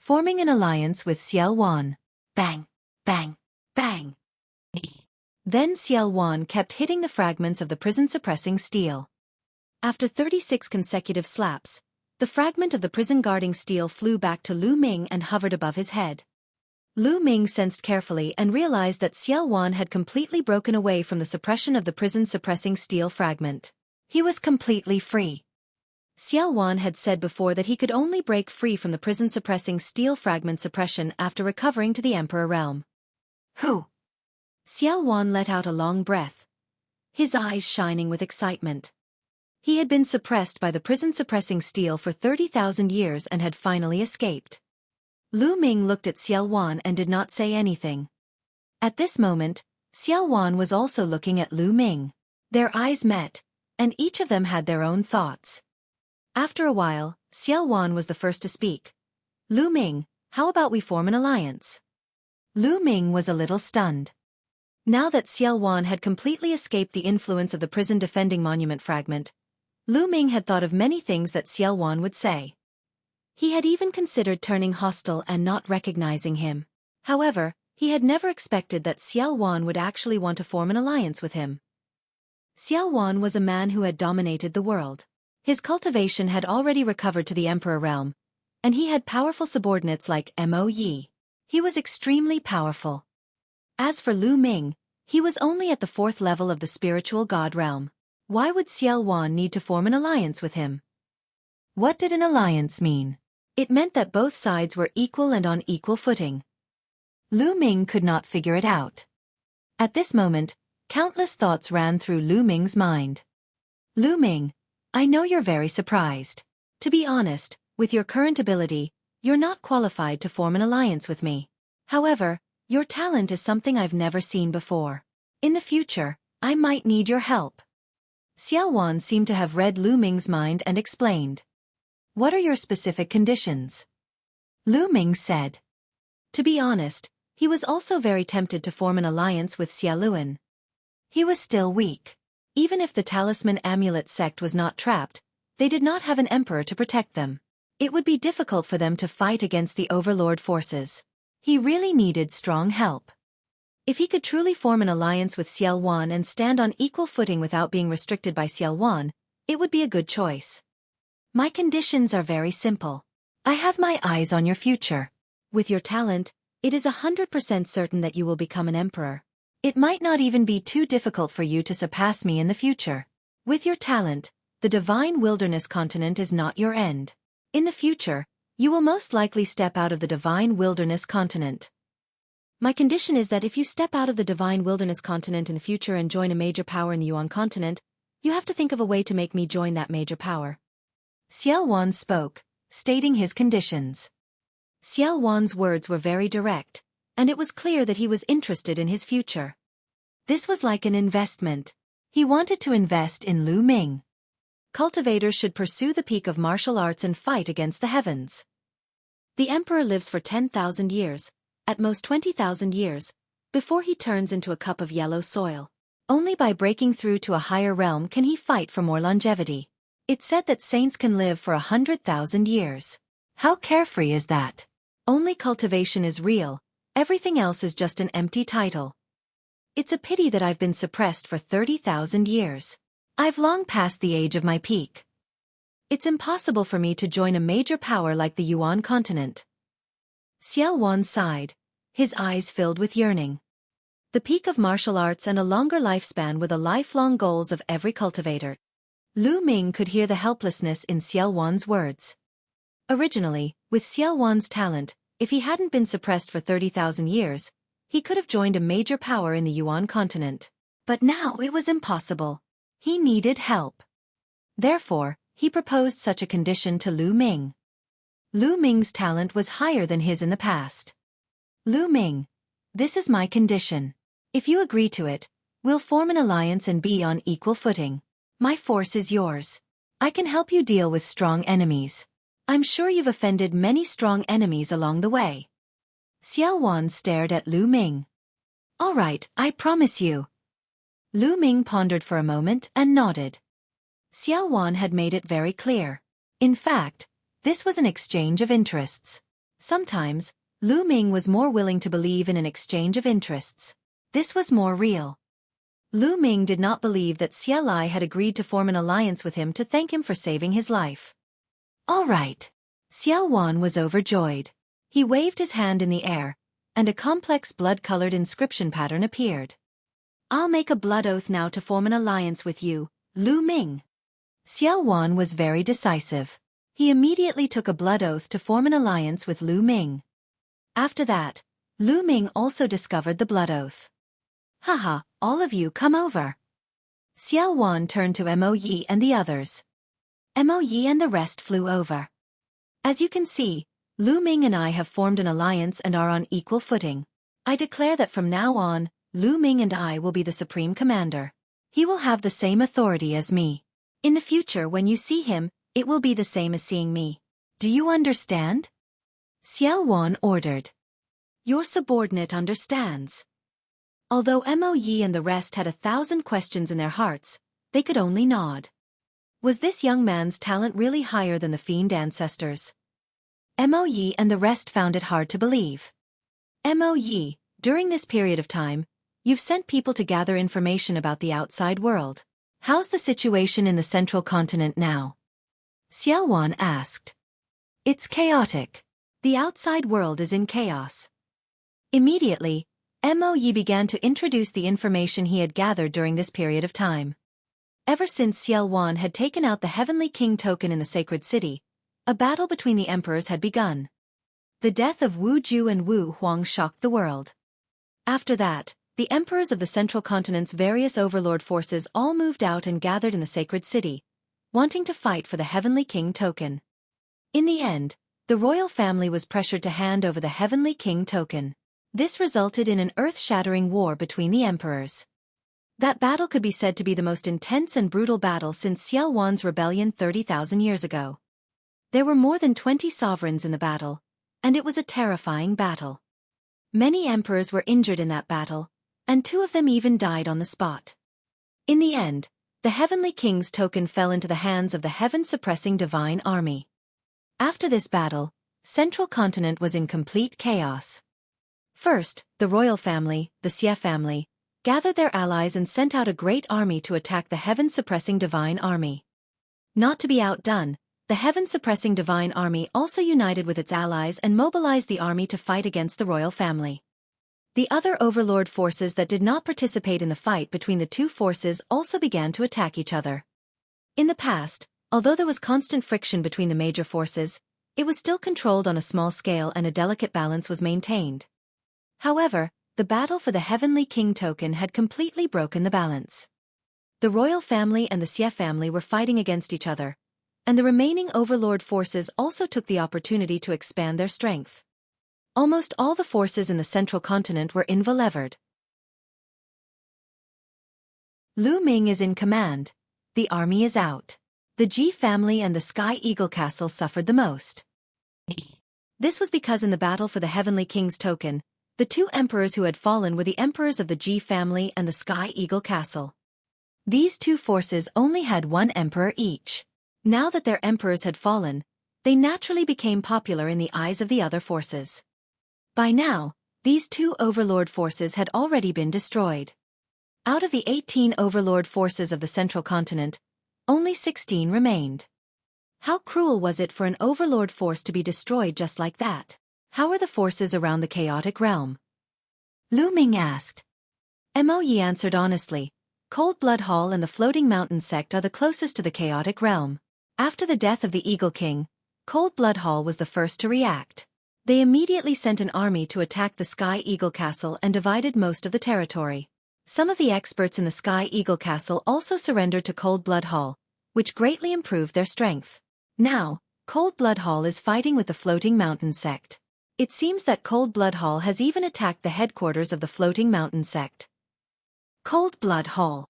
forming an alliance with Xueqi. Bang, bang, bang. Then Xueqi kept hitting the fragments of the prison-suppressing steel. After 36 consecutive slaps, the fragment of the prison-guarding steel flew back to Lu Ming and hovered above his head. Lu Ming sensed carefully and realized that Xueqi had completely broken away from the suppression of the prison-suppressing steel fragment. He was completely free. Xueqi had said before that he could only break free from the prison-suppressing steel fragment suppression after recovering to the Emperor realm. Whew! Xueqi let out a long breath, his eyes shining with excitement. He had been suppressed by the prison-suppressing steel for 30,000 years and had finally escaped. Lu Ming looked at Xueqi and did not say anything. At this moment, Xueqi was also looking at Lu Ming. Their eyes met, and each of them had their own thoughts. After a while, Xueqi was the first to speak. Lu Ming, how about we form an alliance? Lu Ming was a little stunned. Now that Xueqi had completely escaped the influence of the prison-defending monument fragment, Lu Ming had thought of many things that Xueqi would say. He had even considered turning hostile and not recognizing him. However, he had never expected that Xueqi would actually want to form an alliance with him. Xueqi was a man who had dominated the world. His cultivation had already recovered to the Emperor realm, and he had powerful subordinates like Mo Yi. He was extremely powerful. As for Lu Ming, he was only at the 4th level of the spiritual god realm. Why would Xueqi need to form an alliance with him? What did an alliance mean? It meant that both sides were equal and on equal footing. Lu Ming could not figure it out. At this moment, countless thoughts ran through Lu Ming's mind. Lu Ming, I know you're very surprised. To be honest, with your current ability, you're not qualified to form an alliance with me. However, your talent is something I've never seen before. In the future, I might need your help. Xueqi seemed to have read Lu Ming's mind and explained. What are your specific conditions? Lu Ming said. To be honest, he was also very tempted to form an alliance with Xueqi. He was still weak. Even if the talisman amulet sect was not trapped, they did not have an emperor to protect them. It would be difficult for them to fight against the overlord forces. He really needed strong help. If he could truly form an alliance with Xueqi and stand on equal footing without being restricted by Xueqi, it would be a good choice. My conditions are very simple. I have my eyes on your future. With your talent, it is 100% certain that you will become an emperor. It might not even be too difficult for you to surpass me in the future. With your talent, the divine wilderness continent is not your end. In the future, you will most likely step out of the divine wilderness continent. My condition is that if you step out of the divine wilderness continent in the future and join a major power in the Yuan continent, you have to think of a way to make me join that major power. Xueqi spoke, stating his conditions. Xueqi's words were very direct, and it was clear that he was interested in his future. This was like an investment. He wanted to invest in Lu Ming. Cultivators should pursue the peak of martial arts and fight against the heavens. The emperor lives for 10,000 years, at most 20,000 years, before he turns into a cup of yellow soil. Only by breaking through to a higher realm can he fight for more longevity. It's said that saints can live for 100,000 years. How carefree is that? Only cultivation is real, everything else is just an empty title. It's a pity that I've been suppressed for 30,000 years. I've long passed the age of my peak. It's impossible for me to join a major power like the Yuan continent. Xueqi sighed, his eyes filled with yearning. The peak of martial arts and a longer lifespan were the lifelong goals of every cultivator. Lu Ming could hear the helplessness in Xueqi's words. Originally, with Xueqi's talent, if he hadn't been suppressed for 30,000 years, he could have joined a major power in the Yuan continent. But now it was impossible. He needed help. Therefore, he proposed such a condition to Lu Ming. Lu Ming's talent was higher than his in the past. Lu Ming, this is my condition. If you agree to it, we'll form an alliance and be on equal footing. My force is yours. I can help you deal with strong enemies. I'm sure you've offended many strong enemies along the way. Xueqi stared at Lu Ming. All right, I promise you. Lu Ming pondered for a moment and nodded. Xueqi had made it very clear. In fact, this was an exchange of interests. Sometimes, Lu Ming was more willing to believe in an exchange of interests. This was more real. Lu Ming did not believe that Xueqi had agreed to form an alliance with him to thank him for saving his life. All right. Xueqi was overjoyed. He waved his hand in the air, and a complex blood-colored inscription pattern appeared. I'll make a blood oath now to form an alliance with you, Lu Ming. Xueqi was very decisive. He immediately took a blood oath to form an alliance with Lu Ming. After that, Lu Ming also discovered the blood oath. Haha, all of you come over. Xueqi turned to Mo Yi and the others. Mo Yi and the rest flew over. As you can see, Lu Ming and I have formed an alliance and are on equal footing. I declare that from now on, Lu Ming and I will be the supreme commander. He will have the same authority as me. In the future when you see him, it will be the same as seeing me. Do you understand? Xueqi ordered. Your subordinate understands. Although Mo Yi and the rest had 1,000 questions in their hearts, they could only nod. Was this young man's talent really higher than the fiend ancestors? Mo Yi and the rest found it hard to believe. Mo Yi, during this period of time, you've sent people to gather information about the outside world. How's the situation in the central continent now? Xueqi asked. It's chaotic. The outside world is in chaos. Immediately, Mo Yi began to introduce the information he had gathered during this period of time. Ever since Xueqi had taken out the Heavenly King token in the sacred city, a battle between the emperors had begun. The death of Wu Ju and Wu Huang shocked the world. After that, the emperors of the central continent's various overlord forces all moved out and gathered in the sacred city, wanting to fight for the Heavenly King token. In the end, the royal family was pressured to hand over the Heavenly King token. This resulted in an earth-shattering war between the emperors. That battle could be said to be the most intense and brutal battle since Xueqi's rebellion 30,000 years ago. There were more than 20 sovereigns in the battle, and it was a terrifying battle. Many emperors were injured in that battle, and 2 of them even died on the spot. In the end, the Heavenly King's token fell into the hands of the heaven-suppressing divine army. After this battle, Central Continent was in complete chaos. First, the royal family, the Xie family, gathered their allies and sent out a great army to attack the heaven-suppressing divine army. Not to be outdone, the heaven-suppressing divine army also united with its allies and mobilized the army to fight against the royal family. The other overlord forces that did not participate in the fight between the 2 forces also began to attack each other. In the past, although there was constant friction between the major forces, it was still controlled on a small scale and a delicate balance was maintained. However, the battle for the Heavenly King token had completely broken the balance. The royal family and the Xie family were fighting against each other, and the remaining overlord forces also took the opportunity to expand their strength. Almost all the forces in the central continent were involved. Lu Ming is in command. The army is out. The Ji family and the Sky Eagle Castle suffered the most. This was because in the battle for the Heavenly King's token, the 2 emperors who had fallen were the emperors of the Ji family and the Sky Eagle Castle. These 2 forces only had 1 emperor each. Now that their emperors had fallen, they naturally became popular in the eyes of the other forces. By now, these 2 overlord forces had already been destroyed. Out of the 18 overlord forces of the central continent, only 16 remained. How cruel was it for an overlord force to be destroyed just like that? How are the forces around the chaotic realm? Lu Ming asked. Mo Yi answered honestly. Cold Blood Hall and the Floating Mountain sect are the closest to the chaotic realm. After the death of the Eagle King, Cold Blood Hall was the first to react. They immediately sent an army to attack the Sky Eagle Castle and divided most of the territory. Some of the experts in the Sky Eagle Castle also surrendered to Cold Blood Hall, which greatly improved their strength. Now, Cold Blood Hall is fighting with the Floating Mountain sect. It seems that Cold Blood Hall has even attacked the headquarters of the Floating Mountain sect. Cold Blood Hall.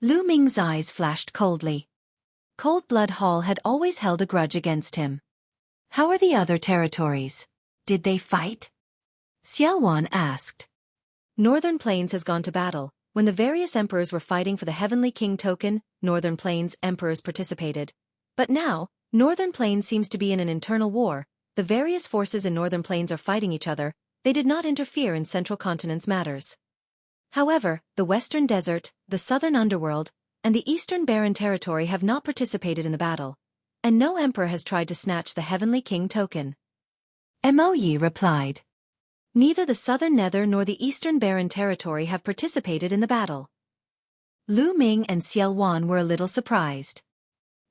Lu Ming's eyes flashed coldly. Cold Blood Hall had always held a grudge against him. How are the other territories? Did they fight? Xueqi asked. Northern Plains has gone to battle. When the various emperors were fighting for the Heavenly King token, Northern Plains emperors participated. But now, Northern Plains seems to be in an internal war, the various forces in northern plains are fighting each other, they did not interfere in central continent's matters. However, the western desert, the southern underworld, and the eastern barren territory have not participated in the battle, and no emperor has tried to snatch the heavenly king token. Moyi replied. Neither the southern nether nor the eastern barren territory have participated in the battle. Lu Ming and Xueqi were a little surprised.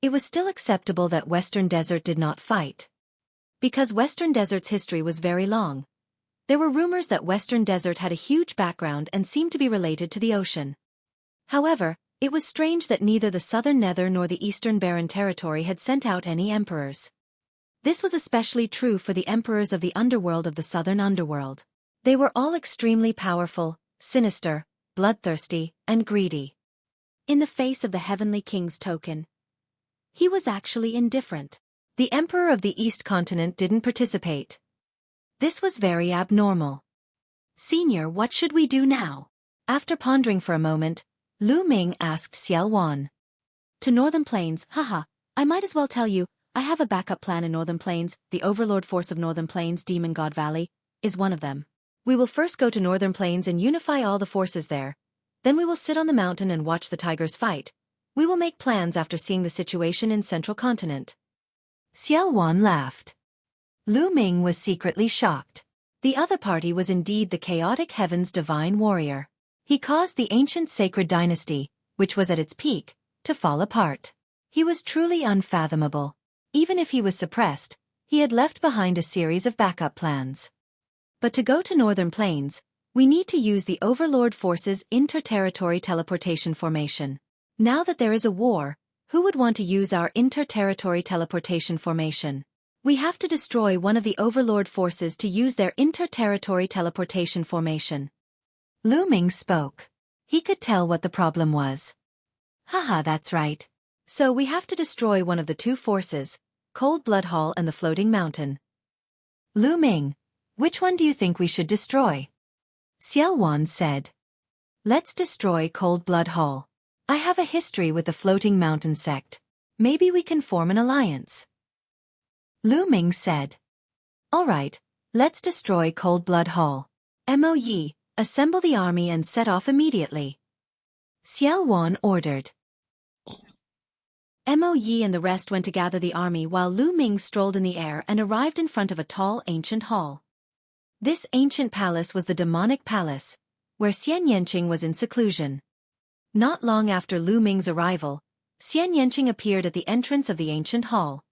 It was still acceptable that Western Desert did not fight. Because Western Desert's history was very long. There were rumors that Western Desert had a huge background and seemed to be related to the ocean. However, it was strange that neither the Southern Nether nor the Eastern Barren Territory had sent out any emperors. This was especially true for the emperors of the underworld of the Southern Underworld. They were all extremely powerful, sinister, bloodthirsty, and greedy. In the face of the Heavenly King's token, he was actually indifferent. The Emperor of the East Continent didn't participate. This was very abnormal. Senior, what should we do now? After pondering for a moment, Lu Ming asked Xueqi. To Northern Plains, haha, I might as well tell you, I have a backup plan in Northern Plains. The Overlord Force of Northern Plains, Demon God Valley, is one of them. We will first go to Northern Plains and unify all the forces there. Then we will sit on the mountain and watch the tigers fight. We will make plans after seeing the situation in Central Continent. Xueqi laughed. Lu Ming was secretly shocked. The other party was indeed the chaotic heaven's divine warrior. He caused the ancient sacred dynasty, which was at its peak, to fall apart. He was truly unfathomable. Even if he was suppressed, he had left behind a series of backup plans. But to go to Northern Plains, we need to use the Overlord Force's inter-territory teleportation formation. Now that there is a war, who would want to use our inter-territory teleportation formation? We have to destroy one of the Overlord Forces to use their inter-territory teleportation formation. Lu Ming spoke. He could tell what the problem was. Haha, that's right. So we have to destroy one of the two forces, Cold Blood Hall and the Floating Mountain. Lu Ming, which one do you think we should destroy? Xueqi said. Let's destroy Cold Blood Hall. I have a history with the Floating Mountain sect. Maybe we can form an alliance. Lu Ming said. All right, let's destroy Cold Blood Hall. Moyi, assemble the army and set off immediately. Xueqi ordered. Moyi and the rest went to gather the army while Lu Ming strolled in the air and arrived in front of a tall ancient hall. This ancient palace was the demonic palace, where Xian Yanqing was in seclusion. Not long after Lu Ming's arrival, Xian Yanqing appeared at the entrance of the ancient hall.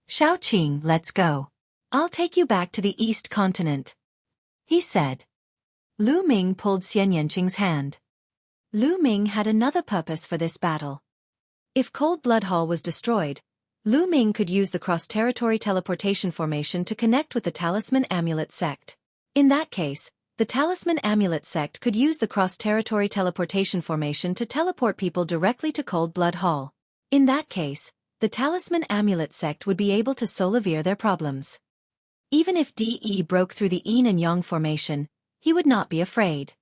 Shaoqing, let's go. I'll take you back to the East Continent, he said. Lu Ming pulled Xian Yanqing's hand. Lu Ming had another purpose for this battle. If Cold Blood Hall was destroyed, Lu Ming could use the cross-territory teleportation formation to connect with the Talisman Amulet sect. In that case, the Talisman Amulet sect could use the cross-territory teleportation formation to teleport people directly to Cold Blood Hall. In that case, the Talisman Amulet sect would be able to solve their problems. Even if DE broke through the Yin and Yang formation, he would not be afraid.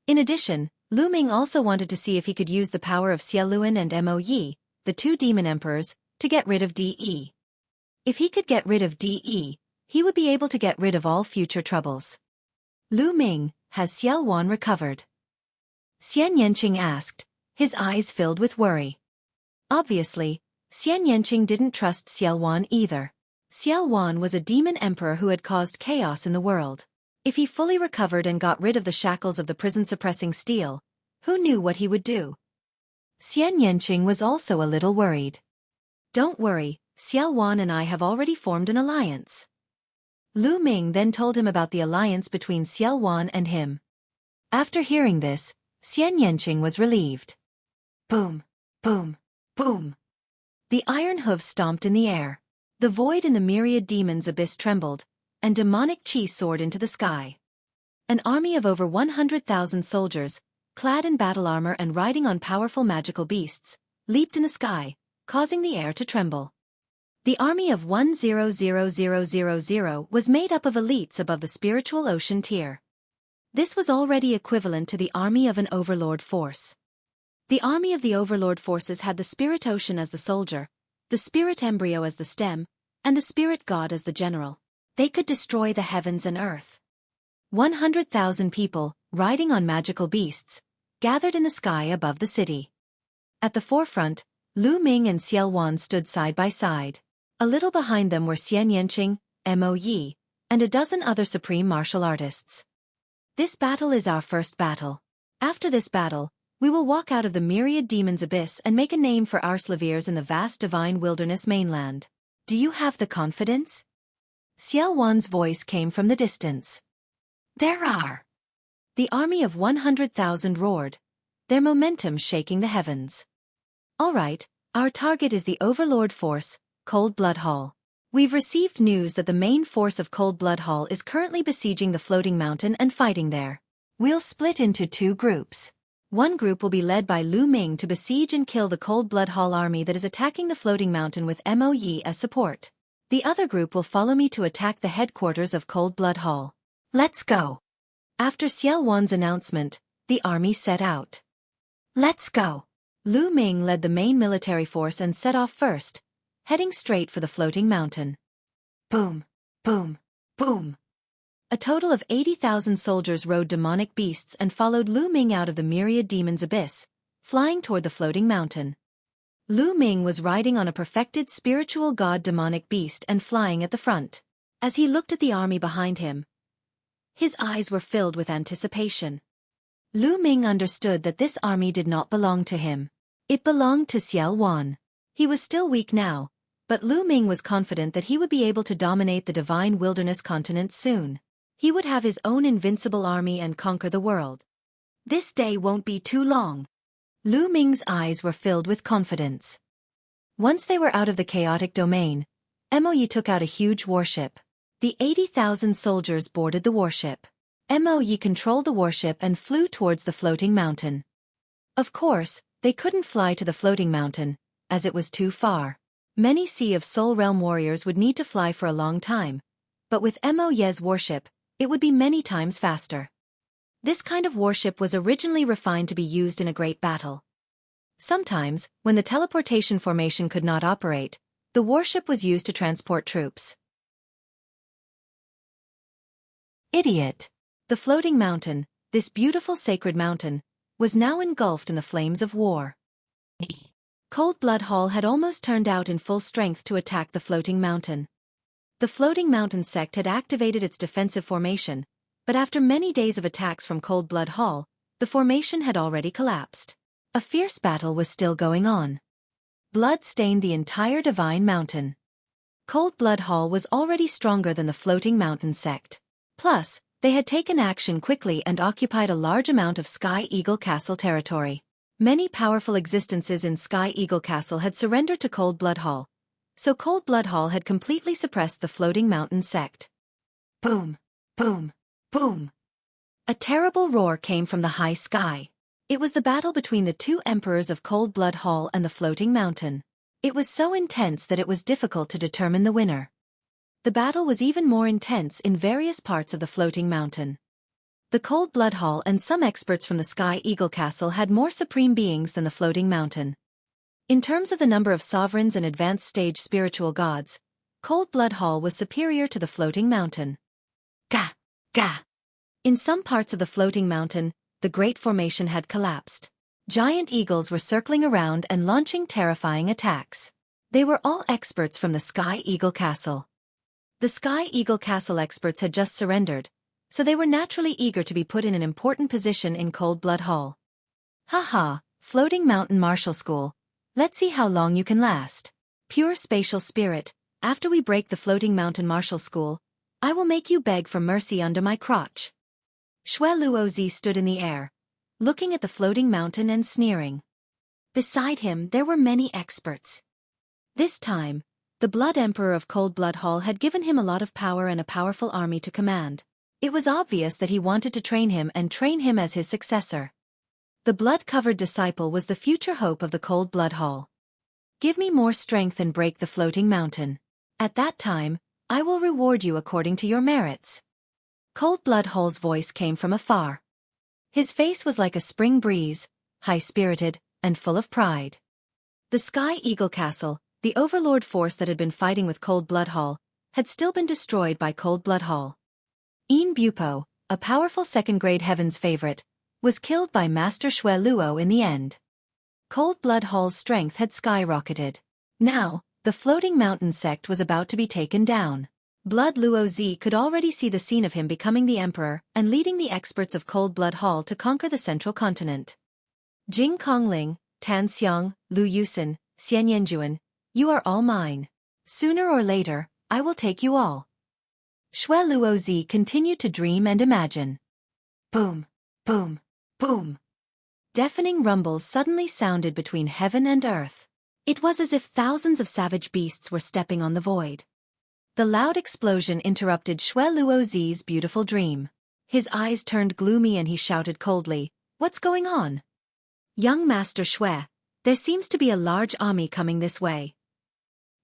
In addition, Lu Ming also wanted to see if he could use the power of Xie Luan and Moyi, the two demon emperors, to get rid of DE. If he could get rid of DE, he would be able to get rid of all future troubles. Lu Ming, has Xueqi recovered? Xian Yanqing asked, his eyes filled with worry. Obviously, Xian Yanqing didn't trust Xueqi either. Xueqi was a demon emperor who had caused chaos in the world. If he fully recovered and got rid of the shackles of the prison-suppressing steel, who knew what he would do? Xian Yanqing was also a little worried. Don't worry, Xueqi and I have already formed an alliance. Lu Ming then told him about the alliance between Xueqi and him. After hearing this, Xian Yanqing was relieved. Boom, boom, boom. The iron hooves stomped in the air. The void in the Myriad demon's abyss trembled, and demonic chi soared into the sky. An army of over 100,000 soldiers, clad in battle armor and riding on powerful magical beasts, leaped in the sky, causing the air to tremble. The army of 100,000 was made up of elites above the spiritual ocean tier. This was already equivalent to the army of an overlord force. The army of the overlord forces had the spirit ocean as the soldier, the spirit embryo as the stem, and the spirit god as the general. They could destroy the heavens and earth. 100,000 people, riding on magical beasts, gathered in the sky above the city. At the forefront, Lu Ming and Xiao Wan stood side by side. A little behind them were Xian Yanqing, Mo Yi, and a dozen other supreme martial artists. This battle is our first battle. After this battle, we will walk out of the Myriad demon's abyss and make a name for our slaviers in the vast divine wilderness mainland. Do you have the confidence? Xiao Wan's voice came from the distance. There are. The army of 100,000 roared, their momentum shaking the heavens. All right, our target is the Overlord force, Cold Blood Hall. We've received news that the main force of Cold Blood Hall is currently besieging the floating mountain and fighting there. We'll split into 2 groups. One group will be led by Lu Ming to besiege and kill the Cold Blood Hall army that is attacking the floating mountain with Mo Yi as support. The other group will follow me to attack the headquarters of Cold Blood Hall. Let's go. After Xiao Wan's announcement, the army set out. Let's go. Lu Ming led the main military force and set off first, heading straight for the floating mountain. Boom, boom, boom. A total of 80,000 soldiers rode demonic beasts and followed Lu Ming out of the Myriad demon's abyss, flying toward the floating mountain. Lu Ming was riding on a perfected spiritual god demonic beast and flying at the front. As he looked at the army behind him, his eyes were filled with anticipation. Lu Ming understood that this army did not belong to him. It belonged to Xiao Wan. He was still weak now, but Lu Ming was confident that he would be able to dominate the divine wilderness continent soon. He would have his own invincible army and conquer the world. This day won't be too long. Lu Ming's eyes were filled with confidence. Once they were out of the chaotic domain, Mo Yi took out a huge warship. The 80,000 soldiers boarded the warship. Mo Yi controlled the warship and flew towards the floating mountain. Of course, they couldn't fly to the floating mountain, as it was too far. Many Sea of Soul Realm warriors would need to fly for a long time, but with Mo Yi's warship, it would be many times faster. This kind of warship was originally refined to be used in a great battle. Sometimes, when the teleportation formation could not operate, the warship was used to transport troops. Idiot! The floating mountain, this beautiful sacred mountain, was now engulfed in the flames of war. Cold Blood Hall had almost turned out in full strength to attack the floating mountain. The floating mountain sect had activated its defensive formation, but after many days of attacks from Cold Blood Hall, the formation had already collapsed. A fierce battle was still going on. Blood stained the entire divine mountain. Cold Blood Hall was already stronger than the floating mountain sect. Plus, they had taken action quickly and occupied a large amount of Sky Eagle Castle territory. Many powerful existences in Sky Eagle Castle had surrendered to Cold Blood Hall, so Cold Blood Hall had completely suppressed the floating mountain sect. Boom, boom, boom. A terrible roar came from the high sky. It was the battle between the 2 emperors of Cold Blood Hall and the floating mountain. It was so intense that it was difficult to determine the winner. The battle was even more intense in various parts of the floating mountain. The Cold Blood Hall and some experts from the Sky Eagle Castle had more supreme beings than the floating mountain. In terms of the number of sovereigns and advanced stage spiritual gods, Cold Blood Hall was superior to the floating mountain. Gah! Gah! In some parts of the floating mountain, the great formation had collapsed. Giant eagles were circling around and launching terrifying attacks. They were all experts from the Sky Eagle Castle. The Sky Eagle Castle experts had just surrendered, so they were naturally eager to be put in an important position in Cold Blood Hall. Haha, Floating Mountain Martial School, let's see how long you can last. Pure spatial spirit, after we break the Floating Mountain Martial School, I will make you beg for mercy under my crotch. Xueqi stood in the air, looking at the floating mountain and sneering. Beside him there were many experts. This time, the Blood Emperor of Cold Blood Hall had given him a lot of power and a powerful army to command. It was obvious that he wanted to train him and train him as his successor. The blood-covered disciple was the future hope of the Cold Blood Hall. Give me more strength and break the floating mountain. At that time, I will reward you according to your merits. Cold Blood Hall's voice came from afar. His face was like a spring breeze, high-spirited, and full of pride. The Sky Eagle Castle, the overlord force that had been fighting with Cold Blood Hall, had still been destroyed by Cold Blood Hall. Een Bupo, a powerful second-grade Heaven's favorite, was killed by Master Xue Luo in the end. Cold Blood Hall's strength had skyrocketed. Now, the floating mountain sect was about to be taken down. Blood Luo Zi could already see the scene of him becoming the emperor and leading the experts of Cold Blood Hall to conquer the central continent. Jing Kongling, Tan Xiang, Lu Yusin, Xian Yanjuan, you are all mine. Sooner or later, I will take you all. Xue Luo Zi continued to dream and imagine. Boom, boom, boom. Deafening rumbles suddenly sounded between heaven and earth. It was as if thousands of savage beasts were stepping on the void. The loud explosion interrupted Xue Luo Zi's beautiful dream. His eyes turned gloomy and he shouted coldly, "What's going on?" "Young Master Xue, there seems to be a large army coming this way."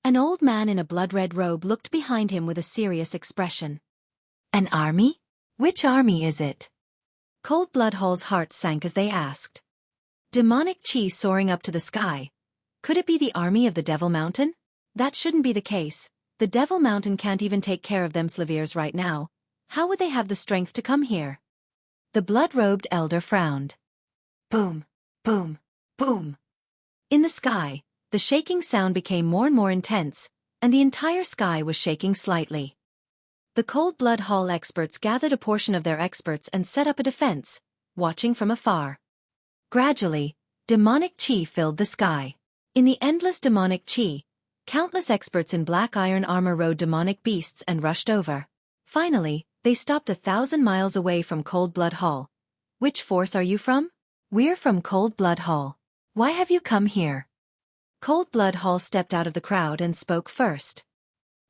An old man in a blood-red robe looked behind him with a serious expression. "An army? Which army is it?" Cold Blood Hall's heart sank as they asked. Demonic chi soaring up to the sky. Could it be the army of the Devil Mountain? That shouldn't be the case. The Devil Mountain can't even take care of them Slaviers right now. How would they have the strength to come here? The blood-robed elder frowned. Boom, boom, boom. In the sky, the shaking sound became more and more intense, and the entire sky was shaking slightly. The Cold Blood Hall experts gathered a portion of their experts and set up a defense, watching from afar. Gradually, demonic chi filled the sky. In the endless demonic chi, countless experts in black iron armor rode demonic beasts and rushed over. Finally, they stopped 1,000 miles away from Cold Blood Hall. "Which force are you from?" "We're from Cold Blood Hall." "Why have you come here?" Cold Blood Hall stepped out of the crowd and spoke first.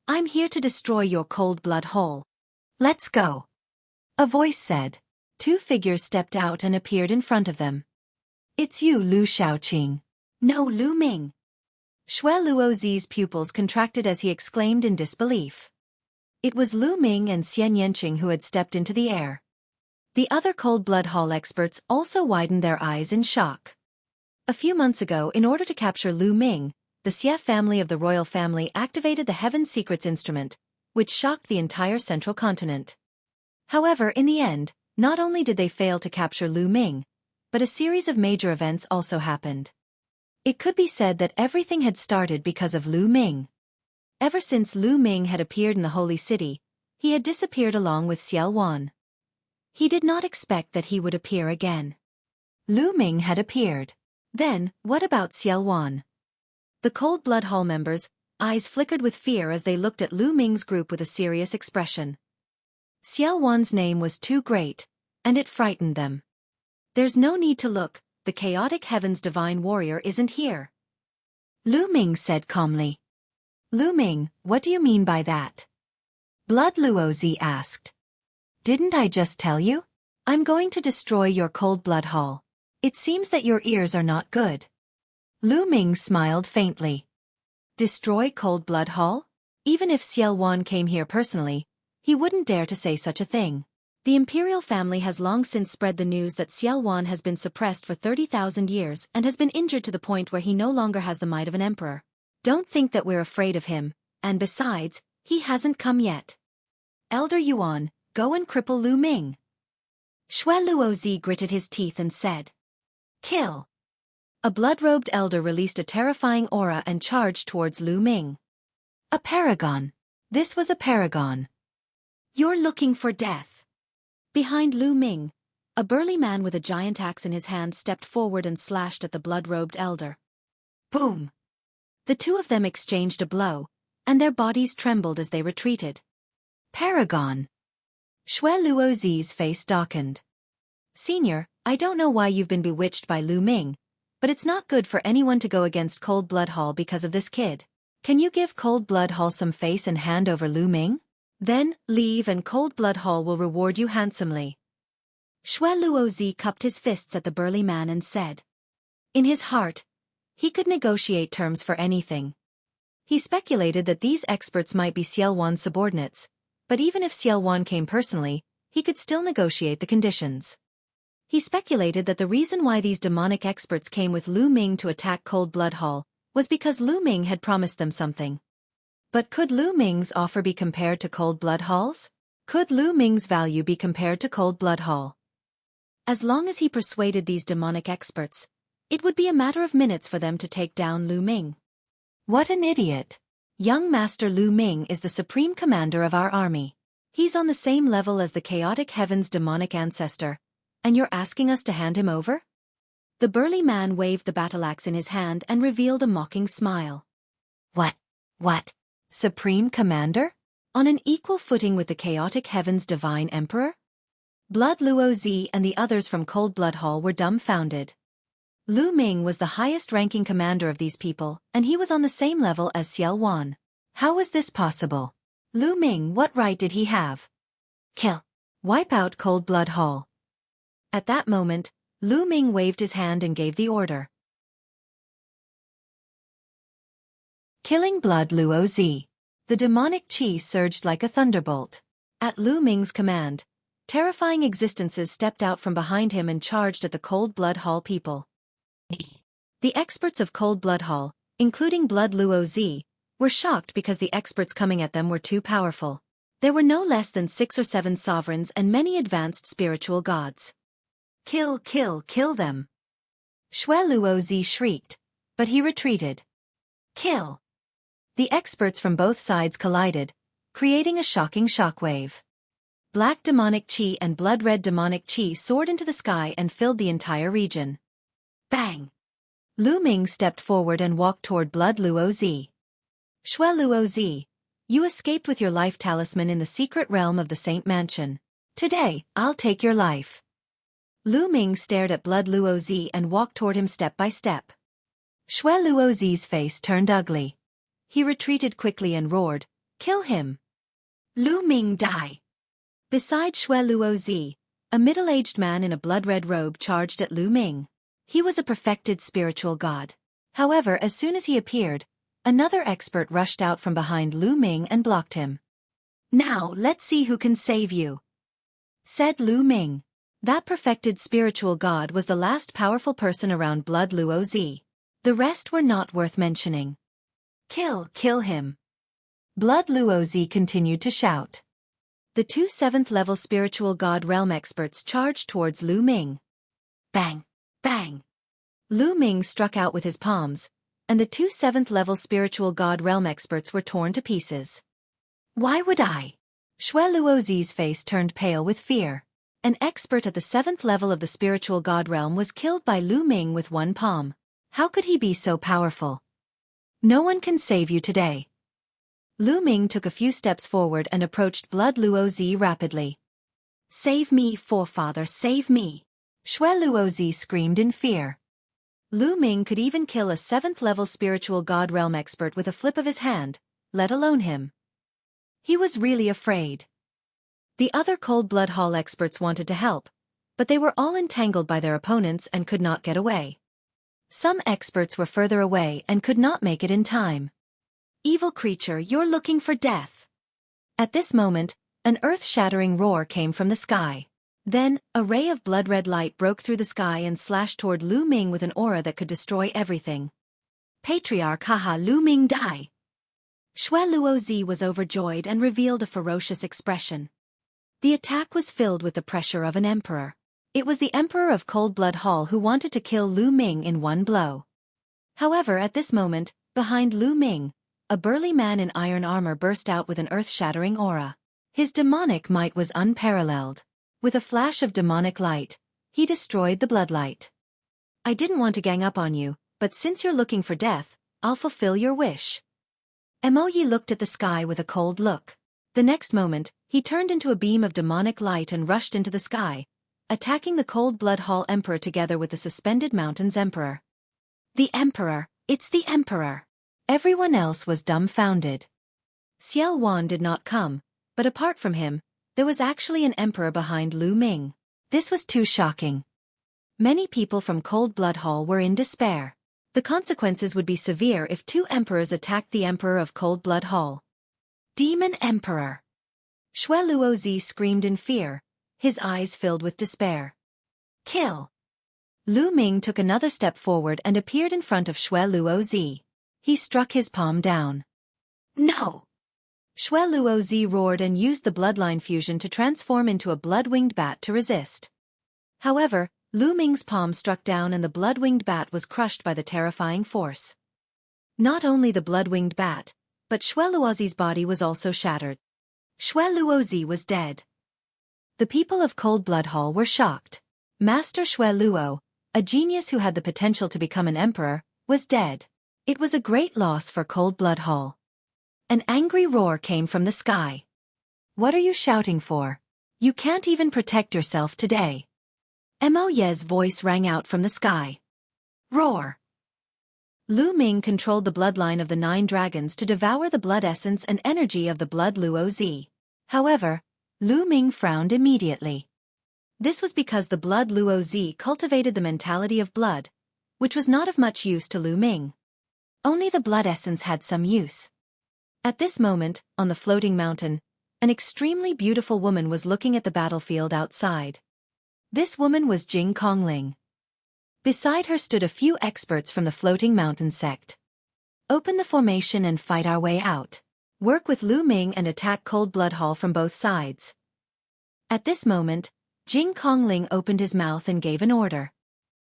"I'm here to destroy your Cold Blood Hall. Let's go." A voice said. Two figures stepped out and appeared in front of them. "It's you, Lu Shaoqing." "No, Lu Ming." Xue Luo Zi's pupils contracted as he exclaimed in disbelief. It was Lu Ming and Xian Yanqing who had stepped into the air. The other Cold Blood Hall experts also widened their eyes in shock. A few months ago, in order to capture Lu Ming, the Xie family of the royal family activated the Heaven Secrets instrument, which shocked the entire central continent. However, in the end, not only did they fail to capture Lu Ming, but a series of major events also happened. It could be said that everything had started because of Lu Ming. Ever since Lu Ming had appeared in the Holy City, he had disappeared along with Xiao Wan. He did not expect that he would appear again. Lu Ming had appeared. Then, what about Xiao Wan? The Cold Blood Hall members' eyes flickered with fear as they looked at Lu Ming's group with a serious expression. Xiao Wan's name was too great, and it frightened them. "There's no need to look. The chaotic heaven's divine warrior isn't here," Lu Ming said calmly. "Lu Ming, what do you mean by that?" Blood Luo Zi asked. "Didn't I just tell you? I'm going to destroy your Cold Blood Hall. It seems that your ears are not good." Lu Ming smiled faintly. Destroy Cold Blood Hall? Even if Xiao Wan came here personally, he wouldn't dare to say such a thing. The imperial family has long since spread the news that Xiao Wan has been suppressed for 30,000 years and has been injured to the point where he no longer has the might of an emperor. Don't think that we're afraid of him, and besides, he hasn't come yet. Elder Yuan, go and cripple Lu Ming. Xue Luo Zi gritted his teeth and said. Kill. A blood-robed elder released a terrifying aura and charged towards Lu Ming. A paragon. This was a paragon. You're looking for death. Behind Lu Ming, a burly man with a giant axe in his hand stepped forward and slashed at the blood-robed elder. Boom! The two of them exchanged a blow, and their bodies trembled as they retreated. Paragon. Xue Luo Zi's face darkened. Senior, I don't know why you've been bewitched by Lu Ming, but it's not good for anyone to go against Cold Blood Hall because of this kid. Can you give Cold Blood Hall some face and hand over Lu Ming? Then, leave and Cold Blood Hall will reward you handsomely. Xue Luo Zi cupped his fists at the burly man and said. In his heart, he could negotiate terms for anything. He speculated that these experts might be Xiao Wan's subordinates, but even if Xiao Wan came personally, he could still negotiate the conditions. He speculated that the reason why these demonic experts came with Lu Ming to attack Cold Blood Hall was because Lu Ming had promised them something. But could Lu Ming's offer be compared to Cold Blood Hall's? Could Lu Ming's value be compared to Cold Blood Hall? As long as he persuaded these demonic experts, it would be a matter of minutes for them to take down Lu Ming. What an idiot! Young Master Lu Ming is the supreme commander of our army. He's on the same level as the Chaotic Heaven's demonic ancestor, and you're asking us to hand him over? The burly man waved the battle axe in his hand and revealed a mocking smile. What? Supreme Commander? On an equal footing with the Chaotic Heaven's Divine Emperor? Blood Luozi and the others from Cold Blood Hall were dumbfounded. Lu Ming was the highest-ranking commander of these people, and he was on the same level as Xueqi. How was this possible? Lu Ming, what right did he have? Kill. Wipe out Cold Blood Hall. At that moment, Lu Ming waved his hand and gave the order. Killing Blood Luozi. The demonic chi surged like a thunderbolt. At Lu Ming's command, terrifying existences stepped out from behind him and charged at the Cold Blood Hall people. The experts of Cold Blood Hall, including Blood Luozi, were shocked because the experts coming at them were too powerful. There were no less than 6 or 7 sovereigns and many advanced spiritual gods. Kill them! Xue Luozi shrieked, but he retreated. Kill! The experts from both sides collided, creating a shocking shockwave. Black demonic chi and blood-red demonic chi soared into the sky and filled the entire region. Bang! Lu Ming stepped forward and walked toward Blood Luozi. Xue Luozi, you escaped with your life talisman in the secret realm of the Saint Mansion. Today, I'll take your life. Lu Ming stared at Blood Luozi and walked toward him step by step. Xue Luozi's face turned ugly. He retreated quickly and roared, "Kill him!" Lu Ming, die! Beside Xue Luozi, a middle-aged man in a blood-red robe charged at Lu Ming. He was a perfected spiritual god. However, as soon as he appeared, another expert rushed out from behind Lu Ming and blocked him. "Now, let's see who can save you," said Lu Ming. That perfected spiritual god was the last powerful person around Blood Luozi. The rest were not worth mentioning. Kill him! Blood Luozi continued to shout. The 2 7th-level spiritual god realm experts charged towards Lu Ming. Bang! Bang! Lu Ming struck out with his palms, and the 2 7th-level spiritual god realm experts were torn to pieces. Why would I? Xue Luozi's face turned pale with fear. An expert at the 7th level of the spiritual god realm was killed by Lu Ming with one palm. How could he be so powerful? No one can save you today. Lu Ming took a few steps forward and approached Blood Luozi rapidly. Save me, forefather, save me! Xue Luozi screamed in fear. Lu Ming could even kill a 7th-level spiritual god realm expert with a flip of his hand, let alone him. He was really afraid. The other Cold Blood Hall experts wanted to help, but they were all entangled by their opponents and could not get away. Some experts were further away and could not make it in time. Evil creature, you're looking for death. At this moment, an earth-shattering roar came from the sky. Then, a ray of blood-red light broke through the sky and slashed toward Lu Ming with an aura that could destroy everything. Patriarch, haha, Lu Ming, die! Xue Luozi was overjoyed and revealed a ferocious expression. The attack was filled with the pressure of an emperor. It was the Emperor of Cold Blood Hall who wanted to kill Lu Ming in one blow. However, at this moment, behind Lu Ming, a burly man in iron armor burst out with an earth-shattering aura. His demonic might was unparalleled. With a flash of demonic light, he destroyed the bloodlight. I didn't want to gang up on you, but since you're looking for death, I'll fulfill your wish. Emoyi looked at the sky with a cold look. The next moment, he turned into a beam of demonic light and rushed into the sky, attacking the Cold Blood Hall Emperor together with the Suspended Mountains Emperor. The Emperor! It's the Emperor! Everyone else was dumbfounded. Xueqi did not come, but apart from him, there was actually an emperor behind Lu Ming. This was too shocking. Many people from Cold Blood Hall were in despair. The consequences would be severe if 2 emperors attacked the Emperor of Cold Blood Hall. Demon Emperor! Xue Luozi screamed in fear, his eyes filled with despair. Kill! Lu Ming took another step forward and appeared in front of Xue Luozi. He struck his palm down. No! Xueqi roared and used the bloodline fusion to transform into a blood-winged bat to resist. However, Lu Ming's palm struck down and the blood-winged bat was crushed by the terrifying force. Not only the blood-winged bat, but Xueqi's body was also shattered. Xueqi was dead. The people of Cold Blood Hall were shocked. Master Xueqi, a genius who had the potential to become an emperor, was dead. It was a great loss for Cold Blood Hall. An angry roar came from the sky. What are you shouting for? You can't even protect yourself today. Mo Ye's voice rang out from the sky. Roar! Lu Ming controlled the bloodline of the 9 dragons to devour the blood essence and energy of the blood Luozi. However, Lu Ming frowned immediately. This was because the blood Luozi cultivated the mentality of blood, which was not of much use to Lu Ming. Only the blood essence had some use. At this moment, on the floating mountain, an extremely beautiful woman was looking at the battlefield outside. This woman was Jing Kongling. Beside her stood a few experts from the floating mountain sect. Open the formation and fight our way out. Work with Lu Ming and attack Cold Blood Hall from both sides. At this moment, Jing Kongling opened his mouth and gave an order.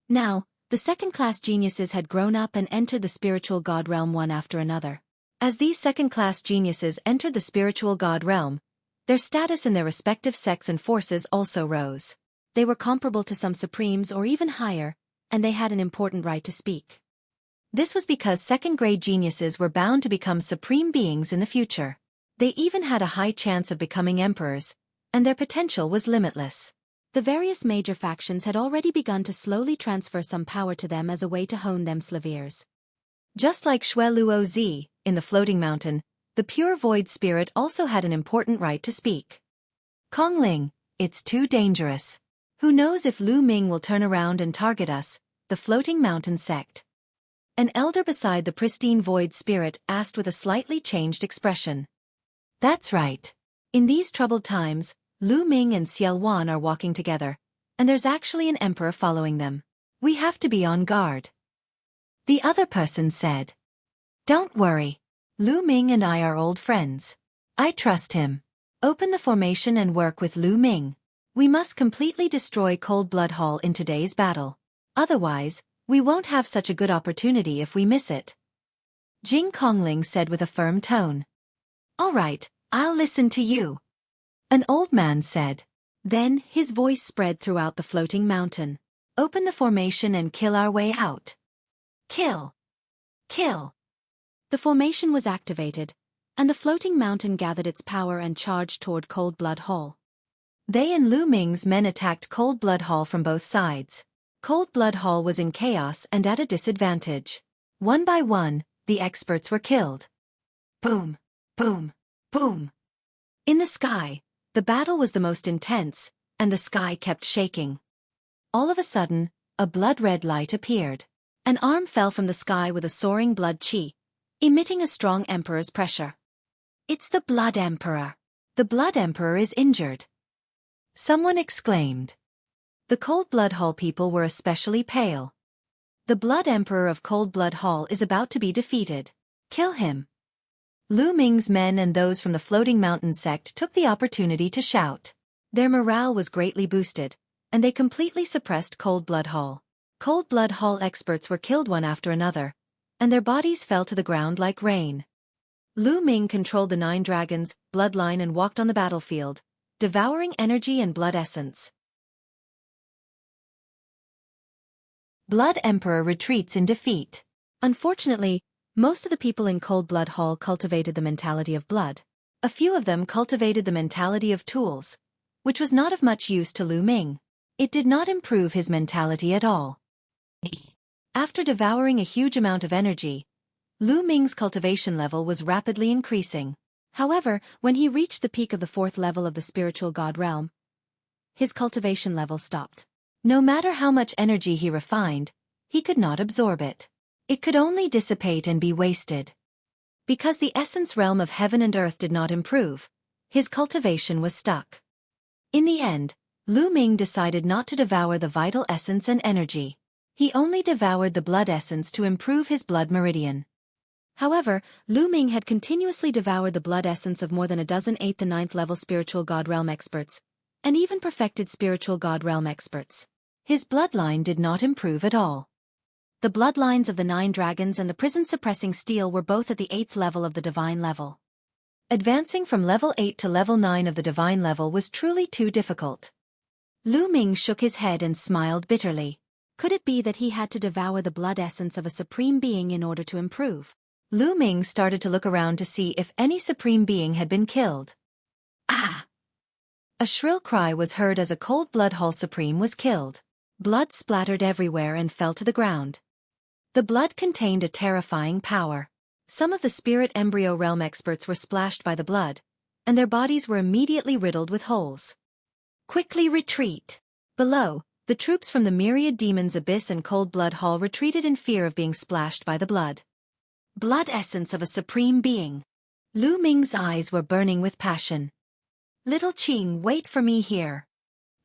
Now, the second-class geniuses had grown up and entered the spiritual god realm one after another. As these second-class geniuses entered the spiritual god realm, their status in their respective sects and forces also rose. They were comparable to some supremes or even higher, and they had an important right to speak. This was because second-grade geniuses were bound to become supreme beings in the future. They even had a high chance of becoming emperors, and their potential was limitless. The various major factions had already begun to slowly transfer some power to them as a way to hone them slaviers. Just like Xueqi, in the floating mountain, the pure void spirit also had an important right to speak. Kongling, it's too dangerous. Who knows if Lu Ming will turn around and target us, the floating mountain sect. An elder beside the pristine void spirit asked with a slightly changed expression. That's right. In these troubled times, Lu Ming and Xueqi are walking together, and there's actually an emperor following them. We have to be on guard. The other person said. Don't worry. Lu Ming and I are old friends. I trust him. Open the formation and work with Lu Ming. We must completely destroy Cold Blood Hall in today's battle. Otherwise, we won't have such a good opportunity if we miss it. Jing Kongling said with a firm tone. All right, I'll listen to you. An old man said. Then, his voice spread throughout the floating mountain. Open the formation and kill our way out. Kill. Kill. The formation was activated, and the floating mountain gathered its power and charged toward Cold Blood Hall. They and Lu Ming's men attacked Cold Blood Hall from both sides. Cold Blood Hall was in chaos and at a disadvantage. One by one, the experts were killed. Boom, boom, boom. In the sky, the battle was the most intense, and the sky kept shaking. All of a sudden, a blood-red light appeared. An arm fell from the sky with a soaring blood chi, emitting a strong emperor's pressure. It's the Blood Emperor. The Blood Emperor is injured. Someone exclaimed. The Cold Blood Hall people were especially pale. The Blood Emperor of Cold Blood Hall is about to be defeated. Kill him. Lu Ming's men and those from the Floating Mountain sect took the opportunity to shout. Their morale was greatly boosted, and they completely suppressed Cold Blood Hall. Cold Blood Hall experts were killed one after another, and their bodies fell to the ground like rain. Lu Ming controlled the 9 dragons' bloodline and walked on the battlefield, devouring energy and blood essence. Blood Emperor retreats in defeat. Unfortunately, most of the people in Cold Blood Hall cultivated the mentality of blood. A few of them cultivated the mentality of tools, which was not of much use to Lu Ming. It did not improve his mentality at all. After devouring a huge amount of energy, Lu Ming's cultivation level was rapidly increasing. However, when he reached the peak of the 4th level of the spiritual god realm, his cultivation level stopped. No matter how much energy he refined, he could not absorb it. It could only dissipate and be wasted. Because the essence realm of heaven and earth did not improve, his cultivation was stuck. In the end, Lu Ming decided not to devour the vital essence and energy. He only devoured the blood essence to improve his blood meridian. However, Lu Ming had continuously devoured the blood essence of more than a dozen 8th and 9th level spiritual god realm experts, and even perfected spiritual god realm experts. His bloodline did not improve at all. The bloodlines of the 9 dragons and the prison-suppressing steel were both at the 8th level of the divine level. Advancing from level 8 to level 9 of the divine level was truly too difficult. Lu Ming shook his head and smiled bitterly. Could it be that he had to devour the blood essence of a supreme being in order to improve? Lu Ming started to look around to see if any supreme being had been killed. Ah! A shrill cry was heard as a cold blood Hall Supreme was killed. Blood splattered everywhere and fell to the ground. The blood contained a terrifying power. Some of the spirit embryo realm experts were splashed by the blood, and their bodies were immediately riddled with holes. Quickly retreat! Below, the troops from the Myriad Demons Abyss and Cold Blood Hall retreated in fear of being splashed by the blood. Blood essence of a supreme being. Lu Ming's eyes were burning with passion. Little Qing, wait for me here.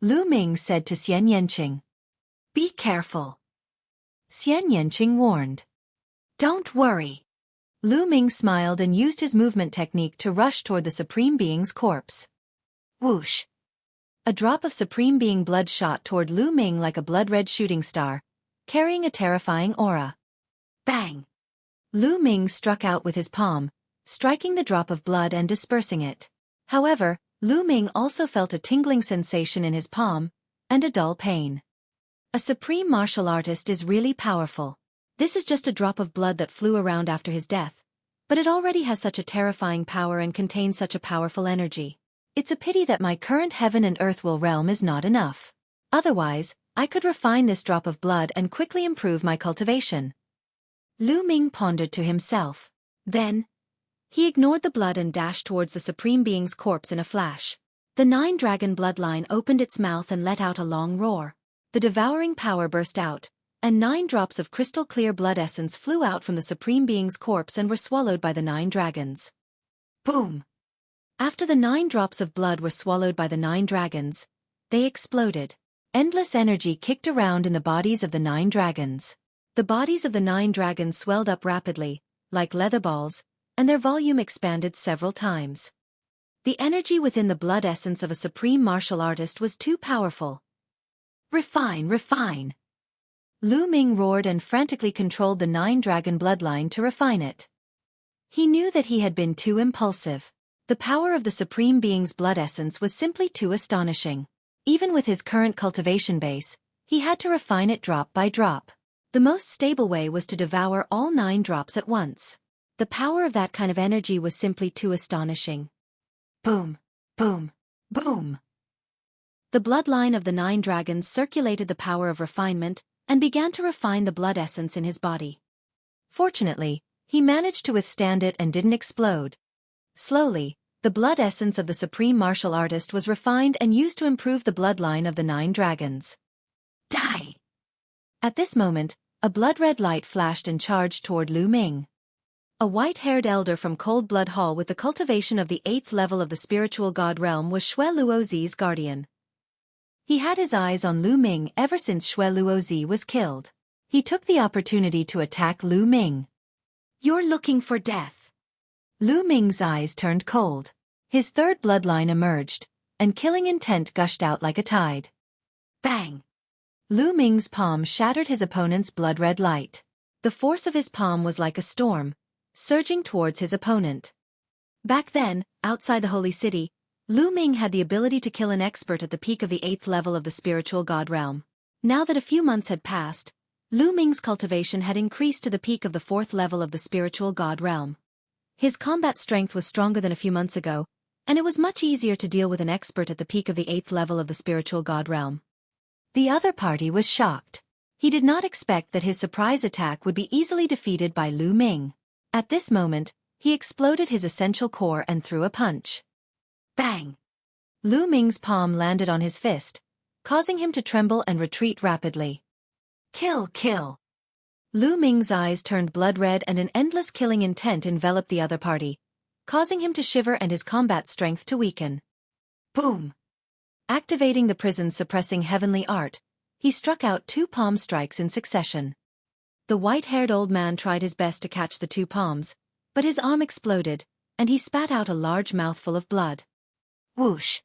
Lu Ming said to Xian Yanqing. Be careful. Xian Yanqing warned. Don't worry. Lu Ming smiled and used his movement technique to rush toward the Supreme Being's corpse. Whoosh! A drop of Supreme Being blood shot toward Lu Ming like a blood-red shooting star, carrying a terrifying aura. Bang! Lu Ming struck out with his palm, striking the drop of blood and dispersing it. However, Lu Ming also felt a tingling sensation in his palm, and a dull pain. A supreme martial artist is really powerful. This is just a drop of blood that flew around after his death, but it already has such a terrifying power and contains such a powerful energy. It's a pity that my current heaven and earth will realm is not enough. Otherwise, I could refine this drop of blood and quickly improve my cultivation. Lu Ming pondered to himself. Then, he ignored the blood and dashed towards the Supreme Being's corpse in a flash. The 9-dragon bloodline opened its mouth and let out a long roar. The devouring power burst out, and 9 drops of crystal-clear blood essence flew out from the Supreme Being's corpse and were swallowed by the 9 dragons. Boom! After the 9 drops of blood were swallowed by the 9 dragons, they exploded. Endless energy kicked around in the bodies of the 9 dragons. The bodies of the 9 dragons swelled up rapidly, like leather balls, and their volume expanded several times. The energy within the blood essence of a supreme martial artist was too powerful. Refine, refine! Lu Ming roared and frantically controlled the 9-dragon bloodline to refine it. He knew that he had been too impulsive. The power of the Supreme Being's blood essence was simply too astonishing. Even with his current cultivation base, he had to refine it drop by drop. The most stable way was to devour all 9 drops at once. The power of that kind of energy was simply too astonishing. Boom, boom, boom! The bloodline of the 9 dragons circulated the power of refinement and began to refine the blood essence in his body. Fortunately, he managed to withstand it and didn't explode. Slowly, the blood essence of the supreme martial artist was refined and used to improve the bloodline of the 9 dragons. Die! At this moment, a blood-red light flashed and charged toward Lu Ming. A white-haired elder from Cold Blood Hall with the cultivation of the 8th level of the spiritual god realm was Xueqi's guardian. He had his eyes on Lu Ming ever since Xueqi was killed. He took the opportunity to attack Lu Ming. You're looking for death. Lu Ming's eyes turned cold. His third bloodline emerged, and killing intent gushed out like a tide. Bang! Lu Ming's palm shattered his opponent's blood-red light. The force of his palm was like a storm, surging towards his opponent. Back then, outside the holy city, Lu Ming had the ability to kill an expert at the peak of the 8th level of the spiritual god realm. Now that a few months had passed, Lu Ming's cultivation had increased to the peak of the 4th level of the spiritual god realm. His combat strength was stronger than a few months ago, and it was much easier to deal with an expert at the peak of the 8th level of the spiritual god realm. The other party was shocked. He did not expect that his surprise attack would be easily defeated by Lu Ming. At this moment, he exploded his essential core and threw a punch. Bang! Lu Ming's palm landed on his fist, causing him to tremble and retreat rapidly. Kill, kill! Lu Ming's eyes turned blood-red and an endless killing intent enveloped the other party, causing him to shiver and his combat strength to weaken. Boom! Activating the prison's suppressing heavenly art, he struck out 2 palm strikes in succession. The white-haired old man tried his best to catch the 2 palms, But his arm exploded, and he spat out a large mouthful of blood. Whoosh!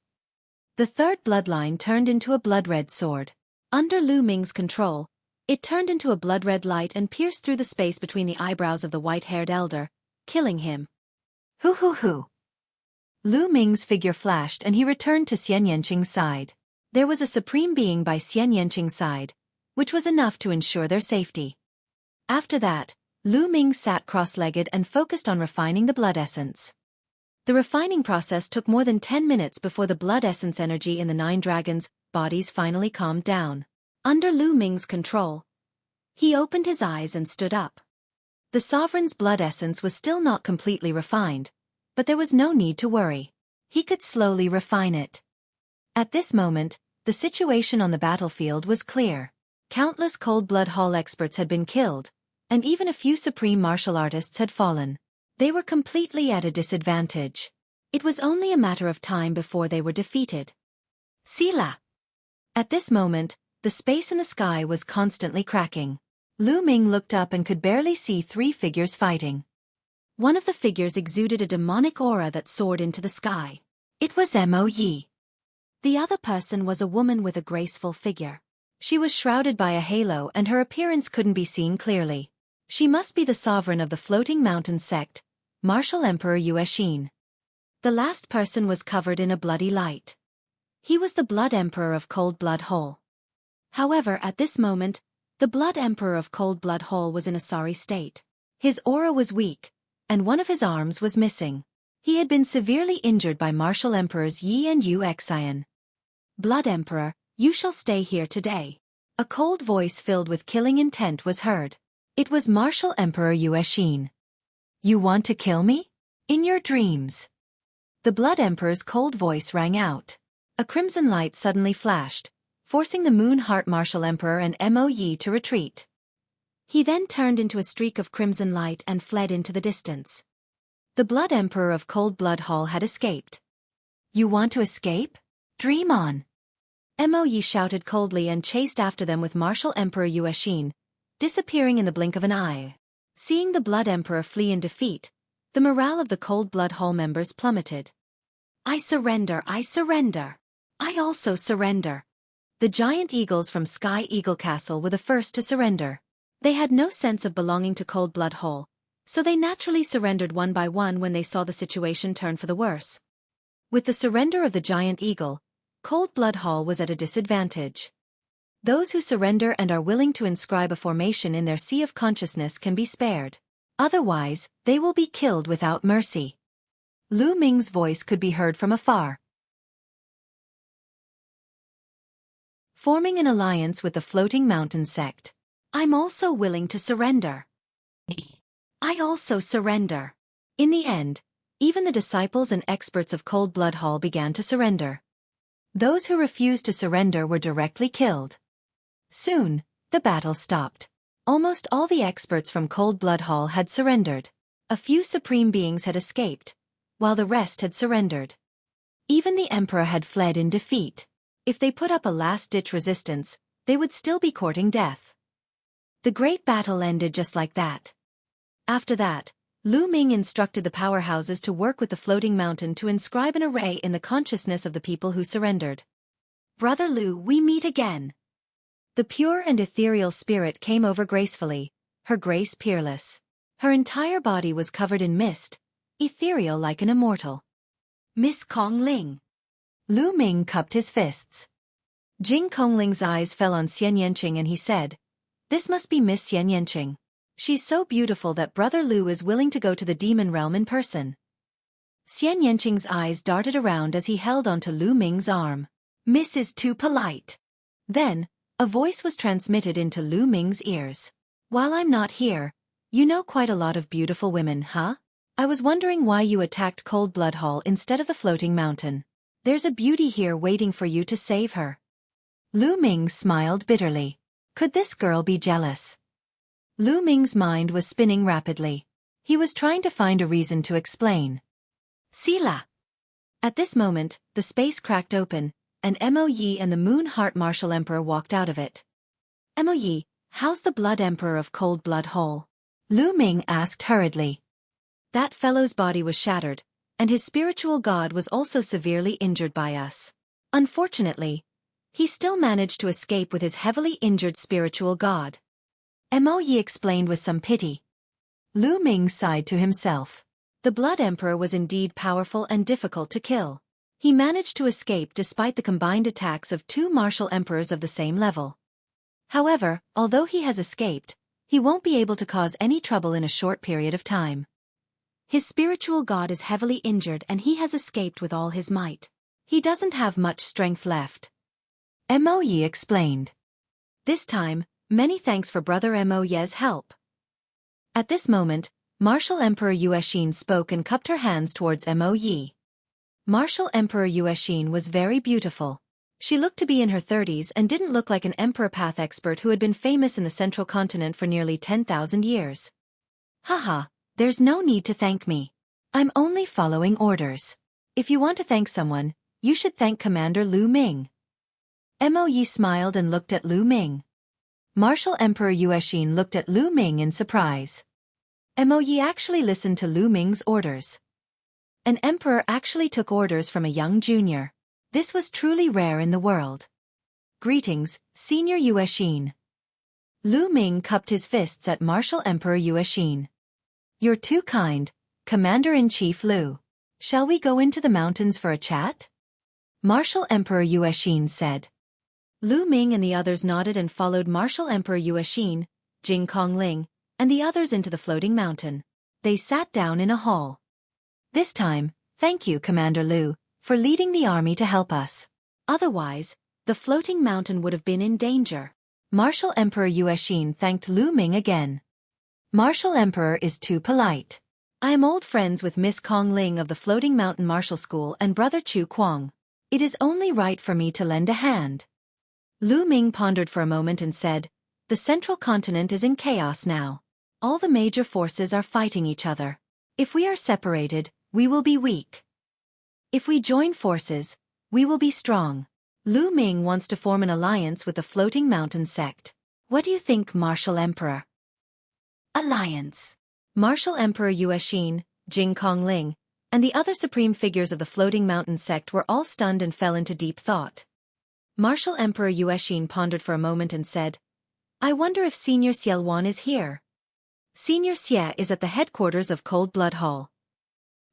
The third bloodline turned into a blood-red sword. Under Lu Ming's control, it turned into a blood-red light and pierced through the space between the eyebrows of the white-haired elder, killing him. Hoo hoo hoo! Lu Ming's figure flashed and he returned to Xian Yanqing's side. There was a supreme being by Xian Yanqing's side, which was enough to ensure their safety. After that, Lu Ming sat cross-legged and focused on refining the blood essence. The refining process took more than 10 minutes before the blood essence energy in the 9 dragons' bodies finally calmed down. Under Lu Ming's control, he opened his eyes and stood up. The sovereign's blood essence was still not completely refined, but there was no need to worry. He could slowly refine it. At this moment, the situation on the battlefield was clear. Countless Cold Blood Hall experts had been killed, and even a few supreme martial artists had fallen. They were completely at a disadvantage. It was only a matter of time before they were defeated. Sila! At this moment, the space in the sky was constantly cracking. Lu Ming looked up and could barely see 3 figures fighting. One of the figures exuded a demonic aura that soared into the sky. It was Mo Yi. The other person was a woman with a graceful figure. She was shrouded by a halo and her appearance couldn't be seen clearly. She must be the sovereign of the Floating Mountain sect, Martial Emperor Xueqi. The last person was covered in a bloody light. He was the Blood Emperor of Cold Blood Hall. However, at this moment, the Blood Emperor of Cold Blood Hall was in a sorry state. His aura was weak, and one of his arms was missing. He had been severely injured by Martial Emperors Yi and Xueqi. Blood Emperor, you shall stay here today. A cold voice filled with killing intent was heard. It was Martial Emperor Xueqi. You want to kill me? In your dreams. The Blood Emperor's cold voice rang out. A crimson light suddenly flashed, forcing the Moon Heart Martial Emperor and Mo Yi to retreat. He then turned into a streak of crimson light and fled into the distance. The Blood Emperor of Cold Blood Hall had escaped. You want to escape? Dream on! Mo Yi shouted coldly and chased after them with Martial Emperor Xueqi, disappearing in the blink of an eye. Seeing the Blood Emperor flee in defeat, the morale of the Cold Blood Hall members plummeted. I surrender, I surrender. I also surrender. The giant eagles from Sky Eagle Castle were the first to surrender. They had no sense of belonging to Cold Blood Hall, so they naturally surrendered one by one when they saw the situation turn for the worse. With the surrender of the giant eagle, Cold Blood Hall was at a disadvantage. Those who surrender and are willing to inscribe a formation in their sea of consciousness can be spared. Otherwise, they will be killed without mercy. Lu Ming's voice could be heard from afar. Forming an alliance with the Floating Mountain sect. I'm also willing to surrender. I also surrender. In the end, even the disciples and experts of Cold Blood Hall began to surrender. Those who refused to surrender were directly killed. Soon, the battle stopped. Almost all the experts from Cold Blood Hall had surrendered. A few supreme beings had escaped, while the rest had surrendered. Even the Emperor had fled in defeat. If they put up a last-ditch resistance, they would still be courting death. The great battle ended just like that. After that, Lu Ming instructed the powerhouses to work with the Floating Mountain to inscribe an array in the consciousness of the people who surrendered. Brother Lu, we meet again. The pure and ethereal spirit came over gracefully, her grace peerless. Her entire body was covered in mist, ethereal like an immortal. Miss Kongling. Lu Ming cupped his fists. Jing Kongling's eyes fell on Xian Yanqing and he said, This must be Miss Xian Yanqing. She's so beautiful that Brother Lu is willing to go to the demon realm in person. Xian Yanqing's eyes darted around as he held onto Lu Ming's arm. Miss is too polite. Then, a voice was transmitted into Lu Ming's ears. While I'm not here, you know quite a lot of beautiful women, huh? I was wondering why you attacked Cold Blood Hall instead of the Floating Mountain. There's a beauty here waiting for you to save her. Lu Ming smiled bitterly. Could this girl be jealous? Lu Ming's mind was spinning rapidly. He was trying to find a reason to explain. Sila! At this moment, the space cracked open, and Mo Yi and the Moon Heart Martial Emperor walked out of it. Mo Yi, how's the Blood Emperor of Cold Blood Hall? Lu Ming asked hurriedly. That fellow's body was shattered, and his spiritual god was also severely injured by us. Unfortunately, he still managed to escape with his heavily injured spiritual god. Mo Yi explained with some pity. Lu Ming sighed to himself. The Blood Emperor was indeed powerful and difficult to kill. He managed to escape despite the combined attacks of 2 martial emperors of the same level. However, although he has escaped, he won't be able to cause any trouble in a short period of time. His spiritual god is heavily injured and he has escaped with all his might. He doesn't have much strength left. Mo Yi explained. This time, many thanks for Brother Mo Ye's help. At this moment, Martial Emperor Xueqi spoke and cupped her hands towards Mo Yi. Martial Emperor Xueqi was very beautiful. She looked to be in her 30s and didn't look like an emperor path expert who had been famous in the central continent for nearly 10,000 years. Haha, there's no need to thank me. I'm only following orders. If you want to thank someone, you should thank Commander Lu Ming. Mo Yi smiled and looked at Lu Ming. Martial Emperor Xueqi looked at Lu Ming in surprise. Mo Yi actually listened to Lu Ming's orders. An emperor actually took orders from a young junior. This was truly rare in the world. Greetings, Senior Xueqi. Lu Ming cupped his fists at Martial Emperor Xueqi. You're too kind, Commander-in-Chief Lu. Shall we go into the mountains for a chat? Martial Emperor Xueqi said. Lu Ming and the others nodded and followed Martial Emperor Xueqi, Jing Kongling, and the others into the floating mountain. They sat down in a hall. This time, thank you, Commander Lu, for leading the army to help us. Otherwise, the floating mountain would have been in danger. Martial Emperor Xueqi thanked Lu Ming again. Martial Emperor is too polite. I am old friends with Miss Kong Ling of the Floating Mountain Martial School and Brother Chu Kuang. It is only right for me to lend a hand. Lu Ming pondered for a moment and said, the central continent is in chaos now. All the major forces are fighting each other. If we are separated, we will be weak. If we join forces, we will be strong. Lu Ming wants to form an alliance with the Floating Mountain sect. What do you think, Martial Emperor? Alliance. Martial Emperor Xueqi, Jing Kongling, and the other supreme figures of the Floating Mountain sect were all stunned and fell into deep thought. Martial Emperor Xueqi pondered for a moment and said, I wonder if Senior Xuewan is here. Senior Xie is at the headquarters of Cold Blood Hall.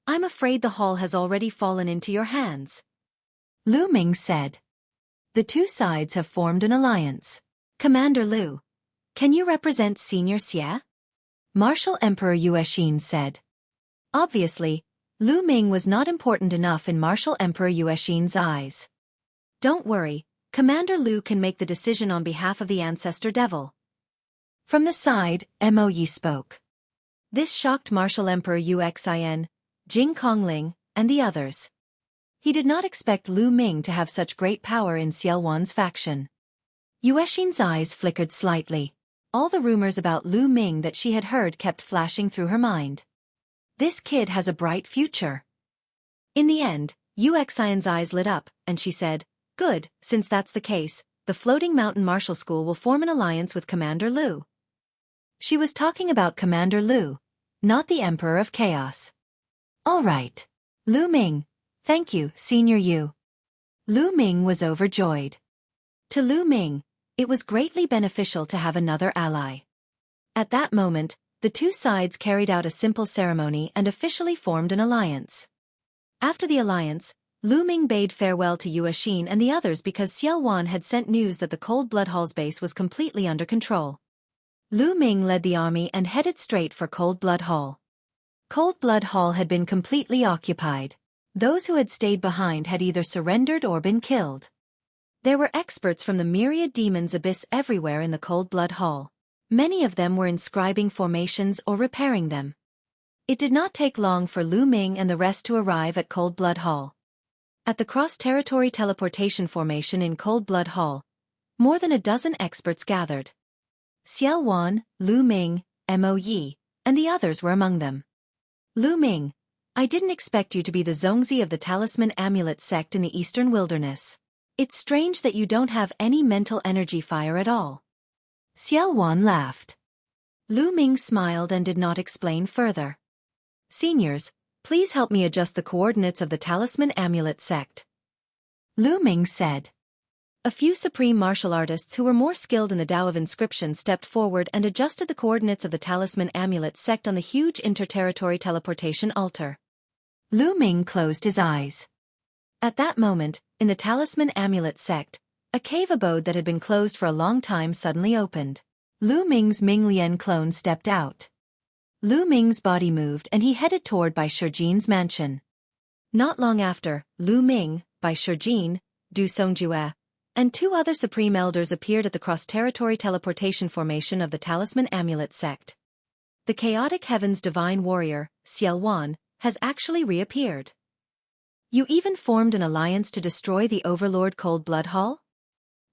I'm afraid the hall has already fallen into your hands. Lu Ming said. The two sides have formed an alliance. Commander Lu, can you represent Senior Xie? Martial Emperor Xueqi said. Obviously, Lu Ming was not important enough in Martial Emperor Xueqi's eyes. Don't worry, Commander Lu can make the decision on behalf of the Ancestor Devil. From the side, Mo Yi spoke. This shocked Martial Emperor Xueqi, Jing Kongling, and the others. He did not expect Lu Ming to have such great power in Xuewan's faction. Xueqi's eyes flickered slightly. All the rumors about Lu Ming that she had heard kept flashing through her mind. This kid has a bright future. In the end, Xueqi's eyes lit up, and she said, good, since that's the case, the Floating Mountain Martial School will form an alliance with Commander Lu. She was talking about Commander Lu, not the Emperor of Chaos. All right. Lu Ming. Thank you, Senior Yu. Lu Ming was overjoyed. To Lu Ming, it was greatly beneficial to have another ally. At that moment, the two sides carried out a simple ceremony and officially formed an alliance. After the alliance, Lu Ming bade farewell to Xueqi and the others because Xuewan had sent news that the Cold Blood Hall's base was completely under control. Lu Ming led the army and headed straight for Cold Blood Hall. Cold Blood Hall had been completely occupied. Those who had stayed behind had either surrendered or been killed. There were experts from the Myriad demons abyss everywhere in the Cold Blood Hall. Many of them were inscribing formations or repairing them. It did not take long for Lu Ming and the rest to arrive at Cold Blood Hall. At the cross-territory teleportation formation in Cold Blood Hall, more than a dozen experts gathered. Xuewan, Lu Ming, Mo Yi, and the others were among them. Lu Ming, I didn't expect you to be the Zongzi of the Talisman Amulet sect in the Eastern Wilderness. It's strange that you don't have any mental energy fire at all. Xuewan laughed. Lu Ming smiled and did not explain further. Seniors, please help me adjust the coordinates of the Talisman Amulet sect. Lu Ming said. A few supreme martial artists who were more skilled in the Tao of Inscription stepped forward and adjusted the coordinates of the Talisman Amulet sect on the huge interterritory teleportation altar. Lu Ming closed his eyes. At that moment, in the Talisman Amulet sect, a cave abode that had been closed for a long time suddenly opened. Lu Ming's Ming Lian clone stepped out. Lu Ming's body moved and he headed toward Bai Shijin's mansion. Not long after, Lu Ming, Bai Shijin, Du Songjue, and two other supreme elders appeared at the cross-territory teleportation formation of the Talisman Amulet sect. The chaotic heaven's divine warrior, Xueqi, has actually reappeared. You even formed an alliance to destroy the Overlord Cold Blood Hall?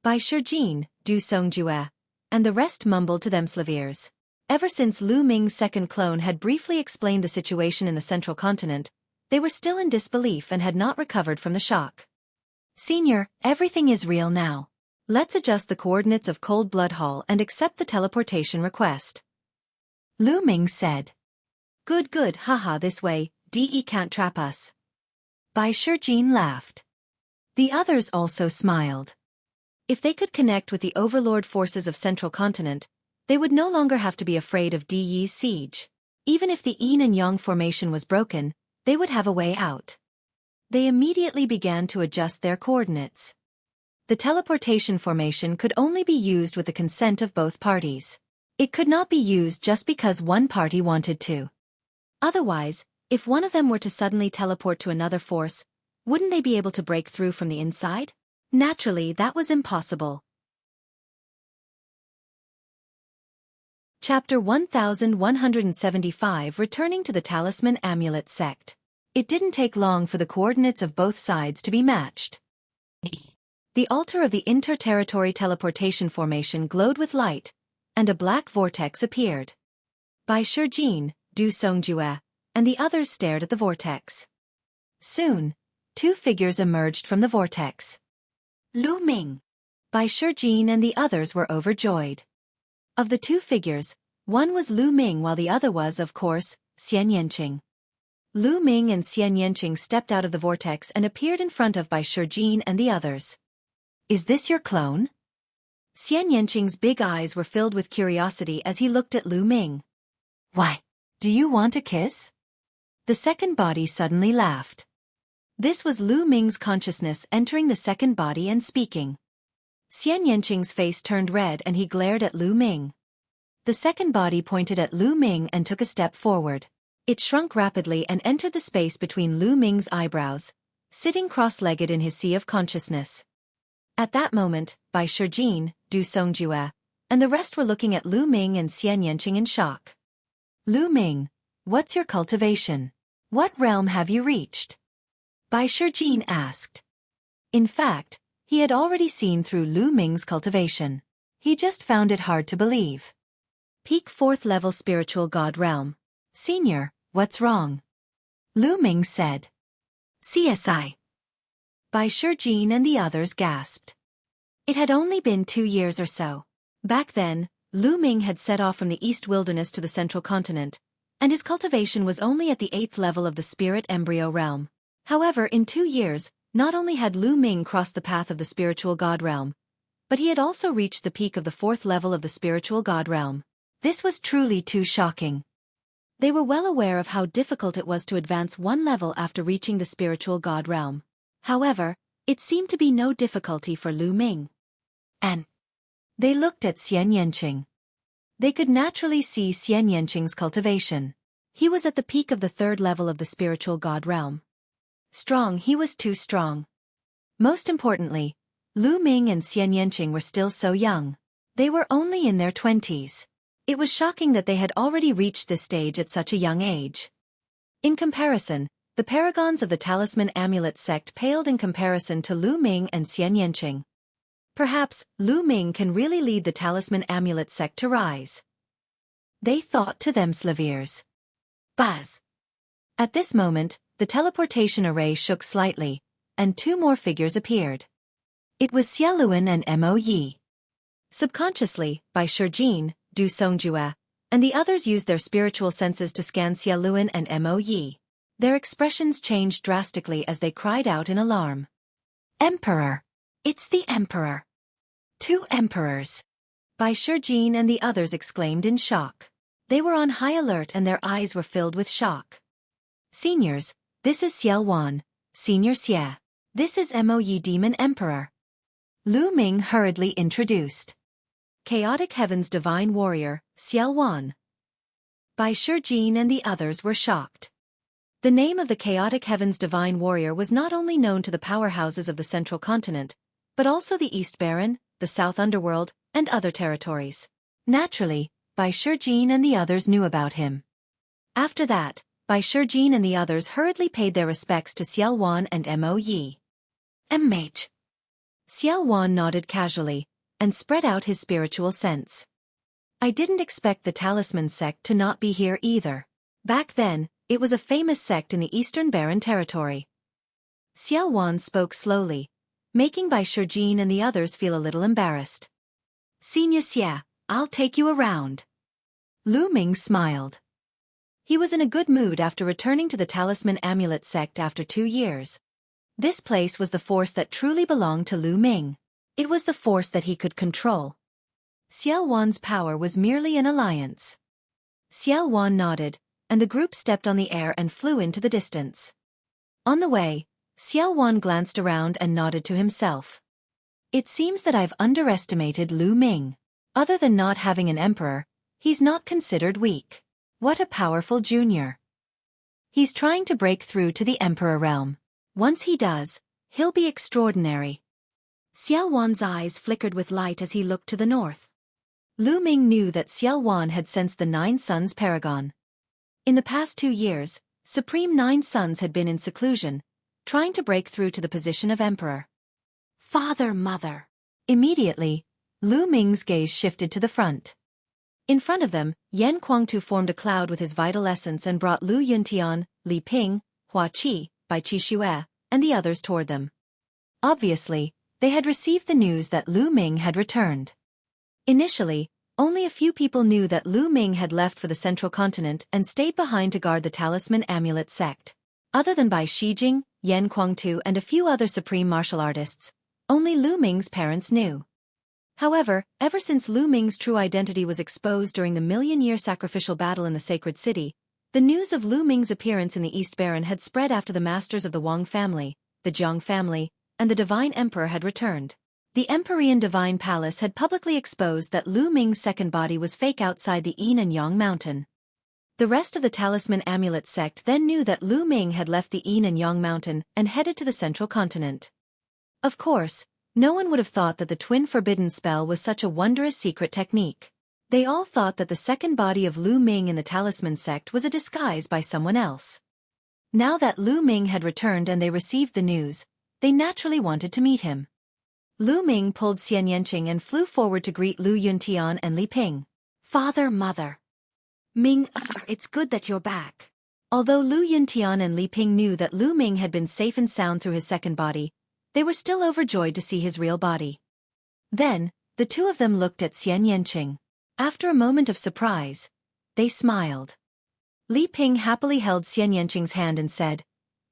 Bai Shijin, Du Songjue, and the rest mumbled to themselves ears. Ever since Lu Ming's second clone had briefly explained the situation in the central continent, they were still in disbelief and had not recovered from the shock. Senior, everything is real now. Let's adjust the coordinates of Cold Blood Hall and accept the teleportation request. Lu Ming said. Good, haha, this way, DE can't trap us. Bai Shijin laughed. The others also smiled. If they could connect with the overlord forces of Central Continent, they would no longer have to be afraid of DE's siege. Even if the Yin and Yang formation was broken, they would have a way out. They immediately began to adjust their coordinates. The teleportation formation could only be used with the consent of both parties. It could not be used just because one party wanted to. Otherwise, if one of them were to suddenly teleport to another force, wouldn't they be able to break through from the inside? Naturally, that was impossible. Chapter 1175 Returning to the Talisman Amulet Sect. It didn't take long for the coordinates of both sides to be matched. The altar of the interterritory teleportation formation glowed with light, and a black vortex appeared. Bai Shijin, Du Songjue, and the others stared at the vortex. Soon, two figures emerged from the vortex. Lu Ming. Bai Shijin and the others were overjoyed. Of the two figures, one was Lu Ming while the other was, of course, Xian Yanqing. Lu Ming and Xian Yanqing stepped out of the vortex and appeared in front of Bai Shijin and the others. Is this your clone? Xian Yanqing's big eyes were filled with curiosity as he looked at Lu Ming. Why, do you want a kiss? The second body suddenly laughed. This was Lu Ming's consciousness entering the second body and speaking. Xian Yanqing's face turned red and he glared at Lu Ming. The second body pointed at Lu Ming and took a step forward. It shrunk rapidly and entered the space between Lu Ming's eyebrows, sitting cross-legged in his sea of consciousness. At that moment, Bai Shijin, Du Songjue, and the rest were looking at Lu Ming and Xian Yanqing in shock. Lu Ming, what's your cultivation? What realm have you reached? Bai Shijin asked. In fact, he had already seen through Lu Ming's cultivation. He just found it hard to believe. Peak 4th level spiritual god realm. Senior, what's wrong? Lu Ming said. CSI. Bai Shijin and the others gasped. It had only been 2 years or so. Back then, Lu Ming had set off from the East Wilderness to the Central Continent, and his cultivation was only at the 8th level of the spirit embryo realm. However, in 2 years, not only had Lu Ming crossed the path of the spiritual god realm, but he had also reached the peak of the 4th level of the spiritual god realm. This was truly too shocking. They were well aware of how difficult it was to advance one level after reaching the spiritual god realm. However, it seemed to be no difficulty for Lu Ming. And they looked at Xian Yanqing. They could naturally see Xian Yanqing's cultivation. He was at the peak of the 3rd level of the spiritual god realm. Strong, he was too strong. Most importantly, Lu Ming and Xian Yanqing were still so young. They were only in their 20s. It was shocking that they had already reached this stage at such a young age. In comparison, the paragons of the Talisman Amulet sect paled in comparison to Lu Ming and Xian Yanqing. Perhaps, Lu Ming can really lead the Talisman Amulet sect to rise. They thought to themselves. Buzz! At this moment, the teleportation array shook slightly, and 2 more figures appeared. It was Xie Luan and Mo Yi. Subconsciously, Bai Shijin, Du Songjue, and the others used their spiritual senses to scan Xia Luan and Mo Yi. Their expressions changed drastically as they cried out in alarm. Emperor! It's the Emperor! 2 emperors! Bai Shijin and the others exclaimed in shock. They were on high alert and their eyes were filled with shock. Seniors, this is Xiao Wan, Senior Xie. This is Mo Yi Demon Emperor. Lu Ming hurriedly introduced. Chaotic Heaven's Divine Warrior, Xiao Wan. Bai Shijin and the others were shocked. The name of the Chaotic Heaven's Divine Warrior was not only known to the powerhouses of the Central Continent, but also the East Baron, the South Underworld, and other territories. Naturally, Bai Shijin and the others knew about him. After that, Bai Shijin and the others hurriedly paid their respects to Xiao Wan and Mo Yi. MH. Xiao Wan nodded casually, and spread out his spiritual sense. I didn't expect the Talisman sect to not be here either. Back then, it was a famous sect in the Eastern Baron territory. Xiao Wan spoke slowly, making Bai Shijin and the others feel a little embarrassed. Senior Xie, I'll take you around. Lu Ming smiled. He was in a good mood after returning to the Talisman Amulet sect after 2 years. This place was the force that truly belonged to Lu Ming. It was the force that he could control. Xiao Wan's power was merely an alliance. Xiao Wan nodded, and the group stepped on the air and flew into the distance. On the way, Xiao Wan glanced around and nodded to himself. It seems that I've underestimated Lu Ming. Other than not having an emperor, he's not considered weak. What a powerful junior. He's trying to break through to the emperor realm. Once he does, he'll be extraordinary. Xiao Wan's eyes flickered with light as he looked to the north. Lu Ming knew that Xiao Wan had sensed the 9 Suns Paragon. In the past 2 years, Supreme 9 Suns had been in seclusion, trying to break through to the position of emperor. Father, mother. Immediately, Lu Ming's gaze shifted to the front. In front of them, Yan Kuangtu formed a cloud with his vital essence and brought Lu Yuntian, Li Ping, Hua Qi, Bai Qixue, and the others toward them. Obviously, they had received the news that Lu Ming had returned. Initially, only a few people knew that Lu Ming had left for the Central Continent and stayed behind to guard the Talisman Amulet sect. Other than Bai Shijing, Yan Kuangtu and a few other supreme martial artists, only Lu Ming's parents knew. However, ever since Lu Ming's true identity was exposed during the million-year sacrificial battle in the Sacred City, the news of Lu Ming's appearance in the East Baron had spread after the masters of the Wang family, the Jiang family, and the Divine Emperor had returned. The Empyrean Divine Palace had publicly exposed that Lu Ming's second body was fake outside the Yin and Yang Mountain. The rest of the Talisman Amulet sect then knew that Lu Ming had left the Yin and Yang Mountain and headed to the Central Continent. Of course, no one would have thought that the Twin Forbidden Spell was such a wondrous secret technique. They all thought that the second body of Lu Ming in the Talisman sect was a disguise by someone else. Now that Lu Ming had returned and they received the news, they naturally wanted to meet him. Lu Ming pulled Xian Yanqing and flew forward to greet Lu Yuntian and Li Ping. Father, mother. Ming, it's good that you're back. Although Lu Yuntian and Li Ping knew that Lu Ming had been safe and sound through his second body, they were still overjoyed to see his real body. Then, the two of them looked at Xian Yanqing. After a moment of surprise, they smiled. Li Ping happily held Xian Yanqing's hand and said,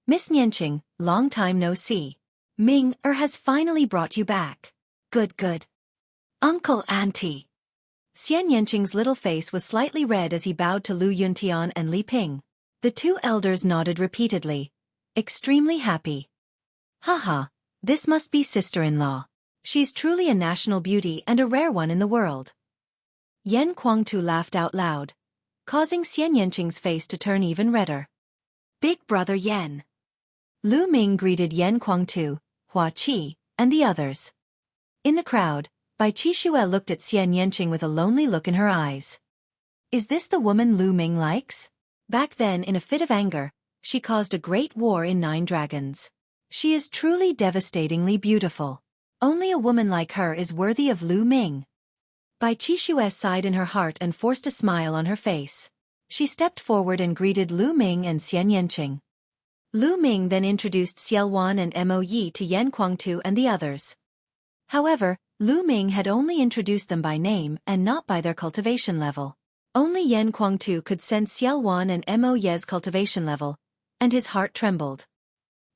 Miss Yanqing, long time no see. Ming has finally brought you back. Good, good. Uncle, Auntie. Xian Yanqing's little face was slightly red as he bowed to Lu Yuntian and Li Ping. The 2 elders nodded repeatedly, extremely happy. Haha, this must be sister-in-law. She's truly a national beauty and a rare one in the world. Yan Kuangtu laughed out loud, causing Xian Yanqing's face to turn even redder. Big brother Yan. Lu Ming greeted Yan Kuangtu, Hua Qi, and the others. In the crowd, Bai Qixue looked at Xian Yanqing with a lonely look in her eyes. Is this the woman Lu Ming likes? Back then, in a fit of anger, she caused a great war in 9 dragons. She is truly devastatingly beautiful. Only a woman like her is worthy of Lu Ming. Bai Qixue sighed in her heart and forced a smile on her face. She stepped forward and greeted Lu Ming and Xian Yanqing. Lu Ming then introduced Xiao Wan and Mo Yi to Yan Kuangtu and the others. However, Lu Ming had only introduced them by name and not by their cultivation level. Only Yan Kuang-tu could sense Xiao Wan and Mo Ye's cultivation level, and his heart trembled.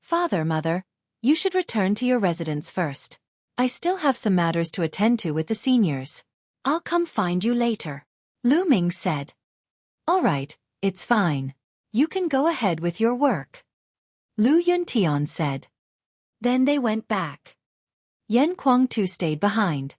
Father, mother, you should return to your residence first. I still have some matters to attend to with the seniors. I'll come find you later, Lu Ming said. All right, it's fine. You can go ahead with your work, Lu Yuntian said. Then they went back. Yan Kuang-tu stayed behind.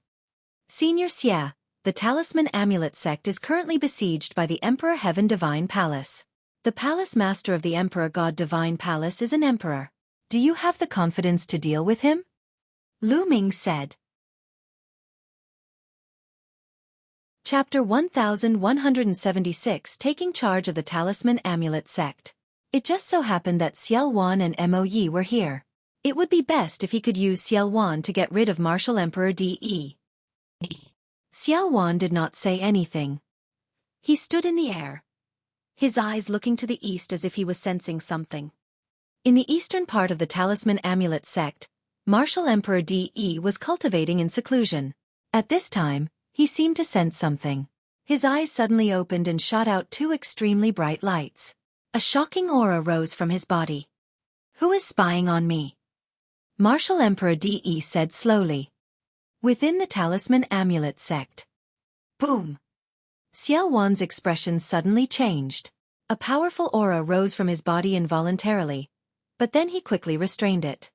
Senior Xia, the Talisman Amulet sect is currently besieged by the Emperor Heaven Divine Palace. The Palace Master of the Emperor God Divine Palace is an emperor. Do you have the confidence to deal with him? Lu Ming said. Chapter 1176 Taking Charge of the Talisman Amulet Sect. It just so happened that Xiao Wan and Mo Yi were here. It would be best if he could use Xiao Wan to get rid of Martial Emperor De. Xiao Wan did not say anything. He stood in the air, his eyes looking to the east as if he was sensing something. In the eastern part of the Talisman Amulet sect, Martial Emperor De was cultivating in seclusion. At this time, he seemed to sense something. His eyes suddenly opened and shot out two extremely bright lights. A shocking aura rose from his body. Who is spying on me? Martial Emperor De said slowly. Within the Talisman Amulet sect. Boom! Xiao Wan's expression suddenly changed. A powerful aura rose from his body involuntarily, but then he quickly restrained it.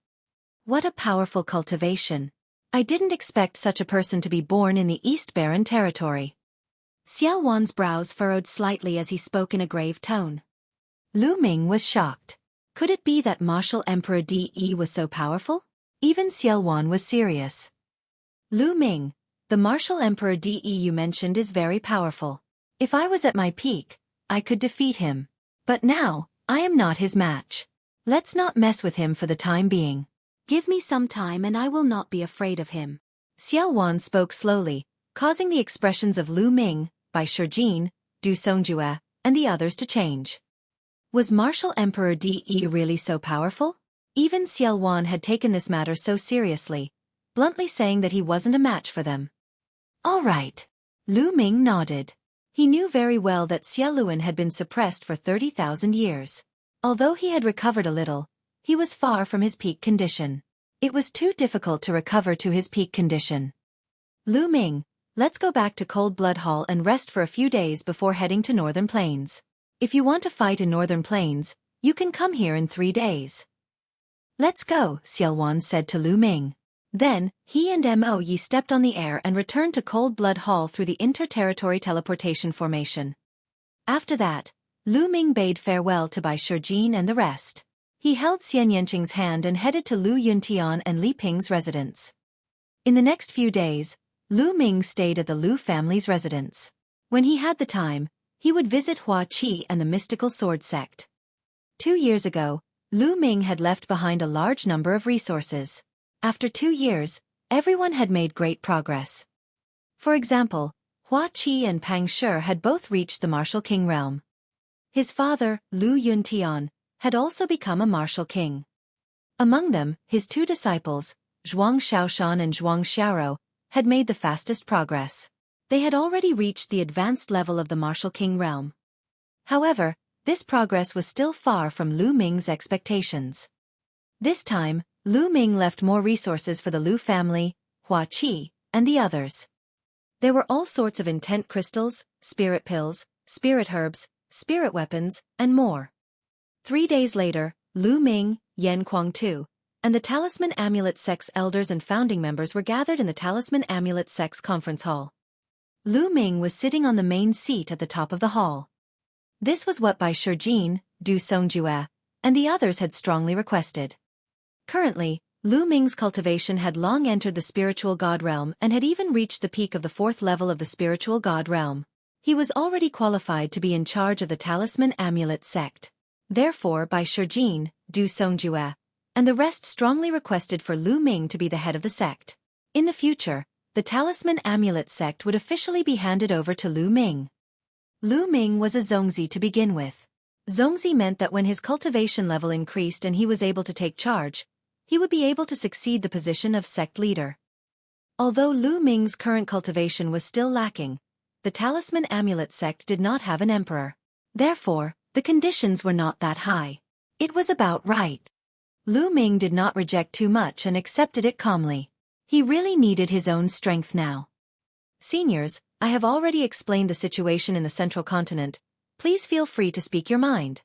What a powerful cultivation! I didn't expect such a person to be born in the East Barren territory. Xiao Wan's brows furrowed slightly as he spoke in a grave tone. Lu Ming was shocked. Could it be that Martial Emperor De was so powerful? Even Xiao Wan was serious. Lu Ming, the Martial Emperor De you mentioned is very powerful. If I was at my peak, I could defeat him. But now, I am not his match. Let's not mess with him for the time being. Give me some time and I will not be afraid of him. Xiao Wan spoke slowly, causing the expressions of Lu Ming, Bai Shijin, Du Songjue, and the others to change. Was Martial Emperor De really so powerful? Even Xiao Wan had taken this matter so seriously, bluntly saying that he wasn't a match for them. All right. Lu Ming nodded. He knew very well that Xia Luan had been suppressed for 30,000 years. Although he had recovered a little, he was far from his peak condition. It was too difficult to recover to his peak condition. Lu Ming, let's go back to Cold Blood Hall and rest for a few days before heading to Northern Plains. If you want to fight in Northern Plains, you can come here in 3 days. Let's go, Xiao Wan said to Lu Ming. Then, he and Mo Yi stepped on the air and returned to Cold Blood Hall through the inter-territory teleportation formation. After that, Lu Ming bade farewell to Bai Shijin and the rest. He held Xian Yanqing's hand and headed to Lu Yuntian and Li Ping's residence. In the next few days, Lu Ming stayed at the Lu family's residence. When he had the time, he would visit Xueqi and the mystical sword sect. 2 years ago, Lu Ming had left behind a large number of resources. After 2 years, everyone had made great progress. For example, Xueqi and Pang Shi had both reached the Martial King realm. His father, Lu Yuntian, had also become a Martial King. Among them, his 2 disciples, Zhuang Shaoshan and Zhuang Xiaoro, had made the fastest progress. They had already reached the advanced level of the Martial King realm. However, this progress was still far from Lu Ming's expectations. This time, Lu Ming left more resources for the Lu family, Xueqi, and the others. There were all sorts of intent crystals, spirit pills, spirit herbs, spirit weapons, and more. 3 days later, Lu Ming, Yan Kuang-tu, and the Talisman Amulet Sect's elders and founding members were gathered in the Talisman Amulet Sect's conference hall. Lu Ming was sitting on the main seat at the top of the hall. This was what Bai Shijin, Du Songjue, and the others had strongly requested. Currently, Lu Ming's cultivation had long entered the spiritual god realm and had even reached the peak of the 4th level of the spiritual god realm. He was already qualified to be in charge of the Talisman Amulet sect. Therefore, Bai Shijin, Du Songjue, and the rest strongly requested for Lu Ming to be the head of the sect. In the future, the Talisman Amulet sect would officially be handed over to Lu Ming. Lu Ming was a Zongzi to begin with. Zongzi meant that when his cultivation level increased and he was able to take charge, he would be able to succeed the position of sect leader. Although Lu Ming's current cultivation was still lacking, the Talisman Amulet sect did not have an emperor. Therefore, the conditions were not that high. It was about right. Lu Ming did not reject too much and accepted it calmly. He really needed his own strength now. Seniors, I have already explained the situation in the central continent. Please feel free to speak your mind.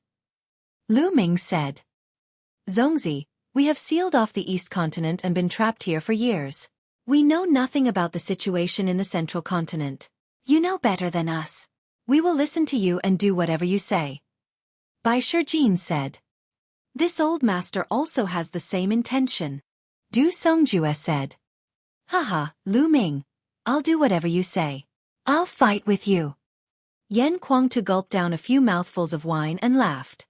Lu Ming said. Zongzi, we have sealed off the East Continent and been trapped here for years. We know nothing about the situation in the central continent. You know better than us. We will listen to you and do whatever you say. Bai Shijin said. This old master also has the same intention. Du Songjue said. Haha, Lu Ming. I'll do whatever you say. I'll fight with you. Yan Kuangtu gulped down a few mouthfuls of wine and laughed.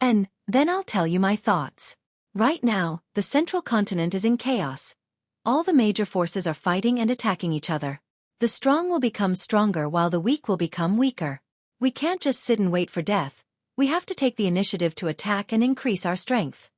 And then I'll tell you my thoughts. Right now, the central continent is in chaos. All the major forces are fighting and attacking each other. The strong will become stronger while the weak will become weaker. We can't just sit and wait for death. We have to take the initiative to attack and increase our strength.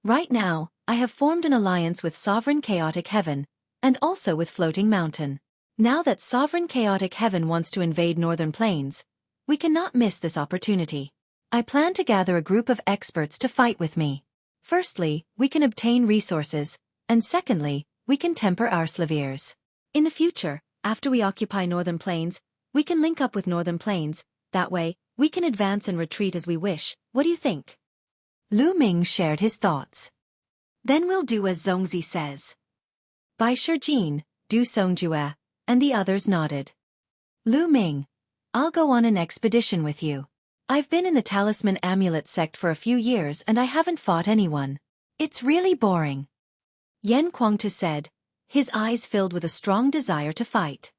Right now, I have formed an alliance with Sovereign Chaotic Heaven, and also with Floating Mountain. Now that Sovereign Chaotic Heaven wants to invade Northern Plains, we cannot miss this opportunity. I plan to gather a group of experts to fight with me. Firstly, we can obtain resources, and secondly, we can temper our slaviers. In the future, after we occupy Northern Plains, we can link up with Northern Plains. That way, we can advance and retreat as we wish. What do you think? Lu Ming shared his thoughts. Then we'll do as Zongzi says. Bai Shijin, Du Songjue, and the others nodded. Lu Ming, I'll go on an expedition with you. I've been in the Talisman Amulet sect for a few years and I haven't fought anyone. It's really boring. Yan Kuangtu said, his eyes filled with a strong desire to fight.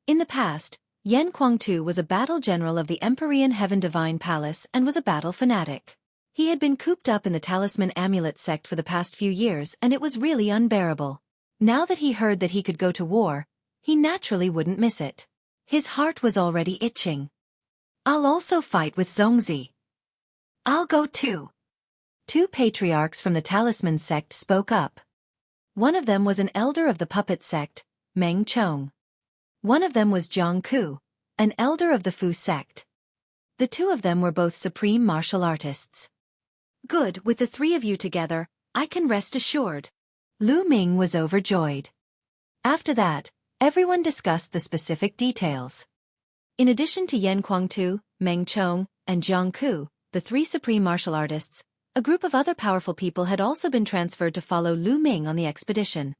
In the past, Yan Kuangtu was a battle general of the Empyrean Heaven Divine Palace and was a battle fanatic. He had been cooped up in the Talisman Amulet sect for the past few years and it was really unbearable. Now that he heard that he could go to war, he naturally wouldn't miss it. His heart was already itching. I'll also fight with Zongzi. I'll go too. Two patriarchs from the Talisman sect spoke up. One of them was an elder of the puppet sect, Meng Chong. One of them was Jiang Ku, an elder of the Fu sect. The two of them were both supreme martial artists. Good, with the three of you together, I can rest assured. Lu Ming was overjoyed. After that, everyone discussed the specific details. In addition to Yan Kuangtu, Meng Chong, and Jiang Ku, the three supreme martial artists, a group of other powerful people had also been transferred to follow Lu Ming on the expedition.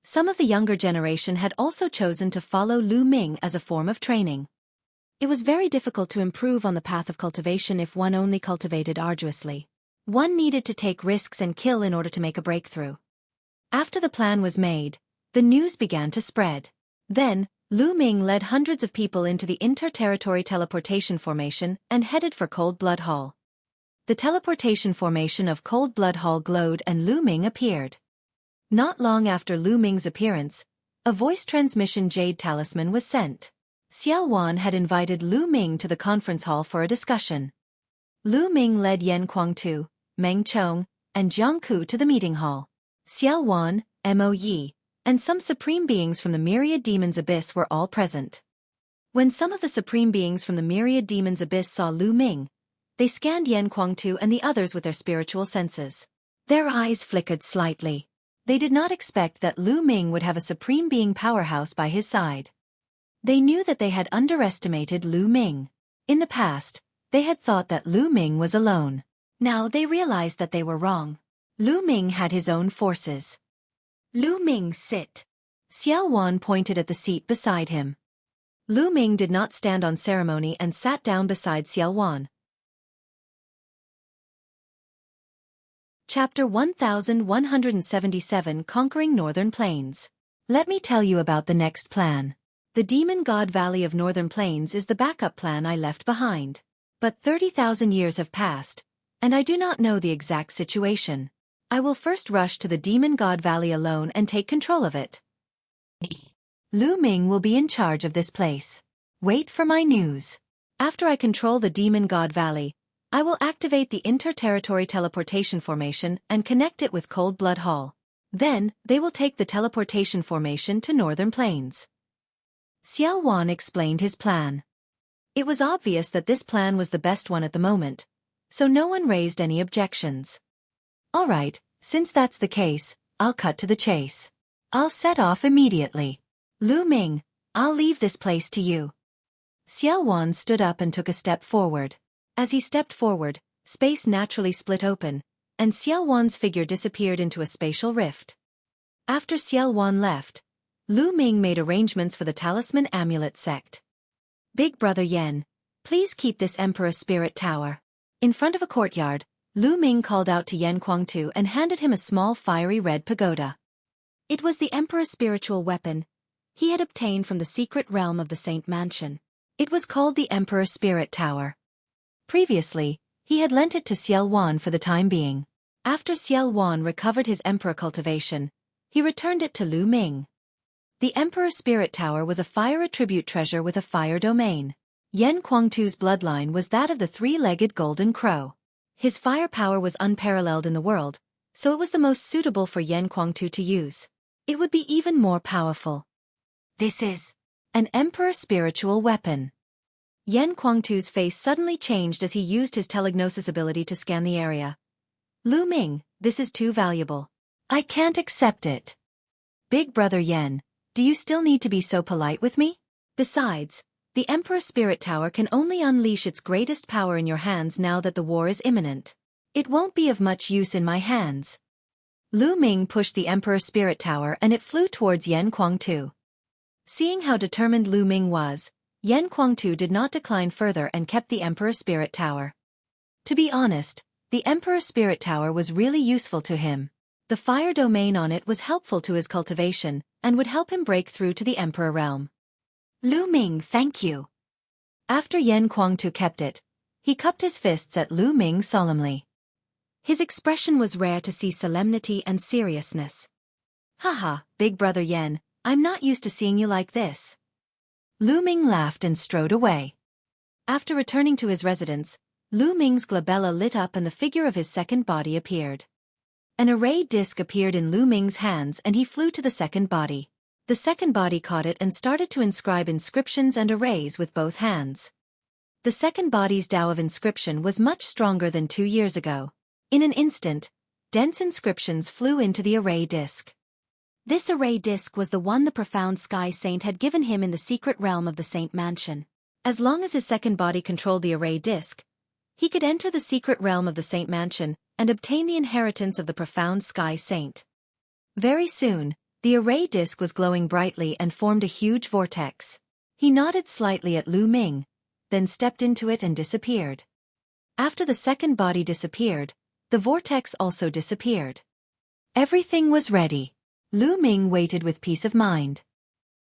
Some of the younger generation had also chosen to follow Lu Ming as a form of training. It was very difficult to improve on the path of cultivation if one only cultivated arduously. One needed to take risks and kill in order to make a breakthrough. After the plan was made, the news began to spread. Then, Lu Ming led hundreds of people into the inter-territory teleportation formation and headed for Cold Blood Hall. The teleportation formation of Cold Blood Hall glowed and Lu Ming appeared. Not long after Lu Ming's appearance, a voice transmission jade talisman was sent. Xiao Wan had invited Lu Ming to the conference hall for a discussion. Lu Ming led Yan Kuangtu, Meng Chong, and Jiang Ku to the meeting hall. Xiao Wan, Mo Yi, and some supreme beings from the Myriad Demon's Abyss were all present. When some of the supreme beings from the Myriad Demon's Abyss saw Lu Ming, they scanned Yan Kuangtu and the others with their spiritual senses. Their eyes flickered slightly. They did not expect that Lu Ming would have a supreme being powerhouse by his side. They knew that they had underestimated Lu Ming. In the past, they had thought that Lu Ming was alone. Now they realized that they were wrong. Lu Ming had his own forces. Lu Ming, sit. Xiao Wan pointed at the seat beside him. Lu Ming did not stand on ceremony and sat down beside Xiao Wan. Chapter 1177 Conquering Northern Plains. Let me tell you about the next plan. The Demon God Valley of Northern Plains is the backup plan I left behind. But 30,000 years have passed, and I do not know the exact situation. I will first rush to the Demon God Valley alone and take control of it. Lu Ming will be in charge of this place. Wait for my news. After I control the Demon God Valley, I will activate the inter-territory teleportation formation and connect it with Cold Blood Hall. Then, they will take the teleportation formation to Northern Plains. Xiao Wan explained his plan. It was obvious that this plan was the best one at the moment, so no one raised any objections. All right, since that's the case, I'll cut to the chase. I'll set off immediately. Lu Ming, I'll leave this place to you. Xiao Wan stood up and took a step forward. As he stepped forward, space naturally split open, and Xiao Wan's figure disappeared into a spatial rift. After Xiao Wan left, Lu Ming made arrangements for the Talisman Amulet sect. Big Brother Yen, please keep this Emperor Spirit Tower. In front of a courtyard, Lu Ming called out to Yen Kuangtu and handed him a small fiery red pagoda. It was the Emperor's spiritual weapon he had obtained from the secret realm of the Saint Mansion. It was called the Emperor Spirit Tower. Previously, he had lent it to Xiao Wan for the time being. After Xiao Wan recovered his Emperor cultivation, he returned it to Lu Ming. The Emperor Spirit Tower was a fire attribute treasure with a fire domain. Yen Kuangtu's bloodline was that of the three-legged golden crow. His fire power was unparalleled in the world, so it was the most suitable for Yen Kuangtu to use. It would be even more powerful. This is an Emperor spiritual weapon. Yen Kuangtu's face suddenly changed as he used his telegnosis ability to scan the area. Lu Ming, this is too valuable. I can't accept it. Big Brother Yen, do you still need to be so polite with me? Besides, the Emperor Spirit Tower can only unleash its greatest power in your hands now that the war is imminent. It won't be of much use in my hands. Lu Ming pushed the Emperor Spirit Tower and it flew towards Yen Kuangtu. Seeing how determined Lu Ming was, Yen Kuangtu did not decline further and kept the Emperor Spirit Tower. To be honest, the Emperor Spirit Tower was really useful to him. The fire domain on it was helpful to his cultivation, and would help him break through to the Emperor realm. Lu Ming, thank you. After Yen Kuangtu kept it, he cupped his fists at Lu Ming solemnly. His expression was rare to see solemnity and seriousness. Haha, Big Brother Yen, I'm not used to seeing you like this. Lu Ming laughed and strode away. After returning to his residence, Lu Ming's glabella lit up and the figure of his second body appeared. An array disc appeared in Lu Ming's hands and he flew to the second body. The second body caught it and started to inscribe inscriptions and arrays with both hands. The second body's Tao of inscription was much stronger than 2 years ago. In an instant, dense inscriptions flew into the array disc. This array disc was the one the profound Sky Saint had given him in the secret realm of the Saint Mansion. As long as his second body controlled the array disc, he could enter the secret realm of the Saint Mansion and obtain the inheritance of the profound Sky Saint. Very soon, the array disc was glowing brightly and formed a huge vortex. He nodded slightly at Lu Ming, then stepped into it and disappeared. After the second body disappeared, the vortex also disappeared. Everything was ready. Lu Ming waited with peace of mind.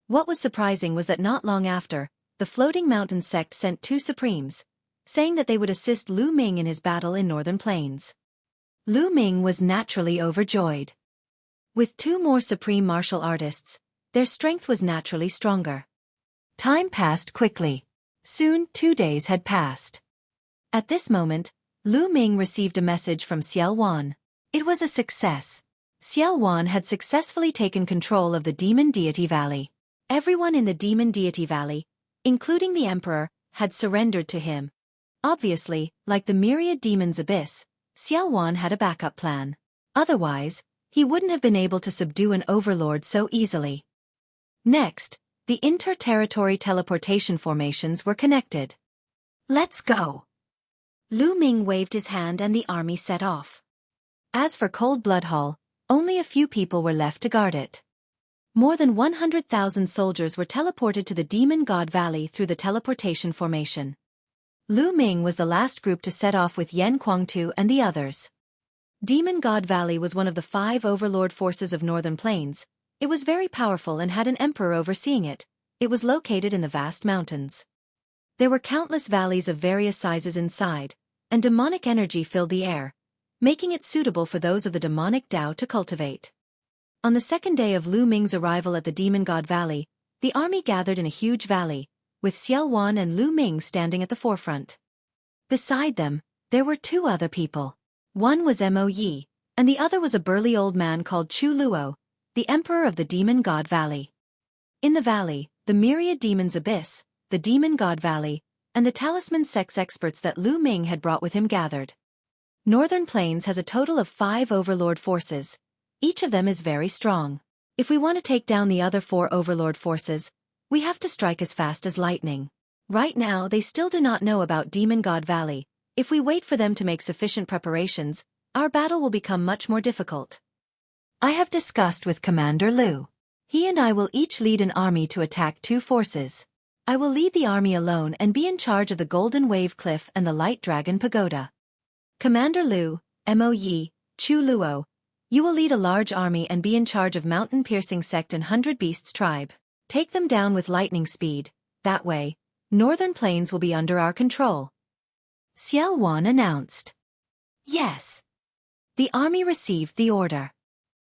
What was surprising was that not long after, the Floating Mountain sect sent 2 Supremes, saying that they would assist Lu Ming in his battle in Northern Plains. Lu Ming was naturally overjoyed. With 2 more supreme martial artists, their strength was naturally stronger. Time passed quickly. Soon 2 days had passed. At this moment, Lu Ming received a message from Xiao Wan. It was a success. Xiao Wan had successfully taken control of the Demon Deity Valley. Everyone in the Demon Deity Valley, including the Emperor, had surrendered to him. Obviously, like the Myriad Demon's Abyss, Xiao Wan had a backup plan. Otherwise, he wouldn't have been able to subdue an overlord so easily. Next, the inter-territory teleportation formations were connected. Let's go! Lu Ming waved his hand and the army set off. As for Cold Blood Hall, only a few people were left to guard it. More than 100,000 soldiers were teleported to the Demon God Valley through the teleportation formation. Lu Ming was the last group to set off with Yen Kuangtu and the others. Demon God Valley was one of the 5 overlord forces of Northern Plains. It was very powerful and had an emperor overseeing it. It was located in the vast mountains. There were countless valleys of various sizes inside, and demonic energy filled the air, making it suitable for those of the demonic Tao to cultivate. On the second day of Lu Ming's arrival at the Demon God Valley, the army gathered in a huge valley, with Xiao Wan and Lu Ming standing at the forefront. Beside them, there were 2 other people. One was Mo Yi, and the other was a burly old man called Chu Luo, the emperor of the Demon God Valley. In the valley, the Myriad Demon's Abyss, the Demon God Valley, and the talisman sex experts that Lu Ming had brought with him gathered. Northern Plains has a total of 5 overlord forces. Each of them is very strong. If we want to take down the other 4 overlord forces, we have to strike as fast as lightning. Right now they still do not know about Demon God Valley. If we wait for them to make sufficient preparations, our battle will become much more difficult. I have discussed with Commander Lu. He and I will each lead an army to attack 2 forces. I will lead the army alone and be in charge of the Golden Wave Cliff and the Light Dragon Pagoda. Commander Lu, Mo Yi, Chu Luo, you will lead a large army and be in charge of Mountain Piercing Sect and 100 Beasts Tribe. Take them down with lightning speed. That way, Northern Plains will be under our control. Xiao Wan announced. Yes. The army received the order.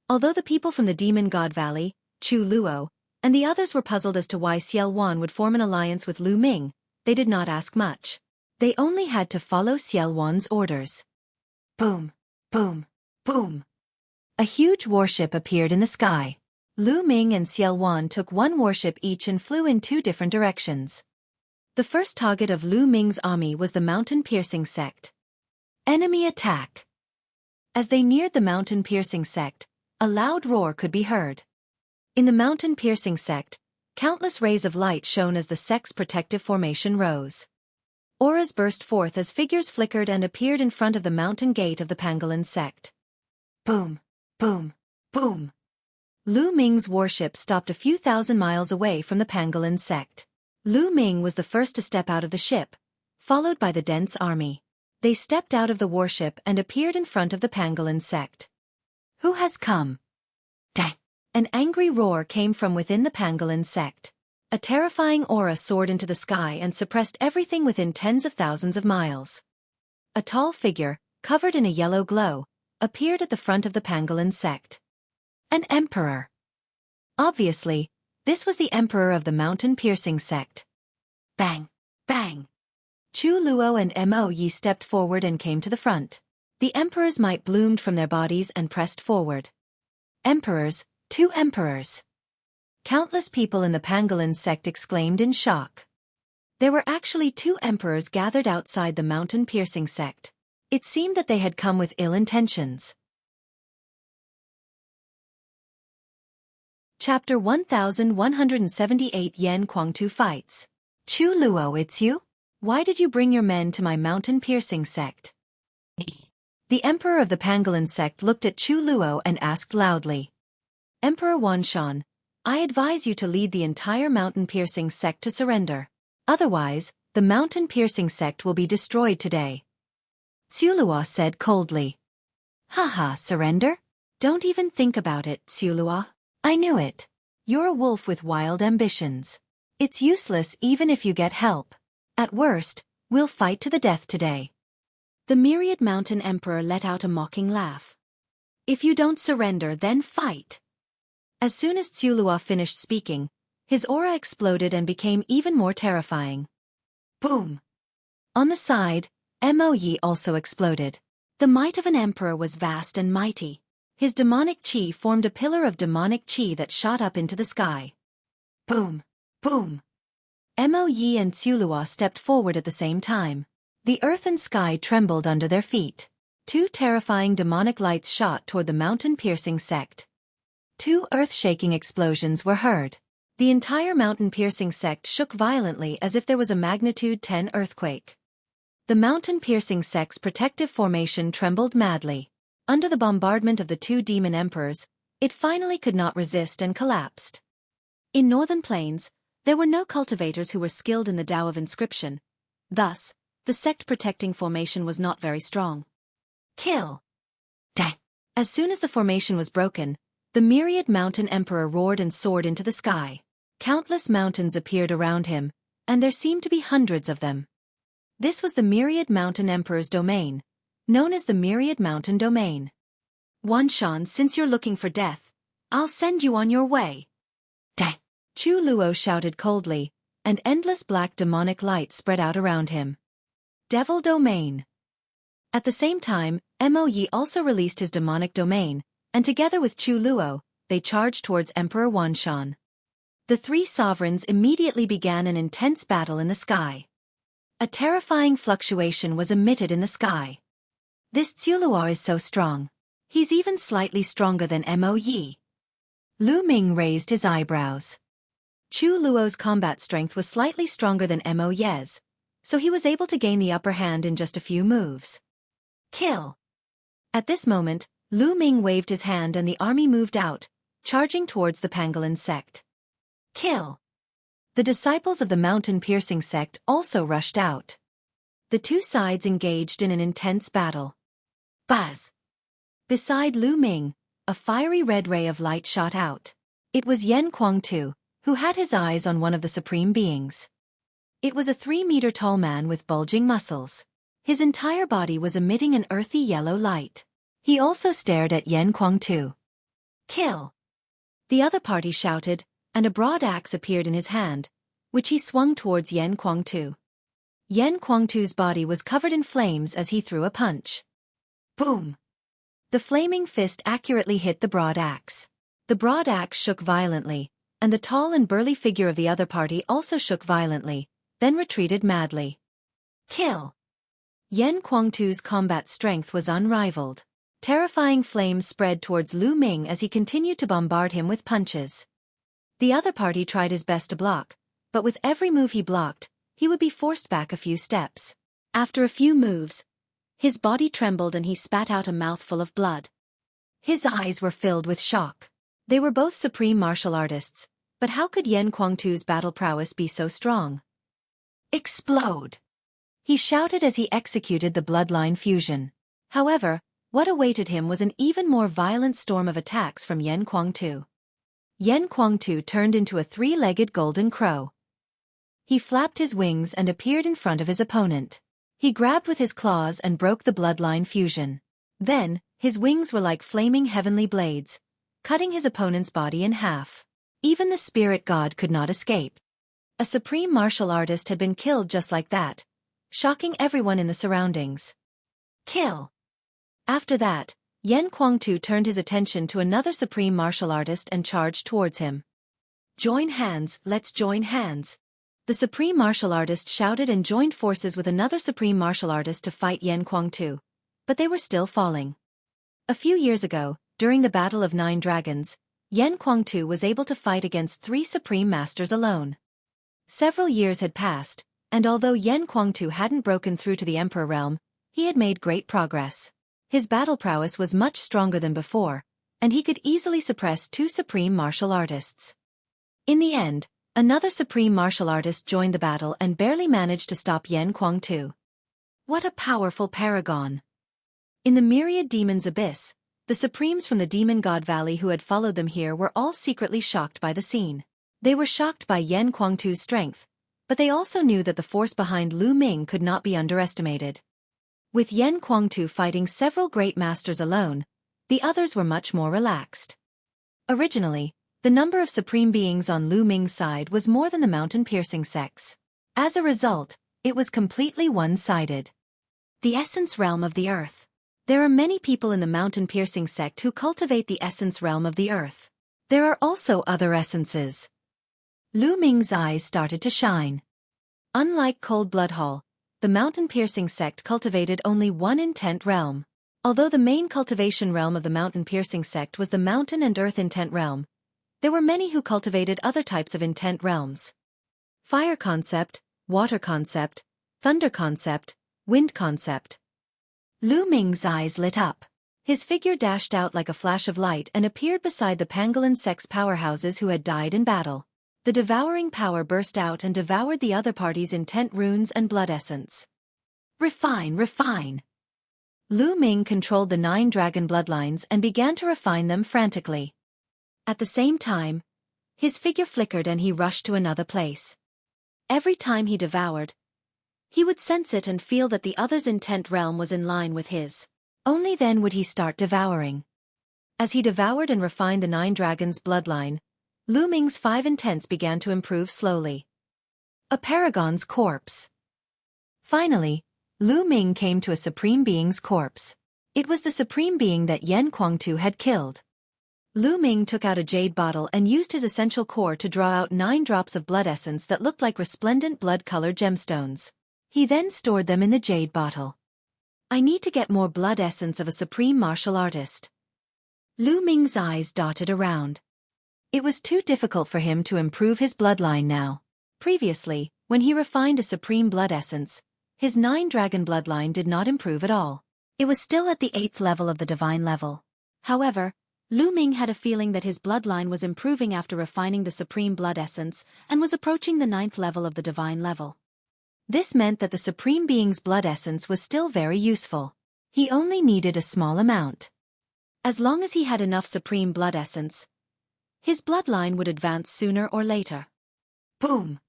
Although the people from the Demon God Valley, Chu Luo, and the others were puzzled as to why Xiao Wan would form an alliance with Lu Ming, they did not ask much. They only had to follow Xiao Wan's orders. Boom, boom, boom. A huge warship appeared in the sky. Lu Ming and Xiao Wan took 1 warship each and flew in 2 different directions. The first target of Lu Ming's army was the Mountain Piercing Sect. Enemy attack. As they neared the Mountain Piercing Sect, a loud roar could be heard. In the Mountain Piercing Sect, countless rays of light shone as the sect's protective formation rose. Auras burst forth as figures flickered and appeared in front of the mountain gate of the Pangolin sect. Boom, boom, boom. Lu Ming's warship stopped a few thousand miles away from the Pangolin sect. Lu Ming was the first to step out of the ship, followed by the dense army. They stepped out of the warship and appeared in front of the Pangolin sect. Who has come? Dang! An angry roar came from within the Pangolin sect. A terrifying aura soared into the sky and suppressed everything within tens of thousands of miles. A tall figure, covered in a yellow glow, appeared at the front of the Pangolin sect. An emperor. Obviously, this was the emperor of the Mountain Piercing sect. Bang! Bang! Chu Luo and Mo Yi stepped forward and came to the front. The emperor's might bloomed from their bodies and pressed forward. Emperors, 2 emperors. Countless people in the Pangolin sect exclaimed in shock. There were actually 2 emperors gathered outside the Mountain Piercing sect. It seemed that they had come with ill intentions. Chapter 1178 Yan Kuangtu Fights. Chu Luo, it's you? Why did you bring your men to my Mountain Piercing sect? The emperor of the Pangolin sect looked at Chu Luo and asked loudly. Emperor Wanshan, I advise you to lead the entire Mountain Piercing sect to surrender. Otherwise, the Mountain Piercing sect will be destroyed today. Xiulua said coldly. Haha, surrender? Don't even think about it, Xiulua. I knew it. You're a wolf with wild ambitions. It's useless even if you get help. At worst, we'll fight to the death today. The Myriad Mountain Emperor let out a mocking laugh. If you don't surrender, then fight. As soon as Xiulua finished speaking, his aura exploded and became even more terrifying. Boom! On the side, Mo Yi also exploded. The might of an emperor was vast and mighty. His demonic chi formed a pillar of demonic chi that shot up into the sky. Boom! Boom! Mo Yi and Xiulua stepped forward at the same time. The earth and sky trembled under their feet. 2 terrifying demonic lights shot toward the Mountain Piercing sect. 2 earth-shaking explosions were heard. The entire Mountain Piercing sect shook violently as if there was a magnitude 10 earthquake. The Mountain Piercing sect's protective formation trembled madly. Under the bombardment of the 2 demon emperors, it finally could not resist and collapsed. In Northern Plains, there were no cultivators who were skilled in the Tao of inscription. Thus, the sect-protecting formation was not very strong. Kill! Dang! As soon as the formation was broken, the Myriad Mountain Emperor roared and soared into the sky. Countless mountains appeared around him, and there seemed to be hundreds of them. This was the Myriad Mountain Emperor's domain, known as the Myriad Mountain Domain. Wanshan, since you're looking for death, I'll send you on your way. Dang! Chu Luo shouted coldly, and endless black demonic light spread out around him. Devil Domain. At the same time, Mo Yi also released his demonic domain, and together with Chu Luo, they charged towards Emperor Wanshan. The three sovereigns immediately began an intense battle in the sky. A terrifying fluctuation was emitted in the sky. This Zuluo is so strong. He's even slightly stronger than Mo Yi. Lu Ming raised his eyebrows. Chu Luo's combat strength was slightly stronger than Mo Ye's, so he was able to gain the upper hand in just a few moves. Kill! At this moment, Lu Ming waved his hand and the army moved out, charging towards the pangolin sect. Kill! The disciples of the mountain-piercing sect also rushed out. The two sides engaged in an intense battle. Buzz! Beside Lu Ming, a fiery red ray of light shot out. It was Yan Kuang-tu, who had his eyes on one of the supreme beings. It was a 3-meter-tall man with bulging muscles. His entire body was emitting an earthy yellow light. He also stared at Yan Kuang-tu. Kill! The other party shouted, and a broad axe appeared in his hand, which he swung towards Yan Kuang-tu. Yan Kuang-tu's body was covered in flames as he threw a punch. Boom! The flaming fist accurately hit the broad axe. The broad axe shook violently, and the tall and burly figure of the other party also shook violently, then retreated madly. Kill! Yan Kuang-tu's combat strength was unrivaled. Terrifying flames spread towards Lu Ming as he continued to bombard him with punches. The other party tried his best to block, but with every move he blocked, he would be forced back a few steps. After a few moves, his body trembled and he spat out a mouthful of blood. His eyes were filled with shock. They were both supreme martial artists, but how could Yan Kuang-tu's battle prowess be so strong? Explode! He shouted as he executed the bloodline fusion. However, what awaited him was an even more violent storm of attacks from Yan Kuang-tu. Yan Kuang-tu turned into a 3-legged golden crow. He flapped his wings and appeared in front of his opponent. He grabbed with his claws and broke the bloodline fusion. Then, his wings were like flaming heavenly blades, cutting his opponent's body in half. Even the spirit god could not escape. A supreme martial artist had been killed just like that, shocking everyone in the surroundings. Kill! After that, Yan Kuang-tu turned his attention to another supreme martial artist and charged towards him. Join hands, let's join hands. The supreme martial artist shouted and joined forces with another supreme martial artist to fight Yan Kuang-tu, but they were still falling. A few years ago, during the Battle of 9 Dragons, Yan Kuang-tu was able to fight against 3 supreme masters alone. Several years had passed, and although Yan Kuang-tu hadn't broken through to the Emperor realm, he had made great progress. His battle prowess was much stronger than before, and he could easily suppress 2 supreme martial artists. In the end, another supreme martial artist joined the battle and barely managed to stop Yan Kuang-tu. What a powerful paragon! In the Myriad Demon's Abyss, the supremes from the Demon God Valley who had followed them here were all secretly shocked by the scene. They were shocked by Yan Kuang-tu's strength, but they also knew that the force behind Lu Ming could not be underestimated. With Yan Kuang-tu fighting several great masters alone, the others were much more relaxed. Originally, the number of supreme beings on Lu Ming's side was more than the mountain-piercing sects. As a result, it was completely one-sided. The essence realm of the earth. There are many people in the mountain-piercing sect who cultivate the essence realm of the earth. There are also other essences. Lu Ming's eyes started to shine. Unlike Cold Blood Hall, the mountain-piercing sect cultivated only one intent realm. Although the main cultivation realm of the mountain-piercing sect was the mountain and earth intent realm, there were many who cultivated other types of intent realms. Fire concept, water concept, thunder concept, wind concept. Lu Ming's eyes lit up. His figure dashed out like a flash of light and appeared beside the pangolin sect's powerhouses who had died in battle. The devouring power burst out and devoured the other party's intent runes and blood essence. Refine, refine. Lu Ming controlled the 9 dragon bloodlines and began to refine them frantically. At the same time, his figure flickered and he rushed to another place. Every time he devoured, he would sense it and feel that the other's intent realm was in line with his. Only then would he start devouring. As he devoured and refined the 9 dragons' bloodline, Lu Ming's 5 intents began to improve slowly. A paragon's corpse. Finally, Lu Ming came to a supreme being's corpse. It was the supreme being that Yan Kuang-tu had killed. Lu Ming took out a jade bottle and used his essential core to draw out 9 drops of blood essence that looked like resplendent blood-colored gemstones. He then stored them in the jade bottle. I need to get more blood essence of a supreme martial artist. Lu Ming's eyes dotted around. It was too difficult for him to improve his bloodline now. Previously, when he refined a supreme blood essence, his 9-dragon bloodline did not improve at all. It was still at the 8th level of the divine level. However, Lu Ming had a feeling that his bloodline was improving after refining the supreme blood essence and was approaching the 9th level of the divine level. This meant that the supreme being's blood essence was still very useful. He only needed a small amount. As long as he had enough supreme blood essence, his bloodline would advance sooner or later. Boom!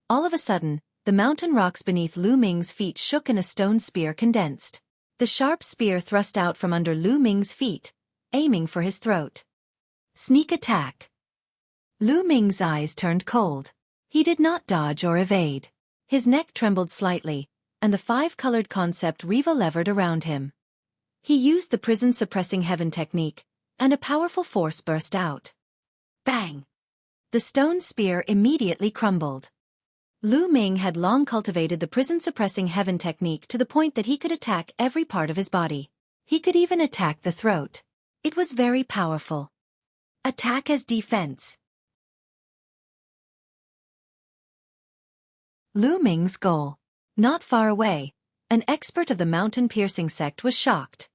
All of a sudden, the mountain rocks beneath Lu Ming's feet shook and a stone spear condensed. The sharp spear thrust out from under Lu Ming's feet, aiming for his throat. Sneak attack. Lu Ming's eyes turned cold. He did not dodge or evade. His neck trembled slightly, and the 5-colored concept revolvered around him. He used the prison-suppressing heaven technique, and a powerful force burst out. Bang! The stone spear immediately crumbled. Lu Ming had long cultivated the prison-suppressing heaven technique to the point that he could attack every part of his body. He could even attack the throat. It was very powerful. Attack as defense. Lu Ming's goal. Not far away, an expert of the mountain-piercing sect was shocked.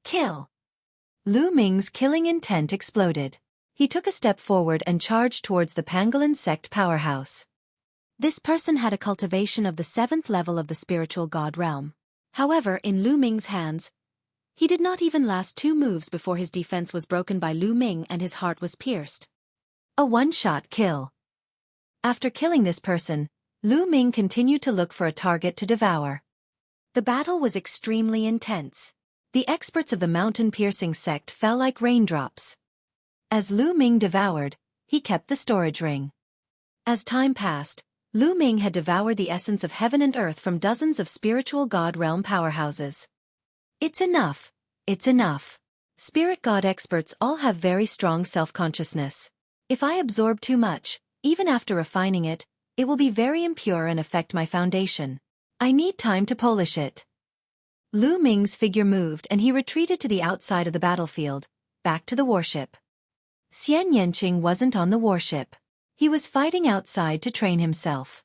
Kill. Lu Ming's killing intent exploded. He took a step forward and charged towards the pangolin sect powerhouse. This person had a cultivation of the 7th level of the spiritual god realm. However, in Lu Ming's hands, he did not even last 2 moves before his defense was broken by Lu Ming and his heart was pierced. A one-shot kill. After killing this person, Lu Ming continued to look for a target to devour. The battle was extremely intense. The experts of the mountain-piercing sect fell like raindrops. As Lu Ming devoured, he kept the storage ring. As time passed, Lu Ming had devoured the essence of heaven and earth from dozens of spiritual god realm powerhouses. It's enough. It's enough. Spirit god experts all have very strong self-consciousness. If I absorb too much, even after refining it, it will be very impure and affect my foundation. I need time to polish it. Lu Ming's figure moved and he retreated to the outside of the battlefield, back to the warship. Xian Yanqing wasn't on the warship. He was fighting outside to train himself.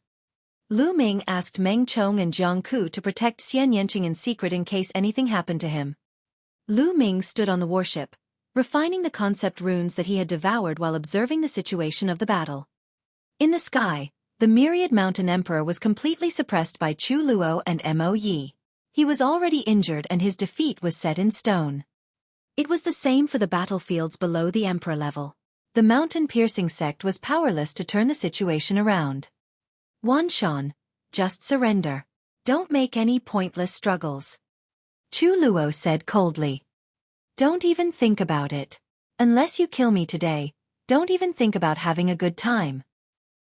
Lu Ming asked Meng Chong and Jiang Ku to protect Xian Yanqing in secret in case anything happened to him. Lu Ming stood on the warship, refining the concept runes that he had devoured while observing the situation of the battle. In the sky, the Myriad Mountain Emperor was completely suppressed by Chu Luo and Mo Yi. He was already injured and his defeat was set in stone. It was the same for the battlefields below the Emperor level. The mountain-piercing sect was powerless to turn the situation around. Wan Shan, just surrender. Don't make any pointless struggles. Chu Luo said coldly. Don't even think about it. Unless you kill me today, don't even think about having a good time.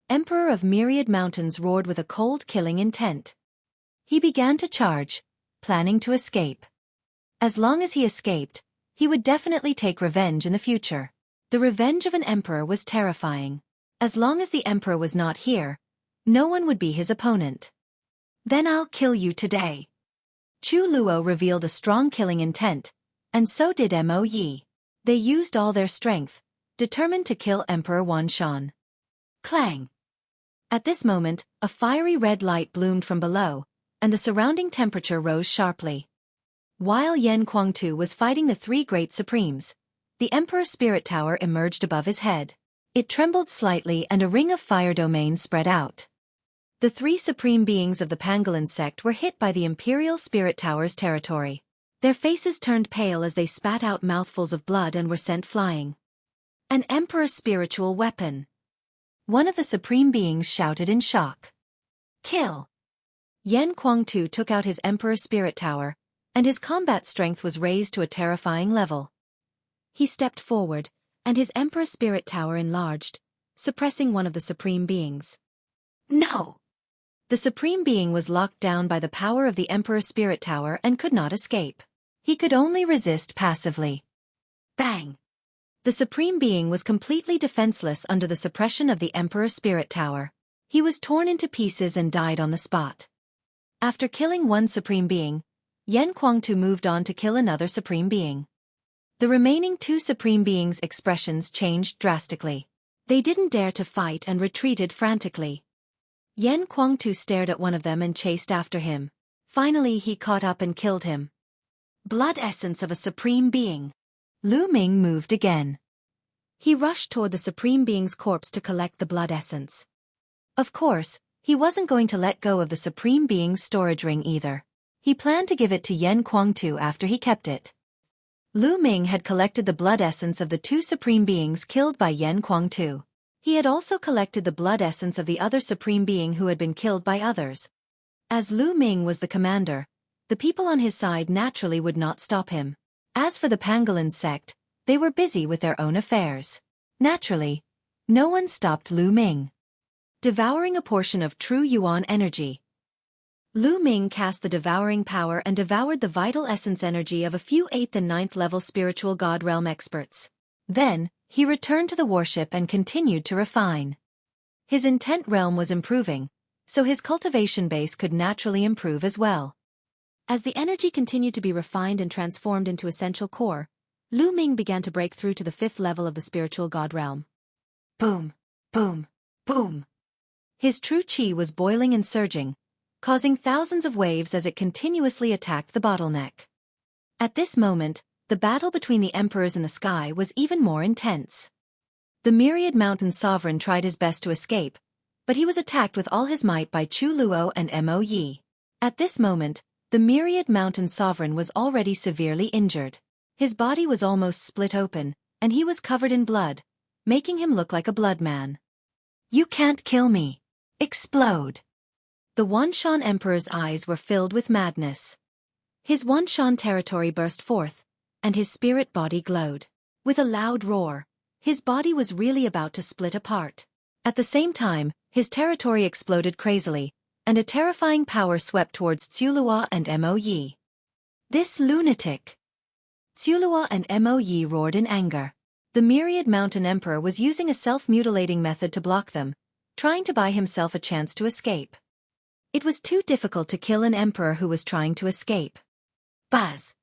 Emperor of Myriad Mountains roared with a cold killing intent. He began to charge, planning to escape. As long as he escaped, he would definitely take revenge in the future. The revenge of an emperor was terrifying. As long as the emperor was not here, no one would be his opponent. Then I'll kill you today. Chu Luo revealed a strong killing intent, and so did Mo Yi. They used all their strength, determined to kill Emperor Wan Shan. Clang! At this moment, a fiery red light bloomed from below, and the surrounding temperature rose sharply. While Yan Kuangtu was fighting the 3 great supremes, the Emperor's spirit tower emerged above his head. It trembled slightly and a ring of fire domain spread out. The 3 supreme beings of the pangolin sect were hit by the Imperial Spirit Tower's territory. Their faces turned pale as they spat out mouthfuls of blood and were sent flying. An Emperor's spiritual weapon. One of the supreme beings shouted in shock. Kill! Yan Kuangtu took out his Emperor's Spirit Tower, and his combat strength was raised to a terrifying level. He stepped forward, and his Emperor's Spirit Tower enlarged, suppressing one of the supreme beings. No! The supreme being was locked down by the power of the Emperor's Spirit Tower and could not escape. He could only resist passively. Bang! The Supreme Being was completely defenseless under the suppression of the Emperor's spirit tower. He was torn into pieces and died on the spot. After killing one Supreme Being, Yan Kuang-tu moved on to kill another Supreme Being. The remaining two Supreme Beings' expressions changed drastically. They didn't dare to fight and retreated frantically. Yan Kuang-tu stared at one of them and chased after him. Finally he caught up and killed him. Blood essence of a Supreme Being. Lu Ming moved again. He rushed toward the Supreme Being's corpse to collect the blood essence. Of course, he wasn't going to let go of the Supreme Being's storage ring either. He planned to give it to Yan Kuang-tu after he kept it. Lu Ming had collected the blood essence of the two Supreme Beings killed by Yan Kuang-tu. He had also collected the blood essence of the other Supreme Being who had been killed by others. As Lu Ming was the commander, the people on his side naturally would not stop him. As for the Pangolin sect, they were busy with their own affairs. Naturally, no one stopped Lu Ming. Devouring a portion of true Yuan energy. Lu Ming cast the devouring power and devoured the vital essence energy of a few 8th and 9th level spiritual god realm experts. Then, he returned to the warship and continued to refine. His intent realm was improving, so his cultivation base could naturally improve as well. As the energy continued to be refined and transformed into essential core, Lu Ming began to break through to the 5th level of the spiritual god realm. Boom, boom, boom. His true chi was boiling and surging, causing thousands of waves as it continuously attacked the bottleneck. At this moment, the battle between the emperors in the sky was even more intense. The Myriad Mountain Sovereign tried his best to escape, but he was attacked with all his might by Chu Luo and Mo Yi. At this moment, the Myriad Mountain Sovereign was already severely injured. His body was almost split open, and he was covered in blood, making him look like a blood man. You can't kill me. Explode. The Wanshan Emperor's eyes were filled with madness. His Wanshan territory burst forth, and his spirit body glowed. With a loud roar, his body was really about to split apart. At the same time, his territory exploded crazily, and a terrifying power swept towards Tsulua and Mo Yi. This lunatic! Tsulua and Mo Yi roared in anger. The Myriad Mountain Emperor was using a self-mutilating method to block them, trying to buy himself a chance to escape. It was too difficult to kill an emperor who was trying to escape. Buzz!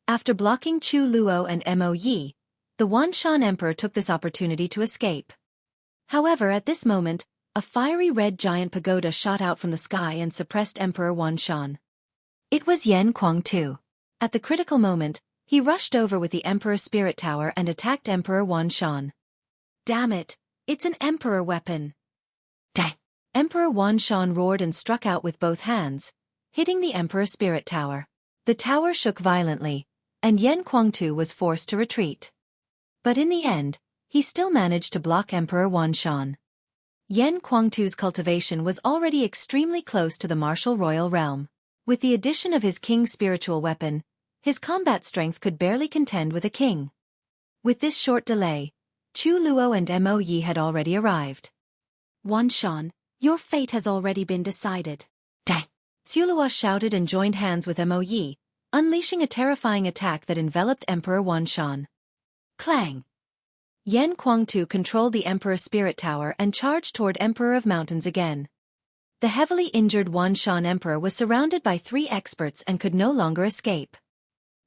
After blocking Chu Luo and Mo Yi, the Wanshan Emperor took this opportunity to escape. However, at this moment, a fiery red giant pagoda shot out from the sky and suppressed Emperor Wanshan. It was Yan Kuang-tu. At the critical moment, he rushed over with the Emperor's spirit tower and attacked Emperor Wanshan. Damn it, it's an emperor weapon. Dang! Emperor Wanshan roared and struck out with both hands, hitting the Emperor's spirit tower. The tower shook violently, and Yan Kuang-tu was forced to retreat. But in the end, he still managed to block Emperor Wanshan. Yan Kuang-tu's cultivation was already extremely close to the martial royal realm. With the addition of his king's spiritual weapon, his combat strength could barely contend with a king. With this short delay, Chu Luo and Mo Yi had already arrived. Wanshan, your fate has already been decided. Dang! Tsulua shouted and joined hands with Mo Yi, unleashing a terrifying attack that enveloped Emperor Wanshan. Clang! Yan Kuang-tu controlled the Emperor's spirit tower and charged toward Emperor of Mountains again. The heavily injured Wanshan Emperor was surrounded by 3 experts and could no longer escape.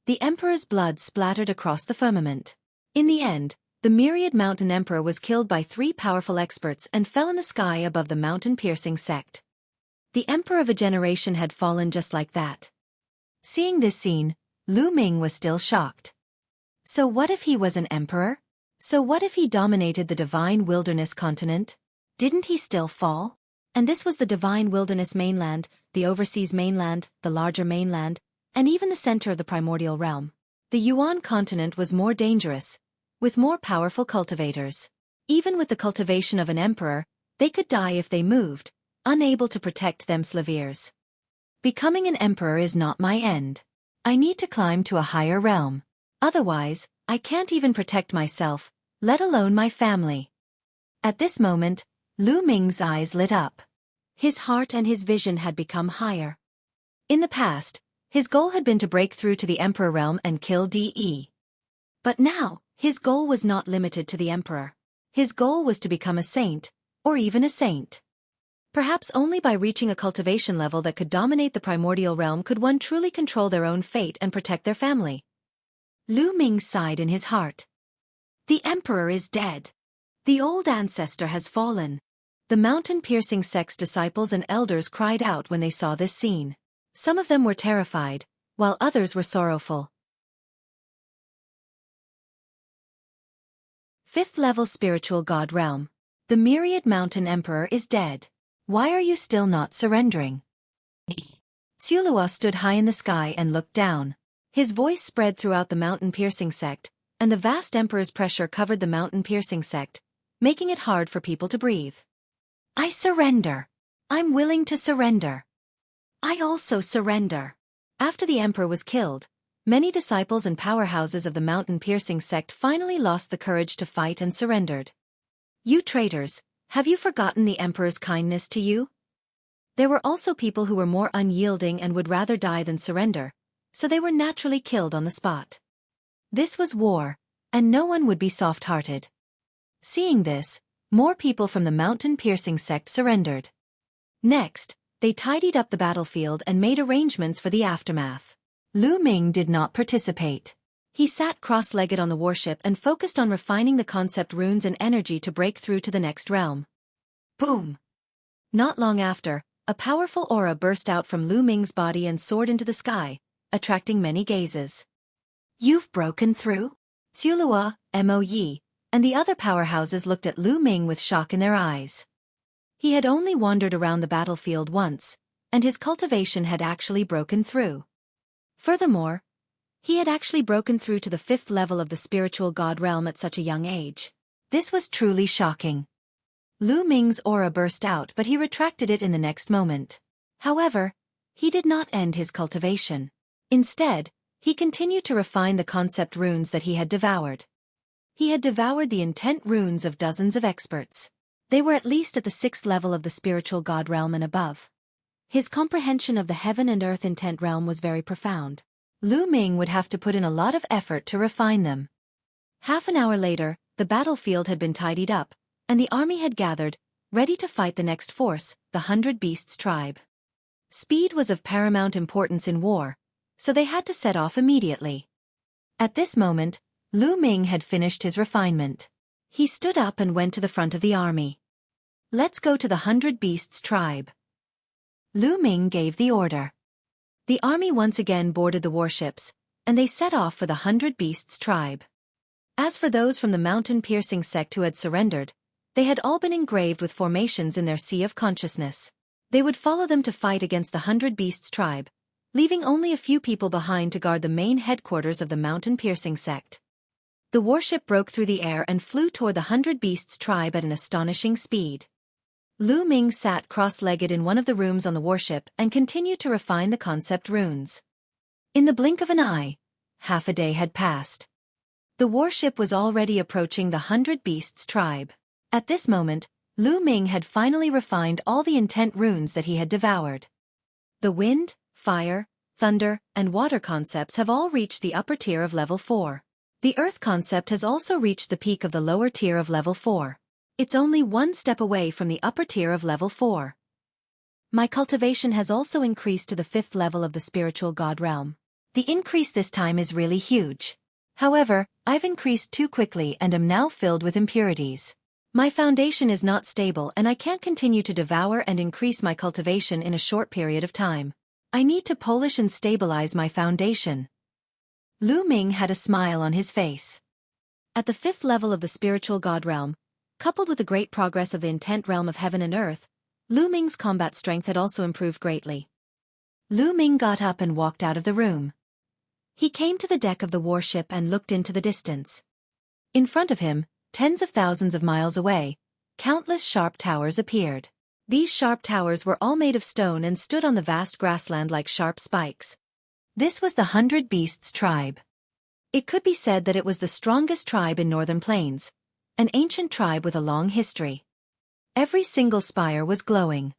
The Emperor's blood splattered across the firmament. In the end, the Myriad Mountain Emperor was killed by 3 powerful experts and fell in the sky above the mountain-piercing sect. The Emperor of a generation had fallen just like that. Seeing this scene, Lu Ming was still shocked. So what if he was an emperor? So what if he dominated the Divine Wilderness continent? Didn't he still fall? And this was the Divine Wilderness mainland, the overseas mainland, the larger mainland, and even the center of the primordial realm. The Yuan continent was more dangerous, with more powerful cultivators. Even with the cultivation of an emperor, they could die if they moved, unable to protect them slaviers. Becoming an emperor is not my end. I need to climb to a higher realm. Otherwise, I can't even protect myself, let alone my family. At this moment, Lu Ming's eyes lit up. His heart and his vision had become higher. In the past, his goal had been to break through to the emperor realm and kill De. But now, His goal was not limited to the emperor. His goal was to become a saint, or even a saint. Perhaps only by reaching a cultivation level that could dominate the primordial realm could one truly control their own fate and protect their family. Lu Ming sighed in his heart. The emperor is dead. The old ancestor has fallen. The mountain-piercing sect's disciples and elders cried out when they saw this scene. Some of them were terrified, while others were sorrowful. 5th level spiritual god realm. The Myriad Mountain Emperor is dead. Why are you still not surrendering? Xueqi stood high in the sky and looked down. His voice spread throughout the mountain-piercing sect, and the vast emperor's pressure covered the mountain-piercing sect, making it hard for people to breathe. I surrender. I'm willing to surrender. I also surrender. After the emperor was killed, many disciples and powerhouses of the mountain-piercing sect finally lost the courage to fight and surrendered. You traitors, have you forgotten the emperor's kindness to you? There were also people who were more unyielding and would rather die than surrender, so they were naturally killed on the spot. This was war, and no one would be soft-hearted. Seeing this, more people from the mountain-piercing sect surrendered. Next, they tidied up the battlefield and made arrangements for the aftermath. Lu Ming did not participate. He sat cross-legged on the warship and focused on refining the concept runes and energy to break through to the next realm. Boom! Not long after, a powerful aura burst out from Lu Ming's body and soared into the sky, attracting many gazes. You've broken through? Xueqi, Mo Yi, and the other powerhouses looked at Lu Ming with shock in their eyes. He had only wandered around the battlefield once, and his cultivation had actually broken through. Furthermore, he had actually broken through to the 5th level of the spiritual god realm at such a young age. This was truly shocking. Lu Ming's aura burst out, but he retracted it in the next moment. However, he did not end his cultivation. Instead, he continued to refine the concept runes that he had devoured. He had devoured the intent runes of dozens of experts. They were at least at the 6th level of the spiritual god realm and above. His comprehension of the heaven and earth intent realm was very profound. Lu Ming would have to put in a lot of effort to refine them. Half an hour later, the battlefield had been tidied up, and the army had gathered, ready to fight the next force, the 100 Beasts tribe. Speed was of paramount importance in war, so they had to set off immediately. At this moment, Lu Ming had finished his refinement. He stood up and went to the front of the army. Let's go to the 100 Beasts tribe. Lu Ming gave the order. The army once again boarded the warships, and they set off for the 100 Beasts tribe. As for those from the mountain-piercing sect who had surrendered, they had all been engraved with formations in their sea of consciousness. They would follow them to fight against the 100 Beasts tribe, leaving only a few people behind to guard the main headquarters of the mountain-piercing sect. The warship broke through the air and flew toward the 100 Beasts tribe at an astonishing speed. Lu Ming sat cross-legged in one of the rooms on the warship and continued to refine the concept runes. In the blink of an eye, half a day had passed. The warship was already approaching the 100 Beasts tribe. At this moment, Lu Ming had finally refined all the intent runes that he had devoured. The wind, fire, thunder, and water concepts have all reached the upper tier of level 4. The earth concept has also reached the peak of the lower tier of level 4. It's only one step away from the upper tier of level 4. My cultivation has also increased to the 5th level of the spiritual god realm. The increase this time is really huge. However, I've increased too quickly and am now filled with impurities. My foundation is not stable and I can't continue to devour and increase my cultivation in a short period of time. I need to polish and stabilize my foundation. Lu Ming had a smile on his face. At the 5th level of the spiritual god realm, coupled with the great progress of the intent realm of heaven and earth, Lu Ming's combat strength had also improved greatly. Lu Ming got up and walked out of the room. He came to the deck of the warship and looked into the distance. In front of him, tens of thousands of miles away, countless sharp towers appeared. These sharp towers were all made of stone and stood on the vast grassland like sharp spikes. This was the 100 Beasts tribe. It could be said that it was the strongest tribe in Northern Plains, an ancient tribe with a long history. Every single spire was glowing.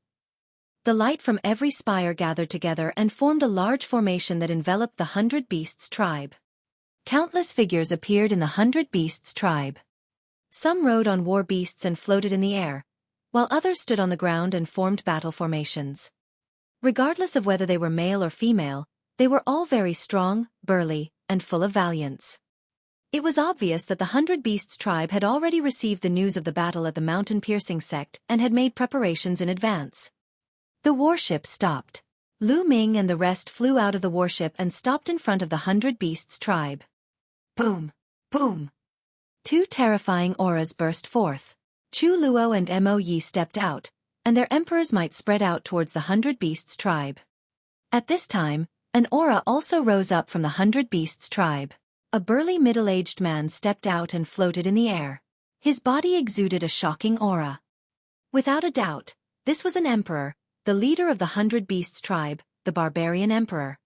The light from every spire gathered together and formed a large formation that enveloped the 100 Beasts tribe. countless figures appeared in the 100 Beasts tribe. Some rode on war beasts and floated in the air, while others stood on the ground and formed battle formations. Regardless of whether they were male or female, they were all very strong, burly, and full of valiance. It was obvious that the 100 Beasts tribe had already received the news of the battle at the mountain-piercing sect and had made preparations in advance. The warship stopped. Lu Ming and the rest flew out of the warship and stopped in front of the 100 Beasts tribe. Boom! Boom! Two terrifying auras burst forth. Chu Luo and Mo Yi stepped out, and their emperor's might spread out towards the 100 Beasts tribe. At this time, an aura also rose up from the 100 Beasts tribe. A burly middle-aged man stepped out and floated in the air. His body exuded a shocking aura. Without a doubt, this was an emperor, the leader of the 100 Beasts tribe, the barbarian emperor.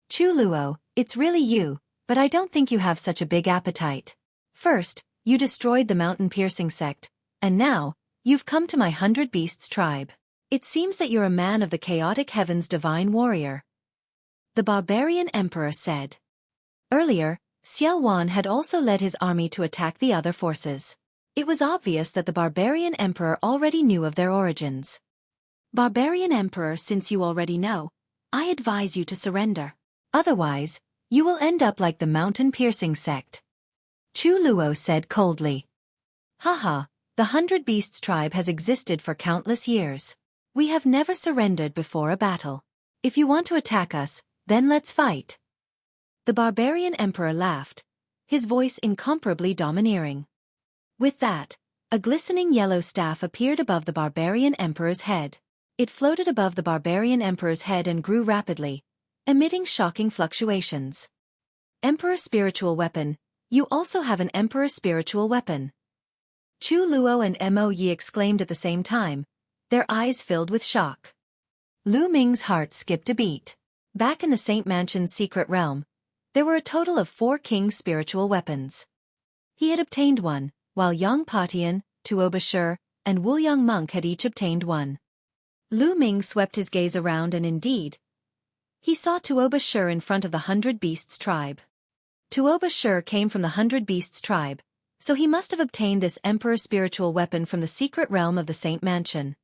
Chu Luo, it's really you, but I don't think you have such a big appetite. First, you destroyed the mountain-piercing sect, and now, you've come to my 100 Beasts tribe. It seems that you're a man of the chaotic heavens divine warrior. The barbarian emperor said. Earlier, Xueqi had also led his army to attack the other forces. It was obvious that the barbarian emperor already knew of their origins. Barbarian emperor, since you already know, I advise you to surrender. Otherwise, you will end up like the mountain-piercing sect. Chu Luo said coldly. Haha, the 100 Beasts tribe has existed for countless years. We have never surrendered before a battle. If you want to attack us, then let's fight. The barbarian emperor laughed, his voice incomparably domineering. With that, a glistening yellow staff appeared above the barbarian emperor's head. It floated above the barbarian emperor's head and grew rapidly, emitting shocking fluctuations. Emperor spiritual weapon, you also have an emperor spiritual weapon. Chu Luo and Mo Yi exclaimed at the same time, their eyes filled with shock. Lu Ming's heart skipped a beat. Back in the Saint Mansion's secret realm, there were a total of 4 king's spiritual weapons. He had obtained one, while Yang Patian, Tuo Bashir, and Wu Yang Monk had each obtained one. Lu Ming swept his gaze around and indeed, he saw Tuo Bashir in front of the 100 Beasts tribe. Tuo Bashir came from the 100 Beasts tribe, so he must have obtained this emperor spiritual weapon from the secret realm of the Saint Mansion.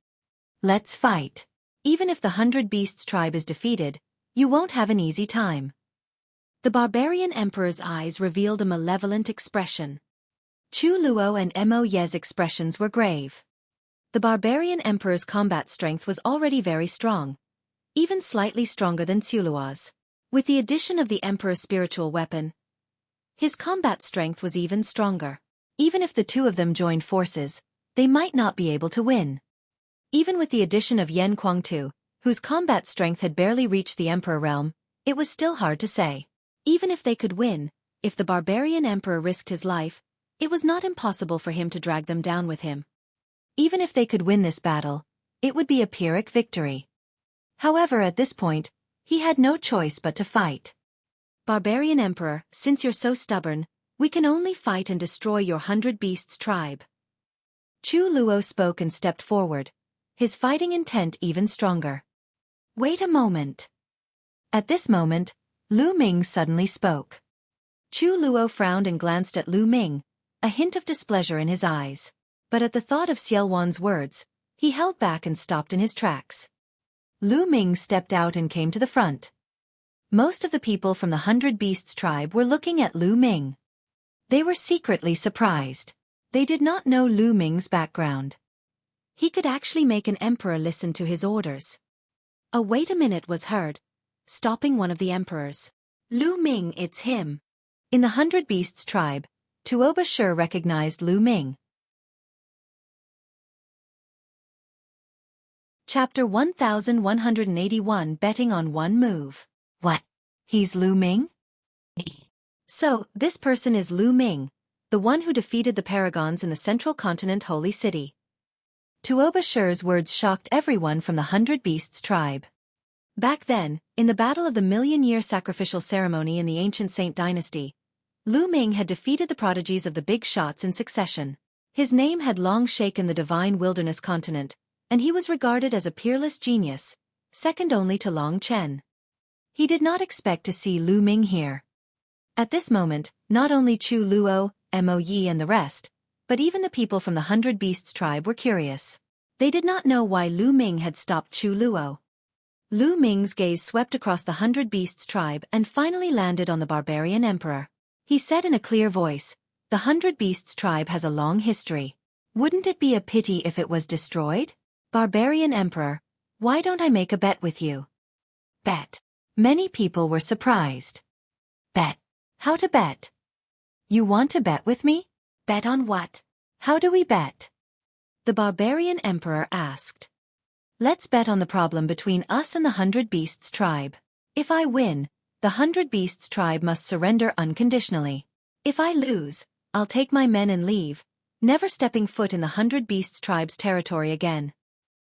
Let's fight. Even if the 100 Beasts tribe is defeated, you won't have an easy time. The barbarian emperor's eyes revealed a malevolent expression. Chu Luo and Mo Yi's expressions were grave. The barbarian emperor's combat strength was already very strong, even slightly stronger than Xuluo's. With the addition of the emperor's spiritual weapon, his combat strength was even stronger. Even if the two of them joined forces, they might not be able to win. Even with the addition of Yan Kuangtu, whose combat strength had barely reached the emperor realm, it was still hard to say. Even if they could win, if the barbarian emperor risked his life, it was not impossible for him to drag them down with him. Even if they could win this battle, it would be a Pyrrhic victory. However, at this point, he had no choice but to fight. Barbarian Emperor, since you're so stubborn, we can only fight and destroy your 100 Beasts tribe. Chu Luo spoke and stepped forward, his fighting intent even stronger. Wait a moment. At this moment, Lu Ming suddenly spoke. Chu Luo frowned and glanced at Lu Ming, a hint of displeasure in his eyes. But at the thought of Xueqi's words, he held back and stopped in his tracks. Lu Ming stepped out and came to the front. Most of the people from the 100 Beasts tribe were looking at Lu Ming. They were secretly surprised. They did not know Lu Ming's background. He could actually make an emperor listen to his orders. A wait a minute was heard, stopping one of the emperors. Lu Ming, it's him. In the 100 Beasts tribe, Tuo Bashir recognized Lu Ming. Chapter 1181 Betting on One Move. What? He's Lu Ming? So, this person is Lu Ming, the one who defeated the Paragons in the Central Continent Holy City. Tuo Bashir's words shocked everyone from the 100 Beasts tribe. Back then, in the Battle of the Million-Year Sacrificial Ceremony in the ancient Saint Dynasty, Lu Ming had defeated the prodigies of the Big Shots in succession. His name had long shaken the divine wilderness continent, and he was regarded as a peerless genius, second only to Long Chen. He did not expect to see Lu Ming here. At this moment, Not only Chu Luo, Mo Yi and the rest, but even the people from the 100 Beasts tribe were curious. They did not know why Lu Ming had stopped Chu Luo. Lu Ming's gaze swept across the 100 Beasts tribe and finally landed on the barbarian emperor. He said in a clear voice, "The 100 Beasts tribe has a long history. Wouldn't it be a pity if it was destroyed? Barbarian emperor, why don't I make a bet with you?" Bet. Many people were surprised. Bet. How to bet? You want to bet with me? Bet on what? How do we bet? The barbarian emperor asked. Let's bet on the problem between us and the 100 Beasts tribe. If I win, the 100 Beasts tribe must surrender unconditionally. If I lose, I'll take my men and leave, never stepping foot in the 100 Beasts tribe's territory again.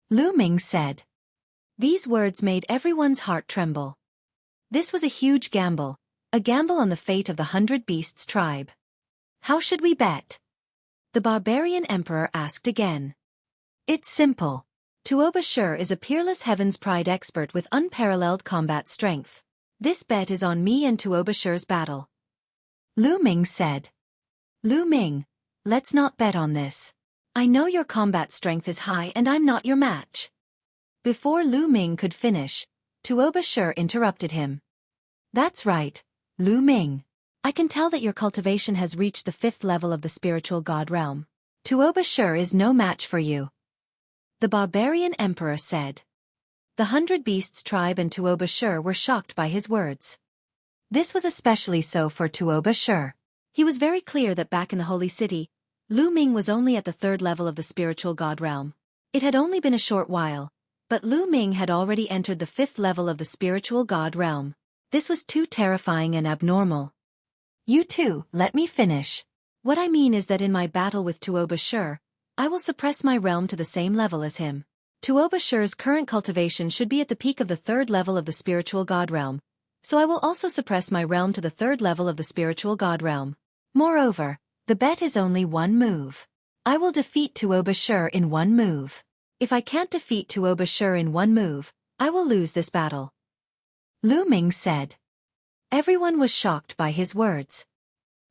Lu Ming said. These words made everyone's heart tremble. This was a huge gamble, a gamble on the fate of the 100 Beasts tribe. How should we bet? The barbarian emperor asked again. It's simple. Tuo Bashir is a peerless Heaven's Pride expert with unparalleled combat strength. This bet is on me and Tuo Bashir's battle. Lu Ming said. Lu Ming, let's not bet on this. I know your combat strength is high and I'm not your match. Before Lu Ming could finish, Tuo Bashir interrupted him. That's right, Lu Ming. I can tell that your cultivation has reached the 5th level of the spiritual god realm. Tuo Bashir is no match for you. The barbarian emperor said. The 100 Beasts tribe and Tuo Bashir were shocked by his words. This was especially so for Tuo Bashir. He was very clear that back in the holy city, Lu Ming was only at the 3rd level of the spiritual god realm. It had only been a short while, but Lu Ming had already entered the 5th level of the spiritual god realm. This was too terrifying and abnormal. You too, let me finish. What I mean is that in my battle with Tuo Bashir, I will suppress my realm to the same level as him. Tuo Bashir's current cultivation should be at the peak of the 3rd level of the spiritual god realm, so I will also suppress my realm to the 3rd level of the spiritual god realm. Moreover, the bet is only one move. I will defeat Tuo Bashir in one move. If I can't defeat Tuo Bashir in one move, I will lose this battle. Lu Ming said. Everyone was shocked by his words.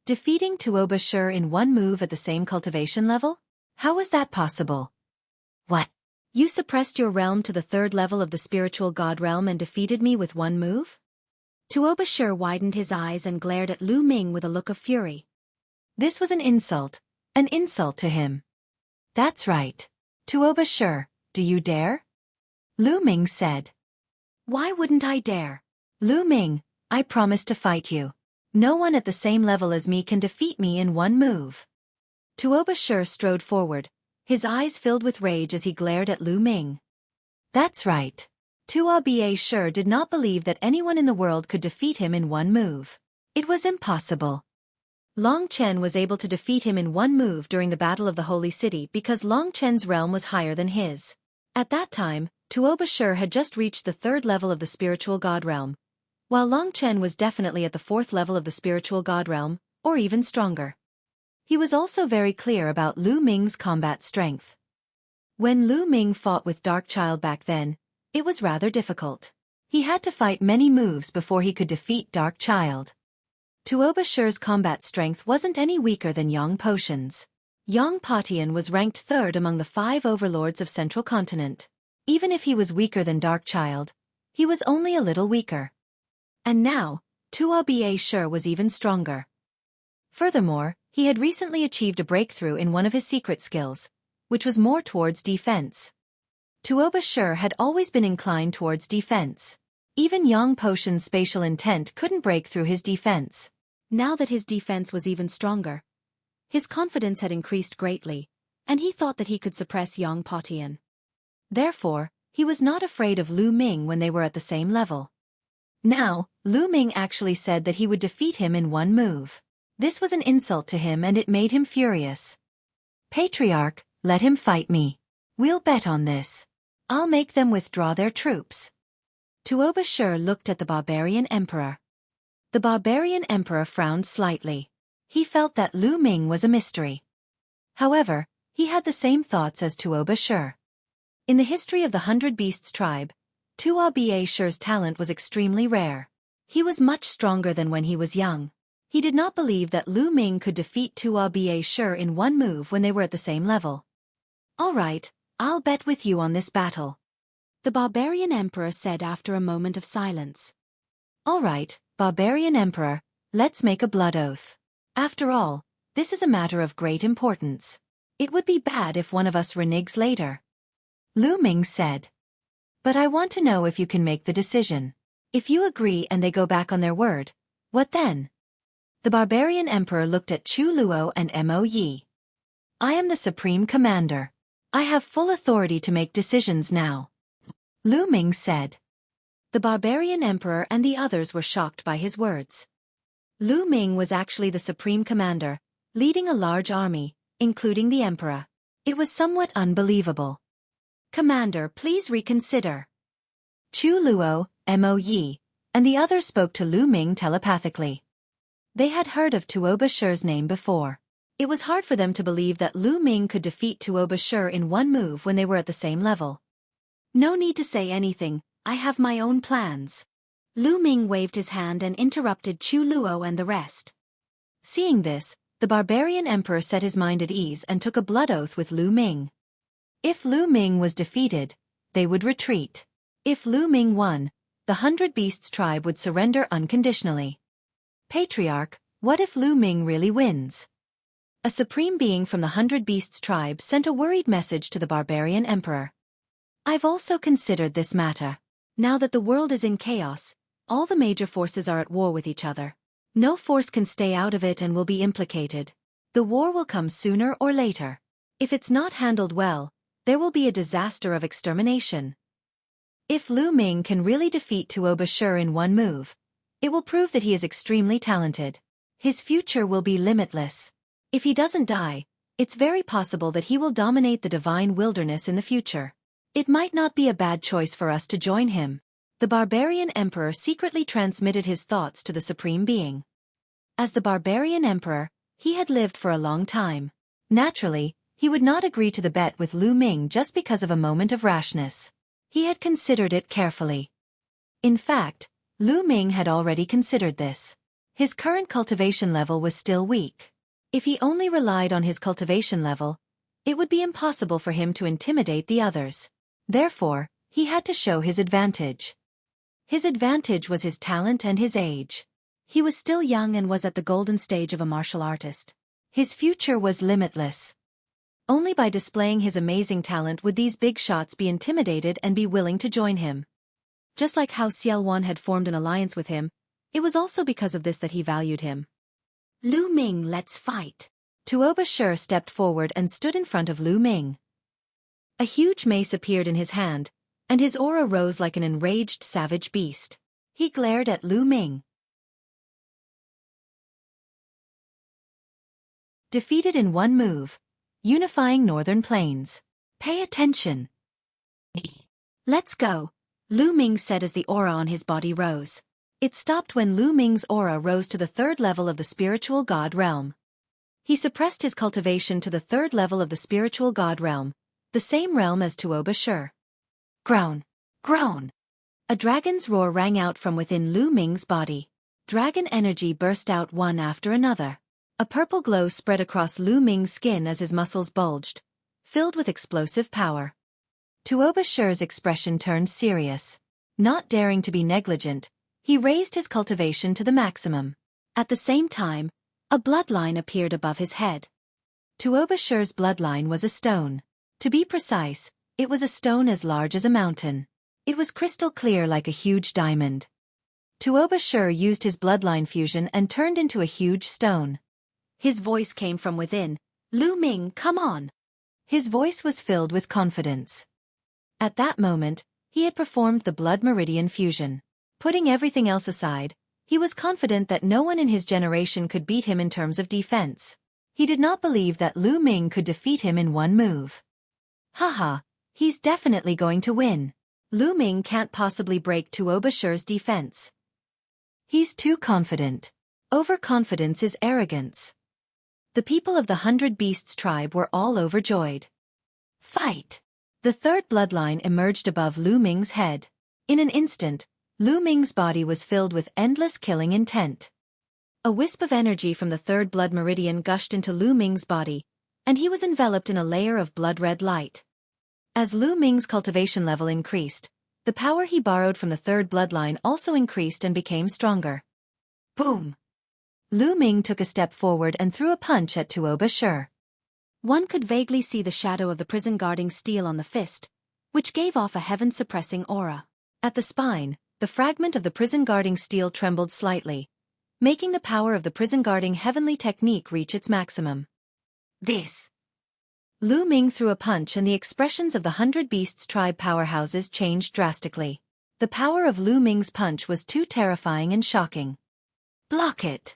Defeating Tuo Bashir in one move at the same cultivation level? How was that possible? What? You suppressed your realm to the 3rd level of the spiritual god realm and defeated me with one move? Tuo Bashir widened his eyes and glared at Lu Ming with a look of fury. This was an insult to him. That's right. Tuo Bashir, do you dare? Lu Ming said. Why wouldn't I dare? Lu Ming, I promise to fight you. No one at the same level as me can defeat me in one move. Tuo Bashir strode forward, his eyes filled with rage as he glared at Lu Ming. That's right. Tuo Bashir did not believe that anyone in the world could defeat him in one move. It was impossible. Long Chen was able to defeat him in one move during the Battle of the Holy City because Long Chen's realm was higher than his. At that time, Tuo Bashir had just reached the 3rd level of the spiritual god realm, while Long Chen was definitely at the 4th level of the spiritual god realm, or even stronger. He was also very clear about Lu Ming's combat strength. When Lu Ming fought with Dark Child back then, it was rather difficult. He had to fight many moves before he could defeat Dark Child. Tuo Bashir's combat strength wasn't any weaker than Yang Potion's. Yang Potian was ranked 3rd among the 5 overlords of Central Continent. Even if he was weaker than Dark Child, he was only a little weaker. And now, Tuo Bashir was even stronger. Furthermore, he had recently achieved a breakthrough in one of his secret skills, which was more towards defense. Tuo Bashir had always been inclined towards defense. Even Yang Potion's spatial intent couldn't break through his defense. Now that his defense was even stronger, his confidence had increased greatly, and he thought that he could suppress Yang Potian. Therefore, he was not afraid of Lu Ming when they were at the same level. Now, Lu Ming actually said that he would defeat him in one move. This was an insult to him and it made him furious. Patriarch, let him fight me. We'll bet on this. I'll make them withdraw their troops. Tuo Bashir looked at the barbarian emperor. The barbarian emperor frowned slightly. He felt that Lu Ming was a mystery. However, he had the same thoughts as Tuo Bashir. In the history of the 100 Beasts tribe, Tuo Bashir's talent was extremely rare. He was much stronger than when he was young. He did not believe that Lu Ming could defeat Tuo Ba in one move when they were at the same level. "All right, I'll bet with you on this battle," the barbarian emperor said after a moment of silence. "All right, barbarian emperor, let's make a blood oath. After all, this is a matter of great importance. It would be bad if one of us reneges later," Lu Ming said. "But I want to know if you can make the decision. If you agree and they go back on their word, what then?" The barbarian emperor looked at Chu Luo and Mo Yi. "I am the supreme commander. I have full authority to make decisions now," Lu Ming said. The barbarian emperor and the others were shocked by his words. Lu Ming was actually the supreme commander, leading a large army, including the emperor. It was somewhat unbelievable. "Commander, please reconsider." Chu Luo, Mo Yi, and the others spoke to Lu Ming telepathically. They had heard of Tuo Bashi's name before. It was hard for them to believe that Lu Ming could defeat Tuo Bashi in one move when they were at the same level. "No need to say anything, I have my own plans." Lu Ming waved his hand and interrupted Chu Luo and the rest. Seeing this, the barbarian emperor set his mind at ease and took a blood oath with Lu Ming. If Lu Ming was defeated, they would retreat. If Lu Ming won, the 100 Beasts tribe would surrender unconditionally. "Patriarch, what if Lu Ming really wins?" A supreme being from the 100 Beasts tribe sent a worried message to the barbarian emperor. "I've also considered this matter. Now that the world is in chaos, all the major forces are at war with each other. No force can stay out of it and will be implicated. The war will come sooner or later. If it's not handled well, there will be a disaster of extermination. If Lu Ming can really defeat Tuo Bashi in one move, it will prove that he is extremely talented. His future will be limitless. If he doesn't die, it's very possible that he will dominate the divine wilderness in the future. It might not be a bad choice for us to join him." The barbarian emperor secretly transmitted his thoughts to the supreme being. As the barbarian emperor, he had lived for a long time. Naturally, he would not agree to the bet with Lu Ming just because of a moment of rashness. He had considered it carefully. In fact, Lu Ming had already considered this. His current cultivation level was still weak. If he only relied on his cultivation level, it would be impossible for him to intimidate the others. Therefore, he had to show his advantage. His advantage was his talent and his age. He was still young and was at the golden stage of a martial artist. His future was limitless. Only by displaying his amazing talent would these big shots be intimidated and be willing to join him. Just like how Xueqi had formed an alliance with him, it was also because of this that he valued him. "Lu Ming, let's fight." Tuo Bashi stepped forward and stood in front of Lu Ming. A huge mace appeared in his hand, and his aura rose like an enraged savage beast. He glared at Lu Ming. Defeated in one move. Unifying Northern Plains. Pay attention. "Let's go," Lu Ming said as the aura on his body rose. It stopped when Lu Ming's aura rose to the 3rd level of the spiritual god realm. He suppressed his cultivation to the 3rd level of the spiritual god realm, the same realm as Tuo Bashi. Groan! Groan! A dragon's roar rang out from within Lu Ming's body. Dragon energy burst out one after another. A purple glow spread across Lu Ming's skin as his muscles bulged, filled with explosive power. Tuo Bashi's expression turned serious. Not daring to be negligent, he raised his cultivation to the maximum. At the same time, a bloodline appeared above his head. Tuo Bashi's bloodline was a stone. To be precise, it was a stone as large as a mountain. It was crystal clear like a huge diamond. Tuo Bashi used his bloodline fusion and turned into a huge stone. His voice came from within. "Lu Ming, come on!" His voice was filled with confidence. At that moment, he had performed the blood meridian fusion. Putting everything else aside, he was confident that no one in his generation could beat him in terms of defense. He did not believe that Lu Ming could defeat him in one move. Haha, he's definitely going to win. Lu Ming can't possibly break Tuo Bashi's defense. He's too confident. Overconfidence is arrogance. The people of the 100 Beasts tribe were all overjoyed. Fight! The 3rd bloodline emerged above Lu Ming's head. In an instant, Lu Ming's body was filled with endless killing intent. A wisp of energy from the third blood meridian gushed into Lu Ming's body, and he was enveloped in a layer of blood-red light. As Lu Ming's cultivation level increased, the power he borrowed from the third bloodline also increased and became stronger. Boom! Lu Ming took a step forward and threw a punch at Tuoba Shi. One could vaguely see the shadow of the prison-guarding steel on the fist, which gave off a heaven-suppressing aura. At the spine, the fragment of the prison-guarding steel trembled slightly, making the power of the prison-guarding heavenly technique reach its maximum. This! Lu Ming threw a punch and the expressions of the 100 Beasts tribe powerhouses changed drastically. The power of Lu Ming's punch was too terrifying and shocking. Block it!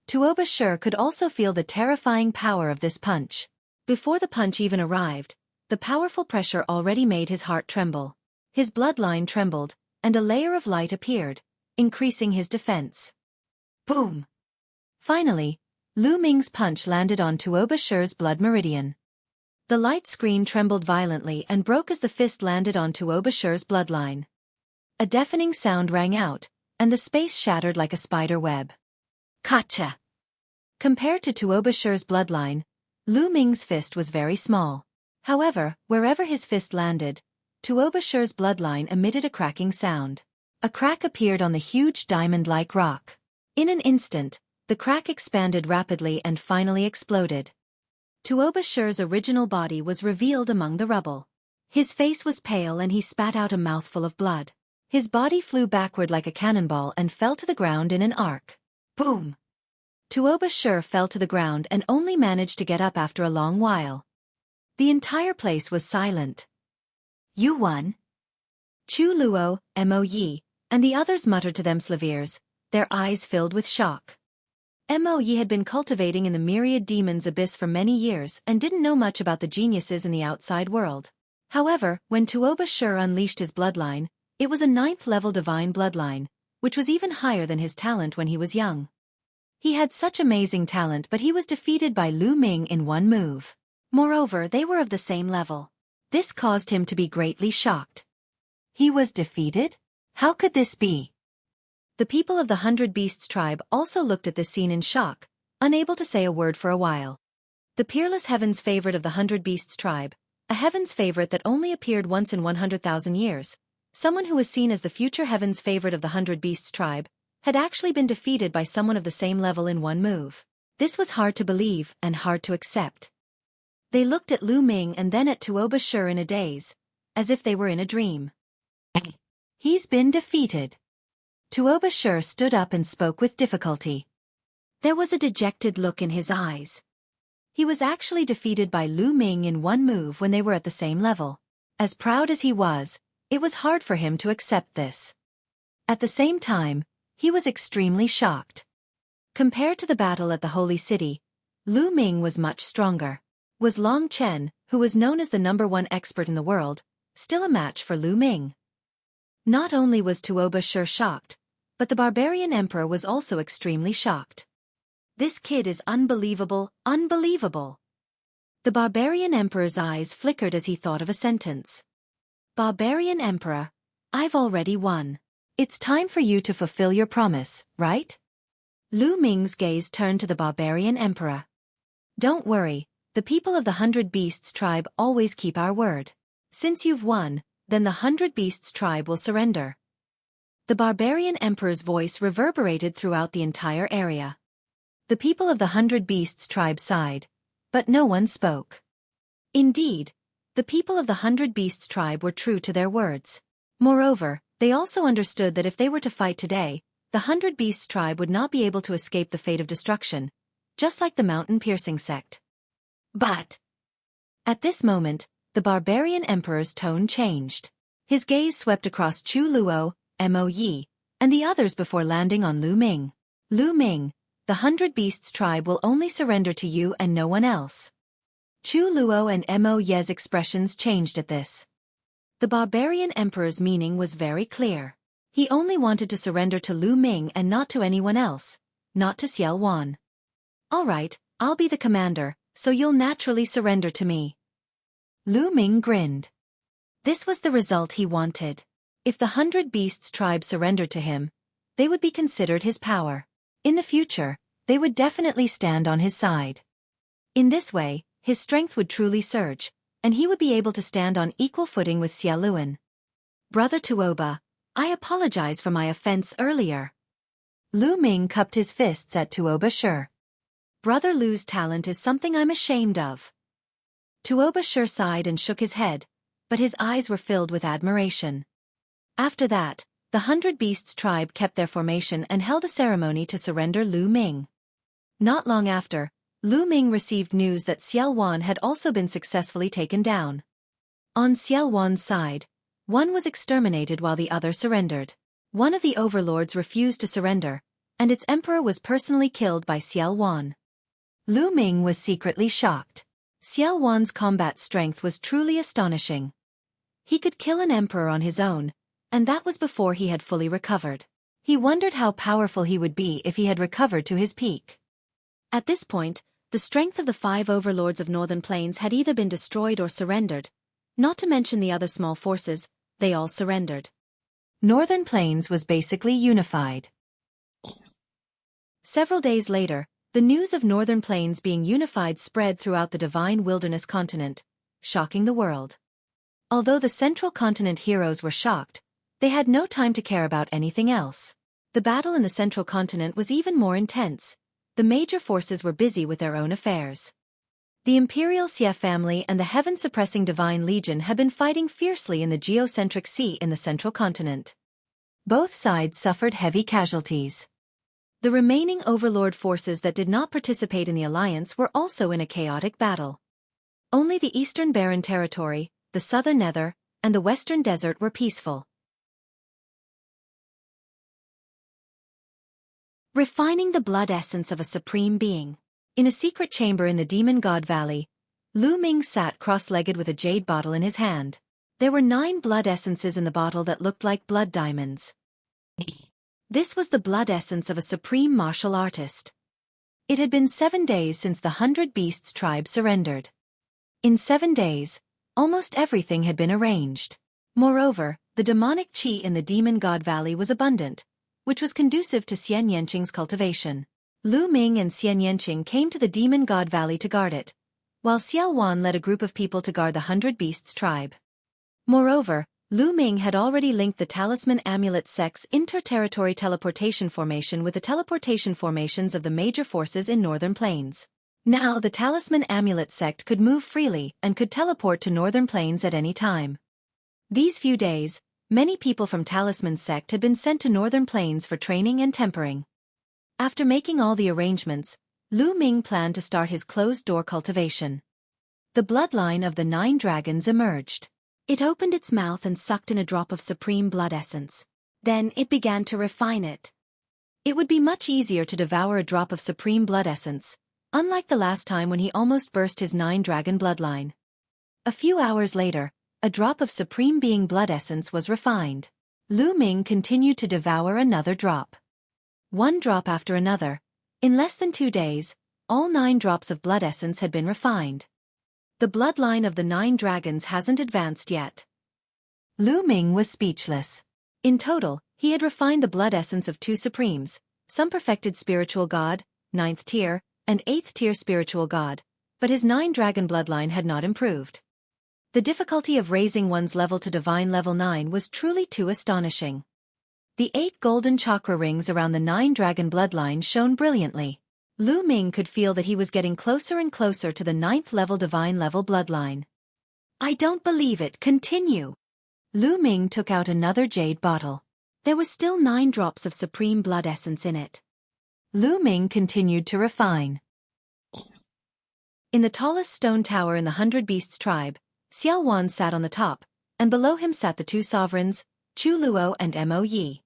Tuoba Shi could also feel the terrifying power of this punch. Before the punch even arrived, the powerful pressure already made his heart tremble. His bloodline trembled, and a layer of light appeared, increasing his defense. Boom! Finally, Lu Ming's punch landed on Tuoba Shi's blood meridian. The light screen trembled violently and broke as the fist landed on Tuoba Shi's bloodline. A deafening sound rang out, and the space shattered like a spider web. Gotcha! Compared to Tuoba Shi's bloodline, Lu Ming's fist was very small. However, wherever his fist landed, Tuoba Shi's bloodline emitted a cracking sound. A crack appeared on the huge diamond-like rock. In an instant, the crack expanded rapidly and finally exploded. Tuoba Shi's original body was revealed among the rubble. His face was pale and he spat out a mouthful of blood. His body flew backward like a cannonball and fell to the ground in an arc. Boom! Tuoba Shi fell to the ground and only managed to get up after a long while. The entire place was silent. You won? Chu Luo, Mo Yi, and the others muttered to them Slaviers, their eyes filled with shock. Mo Yi had been cultivating in the Myriad Demon's abyss for many years and didn't know much about the geniuses in the outside world. However, when Tuoba Shi unleashed his bloodline, it was a 9th-level divine bloodline, which was even higher than his talent when he was young. He had such amazing talent, but he was defeated by Lu Ming in one move. Moreover, they were of the same level. This caused him to be greatly shocked. He was defeated? How could this be? The people of the 100 Beasts tribe also looked at this scene in shock, unable to say a word for a while. The peerless Heaven's favorite of the 100 Beasts tribe, a Heaven's favorite that only appeared once in 100,000 years, someone who was seen as the future Heaven's favorite of the 100 Beasts tribe, had actually been defeated by someone of the same level in one move. This was hard to believe and hard to accept. They looked at Lu Ming and then at Tuoba Shi in a daze, as if they were in a dream. He's been defeated. Tuoba Shi stood up and spoke with difficulty. There was a dejected look in his eyes. He was actually defeated by Lu Ming in one move when they were at the same level. As proud as he was, it was hard for him to accept this. At the same time, he was extremely shocked. Compared to the battle at the Holy City, Lu Ming was much stronger. Was Long Chen, who was known as the #1 expert in the world, still a match for Lu Ming? Not only was Tuoba Shi shocked, but the barbarian emperor was also extremely shocked. This kid is unbelievable, unbelievable. The barbarian emperor's eyes flickered as he thought of a sentence. Barbarian emperor, I've already won. It's time for you to fulfill your promise, right? Lu Ming's gaze turned to the barbarian emperor. Don't worry, the people of the 100 Beasts tribe always keep our word. Since you've won, then the 100 Beasts tribe will surrender. The barbarian emperor's voice reverberated throughout the entire area. The people of the 100 Beasts tribe sighed, but no one spoke. Indeed, the people of the 100 Beasts tribe were true to their words. Moreover, they also understood that if they were to fight today, the 100 Beasts tribe would not be able to escape the fate of destruction, just like the mountain-piercing sect. But at this moment, the barbarian emperor's tone changed. His gaze swept across Chu Luo, Mo Yi, and the others before landing on Lu Ming. Lu Ming, the 100 Beasts tribe will only surrender to you and no one else. Chu Luo and Mo Yi's expressions changed at this. The barbarian emperor's meaning was very clear. He only wanted to surrender to Lu Ming and not to anyone else, not to Xueqi. All right, I'll be the commander, so you'll naturally surrender to me. Lu Ming grinned. This was the result he wanted. If the 100 Beasts tribe surrendered to him, they would be considered his power. In the future, they would definitely stand on his side. In this way, his strength would truly surge, and he would be able to stand on equal footing with Xie Luan. Brother Tuoba, I apologize for my offense earlier. Lu Ming cupped his fists at Tuoba Shi. Brother Lu's talent is something I'm ashamed of. Tuoba Shi sighed and shook his head, but his eyes were filled with admiration. After that, the 100 Beasts tribe kept their formation and held a ceremony to surrender Lu Ming. Not long after, Lu Ming received news that Xiao Wan had also been successfully taken down. On Xiao Wan's side, one was exterminated while the other surrendered. One of the overlords refused to surrender, and its emperor was personally killed by Xiao Wan. Lu Ming was secretly shocked. Xiao Wan's combat strength was truly astonishing. He could kill an emperor on his own, and that was before he had fully recovered. He wondered how powerful he would be if he had recovered to his peak. At this point, the strength of the 5 overlords of Northern Plains had either been destroyed or surrendered. Not to mention the other small forces, they all surrendered. Northern Plains was basically unified. Several days later, the news of Northern Plains being unified spread throughout the Divine Wilderness continent, shocking the world. Although the Central Continent heroes were shocked, they had no time to care about anything else. The battle in the Central Continent was even more intense. The major forces were busy with their own affairs. The Imperial Xie family and the heaven-suppressing Divine Legion had been fighting fiercely in the geocentric sea in the Central Continent. Both sides suffered heavy casualties. The remaining overlord forces that did not participate in the alliance were also in a chaotic battle. Only the Eastern Barren Territory, the Southern Nether, and the Western Desert were peaceful. Refining the blood essence of a supreme being. In a secret chamber in the Demon God Valley, Lu Ming sat cross-legged with a jade bottle in his hand. There were 9 blood essences in the bottle that looked like blood diamonds. This was the blood essence of a supreme martial artist. It had been 7 days since the 100 Beasts tribe surrendered. In 7 days, almost everything had been arranged. Moreover, the demonic qi in the Demon God Valley was abundant, which was conducive to Xian Yanqing's cultivation. Lu Ming and Xian Yanqing came to the Demon God Valley to guard it, while Xiao Wan led a group of people to guard the 100 Beasts tribe. Moreover, Lu Ming had already linked the Talisman Amulet Sect's inter-territory teleportation formation with the teleportation formations of the major forces in Northern Plains. Now the Talisman Amulet Sect could move freely and could teleport to Northern Plains at any time. These few days, many people from Talisman Sect had been sent to Northern Plains for training and tempering. After making all the arrangements, Lu Ming planned to start his closed-door cultivation. The bloodline of the 9 dragons emerged. It opened its mouth and sucked in a drop of supreme blood essence. Then it began to refine it. It would be much easier to devour a drop of supreme blood essence, unlike the last time when he almost burst his 9-dragon bloodline. A few hours later, a drop of supreme being blood essence was refined. Lu Ming continued to devour another drop. One drop after another. In less than 2 days, all 9 drops of blood essence had been refined. The bloodline of the 9 dragons hasn't advanced yet. Lu Ming was speechless. In total, he had refined the blood essence of 2 supremes, some perfected spiritual god, 9th tier, and 8th tier spiritual god, but his 9-dragon bloodline had not improved. The difficulty of raising one's level to divine level 9 was truly too astonishing. The 8 golden chakra rings around the 9-dragon bloodline shone brilliantly. Lu Ming could feel that he was getting closer and closer to the 9th level divine level bloodline. I don't believe it, continue. Lu Ming took out another jade bottle. There were still 9 drops of supreme blood essence in it. Lu Ming continued to refine. In the tallest stone tower in the 100 Beasts tribe, Xiao Wan sat on the top, and below him sat the 2 sovereigns, Chu Luo and Mo Yi.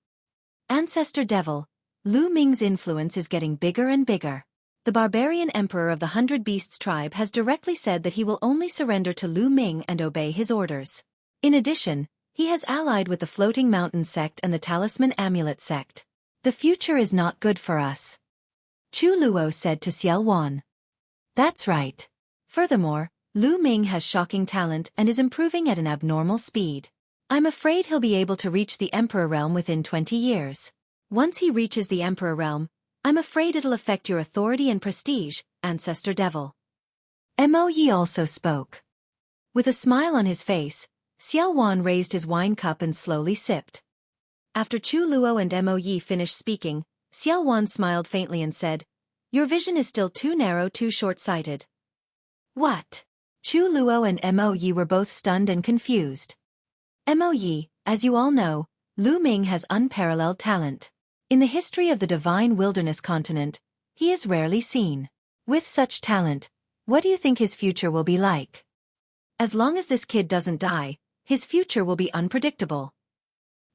Ancestor Devil, Lu Ming's influence is getting bigger and bigger. The barbarian emperor of the 100 Beasts tribe has directly said that he will only surrender to Lu Ming and obey his orders. In addition, he has allied with the Floating Mountain sect and the Talisman Amulet sect. The future is not good for us. Chu Luo said to Xiao Wan. That's right. Furthermore, Lu Ming has shocking talent and is improving at an abnormal speed. I'm afraid he'll be able to reach the Emperor realm within 20 years. Once he reaches the Emperor realm, I'm afraid it'll affect your authority and prestige, Ancestor Devil. Mo Yi also spoke. With a smile on his face, Xiao Wan raised his wine cup and slowly sipped. After Chu Luo and Mo Yi finished speaking, Xiao Wan smiled faintly and said, "Your vision is still too narrow, too short-sighted." What? Chu Luo and Mo Yi were both stunned and confused. Mo Yi, as you all know, Lu Ming has unparalleled talent. In the history of the divine wilderness continent, he is rarely seen. With such talent, what do you think his future will be like? As long as this kid doesn't die, his future will be unpredictable.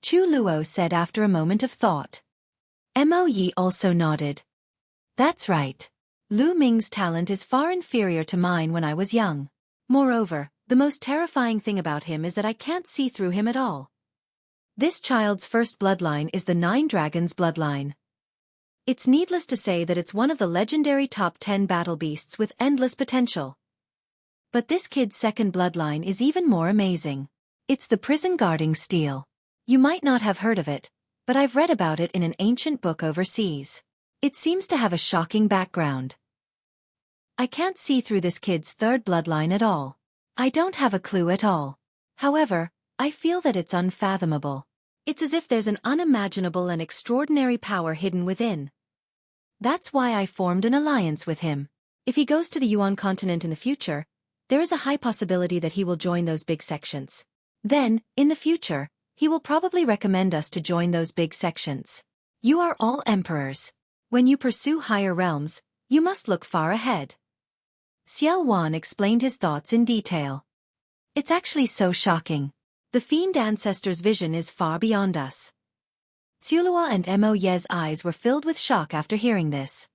Chu Luo said after a moment of thought. Mo Yi also nodded. That's right. Lu Ming's talent is far inferior to mine when I was young. Moreover, the most terrifying thing about him is that I can't see through him at all. This child's first bloodline is the Nine Dragons bloodline. It's needless to say that it's one of the legendary top 10 battle beasts with endless potential. But this kid's second bloodline is even more amazing. It's the prison guarding steel. You might not have heard of it, but I've read about it in an ancient book overseas. It seems to have a shocking background. I can't see through this kid's third bloodline at all. I don't have a clue at all. However, I feel that it's unfathomable. It's as if there's an unimaginable and extraordinary power hidden within. That's why I formed an alliance with him. If he goes to the Yuan continent in the future, there is a high possibility that he will join those big sections. Then, in the future, he will probably recommend us to join those big sections. You are all emperors. When you pursue higher realms, you must look far ahead. Xiao Wan explained his thoughts in detail. It's actually so shocking. The fiend ancestor's vision is far beyond us. Sulua and Mo Ye's eyes were filled with shock after hearing this.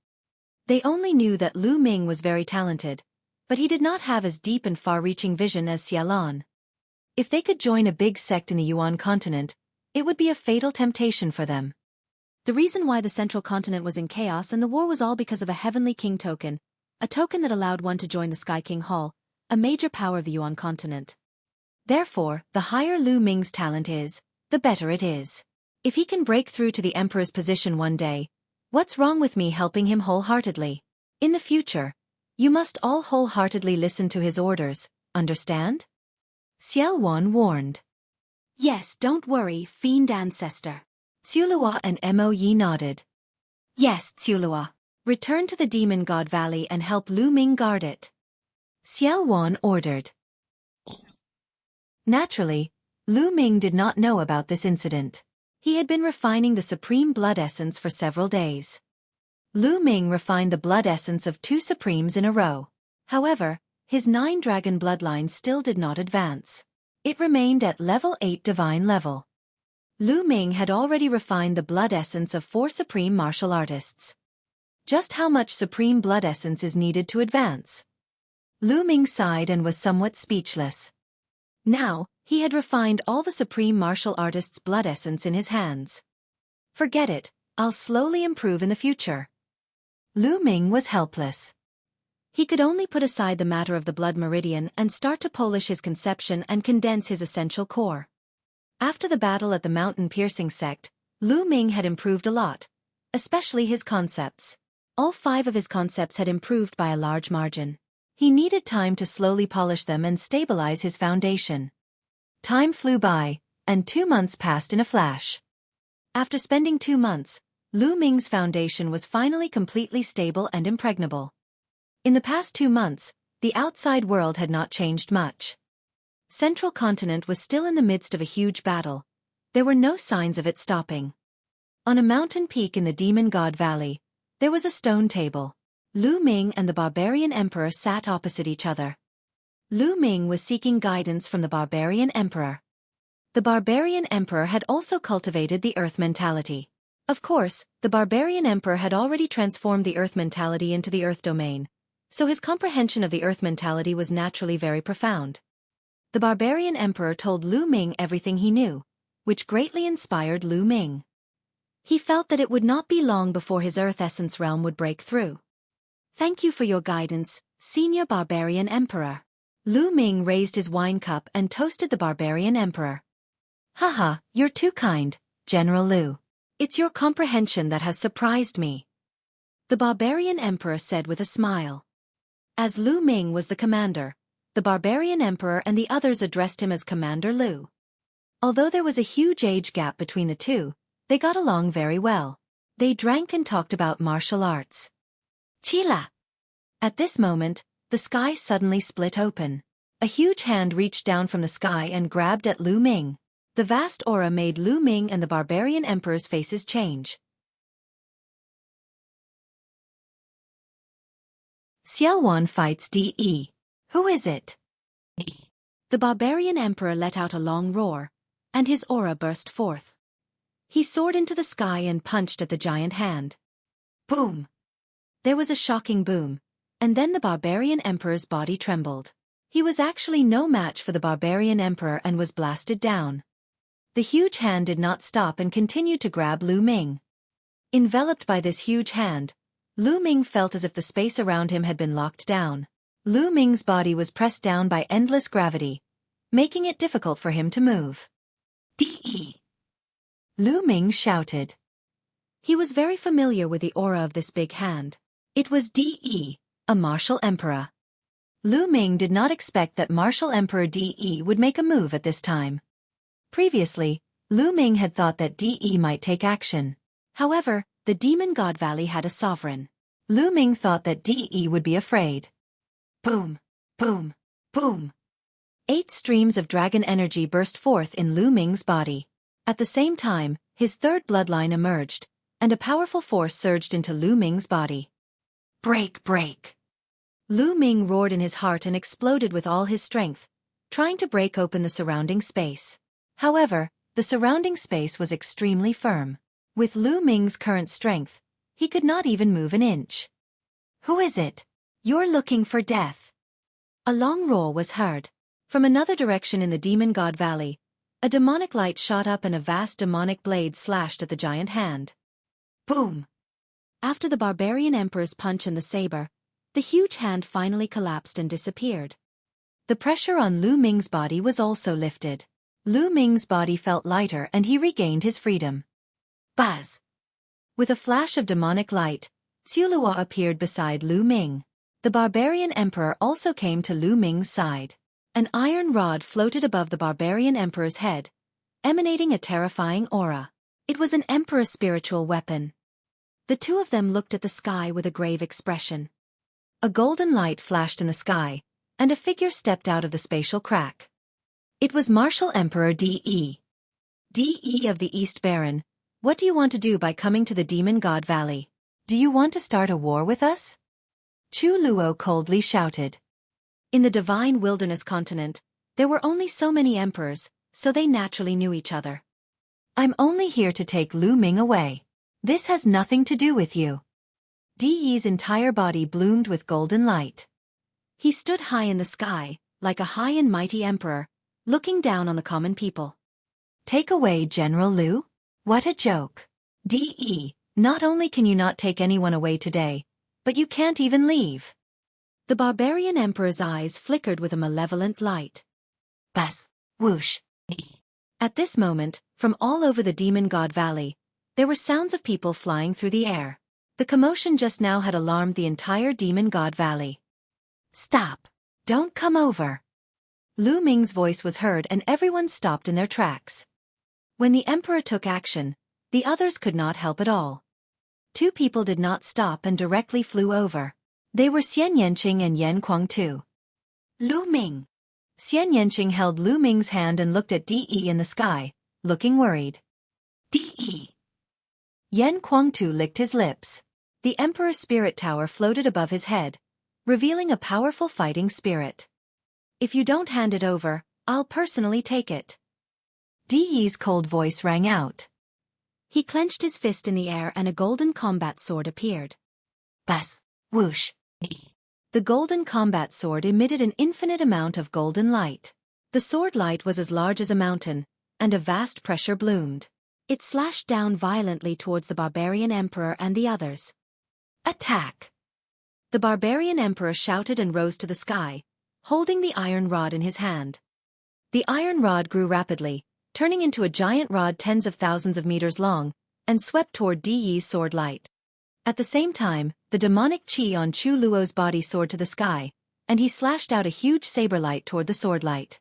They only knew that Lu Ming was very talented, but he did not have as deep and far-reaching vision as Xiaolan. If they could join a big sect in the Yuan continent, it would be a fatal temptation for them. The reason why the central continent was in chaos and the war was all because of a Heavenly King token, a token that allowed one to join the Sky King Hall, a major power of the Yuan continent. Therefore, the higher Lu Ming's talent is, the better it is. If he can break through to the Emperor's position one day, what's wrong with me helping him wholeheartedly? In the future, you must all wholeheartedly listen to his orders, understand? Xiao Wan warned. Yes, don't worry, fiend ancestor. Tsulua and Mo Yi nodded. Yes, Tsulua. Return to the Demon God Valley and help Lu Ming guard it. Xiao Wan ordered. Naturally, Lu Ming did not know about this incident. He had been refining the supreme blood essence for several days. Lu Ming refined the blood essence of 2 supremes in a row. However, his 9-dragon bloodline still did not advance. It remained at level 8 divine level. Lu Ming had already refined the blood essence of 4 supreme martial artists. Just how much supreme blood essence is needed to advance? Lu Ming sighed and was somewhat speechless. Now, he had refined all the supreme martial artist's blood essence in his hands. Forget it, I'll slowly improve in the future. Lu Ming was helpless. He could only put aside the matter of the blood meridian and start to polish his conception and condense his essential core. After the battle at the mountain-piercing sect, Lu Ming had improved a lot, especially his concepts. All 5 of his concepts had improved by a large margin. He needed time to slowly polish them and stabilize his foundation. Time flew by, and 2 months passed in a flash. After spending 2 months, Lu Ming's foundation was finally completely stable and impregnable. In the past 2 months, the outside world had not changed much. Central Continent was still in the midst of a huge battle. There were no signs of it stopping. On a mountain peak in the Demon God Valley, there was a stone table. Lu Ming and the Barbarian Emperor sat opposite each other. Lu Ming was seeking guidance from the Barbarian Emperor. The Barbarian Emperor had also cultivated the Earth mentality. Of course, the Barbarian Emperor had already transformed the Earth mentality into the Earth domain, so his comprehension of the Earth mentality was naturally very profound. The Barbarian Emperor told Lu Ming everything he knew, which greatly inspired Lu Ming. He felt that it would not be long before his Earth Essence realm would break through. Thank you for your guidance, Senior Barbarian Emperor. Lu Ming raised his wine cup and toasted the Barbarian Emperor. Haha, you're too kind, General Lu. It's your comprehension that has surprised me. the barbarian emperor said with a smile. As Lu Ming was the commander, the barbarian emperor and the others addressed him as Commander Lu. Although there was a huge age gap between the two, they got along very well. They drank and talked about martial arts. Chila! At this moment, the sky suddenly split open. A huge hand reached down from the sky and grabbed at Lu Ming. The vast aura made Lu Ming and the barbarian emperor's faces change. Xiaowan fights De. Who is it? The barbarian emperor let out a long roar, and his aura burst forth. He soared into the sky and punched at the giant hand. Boom! There was a shocking boom, and then the barbarian emperor's body trembled. He was actually no match for the barbarian emperor and was blasted down. The huge hand did not stop and continued to grab Lu Ming. Enveloped by this huge hand, Lu Ming felt as if the space around him had been locked down. Lu Ming's body was pressed down by endless gravity, making it difficult for him to move. De! Lu Ming shouted. He was very familiar with the aura of this big hand. It was De, a martial emperor. Lu Ming did not expect that martial emperor De would make a move at this time. Previously, Lu Ming had thought that De might take action. However, the demon god valley had a sovereign. Lu Ming thought that De would be afraid. Boom! Boom! Boom! 8 streams of dragon energy burst forth in Lu Ming's body. At the same time, his third bloodline emerged, and a powerful force surged into Lu Ming's body. Break! Break! Lu Ming roared in his heart and exploded with all his strength, trying to break open the surrounding space. However, the surrounding space was extremely firm. With Lu Ming's current strength, he could not even move an inch. Who is it? You're looking for death. A long roar was heard. From another direction in the Demon God Valley, a demonic light shot up and a vast demonic blade slashed at the giant hand. Boom! After the barbarian emperor's punch and the saber, the huge hand finally collapsed and disappeared. The pressure on Lu Ming's body was also lifted. Lu Ming's body felt lighter and he regained his freedom. Buzz! With a flash of demonic light, Sulua appeared beside Lu Ming. The barbarian emperor also came to Lu Ming's side. An iron rod floated above the barbarian emperor's head, emanating a terrifying aura. It was an emperor's spiritual weapon. The two of them looked at the sky with a grave expression. A golden light flashed in the sky, and a figure stepped out of the spatial crack. It was Martial Emperor De. De of the East Baron, what do you want to do by coming to the Demon God Valley? Do you want to start a war with us? Chu Luo coldly shouted. In the Divine Wilderness continent, there were only so many emperors, so they naturally knew each other. I'm only here to take Lu Ming away. This has nothing to do with you. De's entire body bloomed with golden light. He stood high in the sky, like a high and mighty emperor, looking down on the common people. Take away General Lu? What a joke. De, not only can you not take anyone away today, but you can't even leave. The barbarian emperor's eyes flickered with a malevolent light. Buzz! Whoosh! At this moment, from all over the Demon God Valley, there were sounds of people flying through the air. The commotion just now had alarmed the entire Demon God Valley. Stop! Don't come over! Lu Ming's voice was heard and everyone stopped in their tracks. When the emperor took action, the others could not help at all. 2 people did not stop and directly flew over. They were Xian Yanqing and Yan Kuang-tu. Lu Ming! Xian Yanqing held Lu Ming's hand and looked at De in the sky, looking worried. De! Yan Kuang-tu licked his lips. The Emperor's spirit tower floated above his head, revealing a powerful fighting spirit. If you don't hand it over, I'll personally take it. De's cold voice rang out. He clenched his fist in the air and a golden combat sword appeared. Buzz! Whoosh! The golden combat sword emitted an infinite amount of golden light. The sword light was as large as a mountain, and a vast pressure bloomed. It slashed down violently towards the barbarian emperor and the others. Attack! The barbarian emperor shouted and rose to the sky, holding the iron rod in his hand. The iron rod grew rapidly, turning into a giant rod tens of thousands of meters long, and swept toward De's sword light. At the same time, the demonic chi on Chu Luo's body soared to the sky, and he slashed out a huge saber light toward the sword light.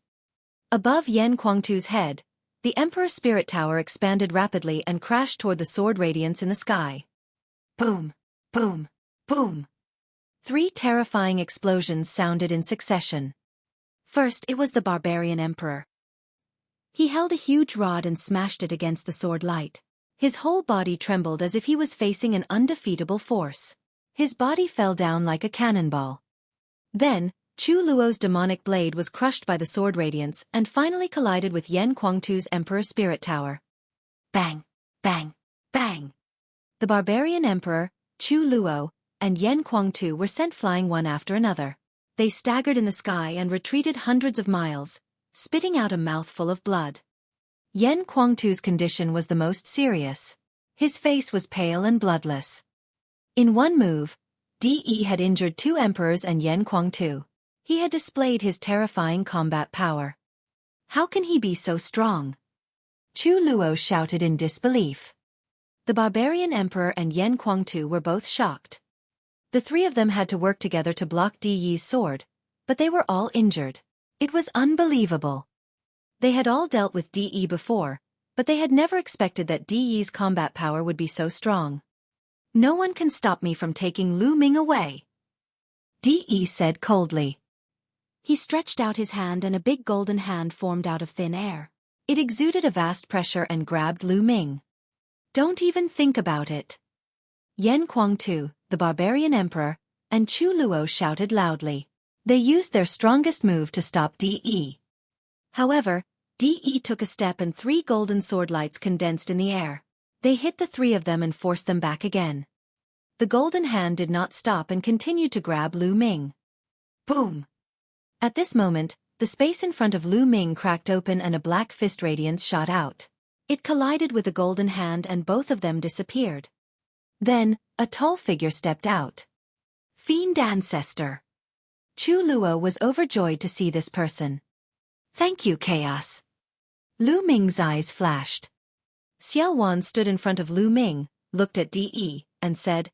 Above Yan Kuangtu's head, the Emperor's spirit tower expanded rapidly and crashed toward the sword radiance in the sky. Boom! Boom! Boom! 3 terrifying explosions sounded in succession. First, it was the barbarian emperor. He held a huge rod and smashed it against the sword light. His whole body trembled as if he was facing an undefeatable force. His body fell down like a cannonball. Then, Chu Luo's demonic blade was crushed by the sword radiance and finally collided with Yan Kuangtu's Emperor Spirit Tower. Bang! Bang! Bang! The barbarian emperor, Chu Luo, and Yan Kuangtu were sent flying one after another. They staggered in the sky and retreated hundreds of miles, spitting out a mouthful of blood. Yan Kuangtu's condition was the most serious. His face was pale and bloodless. In one move, De had injured 2 emperors and Yan Kuangtu. He had displayed his terrifying combat power. How can he be so strong? Chu Luo shouted in disbelief. The barbarian emperor and Yan Kuangtu were both shocked. The 3 of them had to work together to block De's sword, but they were all injured. It was unbelievable. They had all dealt with De before, but they had never expected that De's combat power would be so strong. No one can stop me from taking Lu Ming away, De said coldly. He stretched out his hand and a big golden hand formed out of thin air. It exuded a vast pressure and grabbed Lu Ming. Don't even think about it. Yan Kuangtu, the barbarian emperor, and Chu Luo shouted loudly. They used their strongest move to stop De. However, De took a step and 3 golden sword lights condensed in the air. They hit the 3 of them and forced them back again. The golden hand did not stop and continued to grab Lu Ming. Boom! At this moment, the space in front of Lu Ming cracked open and a black fist radiance shot out. It collided with the golden hand and both of them disappeared. Then, a tall figure stepped out. Fiend Ancestor. Chu Luo was overjoyed to see this person. Thank you, Chaos. Lu Ming's eyes flashed. Xiaowan stood in front of Lu Ming, looked at De, and said,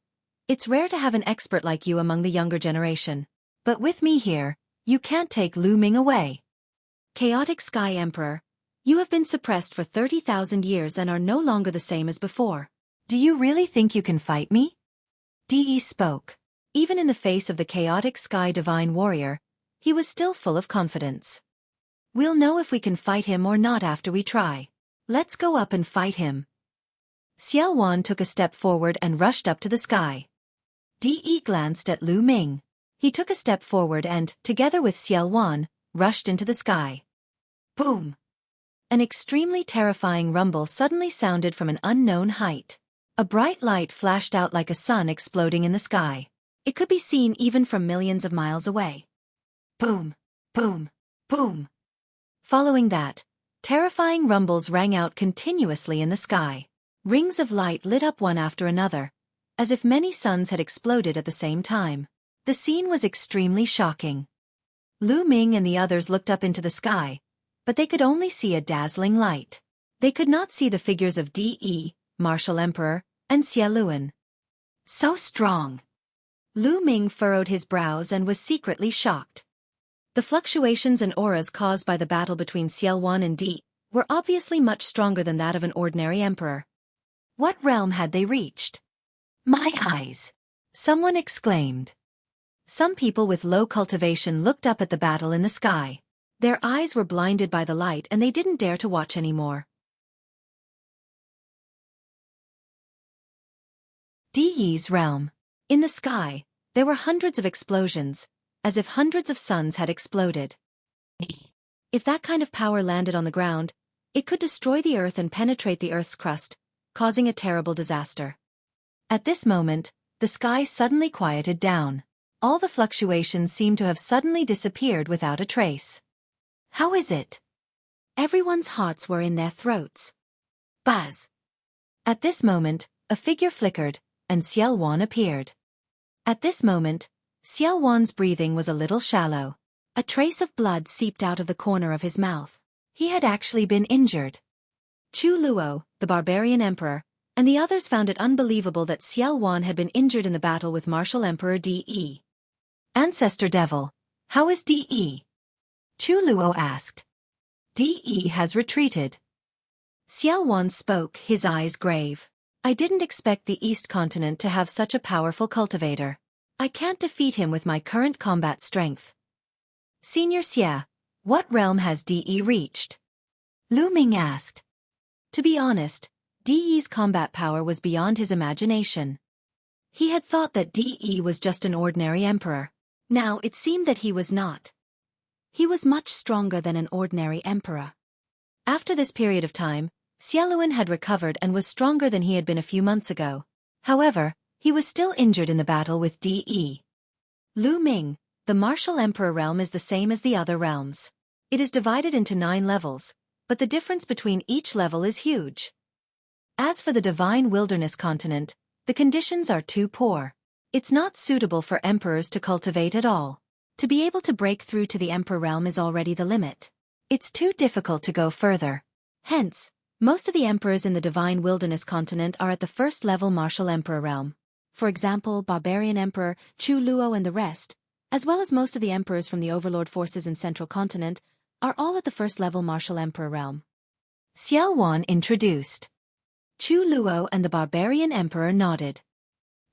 It's rare to have an expert like you among the younger generation. But with me here, you can't take Lu Ming away. Chaotic Sky Emperor, you have been suppressed for 30,000 years and are no longer the same as before. Do you really think you can fight me? De spoke. Even in the face of the chaotic Sky Divine Warrior, he was still full of confidence. We'll know if we can fight him or not after we try. Let's go up and fight him. Xiaowan took a step forward and rushed up to the sky. De glanced at Lu Ming. He took a step forward and, together with Xiaowan, rushed into the sky. Boom! An extremely terrifying rumble suddenly sounded from an unknown height. A bright light flashed out like a sun exploding in the sky. It could be seen even from millions of miles away. Boom! Boom! Boom! Following that, terrifying rumbles rang out continuously in the sky. Rings of light lit up one after another, as if many suns had exploded at the same time. The scene was extremely shocking. Lu Ming and the others looked up into the sky, but they could only see a dazzling light. They could not see the figures of De, Martial Emperor, and Xie Luan. So strong! Lu Ming furrowed his brows and was secretly shocked. The fluctuations and auras caused by the battle between Xiaowan and De were obviously much stronger than that of an ordinary emperor. What realm had they reached? My eyes! Someone exclaimed. Some people with low cultivation looked up at the battle in the sky. Their eyes were blinded by the light and they didn't dare to watch anymore. De's realm. In the sky, there were hundreds of explosions, as if hundreds of suns had exploded. If that kind of power landed on the ground, it could destroy the earth and penetrate the earth's crust, causing a terrible disaster. At this moment, the sky suddenly quieted down. All the fluctuations seemed to have suddenly disappeared without a trace. How is it? Everyone's hearts were in their throats. Buzz! At this moment, a figure flickered, and Xiaowan appeared. At this moment, Xiaowan's breathing was a little shallow. A trace of blood seeped out of the corner of his mouth. He had actually been injured. Chu Luo, the barbarian emperor, and the others found it unbelievable that Xiao Wan had been injured in the battle with Martial Emperor De. Ancestor Devil, how is De? Chu Luo asked. De has retreated. Xiao Wan spoke, his eyes grave. I didn't expect the East Continent to have such a powerful cultivator. I can't defeat him with my current combat strength. Senior Xia, what realm has De reached? Lu Ming asked. To be honest, De's combat power was beyond his imagination. He had thought that De was just an ordinary emperor. Now it seemed that he was not. He was much stronger than an ordinary emperor. After this period of time, Xiaoluan had recovered and was stronger than he had been a few months ago. However, he was still injured in the battle with De. Lu Ming, the Martial Emperor realm is the same as the other realms. It is divided into 9 levels, but the difference between each level is huge. As for the Divine Wilderness continent, the conditions are too poor. It's not suitable for emperors to cultivate at all. To be able to break through to the Emperor realm is already the limit. It's too difficult to go further. Hence, most of the emperors in the Divine Wilderness continent are at the first level Martial Emperor realm. For example, Barbarian Emperor, Chu Luo and the rest, as well as most of the emperors from the Overlord forces in Central Continent, are all at the first level Martial Emperor realm. Xiao Wan introduced. Chu Luo and the Barbarian Emperor nodded.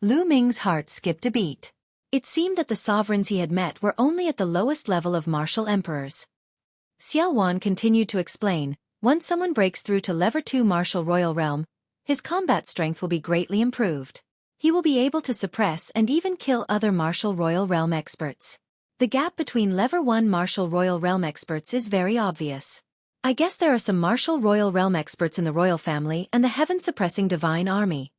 Lu Ming's heart skipped a beat. It seemed that the sovereigns he had met were only at the lowest level of martial emperors. Xiao Wan continued to explain, once someone breaks through to level 2 martial royal realm, his combat strength will be greatly improved. He will be able to suppress and even kill other martial royal realm experts. The gap between level 1 martial royal realm experts is very obvious. I guess there are some martial royal realm experts in the royal family and the heaven-suppressing divine army.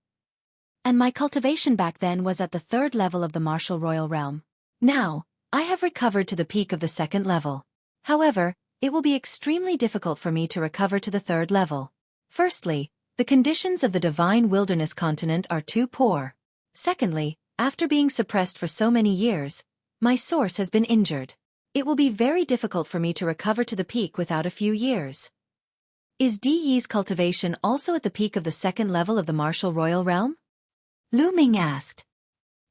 And my cultivation back then was at the 3rd level of the martial royal realm. Now, I have recovered to the peak of the 2nd level. However, it will be extremely difficult for me to recover to the 3rd level. Firstly, the conditions of the Divine Wilderness continent are too poor. Secondly, after being suppressed for so many years, my source has been injured. It will be very difficult for me to recover to the peak without a few years. Is De's cultivation also at the peak of the 2nd level of the martial royal realm? Lu Ming asked.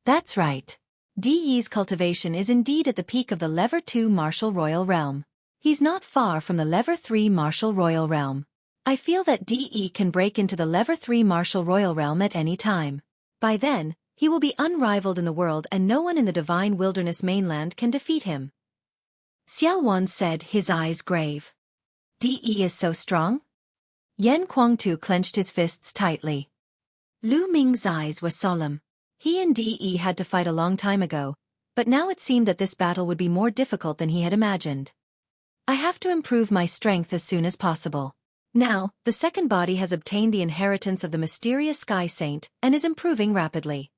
That's right. De's cultivation is indeed at the peak of the level 2 martial royal realm. He's not far from the level 3 martial royal realm. I feel that De can break into the level 3 martial royal realm at any time. By then, he will be unrivaled in the world and no one in the Divine Wilderness mainland can defeat him. Xiao Wan said, his eyes grave. De is so strong? Yan Kuangtu clenched his fists tightly. Lu Ming's eyes were solemn. He and De had to fight a long time ago, but now it seemed that this battle would be more difficult than he had imagined. I have to improve my strength as soon as possible. Now, the second body has obtained the inheritance of the mysterious Sky Saint and is improving rapidly.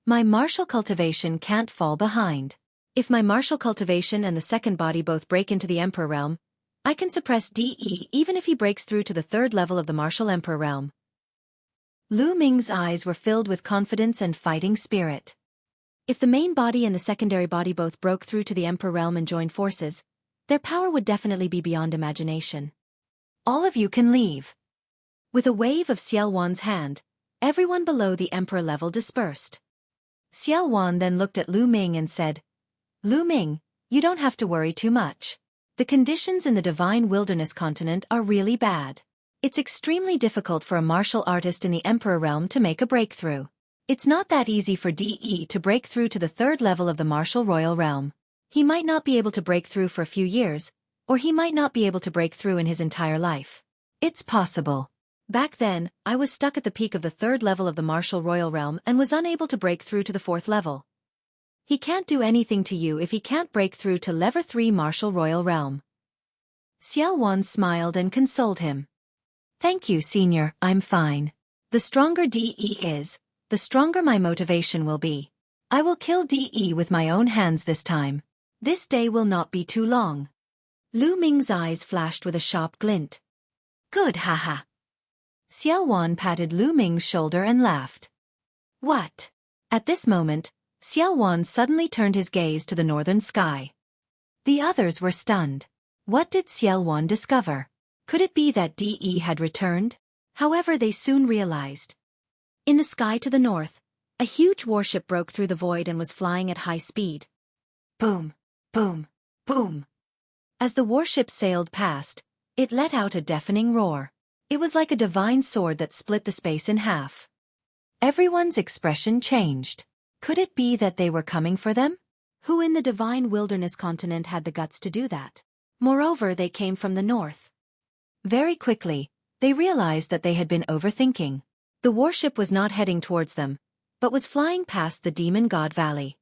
My martial cultivation can't fall behind. If my martial cultivation and the second body both break into the Emperor realm, I can suppress De even if he breaks through to the 3rd level of the martial Emperor realm. Lu Ming's eyes were filled with confidence and fighting spirit. If the main body and the secondary body both broke through to the Emperor realm and joined forces, their power would definitely be beyond imagination. All of you can leave. With a wave of Xiao Wan's hand, everyone below the Emperor level dispersed. Xiao Wan then looked at Lu Ming and said, Lu Ming, you don't have to worry too much. The conditions in the Divine Wilderness continent are really bad. It's extremely difficult for a martial artist in the Emperor realm to make a breakthrough. It's not that easy for De to break through to the 3rd level of the martial royal realm. He might not be able to break through for a few years, or he might not be able to break through in his entire life. It's possible. Back then, I was stuck at the peak of the 3rd level of the martial royal realm and was unable to break through to the 4th level. He can't do anything to you if he can't break through to level 3 martial royal realm. Xiao Wan smiled and consoled him. Thank you, Senior, I'm fine. The stronger De is, the stronger my motivation will be. I will kill De with my own hands this time. This day will not be too long. Lu Ming's eyes flashed with a sharp glint. Good, haha. Xiao Wan patted Lu Ming's shoulder and laughed. What? At this moment, Xiao Wan suddenly turned his gaze to the northern sky. The others were stunned. What did Xiao Wan discover? Could it be that De had returned? However, they soon realized. In the sky to the north, a huge warship broke through the void and was flying at high speed. Boom, boom, boom. As the warship sailed past, it let out a deafening roar. It was like a divine sword that split the space in half. Everyone's expression changed. Could it be that they were coming for them? Who in the divine wilderness continent had the guts to do that? Moreover, they came from the north. Very quickly, they realized that they had been overthinking. The warship was not heading towards them, but was flying past the Demon God Valley.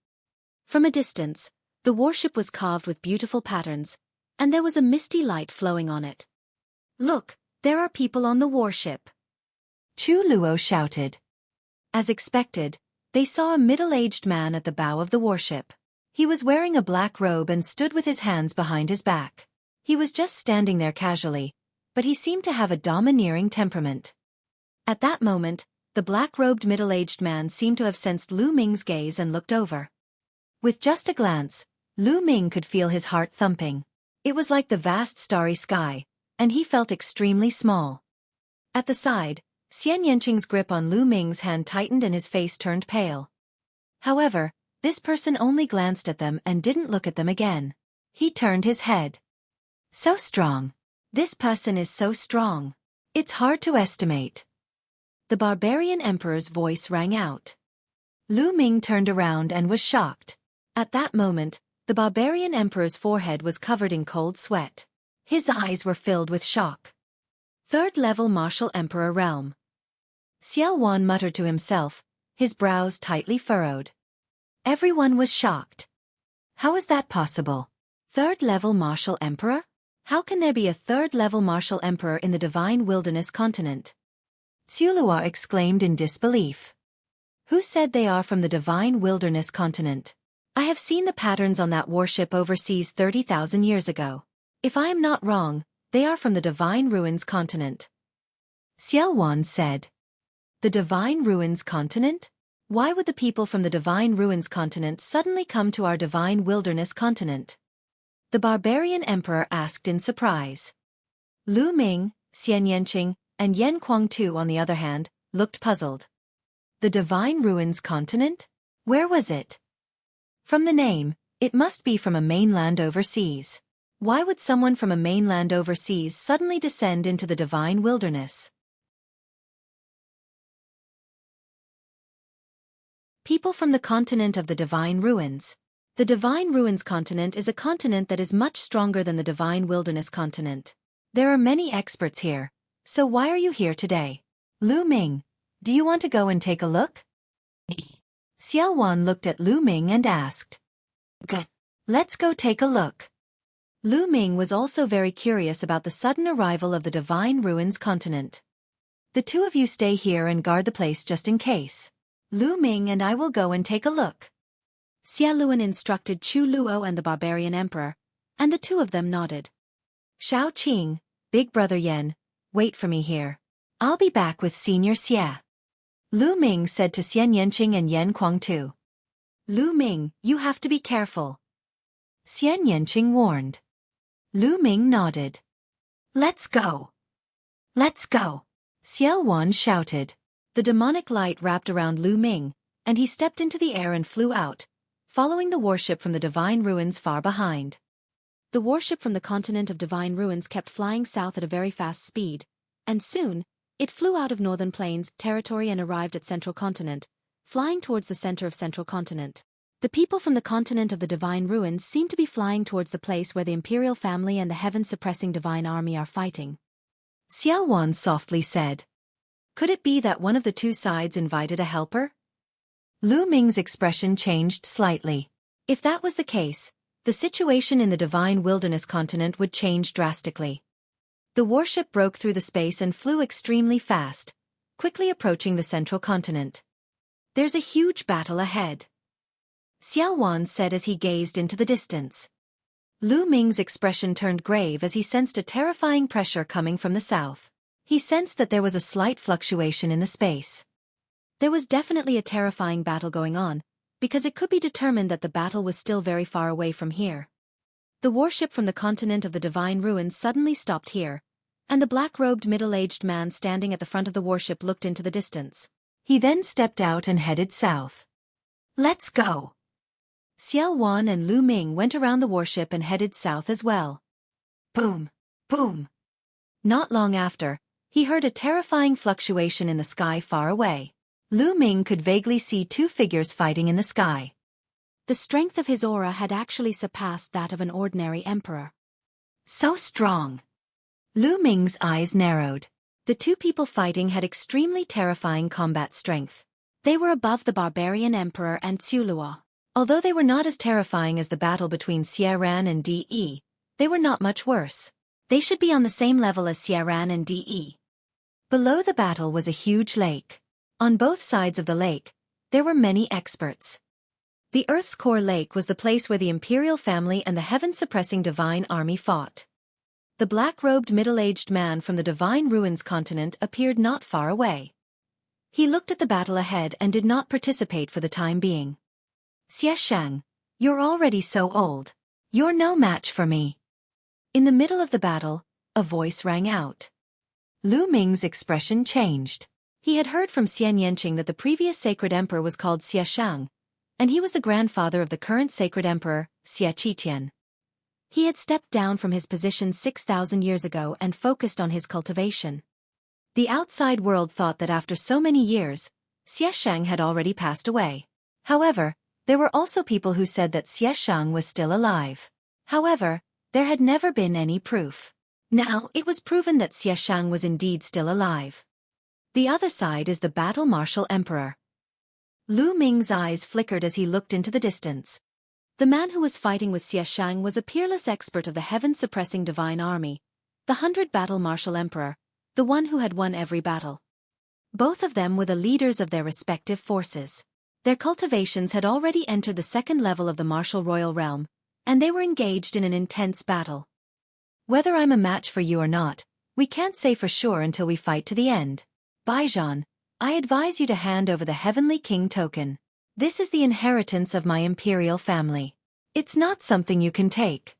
From a distance, the warship was carved with beautiful patterns, and there was a misty light flowing on it. Look, there are people on the warship. Chu Luo shouted. As expected, they saw a middle-aged man at the bow of the warship. He was wearing a black robe and stood with his hands behind his back. He was just standing there casually, but he seemed to have a domineering temperament. At that moment, the black-robed middle-aged man seemed to have sensed Lu Ming's gaze and looked over. With just a glance, Lu Ming could feel his heart thumping. It was like the vast starry sky, and he felt extremely small. At the side, Xian Yanqing's grip on Lu Ming's hand tightened and his face turned pale. However, this person only glanced at them and didn't look at them again. He turned his head. So strong. This person is so strong. It's hard to estimate. The barbarian emperor's voice rang out. Lu Ming turned around and was shocked. At that moment, the barbarian emperor's forehead was covered in cold sweat. His eyes were filled with shock. Third-level martial emperor realm. Xiao Wan muttered to himself, his brows tightly furrowed. Everyone was shocked. How is that possible? Third-level martial emperor? How can there be a third-level martial emperor in the divine wilderness continent? Xuelua exclaimed in disbelief. Who said they are from the divine wilderness continent? I have seen the patterns on that warship overseas 30,000 years ago. If I am not wrong, they are from the Divine Ruins continent. Xiao Wan said. The Divine Ruins continent? Why would the people from the Divine Ruins continent suddenly come to our Divine Wilderness continent? The barbarian emperor asked in surprise. Lu Ming, Xian Yanqing, and Yan Kuangtu, on the other hand, looked puzzled. The Divine Ruins continent? Where was it? From the name, it must be from a mainland overseas. Why would someone from a mainland overseas suddenly descend into the divine wilderness? People from the continent of the Divine Ruins. The Divine Ruins continent is a continent that is much stronger than the Divine Wilderness continent. There are many experts here, so why are you here today? Lu Ming, do you want to go and take a look? Xiao Wan looked at Lu Ming and asked. Good. Let's go take a look. Lu Ming was also very curious about the sudden arrival of the Divine Ruins continent. The two of you stay here and guard the place just in case. Lu Ming and I will go and take a look. Xia Luan instructed Chu Luo and the barbarian emperor, and the two of them nodded. Shao Qing, Big Brother Yan, wait for me here. I'll be back with Senior Xia. Lu Ming said to Xian Yanqing and Yan Kuangtu. Lu Ming, you have to be careful. Xian Yanqing warned. Lu Ming nodded. Let's go. Let's go. Xiao Wan shouted. The demonic light wrapped around Lu Ming, and he stepped into the air and flew out, following the warship from the Divine Ruins far behind. The warship from the continent of Divine Ruins kept flying south at a very fast speed, and soon, it flew out of Northern Plains territory and arrived at Central Continent, flying towards the center of Central Continent. The people from the continent of the Divine Ruins seem to be flying towards the place where the Imperial family and the heaven-suppressing Divine Army are fighting. Xiao Wan softly said. Could it be that one of the two sides invited a helper? Lu Ming's expression changed slightly. If that was the case, the situation in the Divine Wilderness continent would change drastically. The warship broke through the space and flew extremely fast, quickly approaching the Central Continent. There's a huge battle ahead. Xiao Wan said as he gazed into the distance. Lu Ming's expression turned grave as he sensed a terrifying pressure coming from the south. He sensed that there was a slight fluctuation in the space. There was definitely a terrifying battle going on, because it could be determined that the battle was still very far away from here. The warship from the continent of the Divine Ruins suddenly stopped here, and the black-robed middle-aged man standing at the front of the warship looked into the distance. He then stepped out and headed south. Let's go! Xiao Wan and Lu Ming went around the warship and headed south as well. Boom! Boom! Not long after, he heard a terrifying fluctuation in the sky far away. Lu Ming could vaguely see two figures fighting in the sky. The strength of his aura had actually surpassed that of an ordinary emperor. So strong! Lu Ming's eyes narrowed. The two people fighting had extremely terrifying combat strength. They were above the barbarian emperor and Tsulua. Although they were not as terrifying as the battle between Xiaran and De, they were not much worse. They should be on the same level as Xiaran and De. Below the battle was a huge lake. On both sides of the lake, there were many experts. The Earth's core lake was the place where the imperial family and the heaven-suppressing divine army fought. The black-robed middle-aged man from the Divine Ruins continent appeared not far away. He looked at the battle ahead and did not participate for the time being. Xie Shang, you're already so old. You're no match for me. In the middle of the battle, a voice rang out. Lu Ming's expression changed. He had heard from Xian Yanqing that the previous sacred emperor was called Xie Shang, and he was the grandfather of the current sacred emperor, Xie Qitian. He had stepped down from his position 6,000 years ago and focused on his cultivation. The outside world thought that after so many years, Xie Shang had already passed away. However, there were also people who said that Xie Shang was still alive. However, there had never been any proof. Now, it was proven that Xie Shang was indeed still alive. The other side is the battle martial emperor. Lu Ming's eyes flickered as he looked into the distance. The man who was fighting with Xie Shang was a peerless expert of the heaven-suppressing divine army, the 100 battle martial emperor, the one who had won every battle. Both of them were the leaders of their respective forces. Their cultivations had already entered the second level of the martial royal realm, and they were engaged in an intense battle. Whether I'm a match for you or not, we can't say for sure until we fight to the end. Baijan, I advise you to hand over the Heavenly King token. This is the inheritance of my imperial family. It's not something you can take,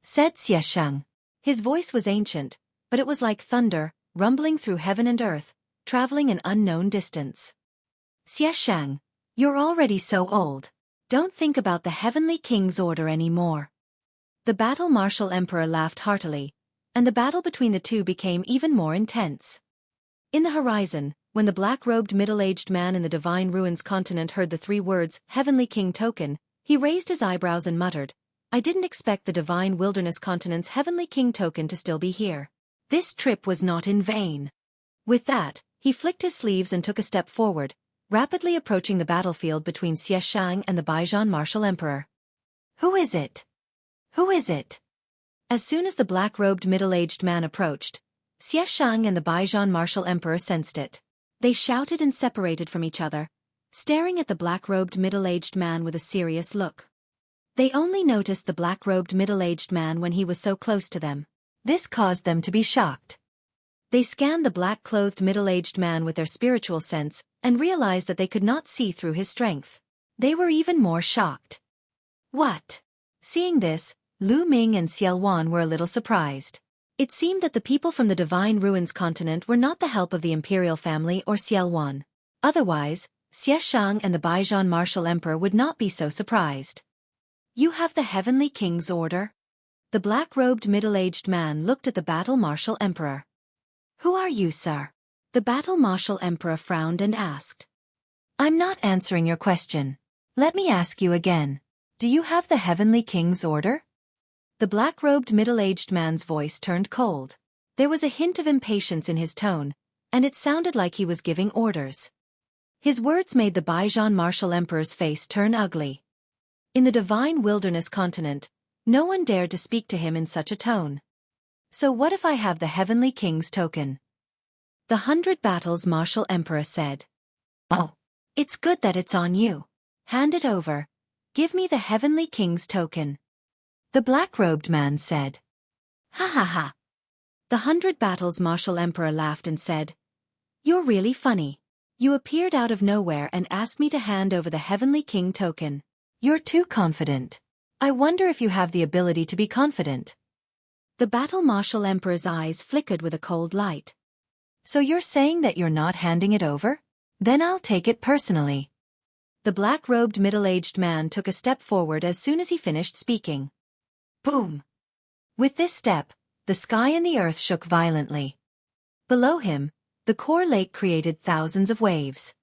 said Xie Shang. His voice was ancient, but it was like thunder, rumbling through heaven and earth, traveling an unknown distance. Xie Shang, you're already so old. Don't think about the Heavenly King's order anymore. The battle martial emperor laughed heartily, and the battle between the two became even more intense. In the horizon, when the black-robed middle-aged man in the Divine Ruins continent heard the three words, Heavenly King token, he raised his eyebrows and muttered, I didn't expect the Divine Wilderness continent's Heavenly King token to still be here. This trip was not in vain. With that, he flicked his sleeves and took a step forward, rapidly approaching the battlefield between Xie Shang and the Baijan martial emperor. Who is it? Who is it? As soon as the black-robed middle-aged man approached, Xie Shang and the Baijan martial emperor sensed it. They shouted and separated from each other, staring at the black-robed middle-aged man with a serious look. They only noticed the black-robed middle-aged man when he was so close to them. This caused them to be shocked. They scanned the black-clothed middle-aged man with their spiritual sense and realized that they could not see through his strength. They were even more shocked. What? Seeing this, Lu Ming and Xiao Wan were a little surprised. It seemed that the people from the Divine Ruins continent were not the help of the imperial family or Xiao Wan. Otherwise, Xie Shang and the Baijan martial emperor would not be so surprised. You have the Heavenly King's order? The black-robed middle-aged man looked at the battle martial emperor. Who are you, sir? The battle martial emperor frowned and asked. I'm not answering your question. Let me ask you again. Do you have the Heavenly King's order? The black-robed middle-aged man's voice turned cold. There was a hint of impatience in his tone, and it sounded like he was giving orders. His words made the Baijan martial emperor's face turn ugly. In the Divine Wilderness continent, no one dared to speak to him in such a tone. So what if I have the Heavenly King's token? The 100 Battles martial emperor said. Oh, it's good that it's on you. Hand it over. Give me the Heavenly King's token. The black-robed man said. Ha ha ha. The 100 Battles martial emperor laughed and said, You're really funny. You appeared out of nowhere and asked me to hand over the Heavenly King token. You're too confident. I wonder if you have the ability to be confident. The Battle Marshal Emperor's eyes flickered with a cold light. So you're saying that you're not handing it over? Then I'll take it personally. The black-robed middle-aged man took a step forward as soon as he finished speaking. Boom! With this step, the sky and the earth shook violently. Below him, the core lake created thousands of waves.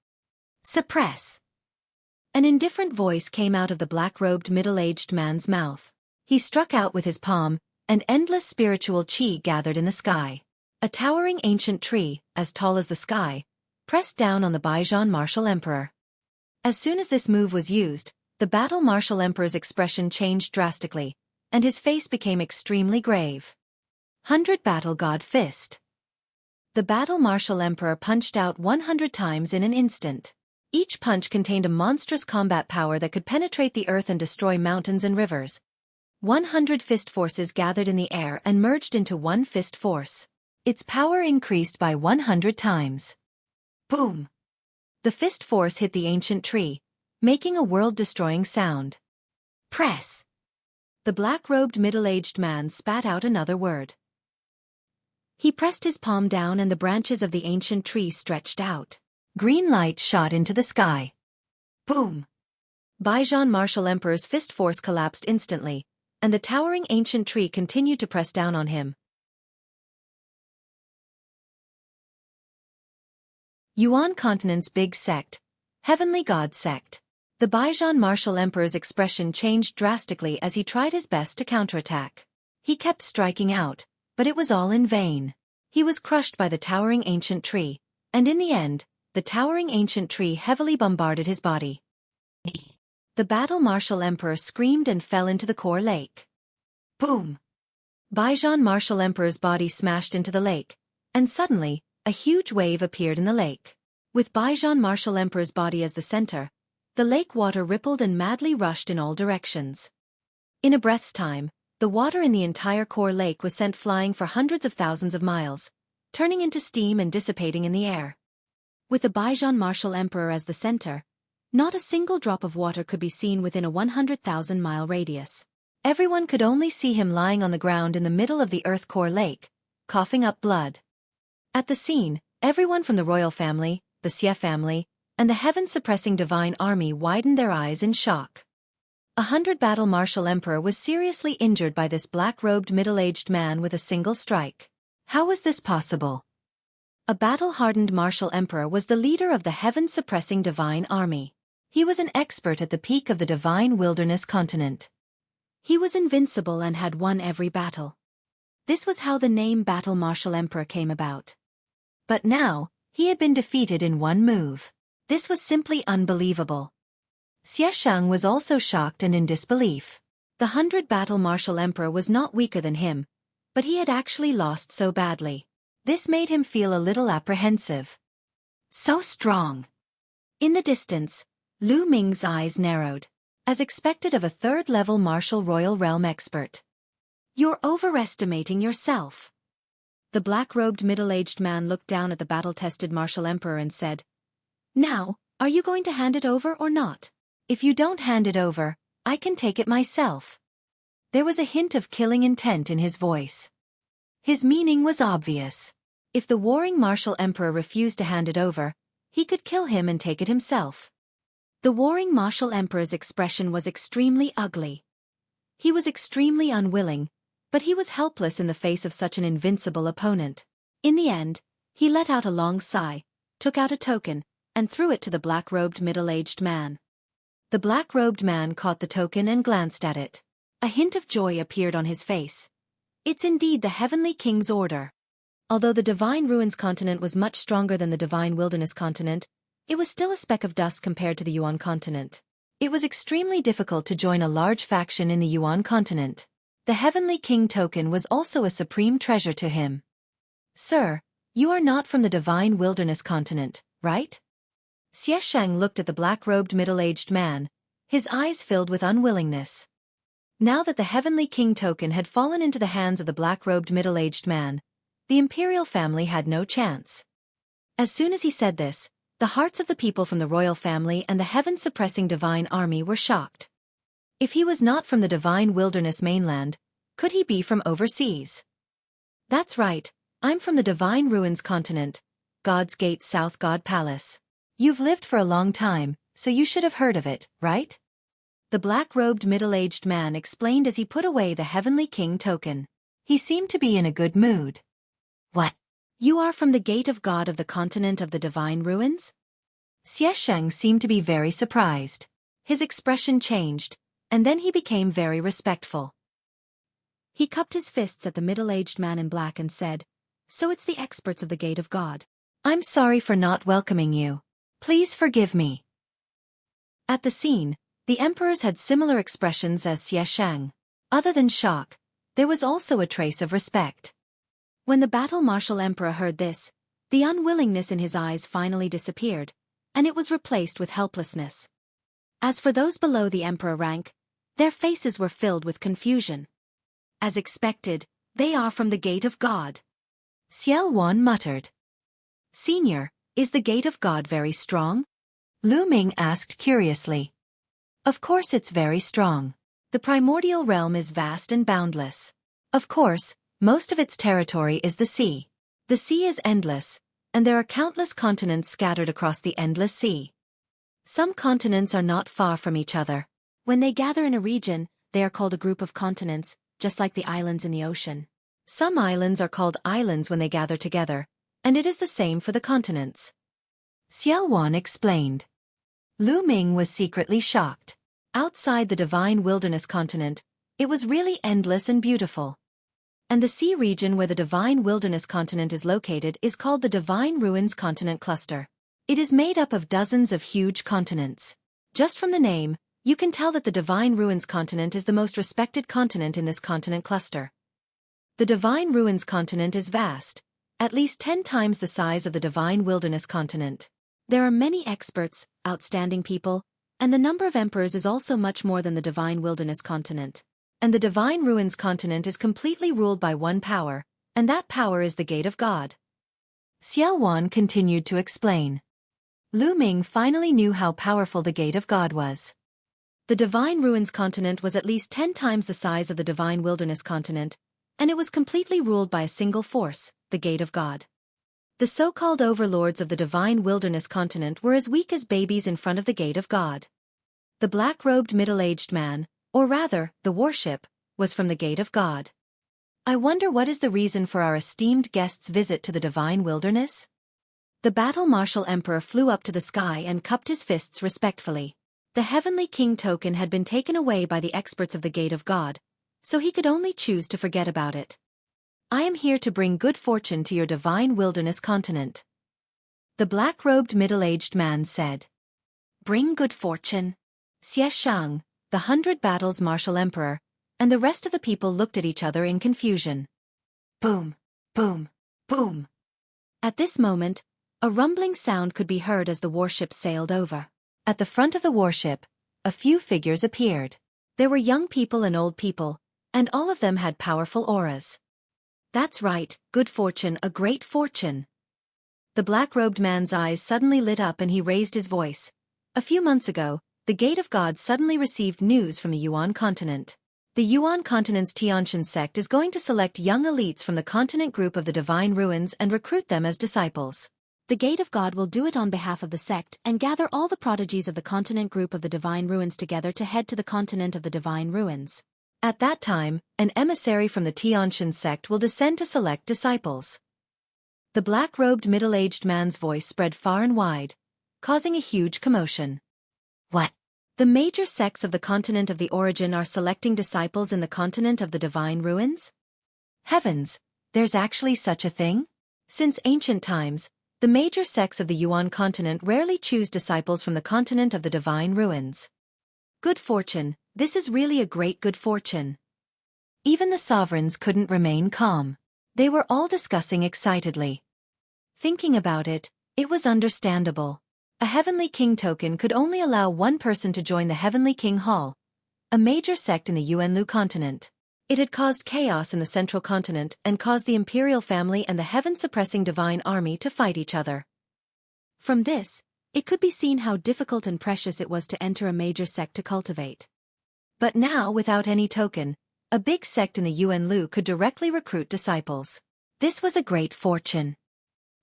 Suppress! An indifferent voice came out of the black-robed middle-aged man's mouth. He struck out with his palm, and endless spiritual chi gathered in the sky. A towering ancient tree, as tall as the sky, pressed down on the Baijian Martial Emperor. As soon as this move was used, the Battle Martial Emperor's expression changed drastically, and his face became extremely grave. 100 Battle God Fist. The Battle Martial Emperor punched out 100 times in an instant. Each punch contained a monstrous combat power that could penetrate the earth and destroy mountains and rivers. 100 fist forces gathered in the air and merged into one fist force. Its power increased by 100 times. Boom! The fist force hit the ancient tree, making a world-destroying sound. Press! The black-robed middle-aged man spat out another word. He pressed his palm down and the branches of the ancient tree stretched out. Green light shot into the sky. Boom! Baijian Martial Emperor's fist force collapsed instantly, and the towering ancient tree continued to press down on him. Yuan Continent's big sect, Heavenly God sect. The Baijian Martial Emperor's expression changed drastically as he tried his best to counterattack. He kept striking out, but it was all in vain. He was crushed by the towering ancient tree, and in the end, the towering ancient tree heavily bombarded his body. The Battle Martial Emperor screamed and fell into the core lake. Boom! Baijian Martial Emperor's body smashed into the lake, and suddenly, a huge wave appeared in the lake. With Baijian Martial Emperor's body as the center, the lake water rippled and madly rushed in all directions. In a breath's time, the water in the entire core lake was sent flying for hundreds of thousands of miles, turning into steam and dissipating in the air. With the Baijian Martial Emperor as the center, not a single drop of water could be seen within a 100,000-mile radius. Everyone could only see him lying on the ground in the middle of the Earth core lake, coughing up blood. At the scene, everyone from the royal family, the Xie family, and the heaven-suppressing divine army widened their eyes in shock. 100 Battle Martial Emperor was seriously injured by this black-robed middle-aged man with a single strike. How was this possible? A battle-hardened Martial Emperor was the leader of the heaven-suppressing divine army. He was an expert at the peak of the divine wilderness continent. He was invincible and had won every battle. This was how the name Battle Martial Emperor came about. But now, he had been defeated in one move. This was simply unbelievable. Xueqi was also shocked and in disbelief. The 100 Battle Martial Emperor was not weaker than him, but he had actually lost so badly. This made him feel a little apprehensive. So strong. In the distance, Lu Ming's eyes narrowed. As expected of a third-level martial royal realm expert. You're overestimating yourself. The black-robed middle-aged man looked down at the battle-tested Martial Emperor and said, "Now, are you going to hand it over or not? If you don't hand it over, I can take it myself." There was a hint of killing intent in his voice. His meaning was obvious. If the warring Martial Emperor refused to hand it over, he could kill him and take it himself. The warring Martial Emperor's expression was extremely ugly. He was extremely unwilling, but he was helpless in the face of such an invincible opponent. In the end, he let out a long sigh, took out a token, and threw it to the black-robed middle-aged man. The black-robed man caught the token and glanced at it. A hint of joy appeared on his face. It's indeed the Heavenly King's order. Although the Divine Ruins continent was much stronger than the Divine Wilderness continent, it was still a speck of dust compared to the Yuan continent. It was extremely difficult to join a large faction in the Yuan continent. The Heavenly King token was also a supreme treasure to him. "Sir, you are not from the Divine Wilderness continent, right?" Xueqi looked at the black-robed middle-aged man, his eyes filled with unwillingness. Now that the Heavenly King token had fallen into the hands of the black-robed middle-aged man, the imperial family had no chance. As soon as he said this, the hearts of the people from the royal family and the heaven-suppressing divine army were shocked. If he was not from the divine wilderness mainland, Could he be from overseas? That's right, I'm from the Divine Ruins continent, God's Gate South God Palace. You've lived for a long time, so you should have heard of it, right? The black-robed middle-aged man explained as he put away the Heavenly King token. He seemed to be in a good mood. What? You are from the Gate of God of the continent of the Divine Ruins? Xueqi seemed to be very surprised. His expression changed, and then he became very respectful. He cupped his fists at the middle-aged man in black and said, "So it's the experts of the Gate of God. I'm sorry for not welcoming you. Please forgive me." At the scene, the emperors had similar expressions as Xueqi. Other than shock, there was also a trace of respect. When the battle-martial emperor heard this, the unwillingness in his eyes finally disappeared, and it was replaced with helplessness. As for those below the emperor rank, their faces were filled with confusion. As expected, they are from the Gate of God. Xueqi muttered. Senior, is the Gate of God very strong? Lu Ming asked curiously. Of course it's very strong. The primordial realm is vast and boundless. Of course, most of its territory is the sea. The sea is endless, and there are countless continents scattered across the endless sea. Some continents are not far from each other. When they gather in a region, they are called a group of continents, just like the islands in the ocean. Some islands are called islands when they gather together, and it is the same for the continents. Xueqi explained. Lu Ming was secretly shocked. Outside the Divine Wilderness continent, it was really endless and beautiful. And the sea region where the Divine Wilderness continent is located is called the Divine Ruins Continent Cluster. It is made up of dozens of huge continents. Just from the name, you can tell that the Divine Ruins continent is the most respected continent in this continent cluster. The Divine Ruins continent is vast, at least 10 times the size of the Divine Wilderness continent. There are many experts, outstanding people, and the number of emperors is also much more than the Divine Wilderness continent. And the Divine Ruins continent is completely ruled by one power, and that power is the Gate of God. Xueqi continued to explain. Lu Ming finally knew how powerful the Gate of God was. The Divine Ruins continent was at least 10 times the size of the Divine Wilderness continent, and it was completely ruled by a single force, the Gate of God. The so-called overlords of the Divine Wilderness continent were as weak as babies in front of the Gate of God. The black-robed middle-aged man, or rather, the warship, was from the Gate of God. I wonder what is the reason for our esteemed guest's visit to the Divine Wilderness? The battle-martial emperor flew up to the sky and cupped his fists respectfully. The Heavenly King token had been taken away by the experts of the Gate of God, so he could only choose to forget about it. I am here to bring good fortune to your Divine Wilderness continent. The black-robed middle-aged man said. Bring good fortune? Xueqi, the 100 Battles Martial Emperor, and the rest of the people looked at each other in confusion. Boom, boom, boom. At this moment, a rumbling sound could be heard as the warship sailed over. At the front of the warship, a few figures appeared. There were young people and old people, and all of them had powerful auras. That's right, good fortune, a great fortune. The black-robed man's eyes suddenly lit up and he raised his voice. A few months ago, the Gate of God suddenly received news from the Yuan continent. The Yuan continent's Tiantian sect is going to select young elites from the continent group of the Divine Ruins and recruit them as disciples. The Gate of God will do it on behalf of the sect and gather all the prodigies of the continent group of the Divine Ruins together to head to the continent of the Divine Ruins. At that time, an emissary from the Tiantian sect will descend to select disciples. The black-robed middle-aged man's voice spread far and wide, causing a huge commotion. What? The major sects of the continent of the origin are selecting disciples in the continent of the Divine Ruins? Heavens, there's actually such a thing? Since ancient times, the major sects of the Yuan continent rarely choose disciples from the continent of the Divine Ruins. Good fortune, this is really a great good fortune. Even the sovereigns couldn't remain calm. They were all discussing excitedly. Thinking about it, it was understandable. A Heavenly King token could only allow one person to join the Heavenly King Hall, a major sect in the Yuanlu continent. It had caused chaos in the central continent and caused the imperial family and the heaven-suppressing divine army to fight each other. From this, it could be seen how difficult and precious it was to enter a major sect to cultivate. But now, without any token, A big sect in the Yuan Lu could directly recruit disciples. This was a great fortune.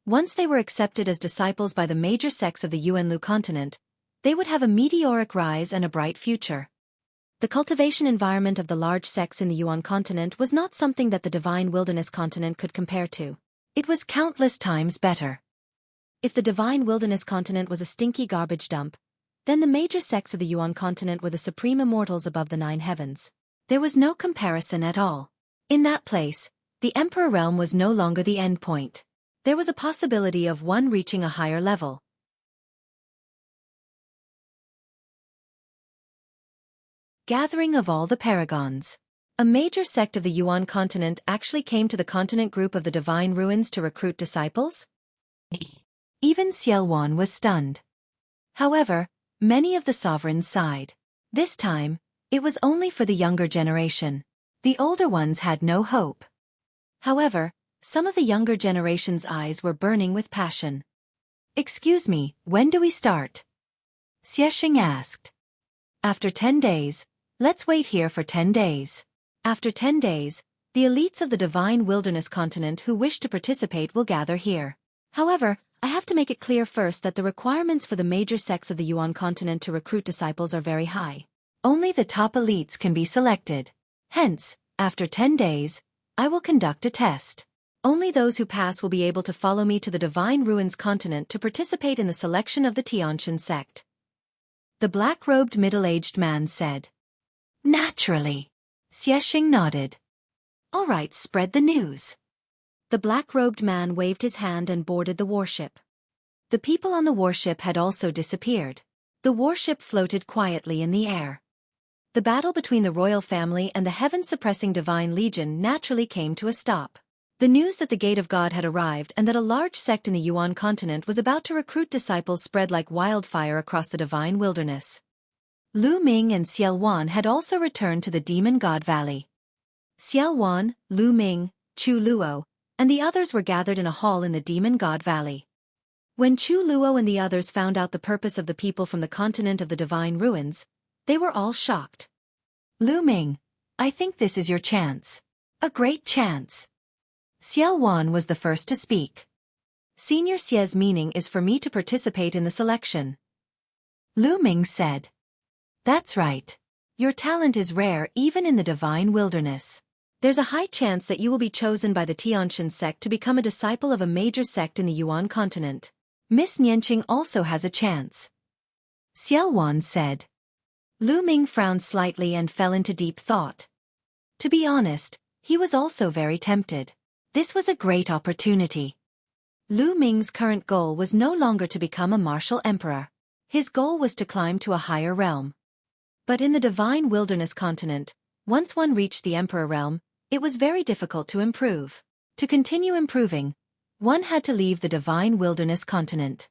Once they were accepted as disciples by the major sects of the Yuan Lu continent, they would have a meteoric rise and a bright future. The cultivation environment of the large sects in the Yuan continent was not something that the divine wilderness continent could compare to. It was countless times better. If the divine wilderness continent was a stinky garbage dump, then the major sects of the Yuan continent were the supreme immortals above the 9 heavens. There was no comparison at all. In that place, the Emperor realm was no longer the end point. There was a possibility of one reaching a higher level. Gathering of all the paragons. A major sect of the Yuan continent actually came to the continent group of the Divine Ruins to recruit disciples? Even Xueqi was stunned. However, many of the sovereigns sighed. This time, it was only for the younger generation. The older ones had no hope. However, some of the younger generation's eyes were burning with passion. "Excuse me, when do we start?" Xueqi asked. "After 10 days. Let's wait here for 10 days. After 10 days, the elites of the Divine Wilderness continent who wish to participate will gather here. However, I have to make it clear first that the requirements for the major sects of the Yuan continent to recruit disciples are very high. Only the top elites can be selected. Hence, after 10 days, I will conduct a test. Only those who pass will be able to follow me to the Divine Ruins continent to participate in the selection of the Tianshan sect." The black-robed middle-aged man said. "Naturally." Xueqi nodded. "All right, spread the news." The black-robed man waved his hand and boarded the warship. The people on the warship had also disappeared. The warship floated quietly in the air. The battle between the royal family and the heaven-suppressing Divine Legion naturally came to a stop. The news that the Gate of God had arrived and that a large sect in the Yuan continent was about to recruit disciples spread like wildfire across the Divine Wilderness. Lu Ming and Xueqi had also returned to the Demon God Valley. Xueqi, Lu Ming, Chu Luo, and the others were gathered in a hall in the Demon God Valley. When Chu Luo and the others found out the purpose of the people from the continent of the Divine Ruins, they were all shocked. "Lu Ming, I think this is your chance. A great chance." Xueqi was the first to speak. "Senior Xie's meaning is for me to participate in the selection." Lu Ming said. "That's right. Your talent is rare even in the Divine Wilderness. There's a high chance that you will be chosen by the Tianshan sect to become a disciple of a major sect in the Yuan continent. Miss Nianqing also has a chance." Xueqi said. Lu Ming frowned slightly and fell into deep thought. To be honest, he was also very tempted. This was a great opportunity. Lu Ming's current goal was no longer to become a martial emperor. His goal was to climb to a higher realm. But in the Divine Wilderness continent, once one reached the Emperor realm, it was very difficult to improve. To continue improving, one had to leave the Divine Wilderness continent.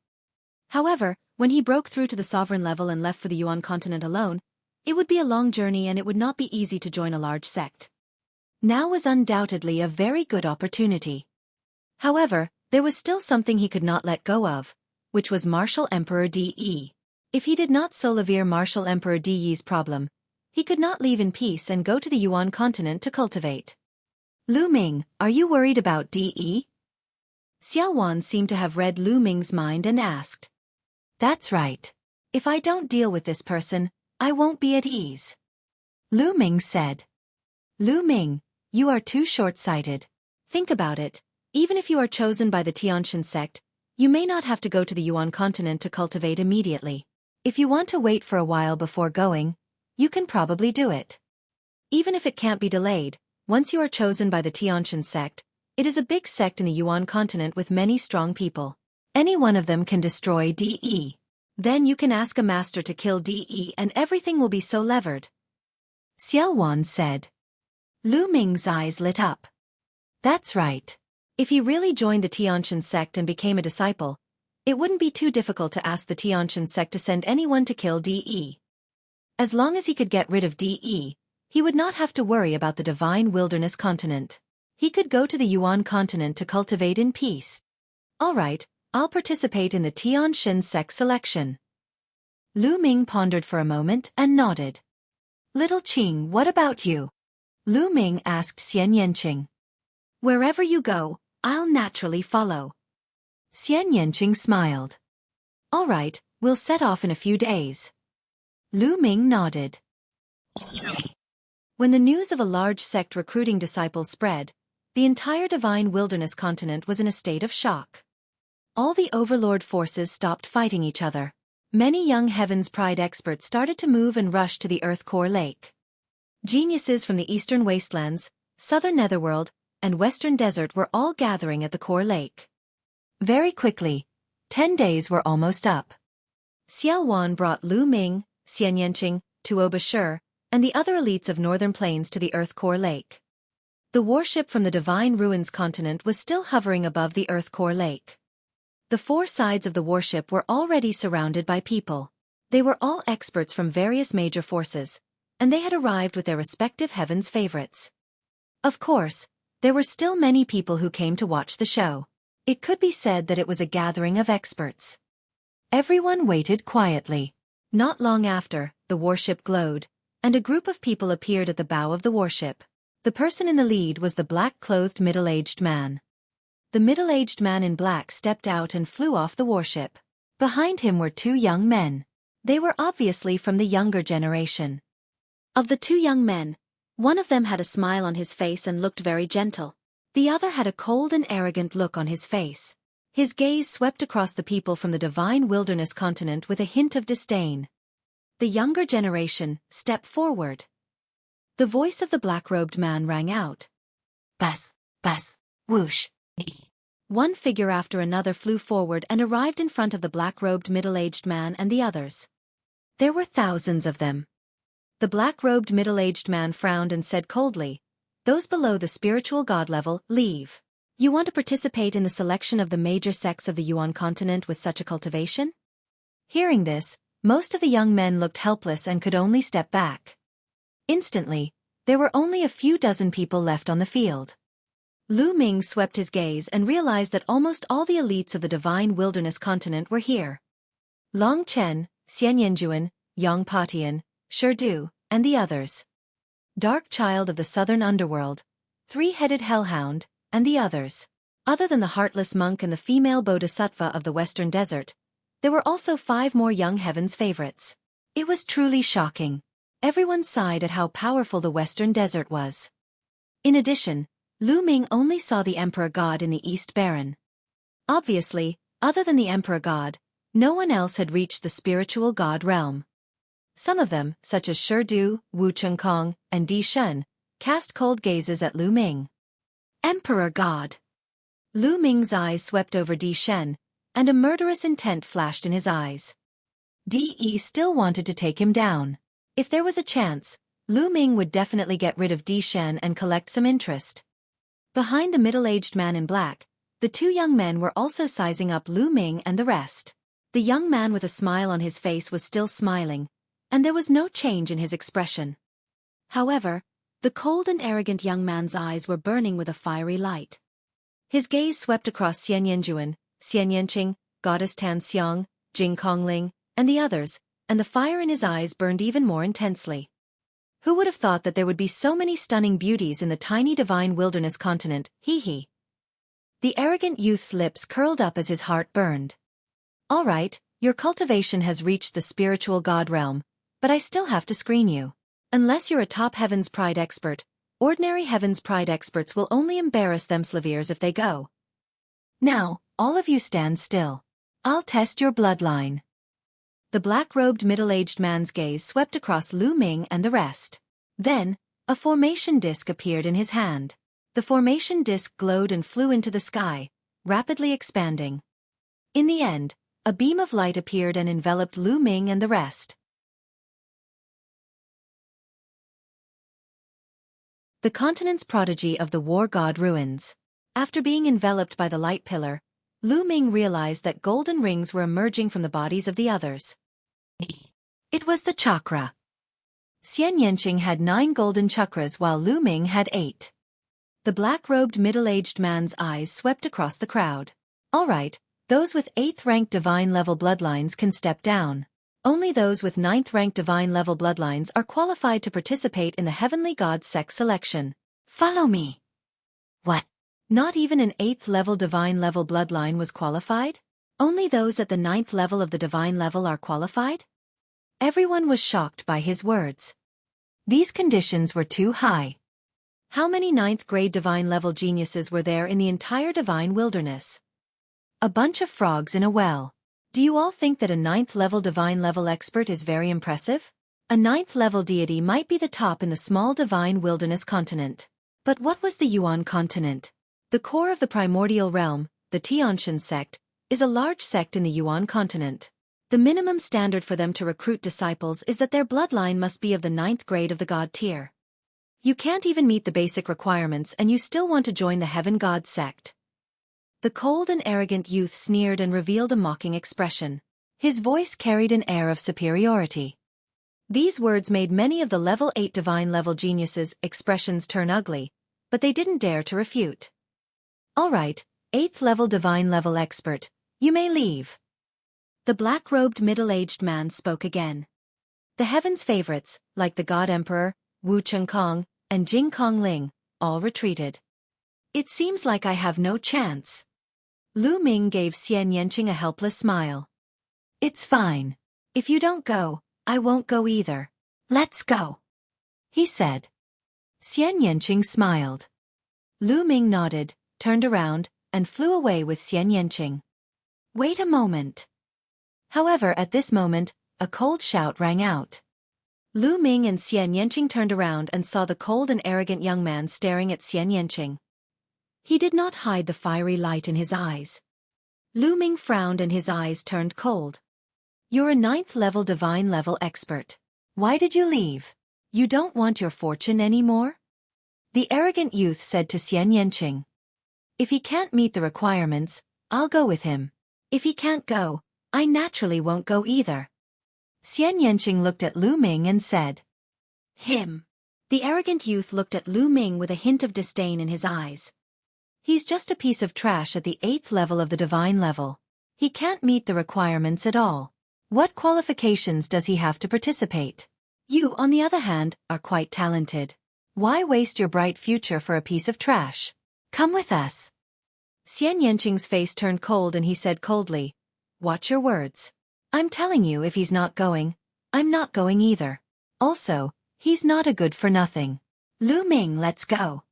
However, when he broke through to the sovereign level and left for the Yuan continent alone, it would be a long journey and it would not be easy to join a large sect. Now was undoubtedly a very good opportunity. However, there was still something he could not let go of, which was Martial Emperor De. If he did not solve Martial Emperor De's problem, he could not leave in peace and go to the Yuan continent to cultivate. "Lu Ming, are you worried about De?" Xueqi seemed to have read Lu Ming's mind and asked. "That's right. If I don't deal with this person, I won't be at ease." Lu Ming said. "Lu Ming, you are too short-sighted. Think about it. Even if you are chosen by the Tianshan sect, you may not have to go to the Yuan continent to cultivate immediately. If you want to wait for a while before going, you can probably do it. Even if it can't be delayed, once you are chosen by the Tianshan sect, it is a big sect in the Yuan continent with many strong people. Any one of them can destroy De. Then you can ask a master to kill De and everything will be so levered." Xueqi said. Lu Ming's eyes lit up. That's right. If he really joined the Tianshan sect and became a disciple, it wouldn't be too difficult to ask the Tianshan sect to send anyone to kill De. As long as he could get rid of De, he would not have to worry about the Divine Wilderness continent. He could go to the Yuan continent to cultivate in peace. "All right, I'll participate in the Tianshan sect selection." Lu Ming pondered for a moment and nodded. "Little Qing, what about you?" Lu Ming asked Xian Yanqing. Wherever you go, I'll naturally follow. Xian Yanqing smiled. All right, we'll set off in a few days. Lu Ming nodded. When the news of a large sect recruiting disciples spread, the entire divine wilderness continent was in a state of shock. All the overlord forces stopped fighting each other. Many young Heaven's Pride experts started to move and rush to the Earth Core Lake. Geniuses from the eastern wastelands, southern netherworld, and western desert were all gathering at the Core Lake. Very quickly, 10 days were almost up. Xiao Wan brought Lu Ming, Xian Yanqing, Tuo Bashir, and the other elites of northern plains to the Earth Core Lake. The warship from the Divine Ruins continent was still hovering above the Earth Core Lake. The four sides of the warship were already surrounded by people. They were all experts from various major forces, and they had arrived with their respective heaven's favorites. Of course, there were still many people who came to watch the show. It could be said that it was a gathering of experts. Everyone waited quietly. Not long after, the warship glowed, and a group of people appeared at the bow of the warship. The person in the lead was the black-clothed middle-aged man. The middle-aged man in black stepped out and flew off the warship. Behind him were two young men. They were obviously from the younger generation. Of the two young men, one of them had a smile on his face and looked very gentle. The other had a cold and arrogant look on his face. His gaze swept across the people from the divine wilderness continent with a hint of disdain. The younger generation, step forward. The voice of the black-robed man rang out. Bas, bas, whoosh. One figure after another flew forward and arrived in front of the black-robed middle-aged man and the others. There were thousands of them. The black-robed middle-aged man frowned and said coldly, "Those below the spiritual god level, leave. You want to participate in the selection of the major sects of the Yuan continent with such a cultivation?" Hearing this, most of the young men looked helpless and could only step back. Instantly, there were only a few dozen people left on the field. Lu Ming swept his gaze and realized that almost all the elites of the divine wilderness continent were here. Long Chen, Xian Yanjuan, Yang Patian, Shurdu, and the others. Dark Child of the southern underworld, Three-Headed Hellhound, and the others. Other than the Heartless Monk and the female Bodhisattva of the western desert, there were also 5 more young Heaven's favorites. It was truly shocking. Everyone sighed at how powerful the western desert was. In addition, Lu Ming only saw the Emperor God in the East Baron. Obviously, other than the Emperor God, no one else had reached the spiritual God realm. Some of them, such as Shurdu, Wu Chengkong, and Di Shun, cast cold gazes at Lu Ming. Emperor God! Lu Ming's eyes swept over Di Shen, and a murderous intent flashed in his eyes. Di still wanted to take him down. If there was a chance, Lu Ming would definitely get rid of Di Shen and collect some interest. Behind the middle-aged man in black, the 2 young men were also sizing up Lu Ming and the rest. The young man with a smile on his face was still smiling, and there was no change in his expression. However, the cold and arrogant young man's eyes were burning with a fiery light. His gaze swept across Xian Yanjuan, Xian Yanqing, Goddess Tan Xiang, Jing Kongling, and the others, and the fire in his eyes burned even more intensely. Who would have thought that there would be so many stunning beauties in the tiny divine wilderness continent, hee. The arrogant youth's lips curled up as his heart burned. All right, your cultivation has reached the spiritual god realm, but I still have to screen you. Unless you're a top Heaven's Pride expert, ordinary Heaven's Pride experts will only embarrass them slaviers if they go. Now, all of you stand still. I'll test your bloodline. The black-robed middle-aged man's gaze swept across Lu Ming and the rest. Then, a formation disc appeared in his hand. The formation disc glowed and flew into the sky, rapidly expanding. In the end, a beam of light appeared and enveloped Lu Ming and the rest. The continent's prodigy of the war god ruins. After being enveloped by the light pillar, Lu Ming realized that golden rings were emerging from the bodies of the others. It was the chakra. Xian Yanqing had 9 golden chakras while Lu Ming had 8. The black-robed middle-aged man's eyes swept across the crowd. All right, those with 8th-ranked divine-level bloodlines can step down. Only those with 9th-rank divine-level bloodlines are qualified to participate in the Heavenly God sect selection. Follow me. What? Not even an 8th-level divine-level bloodline was qualified? Only those at the 9th level of the divine level are qualified? Everyone was shocked by his words. These conditions were too high. How many 9th-grade divine-level geniuses were there in the entire divine wilderness? A bunch of frogs in a well. Do you all think that a 9th-level divine-level expert is very impressive? A 9th-level deity might be the top in the small divine wilderness continent. But what was the Yuan continent? The core of the primordial realm, the Tianshan sect, is a large sect in the Yuan continent. The minimum standard for them to recruit disciples is that their bloodline must be of the 9th grade of the god tier. You can't even meet the basic requirements and you still want to join the Heaven God sect. The cold and arrogant youth sneered and revealed a mocking expression. His voice carried an air of superiority. These words made many of the level 8 divine-level geniuses' expressions turn ugly, but they didn't dare to refute. All right, 8th-level divine-level expert, you may leave. The black-robed middle-aged man spoke again. The heaven's favorites, like the God Emperor, Wu Chengkong, and Jing Kongling, all retreated. It seems like I have no chance. Lu Ming gave Xian Yanqing a helpless smile. It's fine. If you don't go, I won't go either. Let's go, he said. Xian Yanqing smiled. Lu Ming nodded, turned around, and flew away with Xian Yanqing. Wait a moment. However, at this moment, a cold shout rang out. Lu Ming and Xian Yanqing turned around and saw the cold and arrogant young man staring at Xian Yanqing. He did not hide the fiery light in his eyes. Lu Ming frowned and his eyes turned cold. You're a 9th-level divine-level expert. Why did you leave? You don't want your fortune anymore? The arrogant youth said to Xian Yanqing. If he can't meet the requirements, I'll go with him. If he can't go, I naturally won't go either. Xian Yanqing looked at Lu Ming and said. Him. The arrogant youth looked at Lu Ming with a hint of disdain in his eyes. He's just a piece of trash at the 8th level of the divine level. He can't meet the requirements at all. What qualifications does he have to participate? You, on the other hand, are quite talented. Why waste your bright future for a piece of trash? Come with us. Xian Yanqing's face turned cold and he said coldly, watch your words. I'm telling you, if he's not going, I'm not going either. Also, he's not a good-for-nothing. Lu Ming, let's go.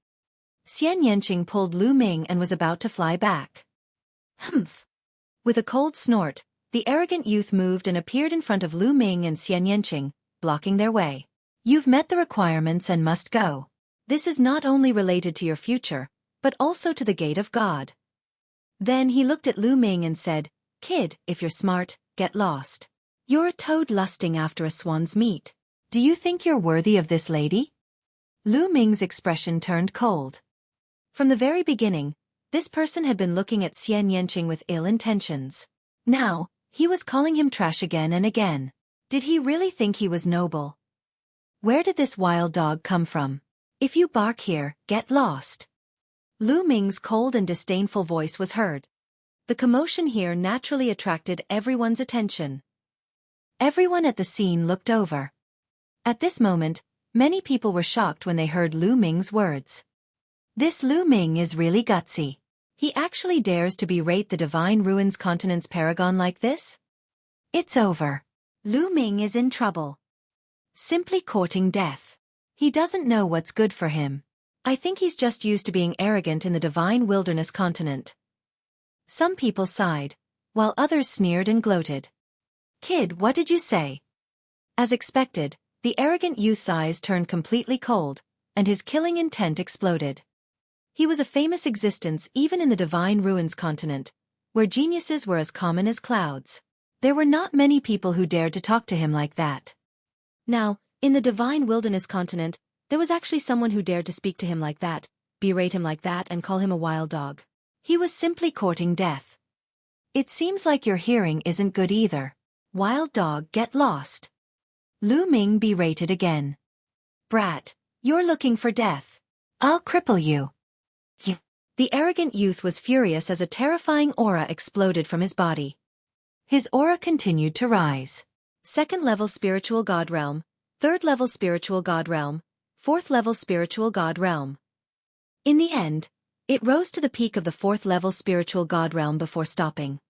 Xian Yanqing pulled Lu Ming and was about to fly back. Humph. With a cold snort, the arrogant youth moved and appeared in front of Lu Ming and Xian Yanqing, blocking their way. You've met the requirements and must go. This is not only related to your future, but also to the gate of God. Then he looked at Lu Ming and said, Kid, if you're smart, get lost. You're a toad lusting after a swan's meat. Do you think you're worthy of this lady? Lu Ming's expression turned cold. From the very beginning, this person had been looking at Xian Yanqing with ill intentions. Now, he was calling him trash again and again. Did he really think he was noble? Where did this wild dog come from? If you bark here, get lost. Lu Ming's cold and disdainful voice was heard. The commotion here naturally attracted everyone's attention. Everyone at the scene looked over. At this moment, many people were shocked when they heard Lu Ming's words. This Lu Ming is really gutsy. He actually dares to berate the Divine Ruins Continent's paragon like this? It's over. Lu Ming is in trouble. Simply courting death. He doesn't know what's good for him. I think he's just used to being arrogant in the Divine Wilderness Continent. Some people sighed, while others sneered and gloated. Kid, what did you say? As expected, the arrogant youth's eyes turned completely cold, and his killing intent exploded. He was a famous existence even in the Divine Ruins Continent, where geniuses were as common as clouds. There were not many people who dared to talk to him like that. Now, in the Divine Wilderness Continent, there was actually someone who dared to speak to him like that, berate him like that and call him a wild dog. He was simply courting death. It seems like your hearing isn't good either. Wild dog, get lost. Lu Ming berated again. Brat, you're looking for death. I'll cripple you. The arrogant youth was furious as a terrifying aura exploded from his body. His aura continued to rise. 2nd level spiritual god realm, 3rd level spiritual god realm, 4th level spiritual god realm. In the end, it rose to the peak of the 4th level spiritual god realm before stopping.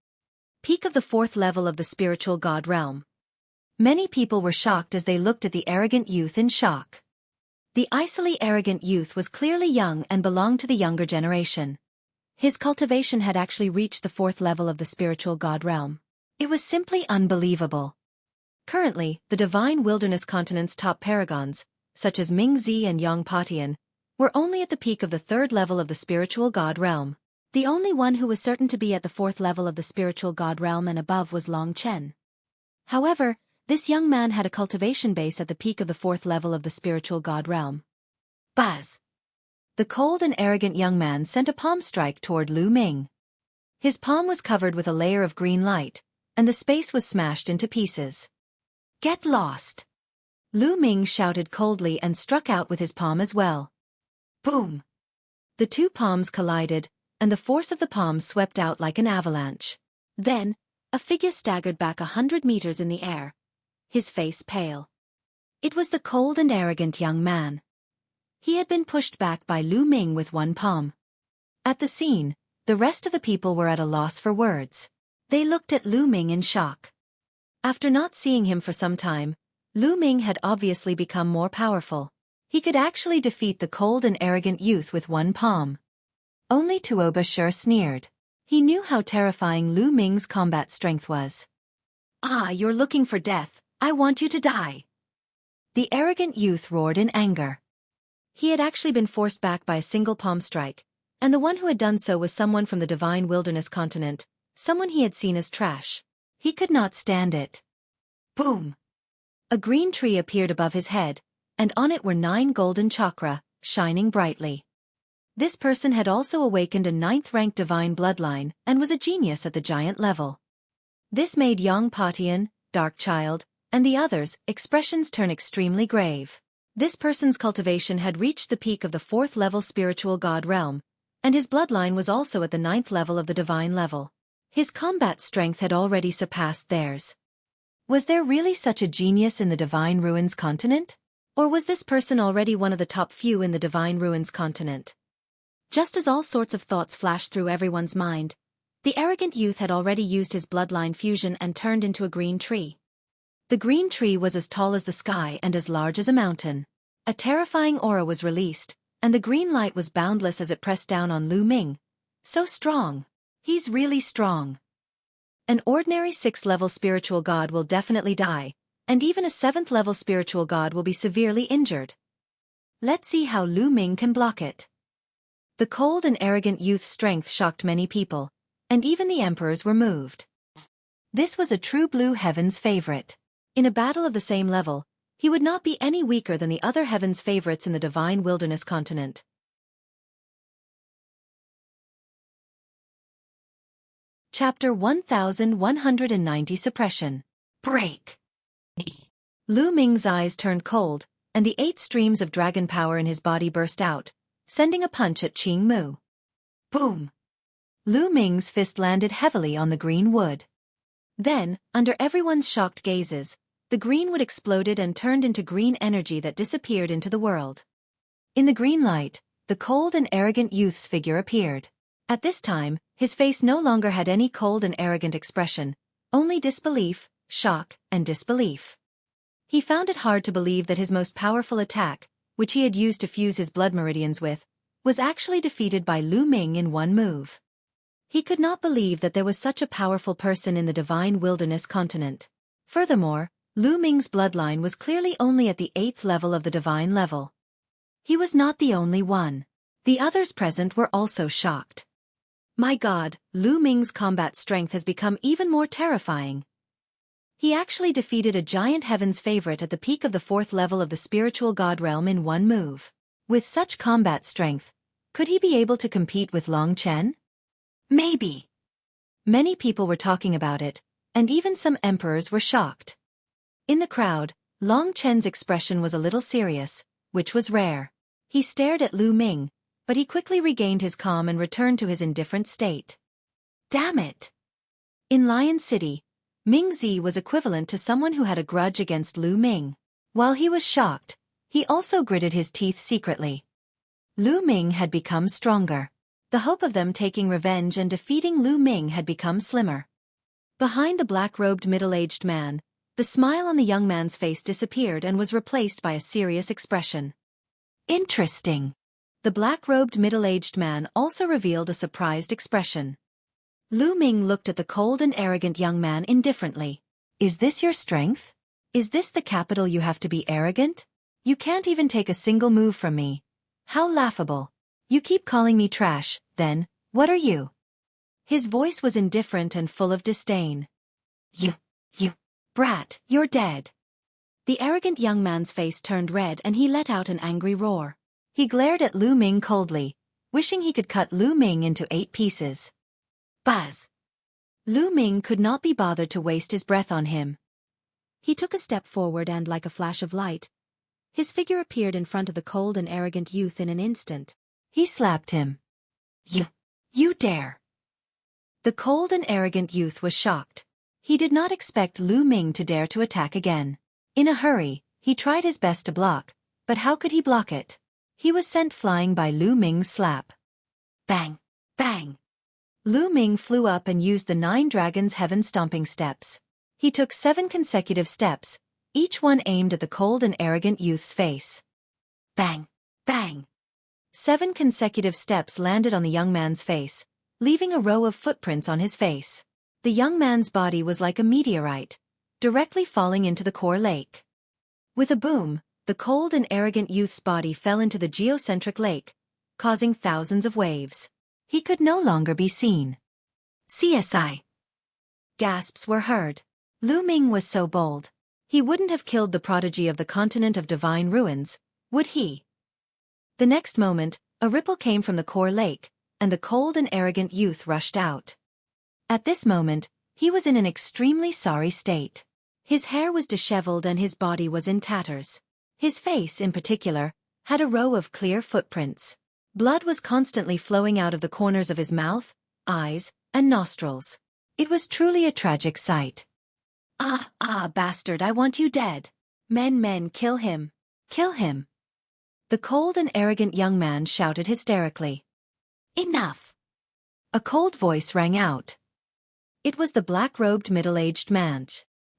Peak of the 4th level of the spiritual god realm. Many people were shocked as they looked at the arrogant youth in shock. The icily arrogant youth was clearly young and belonged to the younger generation. His cultivation had actually reached the 4th level of the spiritual god realm. It was simply unbelievable. Currently, the divine wilderness continent's top paragons, such as Mingzi and Yang Patian, were only at the peak of the 3rd level of the spiritual god realm. The only one who was certain to be at the 4th level of the spiritual god realm and above was Long Chen. However, this young man had a cultivation base at the peak of the 4th level of the spiritual god realm. Buzz! The cold and arrogant young man sent a palm strike toward Lu Ming. His palm was covered with a layer of green light, and the space was smashed into pieces. Get lost! Lu Ming shouted coldly and struck out with his palm as well. Boom! The two palms collided, and the force of the palms swept out like an avalanche. Then, a figure staggered back 100 meters in the air, his face pale. It was the cold and arrogant young man. He had been pushed back by Lu Ming with one palm. At the scene, the rest of the people were at a loss for words. They looked at Lu Ming in shock. After not seeing him for some time, Lu Ming had obviously become more powerful. He could actually defeat the cold and arrogant youth with one palm. Only Tuo Bashir sneered. He knew how terrifying Lu Ming's combat strength was. Ah, you're looking for death. I want you to die. The arrogant youth roared in anger. He had actually been forced back by a single palm strike, and the one who had done so was someone from the divine wilderness continent, someone he had seen as trash. He could not stand it. Boom! A green tree appeared above his head, and on it were 9 golden chakra, shining brightly. This person had also awakened a 9th-ranked divine bloodline and was a genius at the giant level. This made Yang Patian, Dark Child, and the others' expressions turn extremely grave. This person's cultivation had reached the peak of the 4th level spiritual god realm, and his bloodline was also at the 9th level of the divine level. His combat strength had already surpassed theirs. Was there really such a genius in the Divine Ruins continent? Or was this person already one of the top few in the Divine Ruins continent? Just as all sorts of thoughts flashed through everyone's mind, the arrogant youth had already used his bloodline fusion and turned into a green tree. The green tree was as tall as the sky and as large as a mountain. A terrifying aura was released, and the green light was boundless as it pressed down on Lu Ming. So strong. He's really strong. An ordinary 6th-level spiritual god will definitely die, and even a 7th-level spiritual god will be severely injured. Let's see how Lu Ming can block it. The cold and arrogant youth's strength shocked many people, and even the emperors were moved. This was a true blue heaven's favorite. In a battle of the same level, he would not be any weaker than the other heaven's favorites in the divine wilderness continent. Chapter 1190 Suppression. Break. Lu Ming's eyes turned cold, and the 8 streams of dragon power in his body burst out, sending a punch at Qing Mu. Boom! Lu Ming's fist landed heavily on the green wood. Then, under everyone's shocked gazes, the green wood exploded and turned into green energy that disappeared into the world. In the green light, the cold and arrogant youth's figure appeared. At this time, his face no longer had any cold and arrogant expression, only disbelief, shock, and disbelief. He found it hard to believe that his most powerful attack, which he had used to fuse his blood meridians with, was actually defeated by Lu Ming in one move. He could not believe that there was such a powerful person in the divine wilderness continent. Furthermore, Lu Ming's bloodline was clearly only at the 8th level of the divine level. He was not the only one. The others present were also shocked. My God, Lu Ming's combat strength has become even more terrifying. He actually defeated a giant heaven's favorite at the peak of the 4th level of the spiritual god realm in one move. With such combat strength, could he be able to compete with Long Chen? Maybe. Many people were talking about it, and even some emperors were shocked. In the crowd, Long Chen's expression was a little serious, which was rare. He stared at Lu Ming, but he quickly regained his calm and returned to his indifferent state. Damn it! In Lion City, Ming Zi was equivalent to someone who had a grudge against Lu Ming. While he was shocked, he also gritted his teeth secretly. Lu Ming had become stronger. The hope of them taking revenge and defeating Lu Ming had become slimmer. Behind the black-robed middle-aged man, the smile on the young man's face disappeared and was replaced by a serious expression. Interesting. The black-robed middle-aged man also revealed a surprised expression. Lu Ming looked at the cold and arrogant young man indifferently. Is this your strength? Is this the capital you have to be arrogant? You can't even take a single move from me. How laughable. You keep calling me trash, then, what are you? His voice was indifferent and full of disdain. You brat, you're dead. The arrogant young man's face turned red and he let out an angry roar. He glared at Lu Ming coldly, wishing he could cut Lu Ming into 8 pieces. Buzz! Lu Ming could not be bothered to waste his breath on him. He took a step forward and, like a flash of light, his figure appeared in front of the cold and arrogant youth in an instant. He slapped him. You dare! The cold and arrogant youth was shocked. He did not expect Lu Ming to dare to attack again. In a hurry, he tried his best to block, but how could he block it? He was sent flying by Lu Ming's slap. Bang! Bang! Lu Ming flew up and used the 9 dragons' heaven-stomping steps. He took 7 consecutive steps, each one aimed at the cold and arrogant youth's face. Bang! Bang! 7 consecutive steps landed on the young man's face, leaving a row of footprints on his face. The young man's body was like a meteorite, directly falling into the core lake. With a boom, the cold and arrogant youth's body fell into the geocentric lake, causing thousands of waves. He could no longer be seen. CSI. Gasps were heard. Lu Ming was so bold. He wouldn't have killed the prodigy of the continent of divine ruins, would he? The next moment, a ripple came from the core lake, and the cold and arrogant youth rushed out. At this moment, he was in an extremely sorry state. His hair was disheveled and his body was in tatters. His face, in particular, had a row of clear footprints. Blood was constantly flowing out of the corners of his mouth, eyes, and nostrils. It was truly a tragic sight. Bastard, I want you dead. Men, kill him. Kill him. The cold and arrogant young man shouted hysterically. Enough! A cold voice rang out. It was the black-robed middle-aged man.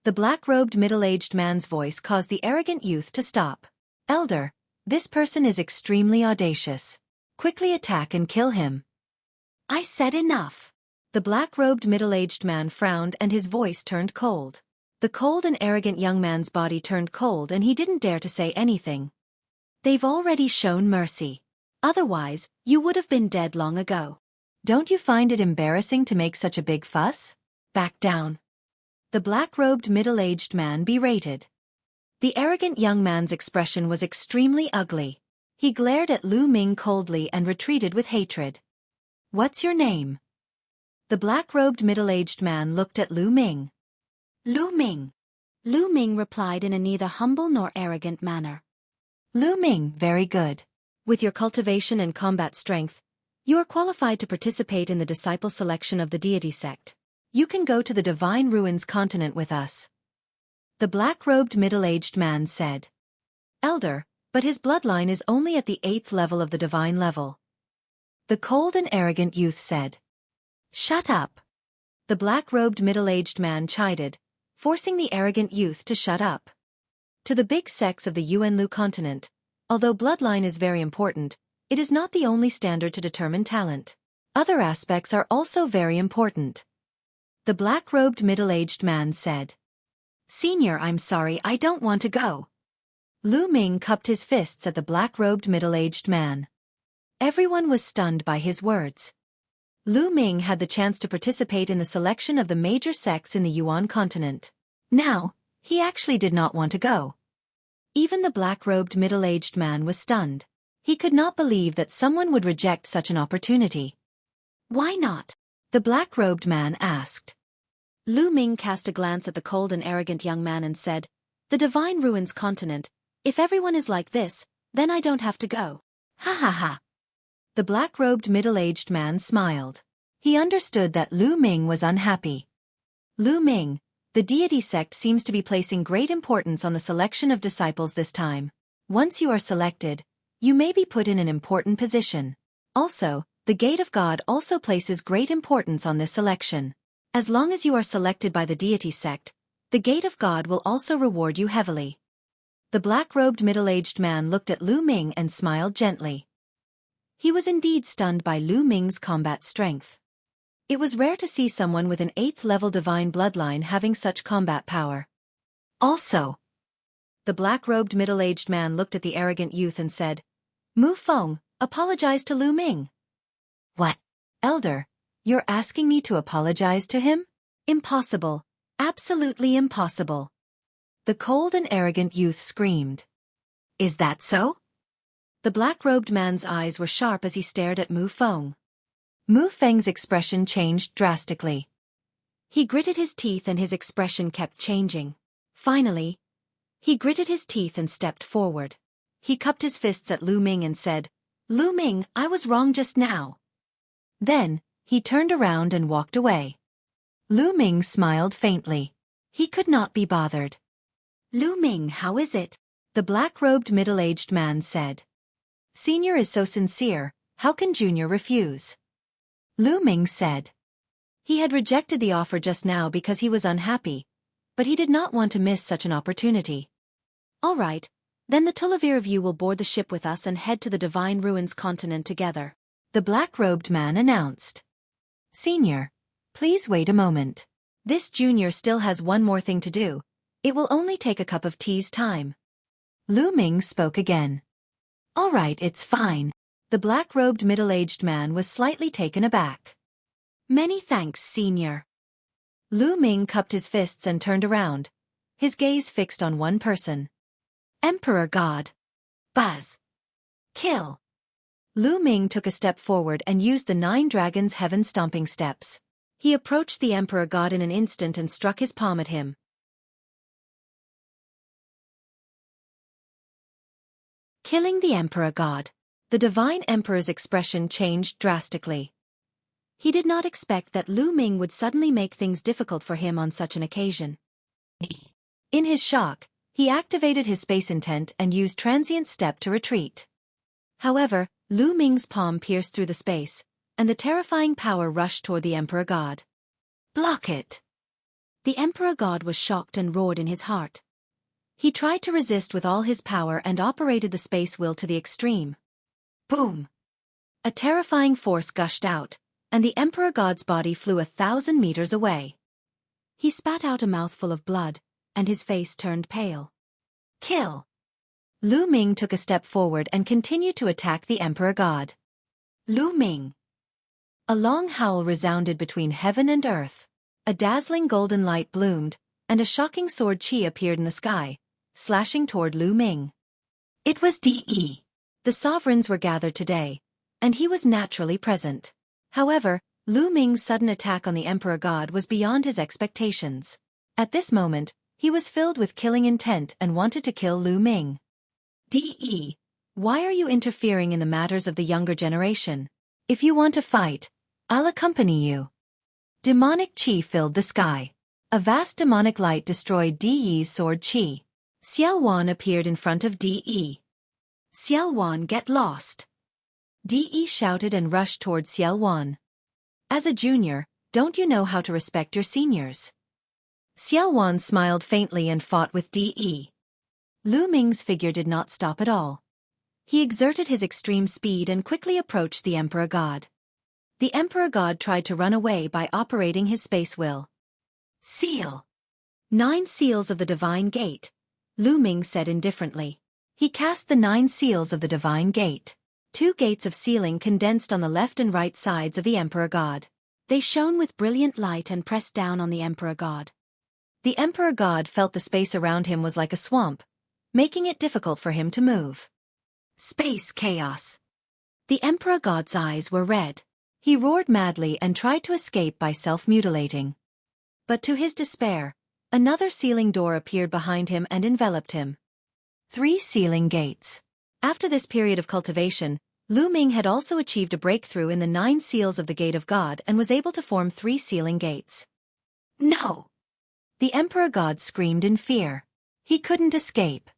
The black-robed middle-aged man's voice caused the arrogant youth to stop. Elder, this person is extremely audacious. Quickly attack and kill him. I said enough. The black-robed middle-aged man frowned and his voice turned cold. The cold and arrogant young man's body turned cold and he didn't dare to say anything. They've already shown mercy. Otherwise, you would have been dead long ago. Don't you find it embarrassing to make such a big fuss? Back down. The black-robed middle-aged man berated. The arrogant young man's expression was extremely ugly. He glared at Lu Ming coldly and retreated with hatred. What's your name? The black-robed middle-aged man looked at Lu Ming. Lu Ming. Lu Ming replied in a neither humble nor arrogant manner. Lu Ming, very good. With your cultivation and combat strength, you are qualified to participate in the disciple selection of the deity sect. You can go to the Divine Ruins continent with us. The black-robed middle-aged man said. Elder, but his bloodline is only at the 8th level of the divine level. The cold and arrogant youth said. Shut up. The black-robed middle-aged man chided, forcing the arrogant youth to shut up. To the big sects of the Yuanlu continent, although bloodline is very important, it is not the only standard to determine talent. Other aspects are also very important. The black-robed middle-aged man said. Senior, I'm sorry, I don't want to go. Lu Ming cupped his fists at the black-robed middle-aged man. Everyone was stunned by his words. Lu Ming had the chance to participate in the selection of the major sects in the Yuan continent. Now, he actually did not want to go. Even the black-robed middle-aged man was stunned. He could not believe that someone would reject such an opportunity. Why not? The black-robed man asked. Lu Ming cast a glance at the cold and arrogant young man and said, The Divine Ruins continent, if everyone is like this, then I don't have to go. Ha ha ha. The black-robed middle-aged man smiled. He understood that Lu Ming was unhappy. Lu Ming, The deity sect seems to be placing great importance on the selection of disciples this time. Once you are selected, you may be put in an important position. Also, the Gate of God also places great importance on this selection. As long as you are selected by the deity sect, the Gate of God will also reward you heavily. The black-robed middle-aged man looked at Lu Ming and smiled gently. He was indeed stunned by Lu Ming's combat strength. It was rare to see someone with an 8th-level divine bloodline having such combat power. Also, the black-robed middle-aged man looked at the arrogant youth and said, Mu Feng, apologize to Lu Ming. What? Elder, you're asking me to apologize to him? Impossible. Absolutely impossible. The cold and arrogant youth screamed. Is that so? The black-robed man's eyes were sharp as he stared at Mu Feng. Mu Feng's expression changed drastically. He gritted his teeth and his expression kept changing. Finally, he gritted his teeth and stepped forward. He cupped his fists at Lu Ming and said, Lu Ming, I was wrong just now. Then, he turned around and walked away. Lu Ming smiled faintly. He could not be bothered. Lu Ming, how is it? The black-robed middle-aged man said. Senior is so sincere, how can Junior refuse? Lu Ming said. He had rejected the offer just now because he was unhappy, but he did not want to miss such an opportunity. All right, then the Tullavir of you will board the ship with us and head to the Divine Ruins continent together, the black-robed man announced. Senior, please wait a moment. This Junior still has one more thing to do. It will only take a cup of tea's time. Lu Ming spoke again. All right, it's fine. The black-robed middle-aged man was slightly taken aback. Many thanks, Senior. Lu Ming cupped his fists and turned around, his gaze fixed on one person. Emperor God. Buzz. Kill. Lu Ming took a step forward and used the 9 dragons' heaven-stomping steps. He approached the Emperor God in an instant and struck his palm at him. Killing the Emperor God. The Divine Emperor's expression changed drastically. He did not expect that Lu Ming would suddenly make things difficult for him on such an occasion. In his shock, he activated his space intent and used transient step to retreat. However, Lu Ming's palm pierced through the space, and the terrifying power rushed toward the Emperor God. Block it! The Emperor God was shocked and roared in his heart. He tried to resist with all his power and operated the space will to the extreme. Boom! A terrifying force gushed out, and the Emperor God's body flew 1,000 meters away. He spat out a mouthful of blood, and his face turned pale. Kill! Lu Ming took a step forward and continued to attack the Emperor God. Lu Ming! A long howl resounded between heaven and earth. A dazzling golden light bloomed, and a shocking sword chi appeared in the sky, slashing toward Lu Ming. It was De. The sovereigns were gathered today, and he was naturally present. However, Lu Ming's sudden attack on the Emperor God was beyond his expectations. At this moment, he was filled with killing intent and wanted to kill Lu Ming. De, why are you interfering in the matters of the younger generation? If you want to fight, I'll accompany you. Demonic chi filled the sky. A vast demonic light destroyed De's sword chi. Xiao Wan appeared in front of De. Xiao Wan, get lost! De shouted and rushed toward Xiao Wan. As a junior, don't you know how to respect your seniors? Xiao Wan smiled faintly and fought with De. Lu Ming's figure did not stop at all. He exerted his extreme speed and quickly approached the Emperor God. The Emperor God tried to run away by operating his space will. Seal! 9 seals of the Divine Gate, Lu Ming said indifferently. He cast the 9 seals of the Divine Gate. 2 gates of sealing condensed on the left and right sides of the Emperor God. They shone with brilliant light and pressed down on the Emperor God. The Emperor God felt the space around him was like a swamp, making it difficult for him to move. Space chaos. The Emperor God's eyes were red. He roared madly and tried to escape by self-mutilating. But to his despair, another sealing door appeared behind him and enveloped him. 3 sealing gates. After this period of cultivation, Lu Ming had also achieved a breakthrough in the 9 seals of the Gate of God and was able to form 3 sealing gates. No! The Emperor God screamed in fear. He couldn't escape.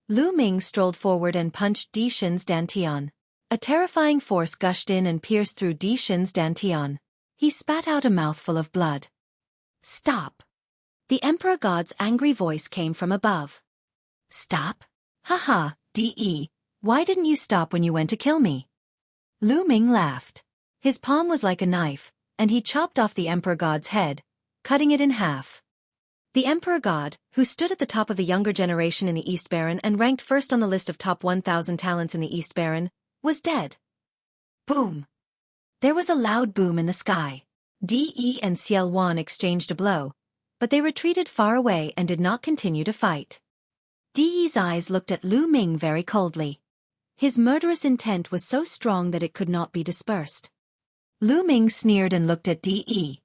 Lu Ming strolled forward and punched Di Shen's dantian. A terrifying force gushed in and pierced through Di Shen's dantian. He spat out a mouthful of blood. Stop! The Emperor God's angry voice came from above. Stop? Haha, De, why didn't you stop when you went to kill me? Lu Ming laughed. His palm was like a knife, and he chopped off the Emperor God's head, cutting it in half. The Emperor God, who stood at the top of the younger generation in the East Baron and ranked first on the list of top 1,000 talents in the East Baron, was dead. Boom! There was a loud boom in the sky. De and Xiao Wan exchanged a blow, but they retreated far away and did not continue to fight. De's eyes looked at Lu Ming very coldly. His murderous intent was so strong that it could not be dispersed. Lu Ming sneered and looked at De.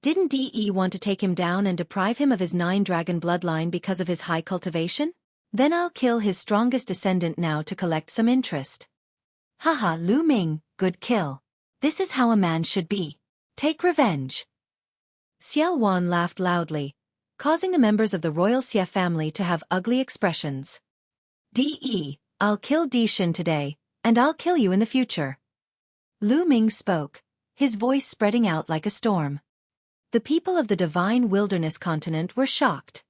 Didn't De want to take him down and deprive him of his 9-dragon bloodline because of his high cultivation? Then I'll kill his strongest descendant now to collect some interest. Haha, Lu Ming, good kill. This is how a man should be. Take revenge. Xiao Wan laughed loudly, causing the members of the royal Xie family to have ugly expressions. De, I'll kill Di Shen today, and I'll kill you in the future. Lu Ming spoke, his voice spreading out like a storm. The people of the divine wilderness continent were shocked.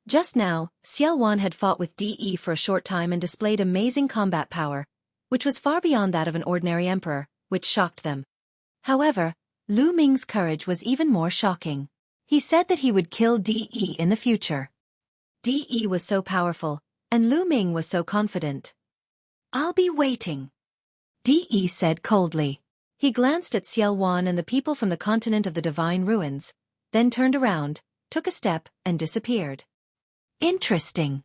Just now, Xiao Wan had fought with De for a short time and displayed amazing combat power, which was far beyond that of an ordinary emperor, which shocked them. However, Lu Ming's courage was even more shocking. He said that he would kill De in the future. De was so powerful, and Lu Ming was so confident. I'll be waiting, De said coldly. He glanced at Xiao Wan and the people from the continent of the divine ruins, then turned around, took a step, and disappeared. Interesting,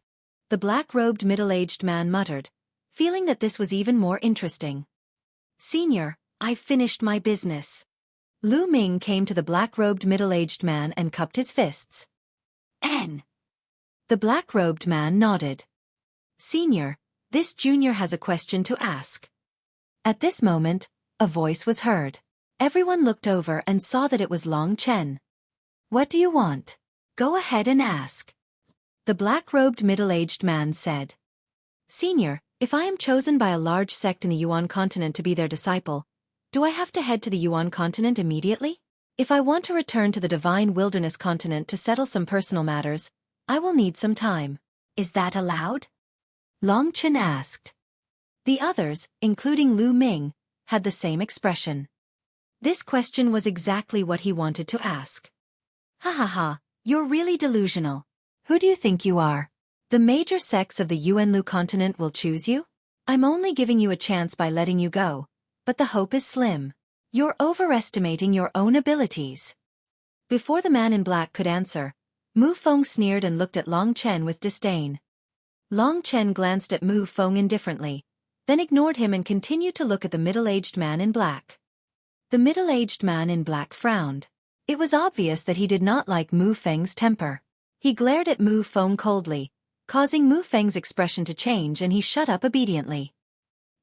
the black-robed middle-aged man muttered, feeling that this was even more interesting. Senior, I've finished my business. Lu Ming came to the black-robed middle-aged man and cupped his fists. N. The black-robed man nodded. Senior, this junior has a question to ask. At this moment, a voice was heard. Everyone looked over and saw that it was Long Chen. What do you want? Go ahead and ask. The black-robed middle-aged man said. Senior, if I am chosen by a large sect in the Yuan continent to be their disciple, do I have to head to the Yuan continent immediately? If I want to return to the divine wilderness continent to settle some personal matters, I will need some time. Is that allowed? Long Chen asked. The others, including Lu Ming, had the same expression. This question was exactly what he wanted to ask. Ha ha ha, you're really delusional. Who do you think you are? The major sects of the Yuanlu continent will choose you? I'm only giving you a chance by letting you go, but the hope is slim. You're overestimating your own abilities. Before the man in black could answer, Mu Feng sneered and looked at Long Chen with disdain. Long Chen glanced at Mu Feng indifferently, then ignored him and continued to look at the middle-aged man in black. The middle-aged man in black frowned. It was obvious that he did not like Mu Feng's temper. He glared at Mu Feng coldly, causing Mu Feng's expression to change, and he shut up obediently.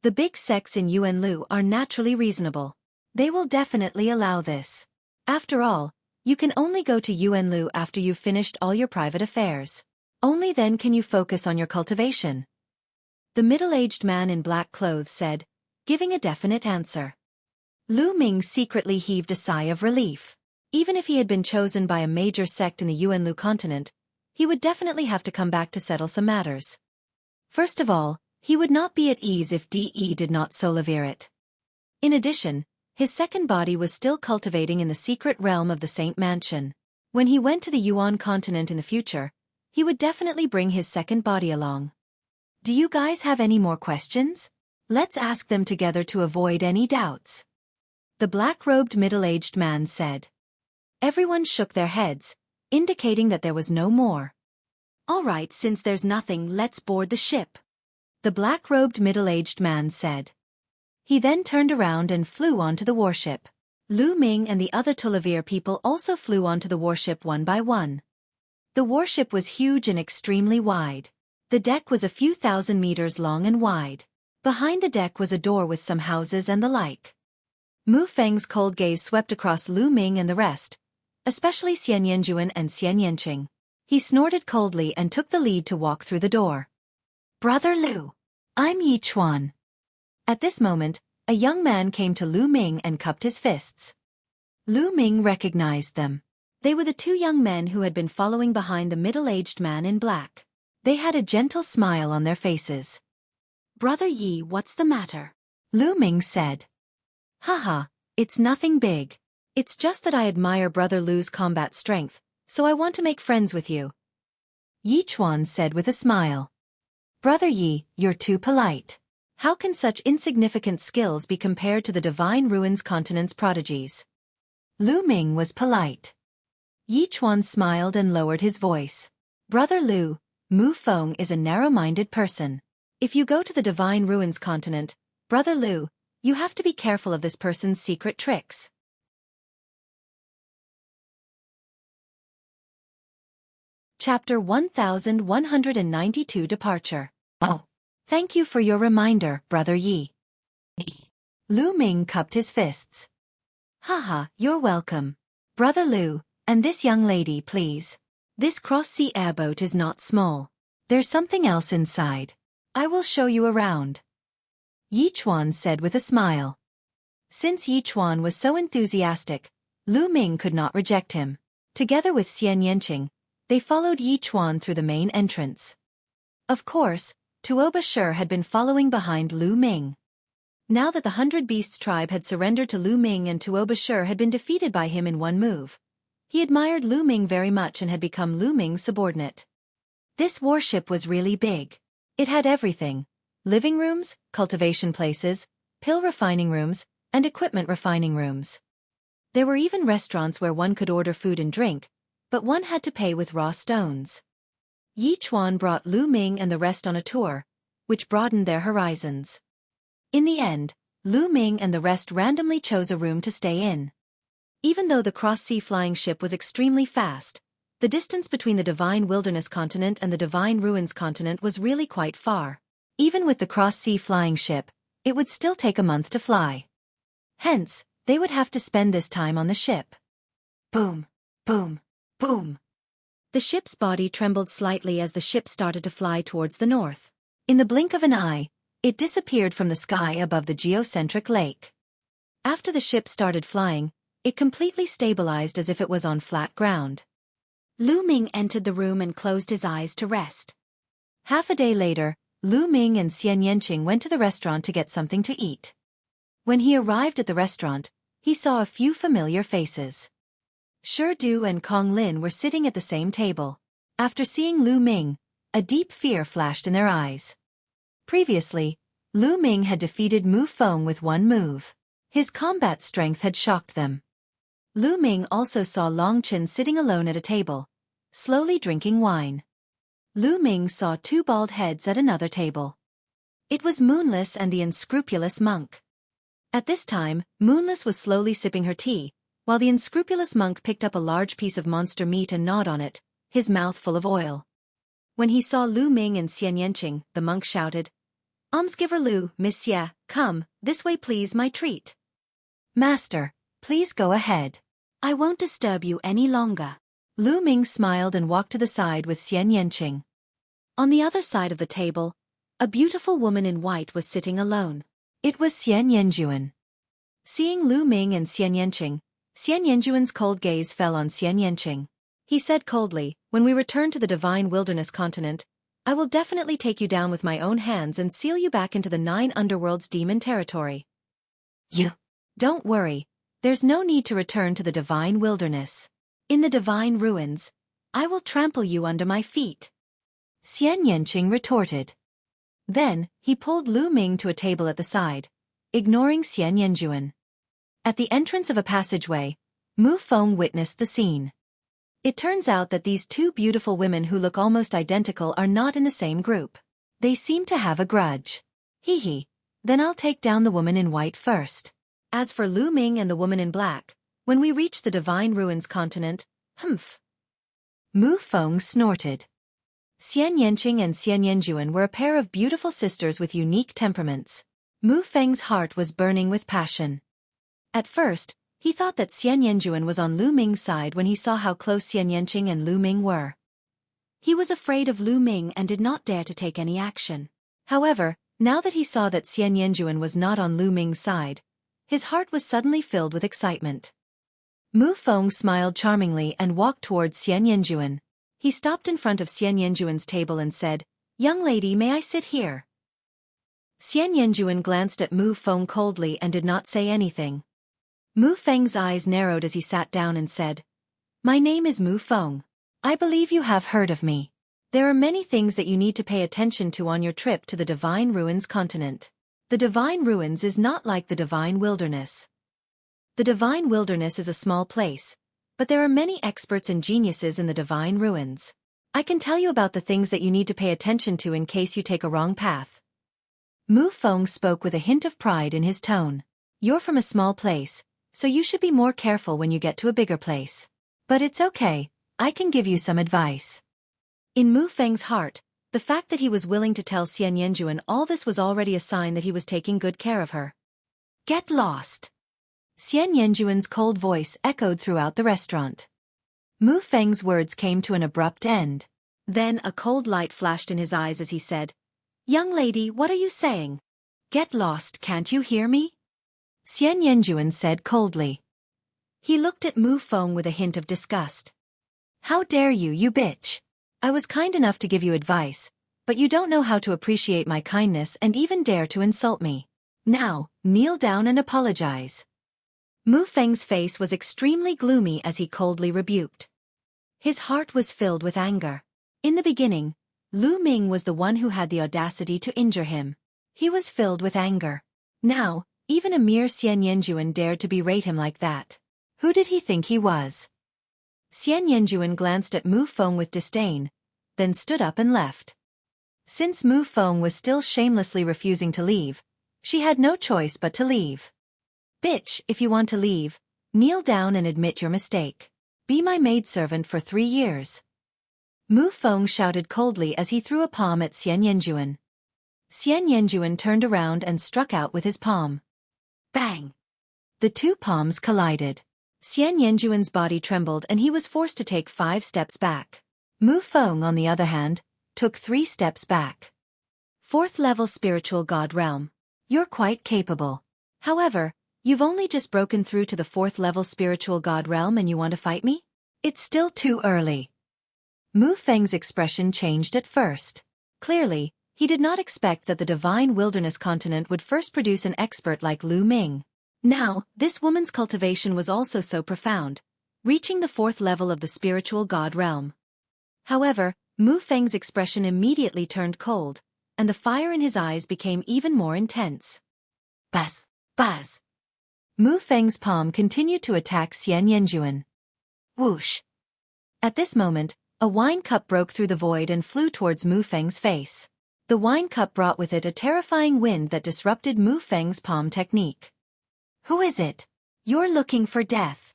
The big sects in Yuanlu are naturally reasonable. They will definitely allow this. After all, you can only go to Yuanlu after you've finished all your private affairs. Only then can you focus on your cultivation. The middle-aged man in black clothes said, giving a definite answer. Lu Ming secretly heaved a sigh of relief. Even if he had been chosen by a major sect in the Yuanlu continent, he would definitely have to come back to settle some matters. First of all, he would not be at ease if De did not so lever it. In addition, his second body was still cultivating in the secret realm of the Saint Mansion. When he went to the Yuan continent in the future, he would definitely bring his second body along. Do you guys have any more questions? Let's ask them together to avoid any doubts. The black-robed middle-aged man said. Everyone shook their heads, indicating that there was no more. All right, since there's nothing, let's board the ship. The black-robed middle-aged man said. He then turned around and flew onto the warship. Lu Ming and the other Tulivir people also flew onto the warship one by one. The warship was huge and extremely wide. The deck was a few thousand meters long and wide. Behind the deck was a door with some houses and the like. Mu Feng's cold gaze swept across Lu Ming and the rest, especially Xian Yanjuan and Xian Yanqing. He snorted coldly and took the lead to walk through the door. "Brother Lu, I'm Yi Chuan." At this moment, a young man came to Lu Ming and cupped his fists. Lu Ming recognized them. They were the two young men who had been following behind the middle-aged man in black. They had a gentle smile on their faces. "Brother Yi, what's the matter?" Lu Ming said. "Haha, it's nothing big. It's just that I admire Brother Lu's combat strength, so I want to make friends with you," Yi Chuan said with a smile. "Brother Yi, you're too polite. How can such insignificant skills be compared to the Divine Ruins Continent's prodigies?" Lu Ming was polite. Yi Chuan smiled and lowered his voice. "Brother Lu, Mu Feng is a narrow-minded person. If you go to the Divine Ruins Continent, Brother Lu, you have to be careful of this person's secret tricks." Chapter 1192 Departure. "Oh, thank you for your reminder, Brother Yi." Lu Ming cupped his fists. "Haha, you're welcome. Brother Lu, and this young lady, please. This cross-sea airboat is not small. There's something else inside. I will show you around," Yi Chuan said with a smile. Since Yi Chuan was so enthusiastic, Lu Ming could not reject him. Together with Xian Yanqing, they followed Yi Chuan through the main entrance. Of course, Tuoba Shi had been following behind Lu Ming. Now that the 100 Beasts tribe had surrendered to Lu Ming and Tuoba Shi had been defeated by him in one move, he admired Lu Ming very much and had become Lu Ming's subordinate. This warship was really big. It had everything: living rooms, cultivation places, pill refining rooms, and equipment refining rooms. There were even restaurants where one could order food and drink, but one had to pay with raw stones. Yi Chuan brought Lu Ming and the rest on a tour, which broadened their horizons. In the end, Lu Ming and the rest randomly chose a room to stay in. Even though the cross-sea flying ship was extremely fast, the distance between the Divine Wilderness Continent and the Divine Ruins Continent was really quite far. Even with the cross-sea flying ship, it would still take a month to fly. Hence, they would have to spend this time on the ship. Boom, boom, boom. The ship's body trembled slightly as the ship started to fly towards the north. In the blink of an eye, it disappeared from the sky above the geocentric lake. After the ship started flying, it completely stabilized as if it was on flat ground. Lu Ming entered the room and closed his eyes to rest. Half a day later, Lu Ming and Xian Yanqing went to the restaurant to get something to eat. When he arrived at the restaurant, he saw a few familiar faces. Shi Du and Kong Lin were sitting at the same table. After seeing Lu Ming, a deep fear flashed in their eyes. Previously, Lu Ming had defeated Mu Feng with one move. His combat strength had shocked them. Lu Ming also saw Long Chen sitting alone at a table, slowly drinking wine. Lu Ming saw two bald heads at another table. It was Moonless and the unscrupulous monk. At this time, Moonless was slowly sipping her tea, while the unscrupulous monk picked up a large piece of monster meat and gnawed on it, his mouth full of oil. When he saw Lu Ming and Xian Yanqing, the monk shouted, "Almsgiver Lu, Monsieur, come, this way please, my treat." "Master, please go ahead. I won't disturb you any longer." Lu Ming smiled and walked to the side with Xian Yanqing. On the other side of the table, a beautiful woman in white was sitting alone. It was Xian Yanjuan. Seeing Lu Ming and Xian Yanqing, Xian Yanjuan's cold gaze fell on Xian Yanqing. He said coldly, "When we return to the Divine Wilderness Continent, I will definitely take you down with my own hands and seal you back into the 9 underworlds demon territory." "You don't worry, there's no need to return to the Divine Wilderness. In the Divine Ruins, I will trample you under my feet," Xian Yanqing retorted. Then, he pulled Lu Ming to a table at the side, ignoring Xian Yanjuan. At the entrance of a passageway, Mu Feng witnessed the scene. It turns out that these two beautiful women who look almost identical are not in the same group. They seem to have a grudge. Hee, then I'll take down the woman in white first. As for Lu Ming and the woman in black, when we reach the Divine Ruins Continent, humph. Mu Feng snorted. Xian Yanqing and Xian Yanjuan were a pair of beautiful sisters with unique temperaments. Mu Feng's heart was burning with passion. At first, He thought that Xian Yanjuan was on Lu Ming's side when he saw how close Xian Yanqing and Lu Ming were. He was afraid of Lu Ming and did not dare to take any action. However, now that he saw that Xian Yanjuan was not on Lu Ming's side, his heart was suddenly filled with excitement. Mu Feng smiled charmingly and walked towards Xian Yanjuan. He stopped in front of Xian Yanjuan's table and said, "Young lady, may I sit here?" Xian Yanjuan glanced at Mu Feng coldly and did not say anything. Mu Feng's eyes narrowed as he sat down and said, "My name is Mu Feng. I believe you have heard of me. There are many things that you need to pay attention to on your trip to the Divine Ruins continent. The Divine Ruins is not like the Divine Wilderness. The Divine Wilderness is a small place, but there are many experts and geniuses in the Divine Ruins. I can tell you about the things that you need to pay attention to in case you take a wrong path." Mu Feng spoke with a hint of pride in his tone. "You're from a small place, so you should be more careful when you get to a bigger place. But it's okay, I can give you some advice." In Mu Feng's heart, the fact that he was willing to tell Xian Yanjuan all this was already a sign that he was taking good care of her. "Get lost." Xian Yanjuan's cold voice echoed throughout the restaurant. Mu Feng's words came to an abrupt end. Then a cold light flashed in his eyes as he said, "Young lady, what are you saying? Get lost, can't you hear me?" Xian Yanjuan said coldly. He looked at Mu Feng with a hint of disgust. "How dare you, you bitch! I was kind enough to give you advice, but you don't know how to appreciate my kindness and even dare to insult me. Now, kneel down and apologize." Mu Feng's face was extremely gloomy as he coldly rebuked. His heart was filled with anger. In the beginning, Lu Ming was the one who had the audacity to injure him. He was filled with anger. Now, even a mere Xian Yanjuan dared to berate him like that. Who did he think he was? Xian Yanjuan glanced at Mu Feng with disdain, then stood up and left. Since Mu Feng was still shamelessly refusing to leave, she had no choice but to leave. "Bitch, if you want to leave, kneel down and admit your mistake. Be my maidservant for 3 years." Mu Feng shouted coldly as he threw a palm at Xian Yanjuan. Xian Yanjuan turned around and struck out with his palm. Bang! The two palms collided. Xian Yanjuan's body trembled and he was forced to take 5 steps back. Mu Feng, on the other hand, took 3 steps back. 4th level spiritual god realm. You're quite capable. However, you've only just broken through to the 4th level spiritual god realm and you want to fight me? It's still too early. Mu Feng's expression changed at first. Clearly, he did not expect that the Divine Wilderness continent would first produce an expert like Lu Ming. Now, this woman's cultivation was also so profound, reaching the 4th level of the spiritual god realm. However, Mu Feng's expression immediately turned cold, and the fire in his eyes became even more intense. Buzz! Buzz! Mu Feng's palm continued to attack Xian Yanjuan. Whoosh! At this moment, a wine cup broke through the void and flew towards Mu Feng's face. The wine cup brought with it a terrifying wind that disrupted Mu Feng's palm technique. "Who is it? You're looking for death."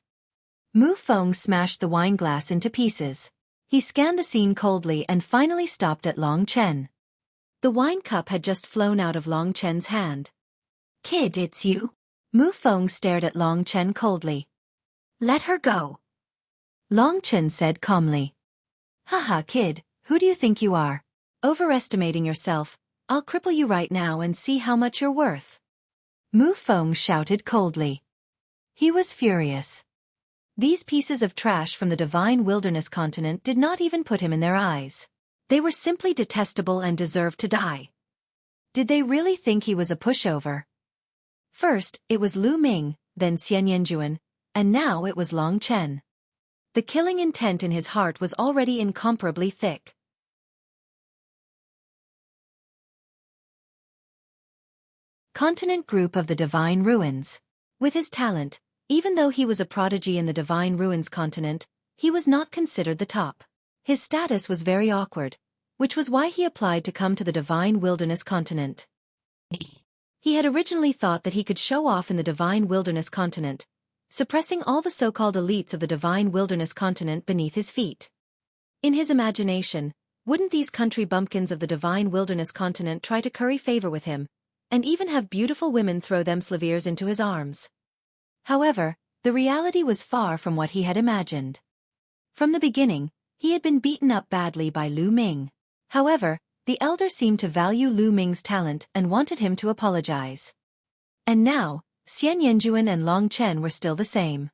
Mu Feng smashed the wine glass into pieces. He scanned the scene coldly and finally stopped at Long Chen. The wine cup had just flown out of Long Chen's hand. "Kid, it's you?" Mu Feng stared at Long Chen coldly. "Let her go." Long Chen said calmly. "Haha, kid, who do you think you are? Overestimating yourself, I'll cripple you right now and see how much you're worth." Mu Feng shouted coldly. He was furious. These pieces of trash from the Divine Wilderness continent did not even put him in their eyes. They were simply detestable and deserved to die. Did they really think he was a pushover? First, it was Lu Ming, then Xian Yanjuan, and now it was Long Chen. The killing intent in his heart was already incomparably thick. Continent Group of the Divine Ruins. With his talent, even though he was a prodigy in the Divine Ruins continent, he was not considered the top. His status was very awkward, which was why he applied to come to the Divine Wilderness continent. He had originally thought that he could show off in the Divine Wilderness continent, suppressing all the so-called elites of the Divine Wilderness continent beneath his feet. In his imagination, wouldn't these country bumpkins of the Divine Wilderness continent try to curry favor with him, and even have beautiful women throw themselves into his arms? However, The reality was far from what he had imagined. From the beginning, he had been beaten up badly by Lu Ming. However, the elder seemed to value Lu Ming's talent and wanted him to apologize. And now, Xian Yanjuan and Long Chen were still the same.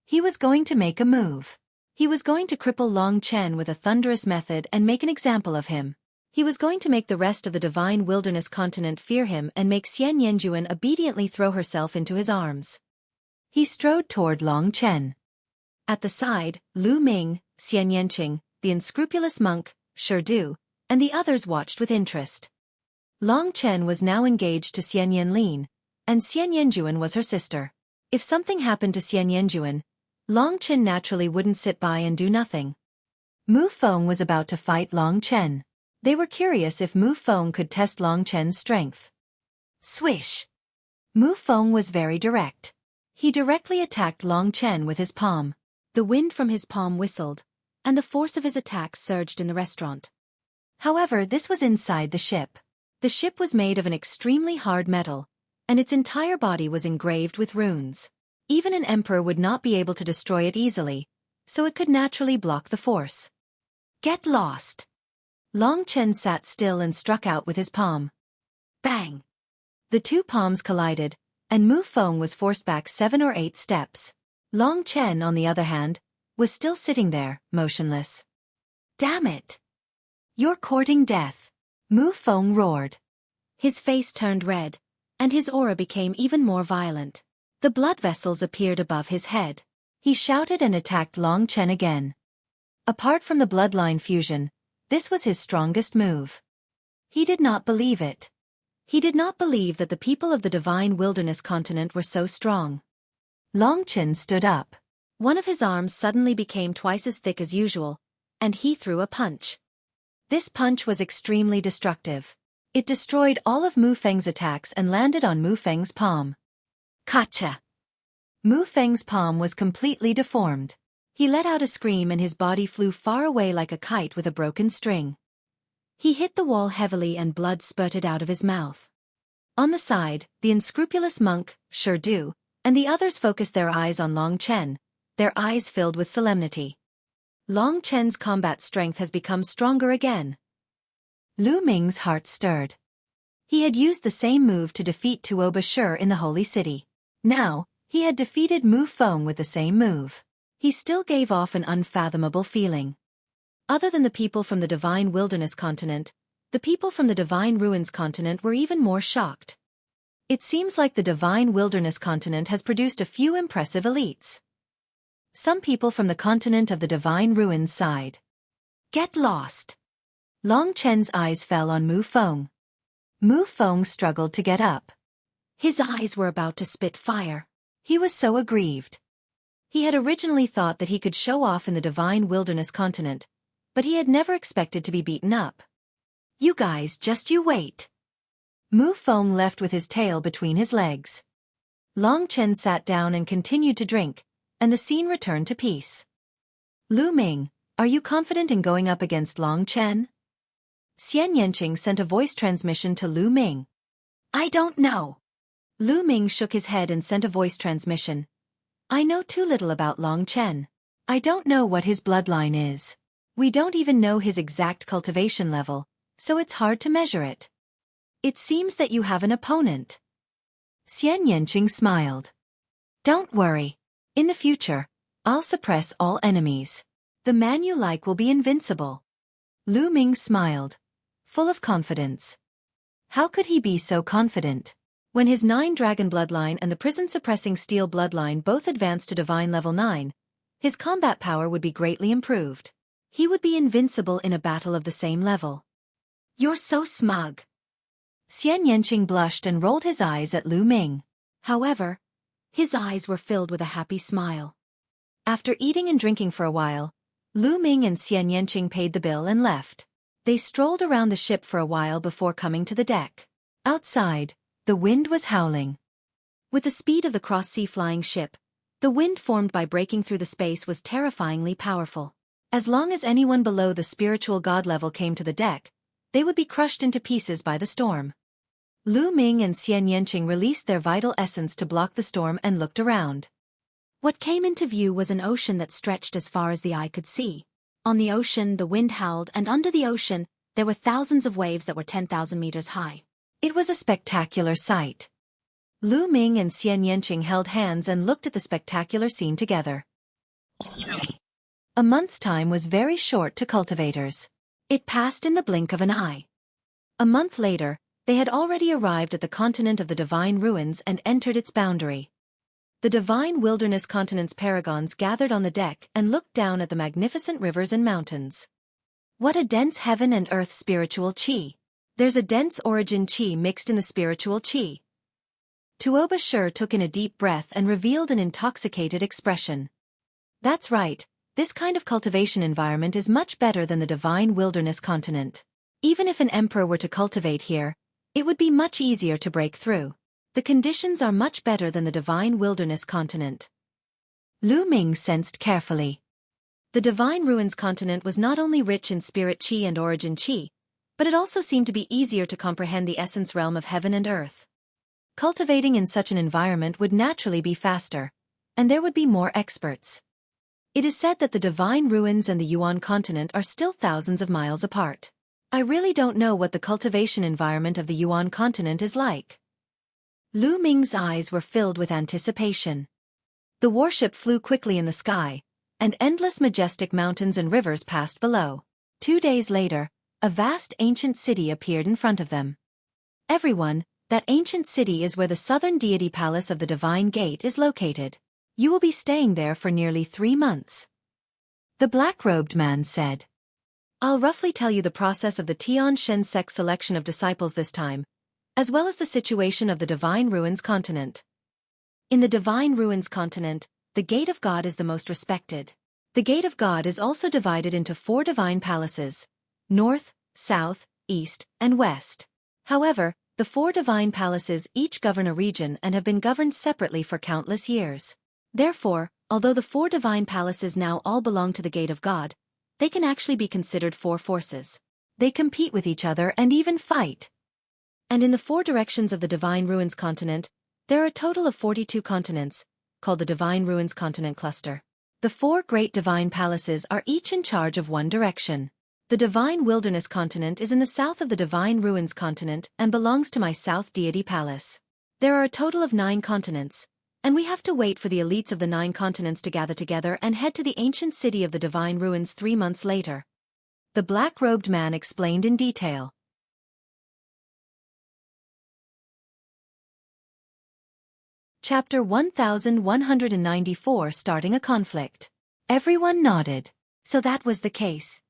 He was going to make a move. He was going to cripple Long Chen with a thunderous method and make an example of him. He was going to make the rest of the divine wilderness continent fear him and make Xian Yanjuan obediently throw herself into his arms. He strode toward Long Chen. At the side, Lu Ming, Xian Yanqing, the unscrupulous monk, Xueqi, and the others watched with interest. Long Chen was now engaged to Xian Yanlin, and Xian Yanjuan was her sister. If something happened to Xian Yanjuan, Long Chen naturally wouldn't sit by and do nothing. Mu Feng was about to fight Long Chen. They were curious if Mu Feng could test Long Chen's strength. Swish! Mu Feng was very direct. He directly attacked Long Chen with his palm. The wind from his palm whistled, and the force of his attack surged in the restaurant. However, this was inside the ship. The ship was made of an extremely hard metal, and its entire body was engraved with runes. Even an emperor would not be able to destroy it easily, so it could naturally block the force. Get lost! Long Chen sat still and struck out with his palm. Bang! The two palms collided, and Mu Feng was forced back 7 or 8 steps. Long Chen, on the other hand, was still sitting there, motionless. Damn it! You're courting death! Mu Feng roared. His face turned red, and his aura became even more violent. The blood vessels appeared above his head. He shouted and attacked Long Chen again. Apart from the bloodline fusion, this was his strongest move. He did not believe it. He did not believe that the people of the divine wilderness continent were so strong. Long Chen stood up. One of his arms suddenly became twice as thick as usual, and he threw a punch. This punch was extremely destructive. It destroyed all of Mu Feng's attacks and landed on Mu Feng's palm. Gotcha! Mu Feng's palm was completely deformed. He let out a scream and his body flew far away like a kite with a broken string. He hit the wall heavily and blood spurted out of his mouth. On the side, the unscrupulous monk, Xueqi, and the others focused their eyes on Long Chen, their eyes filled with solemnity. Long Chen's combat strength has become stronger again. Lu Ming's heart stirred. He had used the same move to defeat Tuo Bashir in the Holy City. Now, he had defeated Mu Feng with the same move. He still gave off an unfathomable feeling. Other than the people from the Divine Wilderness continent, the people from the Divine Ruins continent were even more shocked. It seems like the Divine Wilderness continent has produced a few impressive elites. Some people from the continent of the Divine Ruins sighed. Get lost! Long Chen's eyes fell on Mu Feng. Mu Feng struggled to get up. His eyes were about to spit fire. He was so aggrieved. He had originally thought that he could show off in the Divine Wilderness continent, but he had never expected to be beaten up. You guys, just you wait. Mu Feng left with his tail between his legs. Long Chen sat down and continued to drink, and the scene returned to peace. Lu Ming, are you confident in going up against Long Chen? Xian Yanqing sent a voice transmission to Lu Ming. I don't know. Lu Ming shook his head and sent a voice transmission. I know too little about Long Chen. I don't know what his bloodline is. We don't even know his exact cultivation level, so it's hard to measure it. It seems that you have an opponent. Xian Yanqing smiled. Don't worry. In the future, I'll suppress all enemies. The man you like will be invincible. Lu Ming smiled, full of confidence. How could he be so confident? When his 9 dragon bloodline and the prison-suppressing steel bloodline both advanced to divine level 9, his combat power would be greatly improved. He would be invincible in a battle of the same level. You're so smug. Xian Yanqing blushed and rolled his eyes at Lu Ming. However, his eyes were filled with a happy smile. After eating and drinking for a while, Lu Ming and Xian Yanqing paid the bill and left. They strolled around the ship for a while before coming to the deck. Outside, the wind was howling. With the speed of the cross-sea flying ship, the wind formed by breaking through the space was terrifyingly powerful. As long as anyone below the spiritual god level came to the deck, they would be crushed into pieces by the storm. Lu Ming and Xian Yanqing released their vital essence to block the storm and looked around. What came into view was an ocean that stretched as far as the eye could see. On the ocean, the wind howled, and under the ocean, there were thousands of waves that were 10,000 meters high. It was a spectacular sight. Lu Ming and Xian Yanqing held hands and looked at the spectacular scene together. A month's time was very short to cultivators. It passed in the blink of an eye. A month later, they had already arrived at the continent of the Divine Ruins and entered its boundary. The Divine Wilderness Continent's paragons gathered on the deck and looked down at the magnificent rivers and mountains. What a dense heaven and earth spiritual qi. There's a dense origin qi mixed in the spiritual qi. Tuoba Shi took in a deep breath and revealed an intoxicated expression. That's right, this kind of cultivation environment is much better than the Divine Wilderness Continent. Even if an emperor were to cultivate here, it would be much easier to break through. The conditions are much better than the Divine Wilderness Continent. Lu Ming sensed carefully. The Divine Ruins Continent was not only rich in spirit qi and origin qi, but it also seemed to be easier to comprehend the essence realm of heaven and earth. Cultivating in such an environment would naturally be faster, and there would be more experts. It is said that the Divine Ruins and the Yuan continent are still thousands of miles apart. I really don't know what the cultivation environment of the Yuan continent is like. Lu Ming's eyes were filled with anticipation. The warship flew quickly in the sky, and endless majestic mountains and rivers passed below. 2 days later, a vast ancient city appeared in front of them. Everyone, that ancient city is where the southern deity palace of the Divine Gate is located. You will be staying there for nearly 3 months. The black-robed man said. I'll roughly tell you the process of the Tian Shen sect selection of disciples this time, as well as the situation of the Divine Ruins continent. In the Divine Ruins continent, the Gate of God is the most respected. The Gate of God is also divided into 4 divine palaces: north, south, east, and west. However, the 4 divine palaces each govern a region and have been governed separately for countless years. Therefore, although the 4 divine palaces now all belong to the Gate of God, they can actually be considered 4 forces. They compete with each other and even fight. And in the 4 directions of the Divine Ruins continent, there are a total of 42 continents, called the Divine Ruins Continent Cluster. The 4 great divine palaces are each in charge of one direction. The Divine Wilderness Continent is in the south of the Divine Ruins Continent and belongs to my South Deity Palace. There are a total of 9 continents, and we have to wait for the elites of the 9 continents to gather together and head to the ancient city of the Divine Ruins 3 months later. The black-robed man explained in detail. Chapter 1194, Starting a Conflict. Everyone nodded. So that was the case.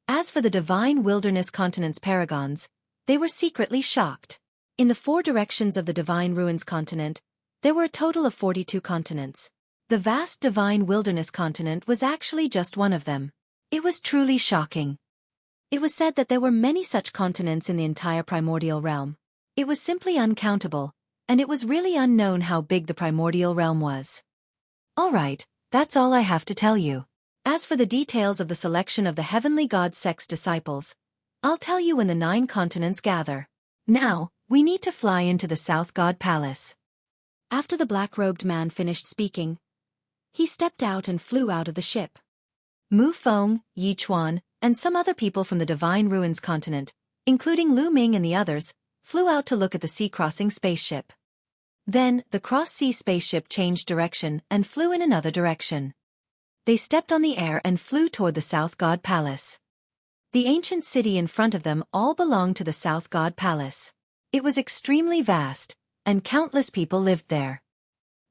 As for the Divine Wilderness Continent's paragons, they were secretly shocked. In the 4 directions of the Divine Ruins Continent, there were a total of 42 continents. The vast Divine Wilderness Continent was actually just one of them. It was truly shocking. It was said that there were many such continents in the entire primordial realm. It was simply uncountable, and it was really unknown how big the primordial realm was. Alright, that's all I have to tell you. As for the details of the selection of the Heavenly God sect's disciples, I'll tell you when the 9 continents gather. Now, we need to fly into the South God Palace. After the black-robed man finished speaking, he stepped out and flew out of the ship. Mu Feng, Yi Chuan, and some other people from the Divine Ruins continent, including Lu Ming and the others, flew out to look at the sea-crossing spaceship. Then, the cross-sea spaceship changed direction and flew in another direction. They stepped on the air and flew toward the South God Palace. The ancient city in front of them all belonged to the South God Palace. It was extremely vast, and countless people lived there.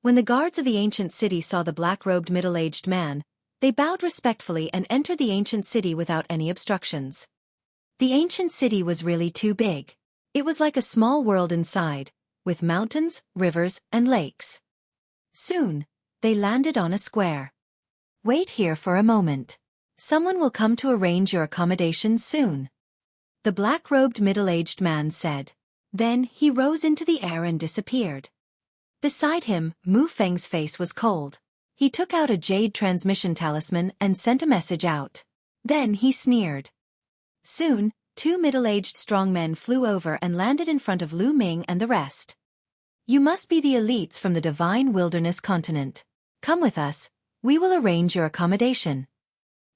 When the guards of the ancient city saw the black-robed middle-aged man, they bowed respectfully and entered the ancient city without any obstructions. The ancient city was really too big. It was like a small world inside, with mountains, rivers, and lakes. Soon, they landed on a square. Wait here for a moment. Someone will come to arrange your accommodations soon. The black-robed middle-aged man said. Then he rose into the air and disappeared. Beside him, Mu Feng's face was cold. He took out a jade transmission talisman and sent a message out. Then he sneered. Soon, 2 middle-aged strong men flew over and landed in front of Lu Ming and the rest. You must be the elites from the Divine Wilderness Continent. Come with us, we will arrange your accommodation.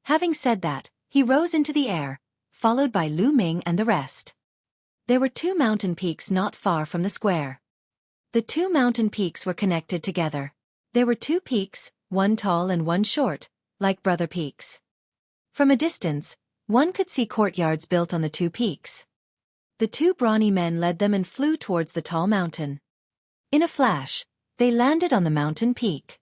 Having said that, he rose into the air, followed by Lu Ming and the rest. There were 2 mountain peaks not far from the square. The 2 mountain peaks were connected together. There were 2 peaks, one tall and one short, like brother peaks. From a distance, one could see courtyards built on the 2 peaks. The 2 brawny men led them and flew towards the tall mountain. In a flash, they landed on the mountain peak.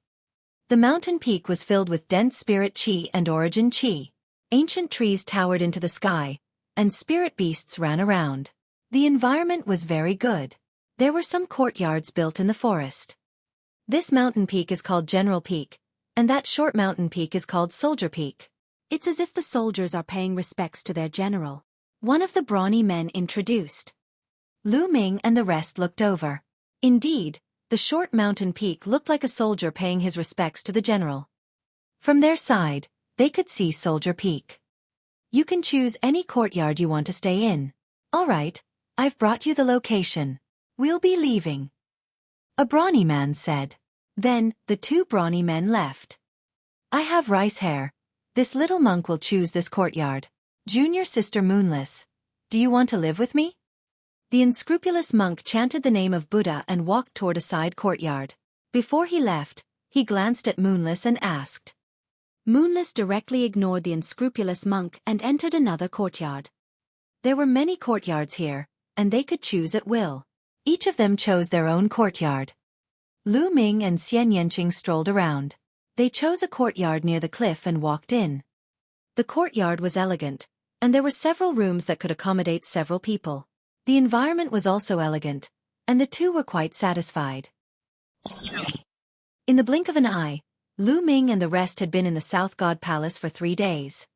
The mountain peak was filled with dense spirit chi and origin chi. Ancient trees towered into the sky, and spirit beasts ran around. The environment was very good. There were some courtyards built in the forest. This mountain peak is called General Peak, and that short mountain peak is called Soldier Peak. It's as if the soldiers are paying respects to their general. One of the brawny men introduced. Lu Ming and the rest looked over. Indeed, the short mountain peak looked like a soldier paying his respects to the general. From their side, they could see Soldier Peak. You can choose any courtyard you want to stay in. All right, I've brought you the location. We'll be leaving. A brawny man said. Then, the 2 brawny men left. I have rice hair. This little monk will choose this courtyard. Junior sister Moonless, do you want to live with me? The unscrupulous monk chanted the name of Buddha and walked toward a side courtyard. Before he left, he glanced at Moonless and asked. Moonless directly ignored the unscrupulous monk and entered another courtyard. There were many courtyards here, and they could choose at will. Each of them chose their own courtyard. Lu Ming and Xian Yanqing strolled around. They chose a courtyard near the cliff and walked in. The courtyard was elegant, and there were several rooms that could accommodate several people. The environment was also elegant, and the 2 were quite satisfied. In the blink of an eye, Lu Ming and the rest had been in the South God Palace for 3 days.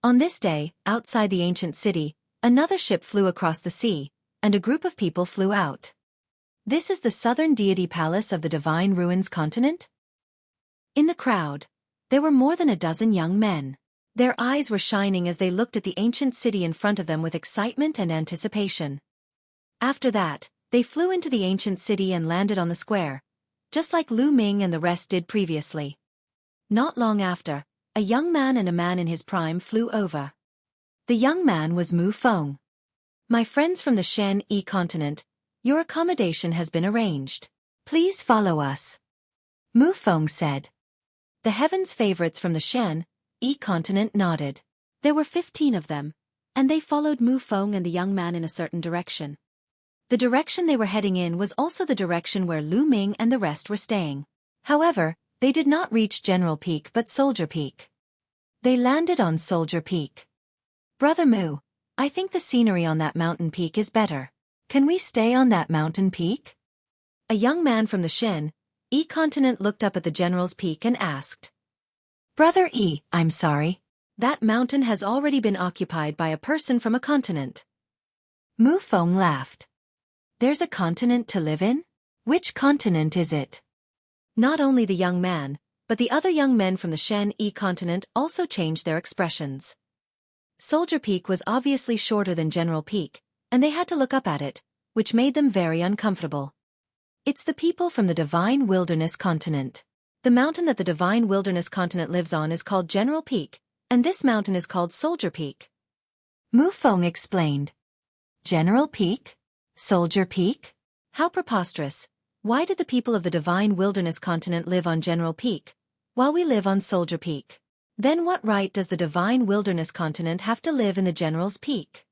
On this day, outside the ancient city, another ship flew across the sea, and a group of people flew out. This is the southern deity palace of the Divine Ruins continent? In the crowd, there were more than a dozen young men. Their eyes were shining as they looked at the ancient city in front of them with excitement and anticipation. After that, they flew into the ancient city and landed on the square, just like Lu Ming and the rest did previously. Not long after, a young man and a man in his prime flew over. The young man was Mu Feng. My friends from the Xueqi continent, your accommodation has been arranged. Please follow us. Mu Feng said. The heaven's favorites from the Xueqi continent nodded. There were 15 of them, and they followed Mu Feng and the young man in a certain direction. The direction they were heading in was also the direction where Lu Ming and the rest were staying. However, they did not reach General Peak but Soldier Peak. They landed on Soldier Peak. Brother Mu, I think the scenery on that mountain peak is better. Can we stay on that mountain peak? A young man from the Xueqi continent looked up at the General's Peak and asked. Brother E, I'm sorry. That mountain has already been occupied by a person from a continent. Mu Feng laughed. There's a continent to live in? Which continent is it? Not only the young man, but the other young men from the Xueqi continent also changed their expressions. Soldier Peak was obviously shorter than General Peak, and they had to look up at it, which made them very uncomfortable. It's the people from the Divine Wilderness continent. The mountain that the Divine Wilderness continent lives on is called General Peak, and this mountain is called Soldier Peak. Mu Feng explained. General Peak? Soldier Peak? How preposterous. Why did the people of the Divine Wilderness continent live on General Peak, while we live on Soldier Peak? Then what right does the Divine Wilderness continent have to live in the General's Peak?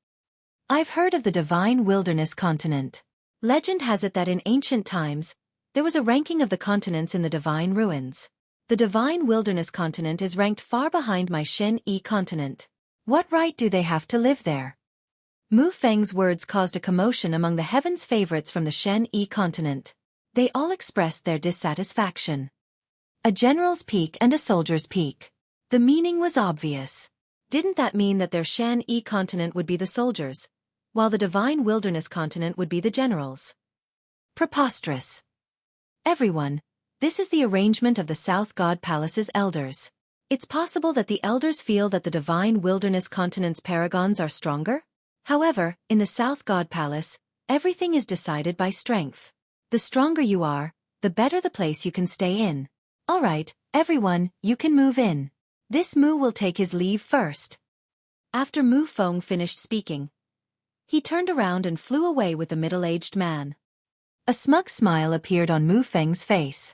I've heard of the Divine Wilderness continent. Legend has it that in ancient times, there was a ranking of the continents in the Divine Ruins. The Divine Wilderness continent is ranked far behind my Xueqi continent. What right do they have to live there? Mu Feng's words caused a commotion among the heaven's favorites from the Xueqi continent. They all expressed their dissatisfaction. A general's peak and a soldier's peak. The meaning was obvious. Didn't that mean that their Xueqi continent would be the soldiers, while the Divine Wilderness continent would be the generals? Preposterous. Everyone, this is the arrangement of the South God Palace's elders. It's possible that the elders feel that the Divine Wilderness continent's paragons are stronger? However, in the South God Palace, everything is decided by strength. The stronger you are, the better the place you can stay in. All right, everyone, you can move in. This Mu will take his leave first. After Mu Feng finished speaking, he turned around and flew away with the middle-aged man. A smug smile appeared on Mu Feng's face.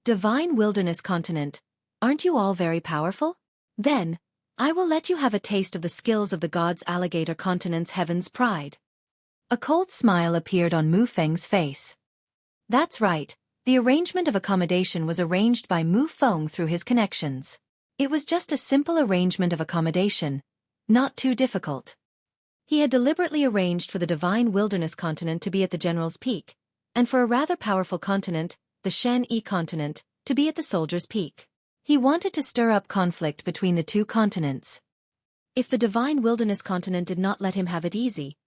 Divine Wilderness Continent, aren't you all very powerful? Then, I will let you have a taste of the skills of the gods Alligator Continent's Heaven's Pride. A cold smile appeared on Mu Feng's face. That's right, the arrangement of accommodation was arranged by Mu Feng through his connections. It was just a simple arrangement of accommodation, not too difficult. He had deliberately arranged for the Divine Wilderness Continent to be at the General's Peak, and for a rather powerful continent, the Xueqi Continent, to be at the Soldier's Peak. He wanted to stir up conflict between the two continents. If the Divine Wilderness Continent did not let him have it easy,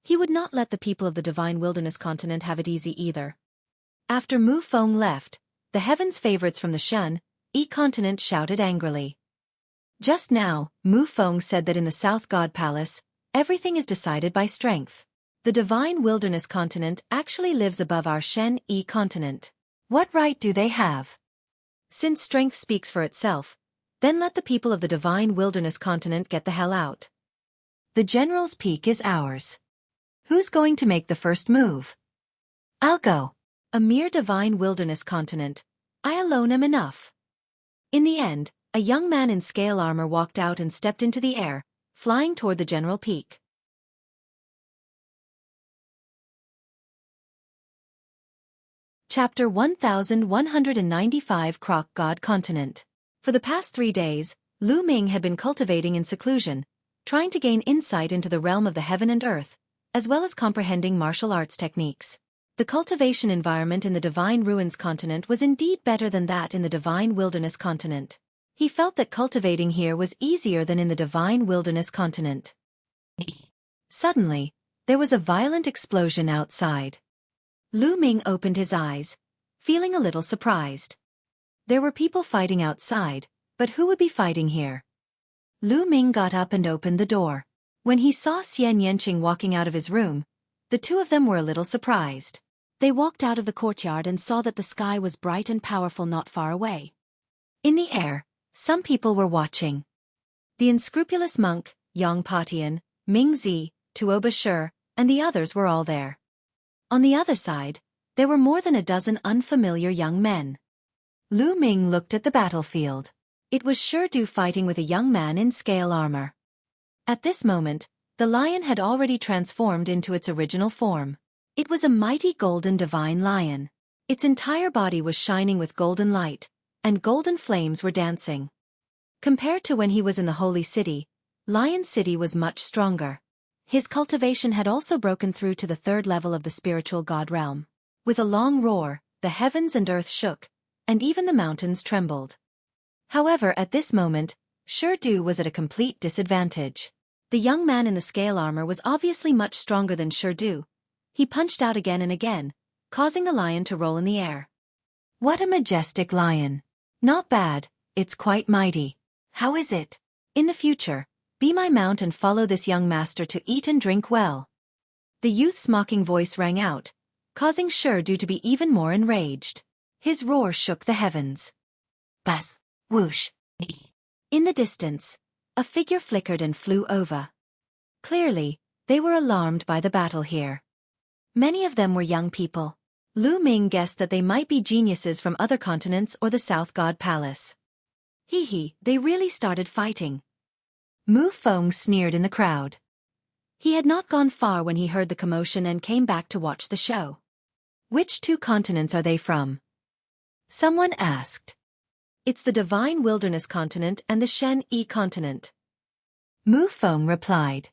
he would not let the people of the Divine Wilderness Continent have it easy either. After Mu Feng left, the heavens favorites from the Xueqi Continent shouted angrily. Just now, Mu Feng said that in the South God Palace, everything is decided by strength. The Divine Wilderness Continent actually lives above our Xueqi Continent. What right do they have? Since strength speaks for itself, then let the people of the Divine Wilderness Continent get the hell out. The General's Peak is ours. Who's going to make the first move? I'll go. A mere Divine Wilderness Continent. I alone am enough. In the end, a young man in scale armor walked out and stepped into the air, flying toward the General Peak. Chapter 1195 Croc God Continent. For the past 3 days, Lu Ming had been cultivating in seclusion, trying to gain insight into the realm of the heaven and earth, as well as comprehending martial arts techniques. The cultivation environment in the Divine Ruins Continent was indeed better than that in the Divine Wilderness Continent. He felt that cultivating here was easier than in the Divine Wilderness Continent. Suddenly, there was a violent explosion outside. Lu Ming opened his eyes, feeling a little surprised. There were people fighting outside, but who would be fighting here? Lu Ming got up and opened the door. When he saw Xian Yanqing walking out of his room, the two of them were a little surprised. They walked out of the courtyard and saw that the sky was bright and powerful not far away. In the air, some people were watching. The unscrupulous monk, Yang Patian, Ming Zi, Tuoba Shi, and the others were all there. On the other side, there were more than a dozen unfamiliar young men. Lu Ming looked at the battlefield. It was Shi fighting with a young man in scale armor. At this moment, the lion had already transformed into its original form. It was a mighty golden divine lion. Its entire body was shining with golden light, and golden flames were dancing. Compared to when he was in the Holy City, Lion City was much stronger. His cultivation had also broken through to the 3rd level of the spiritual god realm. With a long roar, the heavens and earth shook, and even the mountains trembled. However, at this moment, Shi was at a complete disadvantage. The young man in the scale armor was obviously much stronger than Shi. He punched out again and again, causing the lion to roll in the air. What a majestic lion. Not bad, it's quite mighty. How is it? In the future, be my mount and follow this young master to eat and drink well. The youth's mocking voice rang out, causing Shi to be even more enraged. His roar shook the heavens. Buzz, whoosh. In the distance, a figure flickered and flew over. Clearly, they were alarmed by the battle here. Many of them were young people. Lu Ming guessed that they might be geniuses from other continents or the South God Palace. They really started fighting. Mu Feng sneered in the crowd. He had not gone far when he heard the commotion and came back to watch the show. Which 2 continents are they from? Someone asked. It's the Divine Wilderness Continent and the Xueqi Continent. Mu Feng replied.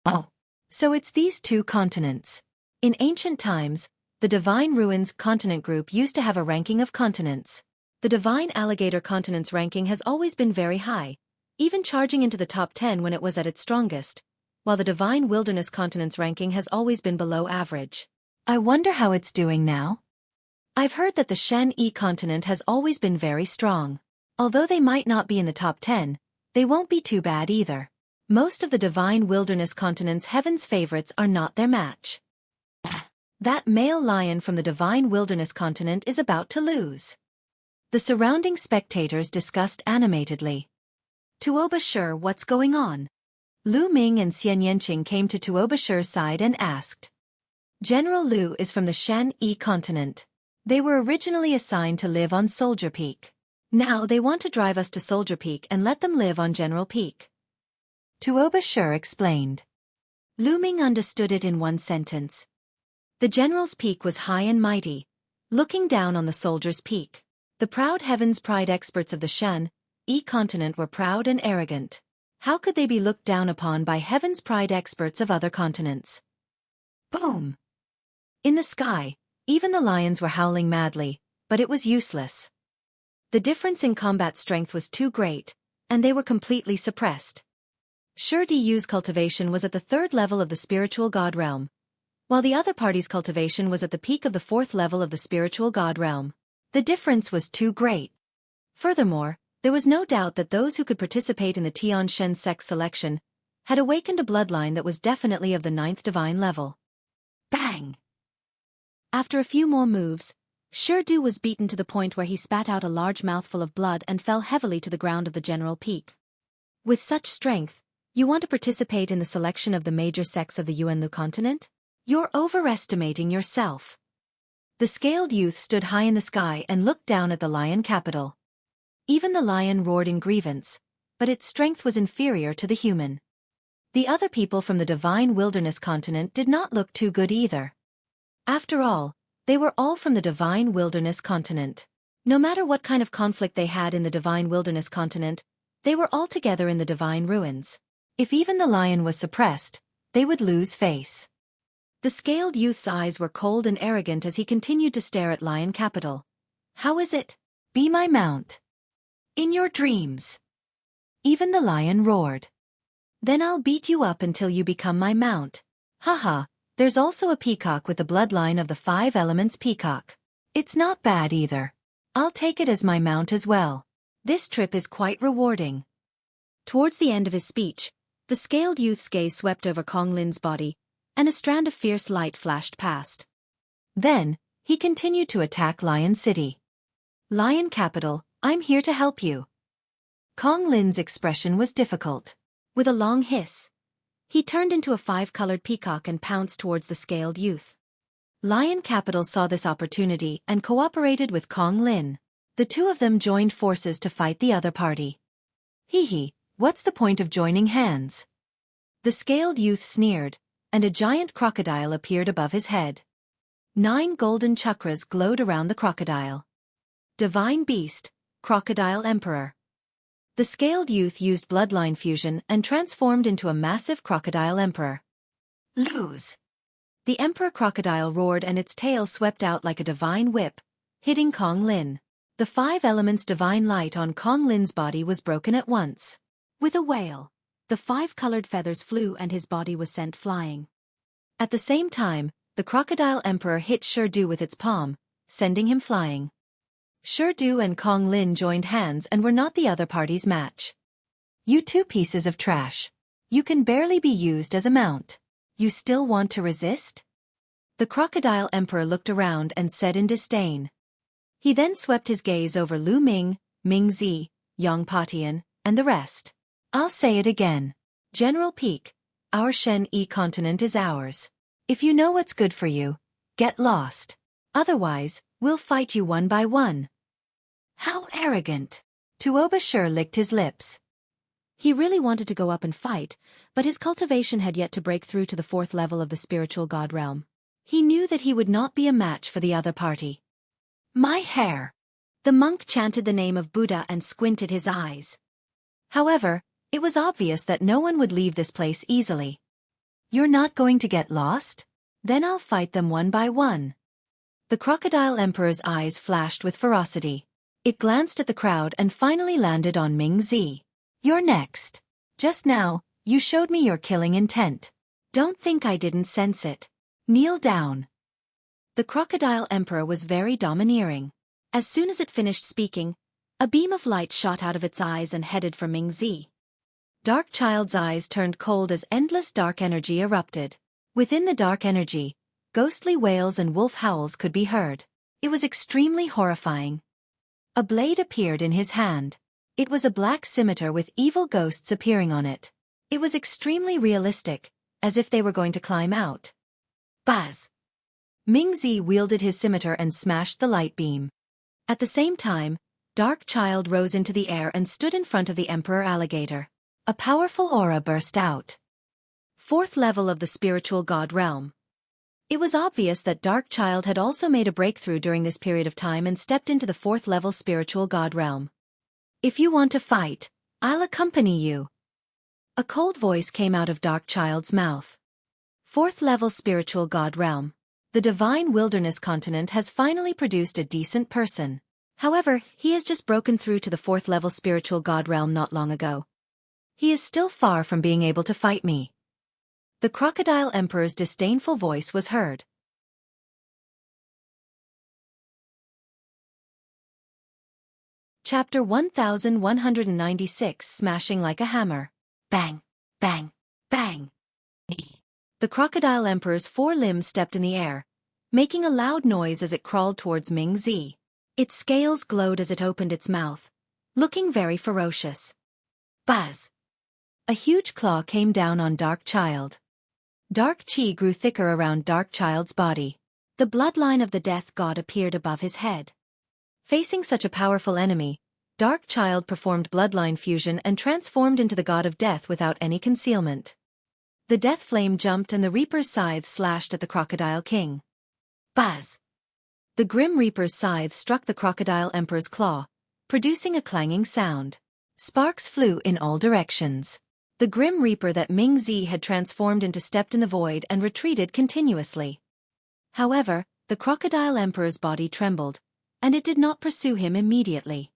Oh, so it's these 2 continents. In ancient times, the Divine Ruins Continent Group used to have a ranking of continents. The Divine Alligator Continent's ranking has always been very high, even charging into the top 10 when it was at its strongest, while the Divine Wilderness Continent's ranking has always been below average. I wonder how it's doing now? I've heard that the Xueqi Continent has always been very strong. Although they might not be in the top 10, they won't be too bad either. Most of the Divine Wilderness Continent's heaven's favorites are not their match. That male lion from the Divine Wilderness Continent is about to lose. The surrounding spectators discussed animatedly. Tuoba Shi, what's going on? Lu Ming and Xian Yanqing came to Tuoba Shi's side and asked. General Lu is from the Shan-Yi continent. They were originally assigned to live on Soldier Peak. Now they want to drive us to Soldier Peak and let them live on General Peak. Tuoba Shi explained. Lu Ming understood it in one sentence. The General's Peak was high and mighty, looking down on the Soldier's Peak. The proud Heaven's Pride experts of the Shan-Yi continent were proud and arrogant. How could they be looked down upon by Heaven's Pride experts of other continents? Boom! In the sky, even the lions were howling madly, but it was useless. The difference in combat strength was too great, and they were completely suppressed. Xueqi's cultivation was at the 3rd level of the spiritual god realm, while the other party's cultivation was at the peak of the 4th level of the spiritual god realm. The difference was too great. Furthermore, there was no doubt that those who could participate in the Tian Shen sect selection had awakened a bloodline that was definitely of the 9th divine level. Bang! After a few more moves, Xueqi was beaten to the point where he spat out a large mouthful of blood and fell heavily to the ground of the general peak. With such strength, you want to participate in the selection of the major sects of the Yuanlu continent? You're overestimating yourself. The scaled youth stood high in the sky and looked down at the lion capital. Even the lion roared in grievance, but its strength was inferior to the human. The other people from the divine wilderness continent did not look too good either. After all, they were all from the divine wilderness continent. No matter what kind of conflict they had in the divine wilderness continent, they were all together in the divine ruins. If even the lion was suppressed, they would lose face. The scaled youth's eyes were cold and arrogant as he continued to stare at lion capital. How is it? Be my mount. In your dreams. Even the lion roared. Then I'll beat you up until you become my mount. Haha, there's also a peacock with the bloodline of the 5 elements peacock. It's not bad either. I'll take it as my mount as well. This trip is quite rewarding. Towards the end of his speech, the scaled youth's gaze swept over Kong Lin's body, and a strand of fierce light flashed past. Then, he continued to attack Lion City. Lion capital, I'm here to help you. Kong Lin's expression was difficult. With a long hiss, he turned into a 5-colored peacock and pounced towards the scaled youth. Lion capital saw this opportunity and cooperated with Kong Lin. The two of them joined forces to fight the other party. Hee, what's the point of joining hands? The scaled youth sneered, and a giant crocodile appeared above his head. 9 golden chakras glowed around the crocodile. Divine Beast, Crocodile Emperor. The scaled youth used bloodline fusion and transformed into a massive crocodile emperor. Lose! The emperor crocodile roared and its tail swept out like a divine whip, hitting Kong Lin. The 5 elements divine light on Kong Lin's body was broken at once. With a wail, the 5-colored feathers flew and his body was sent flying. At the same time, the crocodile emperor hit Xueqi with its palm, sending him flying. Xueqi and Kong Lin joined hands and were not the other party's match. You 2 pieces of trash. You can barely be used as a mount. You still want to resist? The crocodile emperor looked around and said in disdain. He then swept his gaze over Lu Ming, Ming Zi, Yang Patian, and the rest. I'll say it again. General Peak, our Shen-Yi continent is ours. If you know what's good for you, get lost. Otherwise, we'll fight you one by one. How arrogant! Tuoba Shi licked his lips. He really wanted to go up and fight, but his cultivation had yet to break through to the 4th level of the spiritual god realm. He knew that he would not be a match for the other party. My hair! The monk chanted the name of Buddha and squinted his eyes. However, it was obvious that no one would leave this place easily. You're not going to get lost? Then I'll fight them one by one. The crocodile emperor's eyes flashed with ferocity. It glanced at the crowd and finally landed on Ming Zi. You're next. Just now, you showed me your killing intent. Don't think I didn't sense it. Kneel down. The crocodile emperor was very domineering. As soon as it finished speaking, a beam of light shot out of its eyes and headed for Ming Zi. Dark Child's eyes turned cold as endless dark energy erupted. Within the dark energy, ghostly wails and wolf howls could be heard. It was extremely horrifying. A blade appeared in his hand. It was a black scimitar with evil ghosts appearing on it. It was extremely realistic, as if they were going to climb out. Buzz! Mingzi wielded his scimitar and smashed the light beam. At the same time, Dark Child rose into the air and stood in front of the Emperor Alligator. A powerful aura burst out. Fourth level of the spiritual god realm. It was obvious that Dark Child had also made a breakthrough during this period of time and stepped into the fourth level spiritual god realm. If you want to fight, I'll accompany you. A cold voice came out of Dark Child's mouth. Fourth level spiritual god realm. The divine wilderness continent has finally produced a decent person. However, he has just broken through to the fourth level spiritual god realm not long ago. He is still far from being able to fight me. The Crocodile Emperor's disdainful voice was heard. Chapter 1196 Smashing Like a Hammer. Bang! Bang! Bang! The Crocodile Emperor's four limbs stepped in the air, making a loud noise as it crawled towards Mingzi. Its scales glowed as it opened its mouth, looking very ferocious. Buzz! A huge claw came down on Dark Child. Dark Chi grew thicker around Dark Child's body. The bloodline of the Death God appeared above his head. Facing such a powerful enemy, Dark Child performed bloodline fusion and transformed into the God of Death without any concealment. The death flame jumped and the Reaper's scythe slashed at the Crocodile King. Buzz! The Grim Reaper's scythe struck the Crocodile Emperor's claw, producing a clanging sound. Sparks flew in all directions. The Grim Reaper that Mingzi had transformed into stepped in the void and retreated continuously. However, the Crocodile Emperor's body trembled, and it did not pursue him immediately.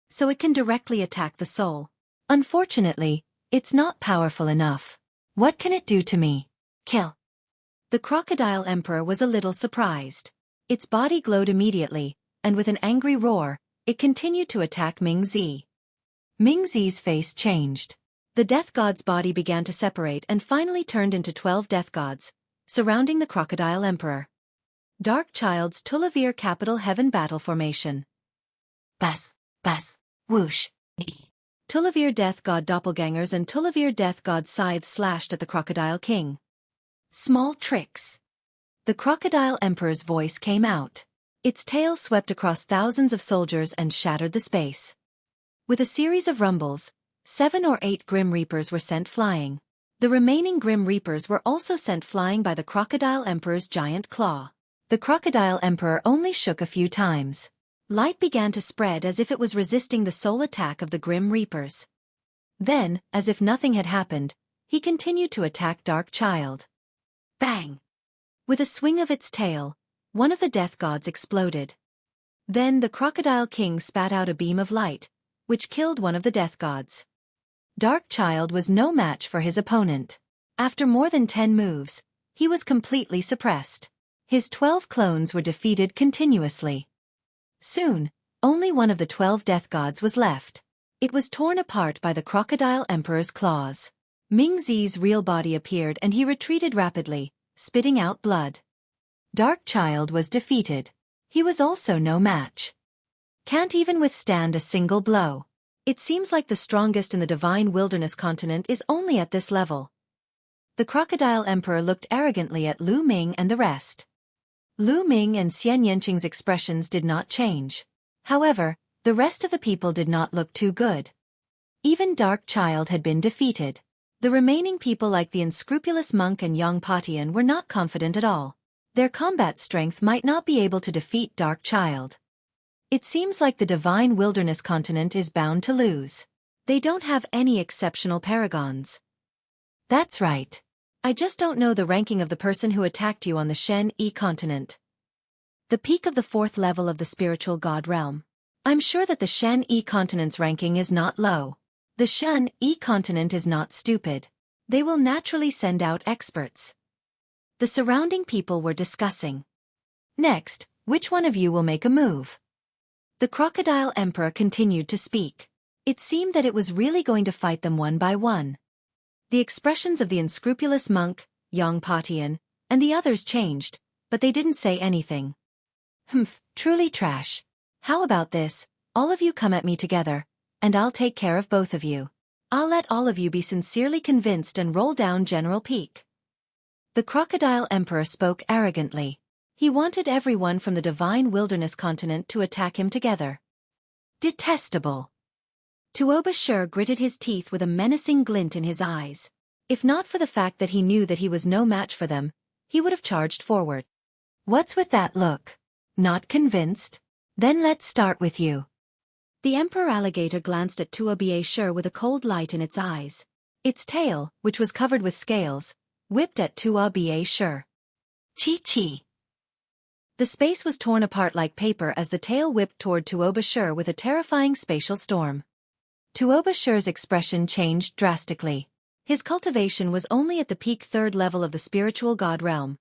So it can directly attack the soul. Unfortunately, it's not powerful enough. What can it do to me? Kill. The Crocodile Emperor was a little surprised. Its body glowed immediately, and with an angry roar, it continued to attack Mingzi. Mingzi's face changed. The Death God's body began to separate and finally turned into 12 Death Gods, surrounding the Crocodile Emperor. Dark Child's Tulavir Capital Heaven Battle Formation. Buzz, buzz, whoosh. Tulavir Death God Doppelgangers and Tulavir Death God scythes slashed at the Crocodile King. Small tricks. The Crocodile Emperor's voice came out. Its tail swept across thousands of soldiers and shattered the space. With a series of rumbles, 7 or 8 Grim Reapers were sent flying. The remaining Grim Reapers were also sent flying by the Crocodile Emperor's giant claw. The Crocodile Emperor only shook a few times. Light began to spread as if it was resisting the soul attack of the Grim Reapers. Then, as if nothing had happened, he continued to attack Dark Child. Bang! With a swing of its tail, one of the Death Gods exploded. Then the Crocodile King spat out a beam of light, which killed one of the Death Gods. Dark Child was no match for his opponent. After more than 10 moves, he was completely suppressed. His 12 clones were defeated continuously. Soon, only one of the 12 Death Gods was left. It was torn apart by the Crocodile Emperor's claws. Mingzi's real body appeared and he retreated rapidly, spitting out blood. Dark Child was defeated. He was also no match. Can't even withstand a single blow. It seems like the strongest in the divine wilderness continent is only at this level. The Crocodile Emperor looked arrogantly at Lu Ming and the rest. Lu Ming and Xian Yanqing's expressions did not change. However, the rest of the people did not look too good. Even Dark Child had been defeated. The remaining people like the unscrupulous monk and Yang Patian were not confident at all. Their combat strength might not be able to defeat Dark Child. It seems like the divine wilderness continent is bound to lose. They don't have any exceptional paragons. That's right. I just don't know the ranking of the person who attacked you on the Xueqi continent. The peak of the 4th level of the spiritual god realm. I'm sure that the Xueqi continent's ranking is not low. The Xueqi continent is not stupid. They will naturally send out experts. The surrounding people were discussing. Next, which one of you will make a move? The Crocodile Emperor continued to speak. It seemed that it was really going to fight them one by one. The expressions of the unscrupulous monk, Yang Patian, and the others changed, but they didn't say anything. Truly trash. How about this? All of you come at me together, and I'll take care of both of you. I'll let all of you be sincerely convinced and roll down General Peak." The Crocodile Emperor spoke arrogantly. He wanted everyone from the Divine Wilderness continent to attack him together. Detestable. Xueqi gritted his teeth with a menacing glint in his eyes. If not for the fact that he knew that he was no match for them, he would have charged forward. "What's with that look? Not convinced? Then let's start with you." The Emperor Alligator glanced at Xueqi with a cold light in its eyes. Its tail, which was covered with scales, whipped at Xueqi. Chi-chi. The space was torn apart like paper as the tail whipped toward Xueqi with a terrifying spatial storm. Xueqi's expression changed drastically. His cultivation was only at the peak 3rd level of the spiritual god realm,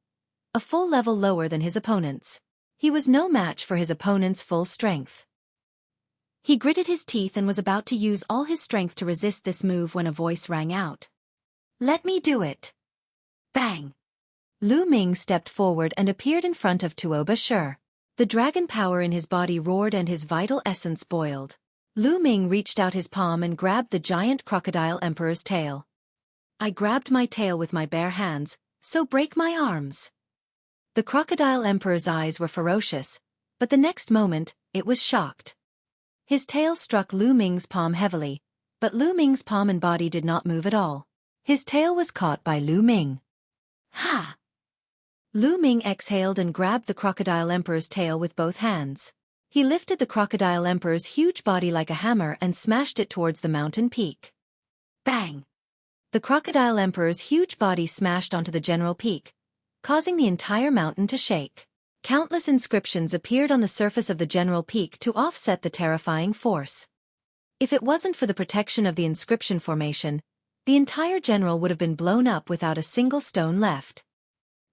a full level lower than his opponent's. He was no match for his opponent's full strength. He gritted his teeth and was about to use all his strength to resist this move when a voice rang out. "Let me do it." Bang! Lu Ming stepped forward and appeared in front of Xueqi. The dragon power in his body roared and his vital essence boiled. Lu Ming reached out his palm and grabbed the giant Crocodile Emperor's tail. "I grabbed my tail with my bare hands, so break my arms." The Crocodile Emperor's eyes were ferocious, but the next moment, it was shocked. His tail struck Lu Ming's palm heavily, but Lu Ming's palm and body did not move at all. His tail was caught by Lu Ming. Ha! Lu Ming exhaled and grabbed the Crocodile Emperor's tail with both hands. He lifted the Crocodile Emperor's huge body like a hammer and smashed it towards the mountain peak. Bang! The Crocodile Emperor's huge body smashed onto the general peak, causing the entire mountain to shake. Countless inscriptions appeared on the surface of the general peak to offset the terrifying force. If it wasn't for the protection of the inscription formation, the entire general would have been blown up without a single stone left.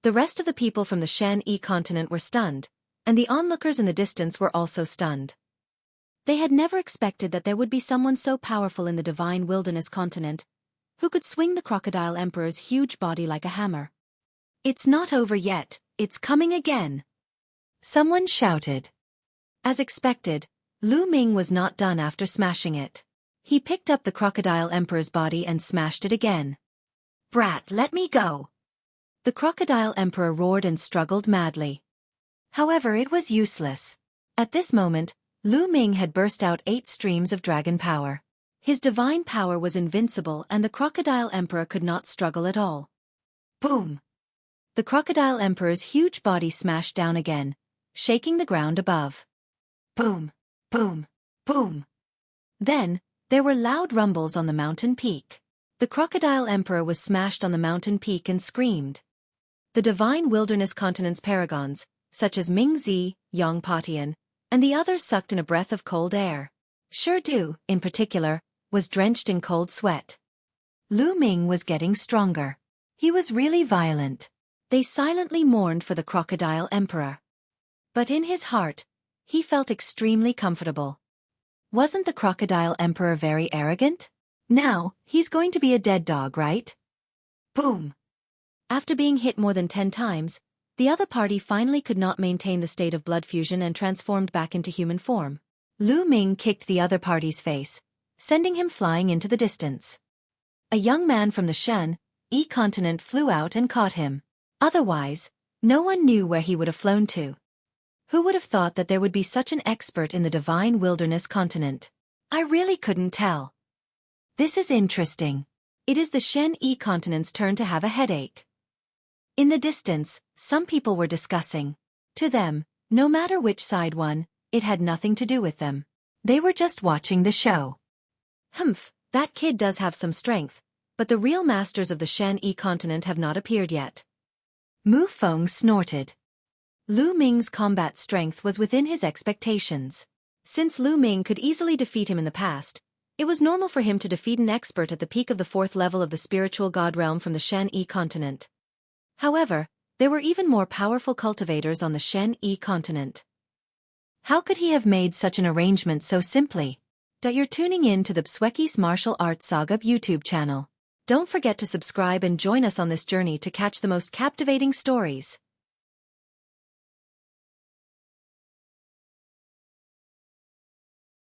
The rest of the people from the Xueqi continent were stunned, and the onlookers in the distance were also stunned. They had never expected that there would be someone so powerful in the Divine Wilderness continent, who could swing the Crocodile Emperor's huge body like a hammer. "It's not over yet, it's coming again," someone shouted. As expected, Lu Ming was not done after smashing it. He picked up the Crocodile Emperor's body and smashed it again. "Brat, let me go!" The Crocodile Emperor roared and struggled madly. However, it was useless. At this moment, Lu Ming had burst out 8 streams of dragon power. His divine power was invincible and the Crocodile Emperor could not struggle at all. Boom! The Crocodile Emperor's huge body smashed down again, shaking the ground above. Boom! Boom! Boom! Then, there were loud rumbles on the mountain peak. The Crocodile Emperor was smashed on the mountain peak and screamed. The Divine Wilderness continent's paragons, such as Mingzi, Yongpatian, and the others sucked in a breath of cold air. Du, in particular, was drenched in cold sweat. Lu Ming was getting stronger. He was really violent. They silently mourned for the Crocodile Emperor. But in his heart, he felt extremely comfortable. Wasn't the Crocodile Emperor very arrogant? Now, he's going to be a dead dog, right? Boom! After being hit more than 10 times, the other party finally could not maintain the state of blood fusion and transformed back into human form. Lu Ming kicked the other party's face, sending him flying into the distance. A young man from the Xueqi continent flew out and caught him. Otherwise, no one knew where he would have flown to. Who would have thought that there would be such an expert in the Divine Wilderness continent? I really couldn't tell. This is interesting. It is the Xueqi continent's turn to have a headache. In the distance, some people were discussing. To them, no matter which side won, it had nothing to do with them. They were just watching the show. Humph, that kid does have some strength, but the real masters of the Xueqi continent have not appeared yet. Mu Feng snorted. Lu Ming's combat strength was within his expectations. Since Lu Ming could easily defeat him in the past, it was normal for him to defeat an expert at the peak of the 4th level of the spiritual god realm from the Xueqi continent. However, there were even more powerful cultivators on the Xueqi continent. How could he have made such an arrangement so simply? You're tuning in to the Xueqi's Martial Arts Saga YouTube channel. Don't forget to subscribe and join us on this journey to catch the most captivating stories.